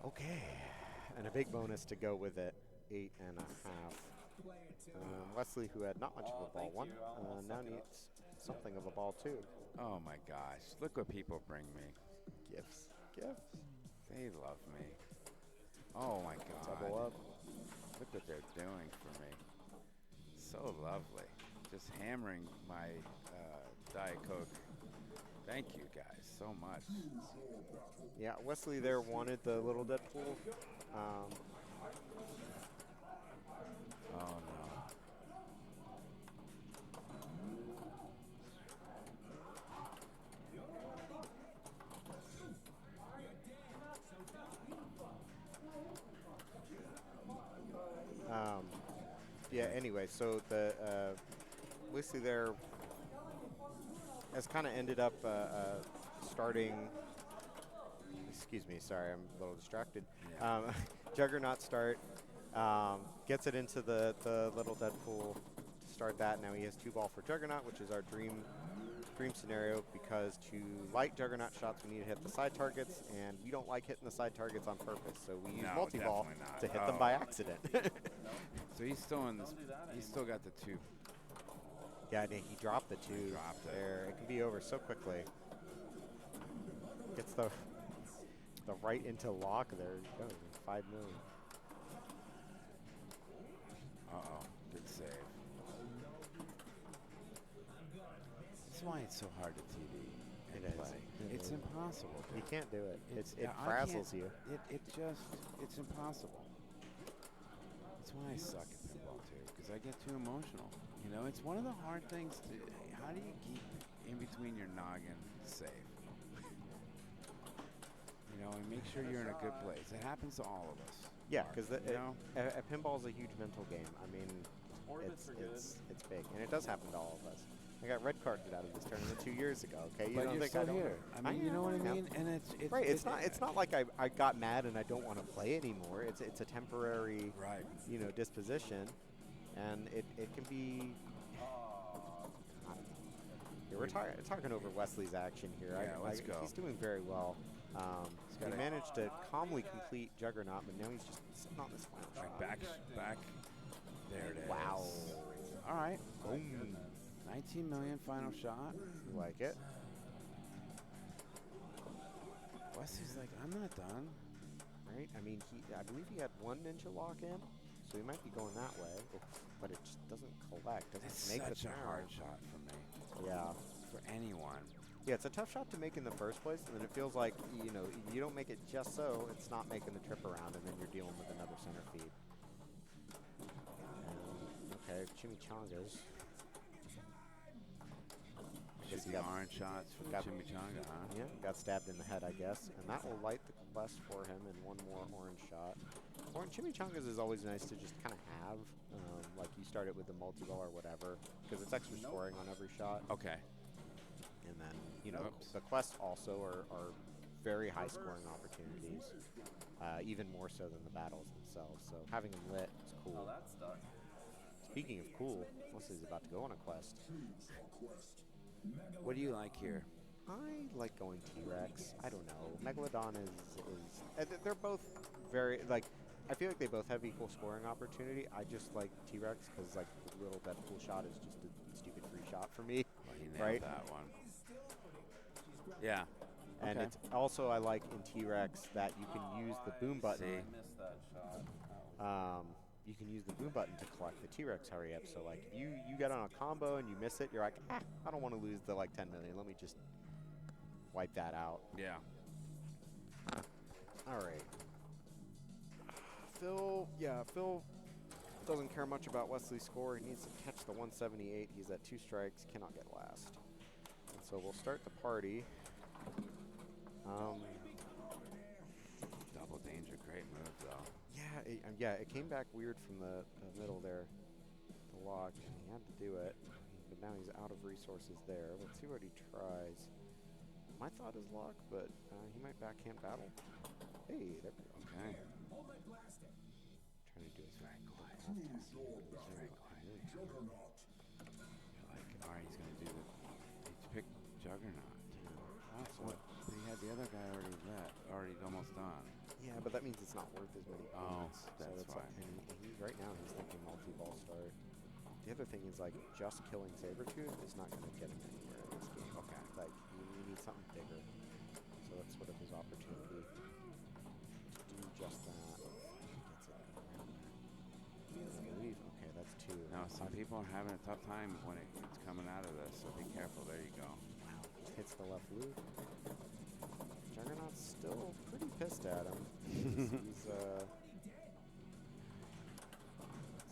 Okay, and a big bonus to go with it, 8.5. Wesley, who had not much of a ball one, now needs something of a ball too.
Oh my gosh, look what people bring me.
Gifts.
They love me. Oh my God.
Double up.
Look what they're doing for me. So lovely. Just hammering my Diet Coke. Thank you guys so much.
Yeah, Wesley there wanted the little Deadpool.
Oh no.
Yeah, anyway, so the Wesley there has kind of ended up starting. Excuse me, sorry, I'm a little distracted.
Yeah.
Juggernaut start, gets it into the little Deadpool to start that. Now he has 2 ball for Juggernaut, which is our dream dream scenario because to light Juggernaut shots, we need to hit the side targets, and we don't like hitting the side targets on purpose. So we use multi-ball to hit them by accident.
So he's still in this. He's still got the 2.
Yeah, he dropped the 2
dropped
there. It can be over so quickly. Gets the right into lock there. 5 million.
Uh-oh, good save. That's why it's so hard to TV and play. It's impossible.
You can't do it. It
I
frazzles
can't-
you.
It's impossible. That's why I suck at pinball too, because I get too emotional. You know, it's one of the hard things to, how do you keep in between your noggin safe? You know, and make sure you're in a good place. It happens to all of us.
Yeah, because
you know?
pinball is a huge mental game. I mean, it's big, and it does happen to all of us. I got red carded out of this tournament 2 years ago. Okay, you
but
don't
you're
think
still
I don't?
here. I mean, you know what I mean? And it's
right. It's not like I got mad and I don't want to play anymore. It's a temporary disposition, and it can be. We're talking over Wesley's action here.
Yeah, let's go.
He's doing very well. He managed to calmly complete Juggernaut, but now he's just sitting on this final shot.
Back. There it is.
Wow.
All right.
Boom.
19 million final shot.
You like it?
Wesley's like, I'm not done.
Right? I mean, I believe he had 1 ninja lock in, so he might be going that way. But it just doesn't collect.
It's
make
such a hard shot for me.
Yeah.
For anyone.
Yeah, it's a tough shot to make in the first place, and then it feels like, you don't make it just so, it's not making the trip around, and then you're dealing with another center feed. Okay, chimichangas.
Should be orange shots for the chimichanga, huh?
Yeah, got stabbed in the head, I guess, and that will light the quest for him, and 1 more orange shot. Chimichangas is always nice to just kind of have, like you start it with the multi-ball or whatever, because it's extra scoring on every shot.
Okay.
And then, the quests also are very high scoring opportunities, even more so than the battles themselves. So having them lit is cool.
Oh, that's stuck.
Speaking of cool, Leslie's about to go on a quest.
What do you like here?
I like going T-Rex. I don't know. Megalodon is they're both very, like, I feel like they both have equal scoring opportunity. I just like T-Rex because, like, the little Deadpool shot is just a stupid free shot for me.
Well, he nailed that one. Yeah.
And
okay.
it's also, I like in T-Rex that you can use the boom button.
I missed that shot.
You can use the boom button to collect the T-Rex hurry up. So, like, if you get on a combo and you miss it, you're like, I don't want to lose the, like, 10 million. Let me just wipe that out.
Yeah.
All right. Phil doesn't care much about Wesley's score. He needs to catch the 178. He's at 2 strikes, cannot get last. And so we'll start the party.
Double danger, great move though.
Yeah, it came back weird from the middle there, the lock. He had to do it, but now he's out of resources there. Let's see what he tries. My thought is lock, but he might backhand battle. Hey, there we go.
Okay.
Trying to do his
very quiet. Very quiet. You're like, all right, he's gonna do the. He's picked Juggernaut. But he had the other guy already almost done.
Yeah, but that means it's not worth as many points.
That's
so
fine.
And he right now he's thinking multi-ball start. The other thing is, like, just killing Sabretooth is not going to get him anywhere in this game. Okay. Like, you need something bigger. So that's sort of his opportunity to do just that. Gets it around there. I believe. Okay, that's 2.
Now, some people are having a tough time when it's coming out of this, so be careful. There you go.
Wow, just hits the left loop. Juggernaut's still pretty pissed at him. He's let's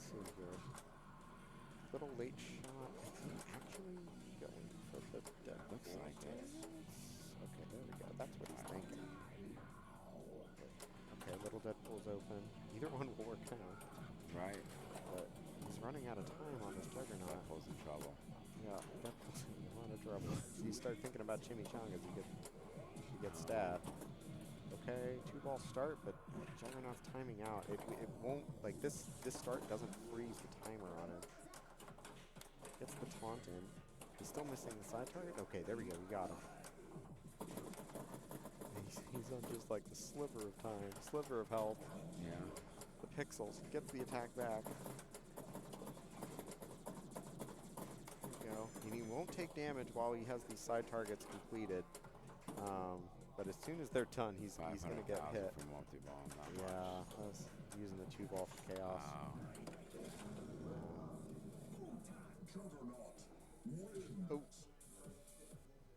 see here. Little late shot. Is he actually going for the dead?
Looks like it.
Okay, there we go. That's what he's thinking. Okay, little Deadpool's open. Either one will work now.
Right.
But he's running out of time on this Juggernaut.
Deadpool's in trouble.
Yeah, Deadpool's in a lot of trouble. So you start thinking about chimichangas, you get stabbed. Okay, 2-ball start, but Juggernaut's timing out. It won't, like, this start doesn't freeze the timer on him. Gets the taunt in. He's still missing the side target? Okay, there we go. We got him. He's on just like the sliver of time, sliver of health.
Yeah.
The pixels. Gets the attack back. There we go. And he won't take damage while he has these side targets completed. But as soon as they're done, he's going to get hit.
From multi-ball,
yeah, I was using the 2-ball for chaos.
Wow.
Oh.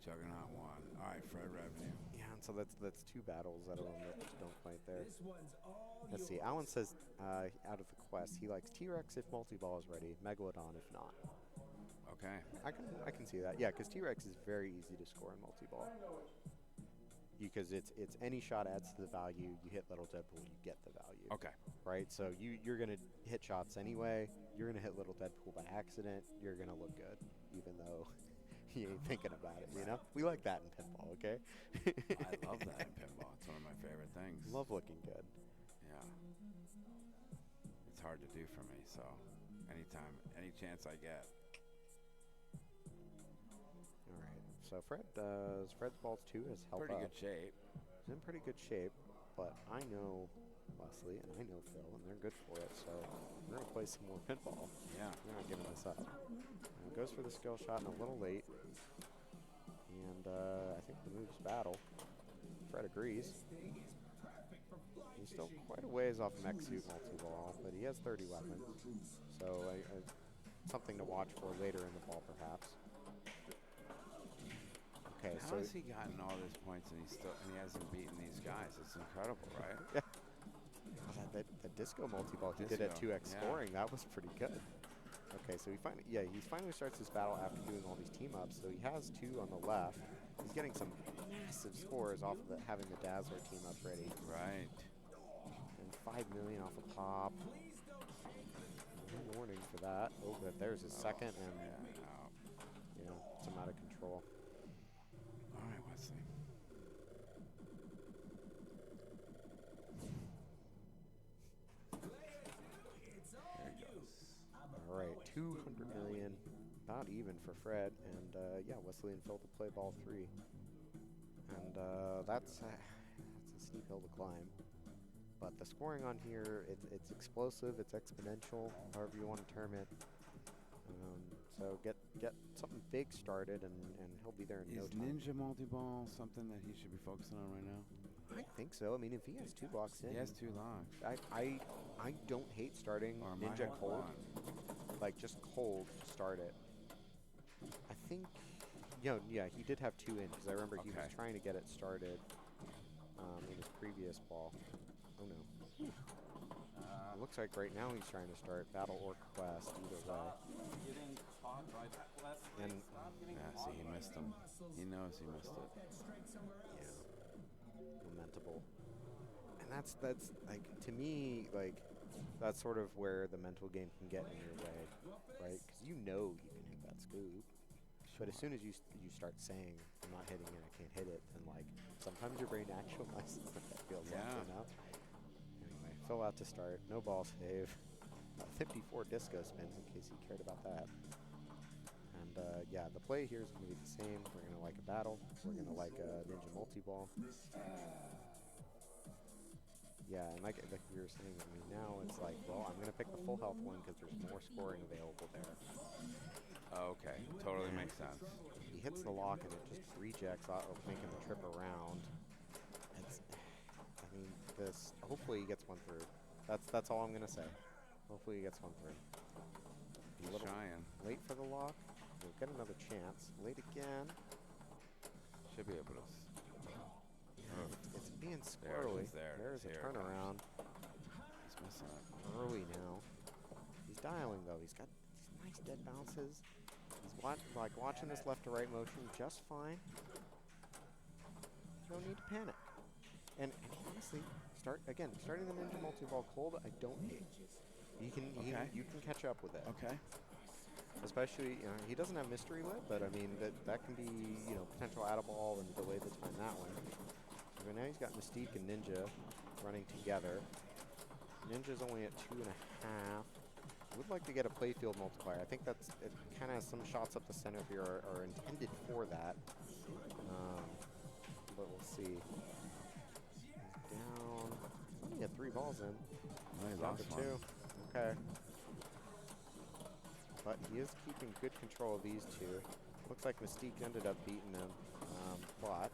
Juggernaut won. All right, Fred Revenue.
Yeah, and so that's 2 battles out of them that don't quite there. Let's see. Alan says out of the quest, he likes T-Rex if multi-ball is ready, Megalodon if not.
Okay.
I can see that. Yeah, because T-Rex is very easy to score in multi-ball. Because it's any shot adds to the value. You hit Little Deadpool, you get the value.
Okay.
Right? So you're going to hit shots anyway. You're going to hit Little Deadpool by accident. You're going to look good, even though you ain't thinking about it, you know? We like that in pinball, okay?
I love that in pinball. It's one of my favorite things.
Love looking good.
Yeah. It's hard to do for me, so anytime, any chance I get.
All right. So Fred's Balls 2 has helped
Pretty good shape.
He's in pretty good shape, but I know Wesley and I know Phil, and they're good for it, so we're going to play some more pinball.
Yeah.
We're not giving this up. Goes for the skill shot and a little late. And I think the move's battle. Fred agrees. He's still quite a ways off mech suit multi-ball, but he has 30 weapons. So something to watch for later in the ball, perhaps. Okay,
How has he gotten all these points and he hasn't beaten these guys? It's incredible, right?
Yeah. The disco multi-ball he did at 2x scoring, that was pretty good. Okay, so he finally starts this battle after doing all these team-ups. So he has 2 on the left. He's getting some massive scores off of having the Dazzler team-up ready.
Right.
And 5 million off a pop. No warning for that. Oh, but there's his second, and it's him out of control.
All right, Wesley.
All right, 200 million, about even for Fred, and Wesley and Phil to play ball 3, and that's a steep hill to climb. But the scoring on here, it's explosive, it's exponential, however you want to term it. So get something big started, and he'll be there in no time.
Is Ninja multi-ball something that he should be focusing on right now?
I think so. I mean, if he has 2 blocks in,
he has 2 locks.
I don't hate starting Ninja cold. Like, just cold to start it. I think, he did have 2 in, because I remember he was trying to get it started in his previous ball. Oh, no. It looks like right now he's trying to start Battle or Quest, either way. And,
see, he missed him. He knows he missed it.
Yeah. Lamentable. And that's like, to me, like, that's sort of where the mental game can get in your way, right? Because you know you can hit that scoop, but as soon as you start saying, I'm not hitting it, I can't hit it, then, like, sometimes your brain actualizes what that feels like, you know? Anyway, Phil out to start, no ball save. 54 disco spins, in case you cared about that. And, the play here is going to be the same. We're going to like a battle. We're going to like a Ninja multi-ball. Yeah, and like we were saying, I mean, now it's like, well, I'm going to pick the full health one because there's more scoring available there.
Okay, totally makes sense.
He hits the lock and it just rejects, making the trip around. Hopefully he gets one through. That's all I'm going to say. Hopefully he gets one through.
He's trying.
Late for the lock. We'll get another chance. Late again.
Should be able to.
It's being squirrely. There's a turnaround.
He's missing it.
Early now. He's dialing, though. He's got these nice dead bounces. He's watching this left to right motion just fine. No need to panic. And honestly, starting the Ninja multi-ball cold, I don't hate. You can catch up with it.
Okay.
Especially, he doesn't have mystery lit, but I mean that can be potential add a ball and delay the time that one. So now he's got Mystique and Ninja running together. Ninja's only at 2.5. would like to get a playfield multiplier. I think that's kind of some shots up the center here are intended for that. But we'll see. He's down. He had 3 balls in.
Oh, he's
down
lost
to
one.
2. Okay. But he is keeping good control of these two. Looks like Mystique ended up beating him. But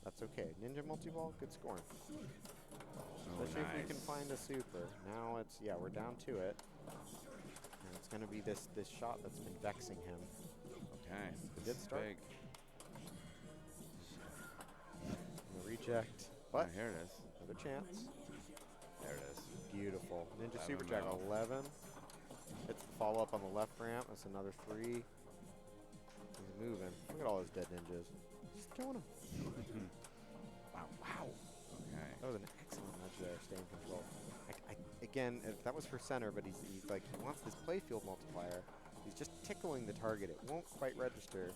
that's okay. Ninja multi-ball, good scoring. Especially if we can find a super. Now it's, yeah, we're down to it. And it's going to be this shot that's been vexing him.
Okay.
It did start.
Big.
The reject. But
here it is.
Another chance.
There it is.
Beautiful. Ninja Super
11
Jack
mil.
11. It's the follow-up on the left ramp. That's another 3. He's moving. Look at all those dead ninjas. Just killing him. Wow.
Okay.
That was an excellent nudge there, staying in control. Again, that was for center, but he's like, he wants this playfield multiplier. He's just tickling the target. It won't quite register.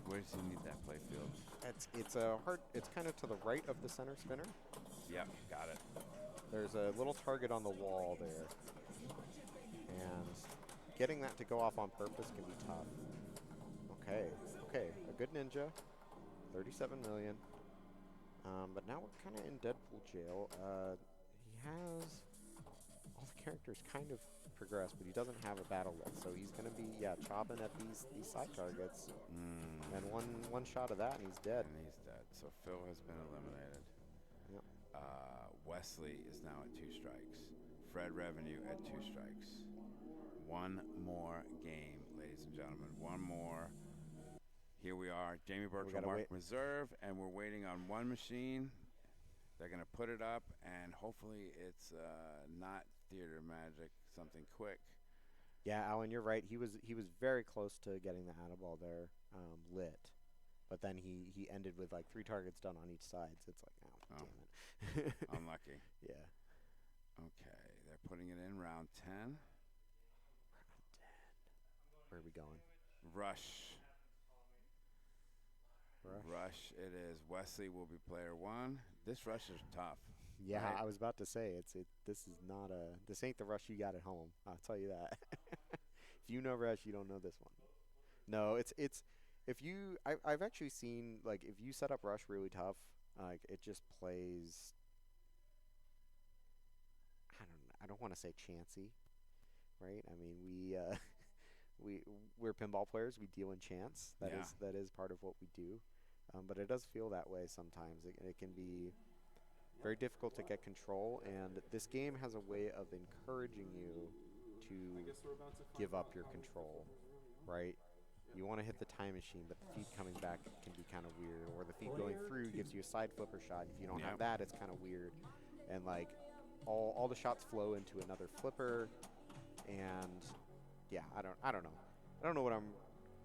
Where does he need that play field?
It's kind of to the right of the center spinner.
Yep, got it.
There's a little target on the wall there. And getting that to go off on purpose can be tough. Okay, a good ninja. 37 million. But now we're kind of in Deadpool jail. He has all the characters kind of progressed, but he doesn't have a battle list, so he's going to be chopping at these side targets. And one shot of that, and he's dead.
And he's dead. So Phil has been eliminated.
Yep.
Wesley is now at 2 strikes. Fred Revenue at 2 strikes. One more game, ladies and gentlemen. One more. Here we are, Jamie Bertram, Mark Reserve, and we're waiting on one machine. They're going to put it up, and hopefully it's not theater magic, something quick.
Yeah, Alan, you're right. He was very close to getting the Annabelle there lit, but then he ended with like 3 targets done on each side. So it's like, oh. Damn it.
Unlucky.
Yeah.
Okay, they're putting it in round 10.
Where are we going?
Rush it is. Wesley will be player 1. This rush is tough.
Yeah,
right?
I was about to say this ain't the rush you got at home. I'll tell you that. If you know rush, you don't know this one. No, it's if you I've actually seen, like, if you set up rush really tough, like, it just plays, I don't want to say chancy, right? I mean, we're pinball players. We deal in chance. That is part of what we do. But it does feel that way sometimes. It can be very difficult to get control, and this game has a way of encouraging you to give up your control, right? You want to hit the time machine, but the feed coming back can be kind of weird, or the feed going through gives you a side flipper shot. If you don't have that, it's kind of weird. And like all the shots flow into another flipper, and yeah, I don't know. I don't know what I'm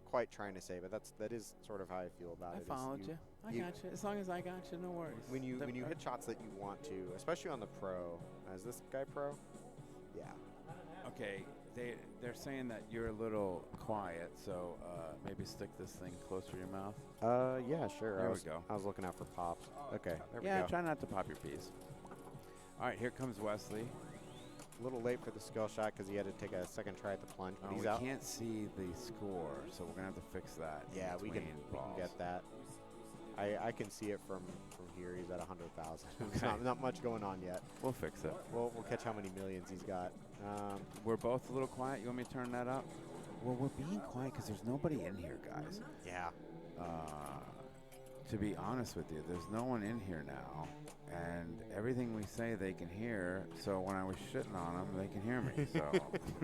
quite trying to say, but that is sort of how I feel about it.
I followed you. I got you. As long as I got you, no worries.
When you hit shots that you want to, especially on the pro. Is this guy pro? Yeah.
Okay, they're saying that you're a little quiet, so maybe stick this thing closer to your mouth.
Yeah, sure.
There we go.
I was looking out for pops. Okay, there we go.
Yeah, try not to pop your piece. All right, here comes Wesley.
A little late for the skill shot because he had to take a second try at the plunge, but he's out.
We can't see the score, so we're going to have to fix that.
Yeah, we can get that. I can see it from here. He's at 100,000.
Okay.
Not much going on yet.
We'll fix it.
We'll catch how many millions he's got.
We're both a little quiet. You want me to turn that up? Well, we're being quiet because there's nobody in here, guys.
Yeah.
To be honest with you, there's no one in here now. And everything we say they can hear, so when I was shitting on them, they can hear me. So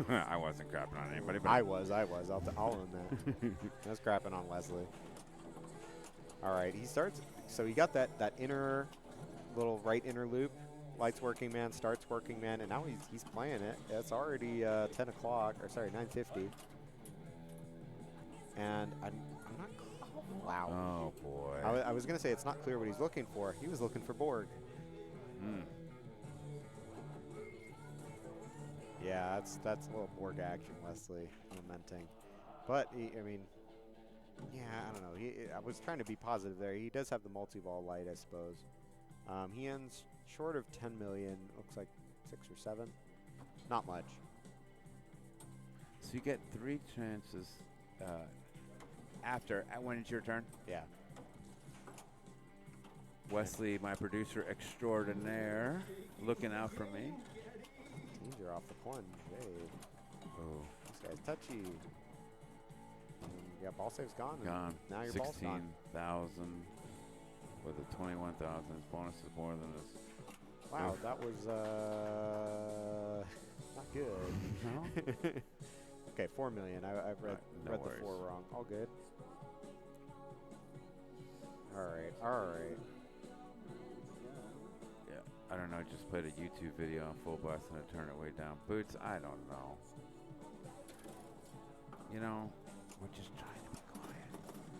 I wasn't crapping on anybody. But
I was. I'll own that. I was crapping on Wesley. All right, he starts. So he got that inner little right inner loop. Lights working man, starts working man, and now he's playing it. It's already 10 o'clock, or sorry, 9:50. And I'm not. Wow.
Oh boy.
I was gonna say it's not clear what he's looking for. He was looking for Borg. Yeah, that's a little Borg action, Wesley, lamenting. But I mean, yeah, I don't know. I was trying to be positive there. He does have the multi-ball light, I suppose. He ends short of 10 million. Looks like 6 or 7. Not much.
So you get 3 chances when it's your turn?
Yeah.
Wesley, my producer extraordinaire, looking out for me.
Danger off the plunge. Hey.
Oh.
This guy's touchy. Yeah, ball save's gone.
Gone.
Now your ball's gone.
16,000 with a 21,000. His bonus is more than his.
Wow,
Oof.
that was not good.
No?
Okay, 4 million. I've read
No
read
worries.
the 4 wrong. All good. All right.
Yeah, I don't know. Just played a YouTube video on full blast and I turned it way down. Boots, I don't know. You know, we're just trying to be quiet.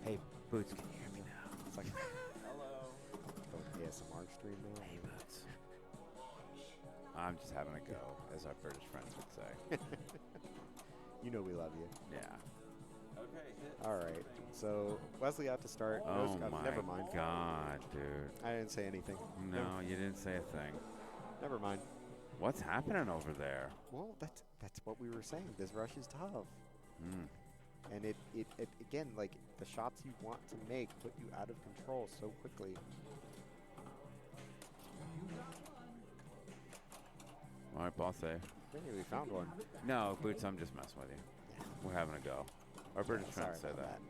Hey, Boots, can you hear me now?
It's like hello. ASMR stream now.
Hey, Boots. I'm just having a go, as our British friends would say.
You know we love you.
Yeah.
Okay.
All right. So Wesley out to start.
Oh my
Never mind.
God, dude.
I didn't say anything.
No, you didn't say a thing.
Never mind.
What's happening over there?
Well, that's what we were saying. This rush is tough.
Mm.
And it again, like the shots you want to make put you out of control so quickly.
All right, ball save.
Hey, we found one.
No, Boots, I'm just messing with you.
Yeah.
We're having a go. Our British
Sorry
friends say
about
that.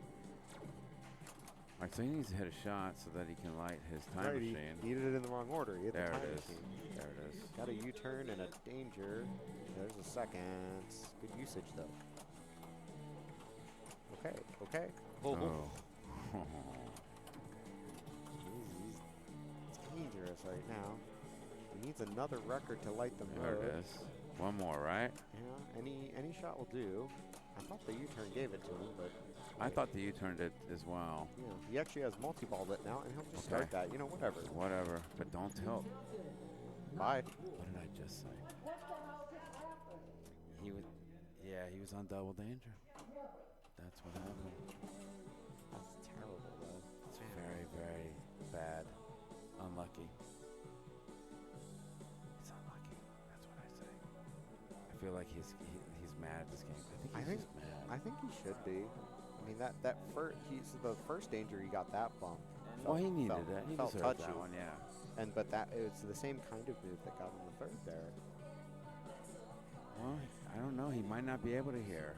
All right, so he needs to hit a shot so that he can light his time
Right,
machine.
he did it in the wrong order. He hit
There
the time
it is.
machine.
There it is.
Got a U-turn and a danger. There's a second. Good usage though. Okay.
Oh.
He's dangerous right now. He needs another record to light the
There
mode.
it is. One more, right?
Yeah, any shot will do. I thought the U-turn gave it to him, but
I thought the U-turned it as well.
yeah, he actually has multi-ball lit now, and he'll just
Okay.
start that. You know, whatever.
Whatever, but don't tilt.
Bye.
What did I just say? He was on double danger. That's what happened.
That's terrible, though.
It's very, very bad. Unlucky. It's unlucky. That's what I say. I feel like he's mad at this game. I think he's just mad.
I think he should be. I mean, that he's the first danger he got that bump.
Well, he needed that. He
felt
deserved
touchy.
that one, yeah.
But that it's the same kind of move that got him the third there.
Well, I don't know. He might not be able to hear.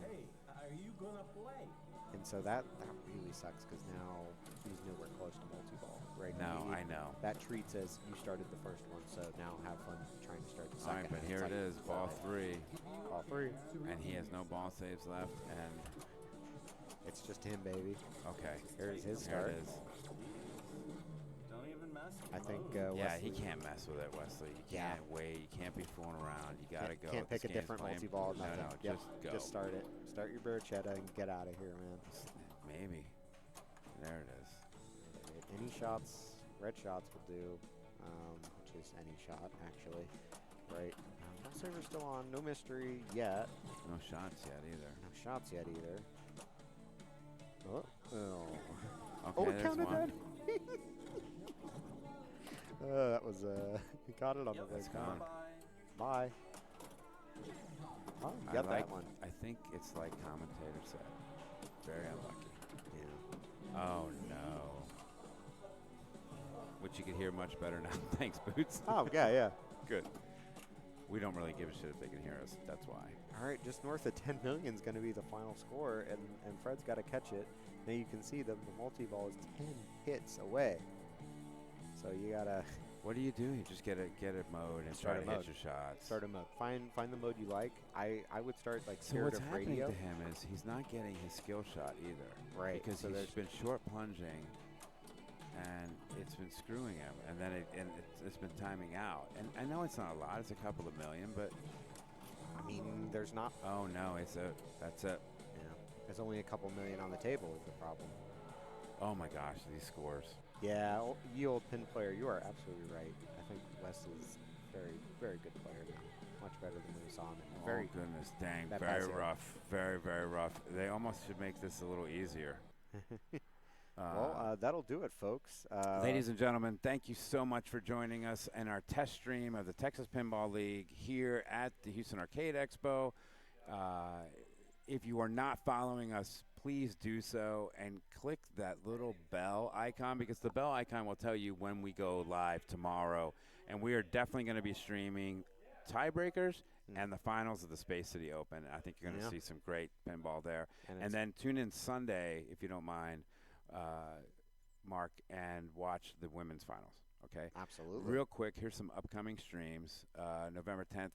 Hey, are you gonna play?
And so that really sucks because now he's nowhere close to multi-ball. Right
No,
now,
I know.
that treats as you started the first one, so now have fun trying to start the
All
second.
right, but
It's
here
like,
it is, ball 3.
Ball 3.
And he has no ball saves left, and
It's just him, baby.
okay.
Here's his
Here
start.
it is.
Don't even mess with
I think
Yeah, he
Wesley
can't mess with it, Wesley. You
Yeah.
can't wait. You can't be fooling around. You gotta go.
can't
This
pick a
game's
different
playing-
multi-ball.
No,
Nothing.
no,
Yep,
just go.
Just start it. Start your barricetta and get out of here, man.
Maybe. There it is.
Any shots, red shots will do, which is any shot, actually. Right. Ball saver's still on. No mystery yet.
No shots yet either.
No shots yet either. Oh.
Okay,
It
there's
counted
one.
that. That was, he caught it on the
It's
way
gone.
down. Bye. Oh, you
I
got
like,
that one.
I think it's like commentator said. Very unlucky.
Yeah.
Oh, no. Which you can hear much better now. Thanks, Boots.
Oh, yeah.
Good. We don't really give a shit if they can hear us. That's why.
All right, just north of 10 million is going to be the final score, and Fred's got to catch it. Now you can see the multi-ball is 10 hits away. So you got to...
What do? You just get a mode and
Start
try
a
to hit
mode.
your shots.
Start a mode. Find the mode you like. I would start like
So
Spirit
what's
of
happening
Radio.
to him is he's not getting his skill shot either.
Right,
Because
so
he's
there's-
been short plunging, and it's been screwing him. And then it's been timing out. And I know it's not a lot. It's a couple of million, but
I mean, there's not...
oh no, that's it.
Yeah, there's only a couple million on the table is the problem.
Oh my gosh, these scores.
Yeah, ye old pin player, you are absolutely right. I think Wes is very, very good player now. Much better than we saw him. And very
oh goodness, dang,
that
very
pass here.
rough, very rough. They almost should make this a little easier.
Well, that'll do it, folks.
Ladies and gentlemen, thank you so much for joining us in our test stream of the Texas Pinball League here at the Houston Arcade Expo. If you are not following us, please do so and click that little bell icon, because the bell icon will tell you when we go live tomorrow. And we are definitely going to be streaming tiebreakers and the finals of the Space City Open. I think you're going to see some great pinball there. And then tune in Sunday, if you don't mind, Mark, and watch the women's finals. Okay.
Absolutely.
Real quick, here's some upcoming streams. November 10th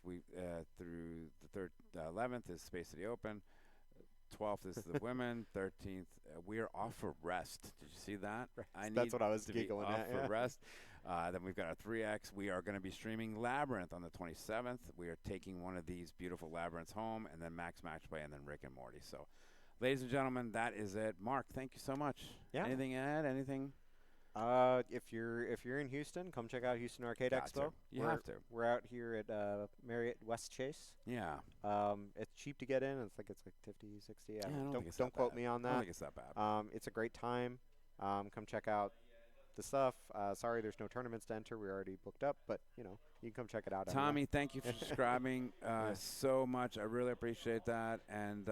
through the 11th is Space City Open. 12th is the women. 13th, we are off for rest. Did you see that?
That's what I was
giggling
at.
For rest. Then we've got our 3X. We are going to be streaming Labyrinth on the 27th. We are taking one of these beautiful Labyrinths home, and then Max Match Play, and then Rick and Morty. So, ladies and gentlemen, that is it. Mark, thank you so much.
Yeah.
Anything to add? Anything?
If you're in Houston, come check out Houston Arcade Expo.
You have to.
We're out here at Marriott West Chase.
Yeah.
It's cheap to get in. It's like 50, 60.
Yeah,
don't quote me on that.
I don't think it's that bad.
It's a great time. Come check out the stuff. Sorry, there's no tournaments to enter. We're already booked up, but you can come check it out.
Tommy, thank you for subscribing so much. I really appreciate that, and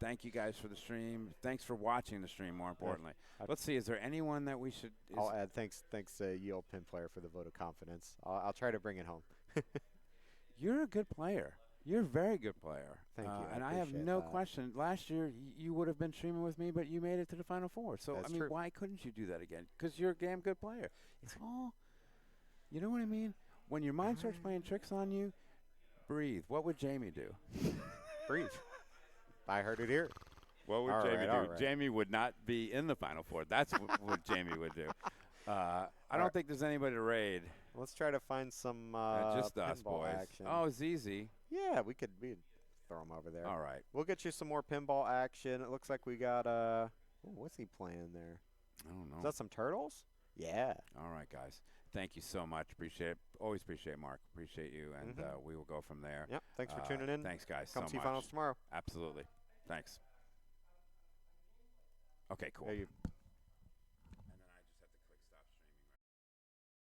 thank you guys for the stream. Thanks for watching the stream. More importantly, let's see. Is there anyone that we should?
I'll add thanks Ye Olde Pin Player for the vote of confidence. I'll try to bring it home.
You're a good player. You're a very good player.
Thank you.
And I have no question. Last year, you would have been streaming with me, but you made it to the Final Four. So,
That's
I mean,
true.
why couldn't you do that again? Because you're a damn good player. It's all, you know what I mean? When your mind starts playing tricks on you, breathe. What would Jamie do?
Breathe. I heard it here.
What would Jamie do? Right. Jamie would not be in the Final Four. That's what Jamie would do. I don't think there's anybody to raid.
Let's try to find some
just us boys.
Action.
Oh, ZZ.
Yeah, we'd throw him over there.
All right.
We'll get you some more pinball action. It looks like we got what's he playing there?
I don't know.
Is that some turtles? Yeah.
All right, guys. Thank you so much. Appreciate it. Always appreciate it, Mark. Appreciate you, and we will go from there.
Yep. Thanks for tuning in.
Thanks, guys.
Come
so
see
much.
finals tomorrow.
Absolutely. Thanks. Okay, cool.
Yeah,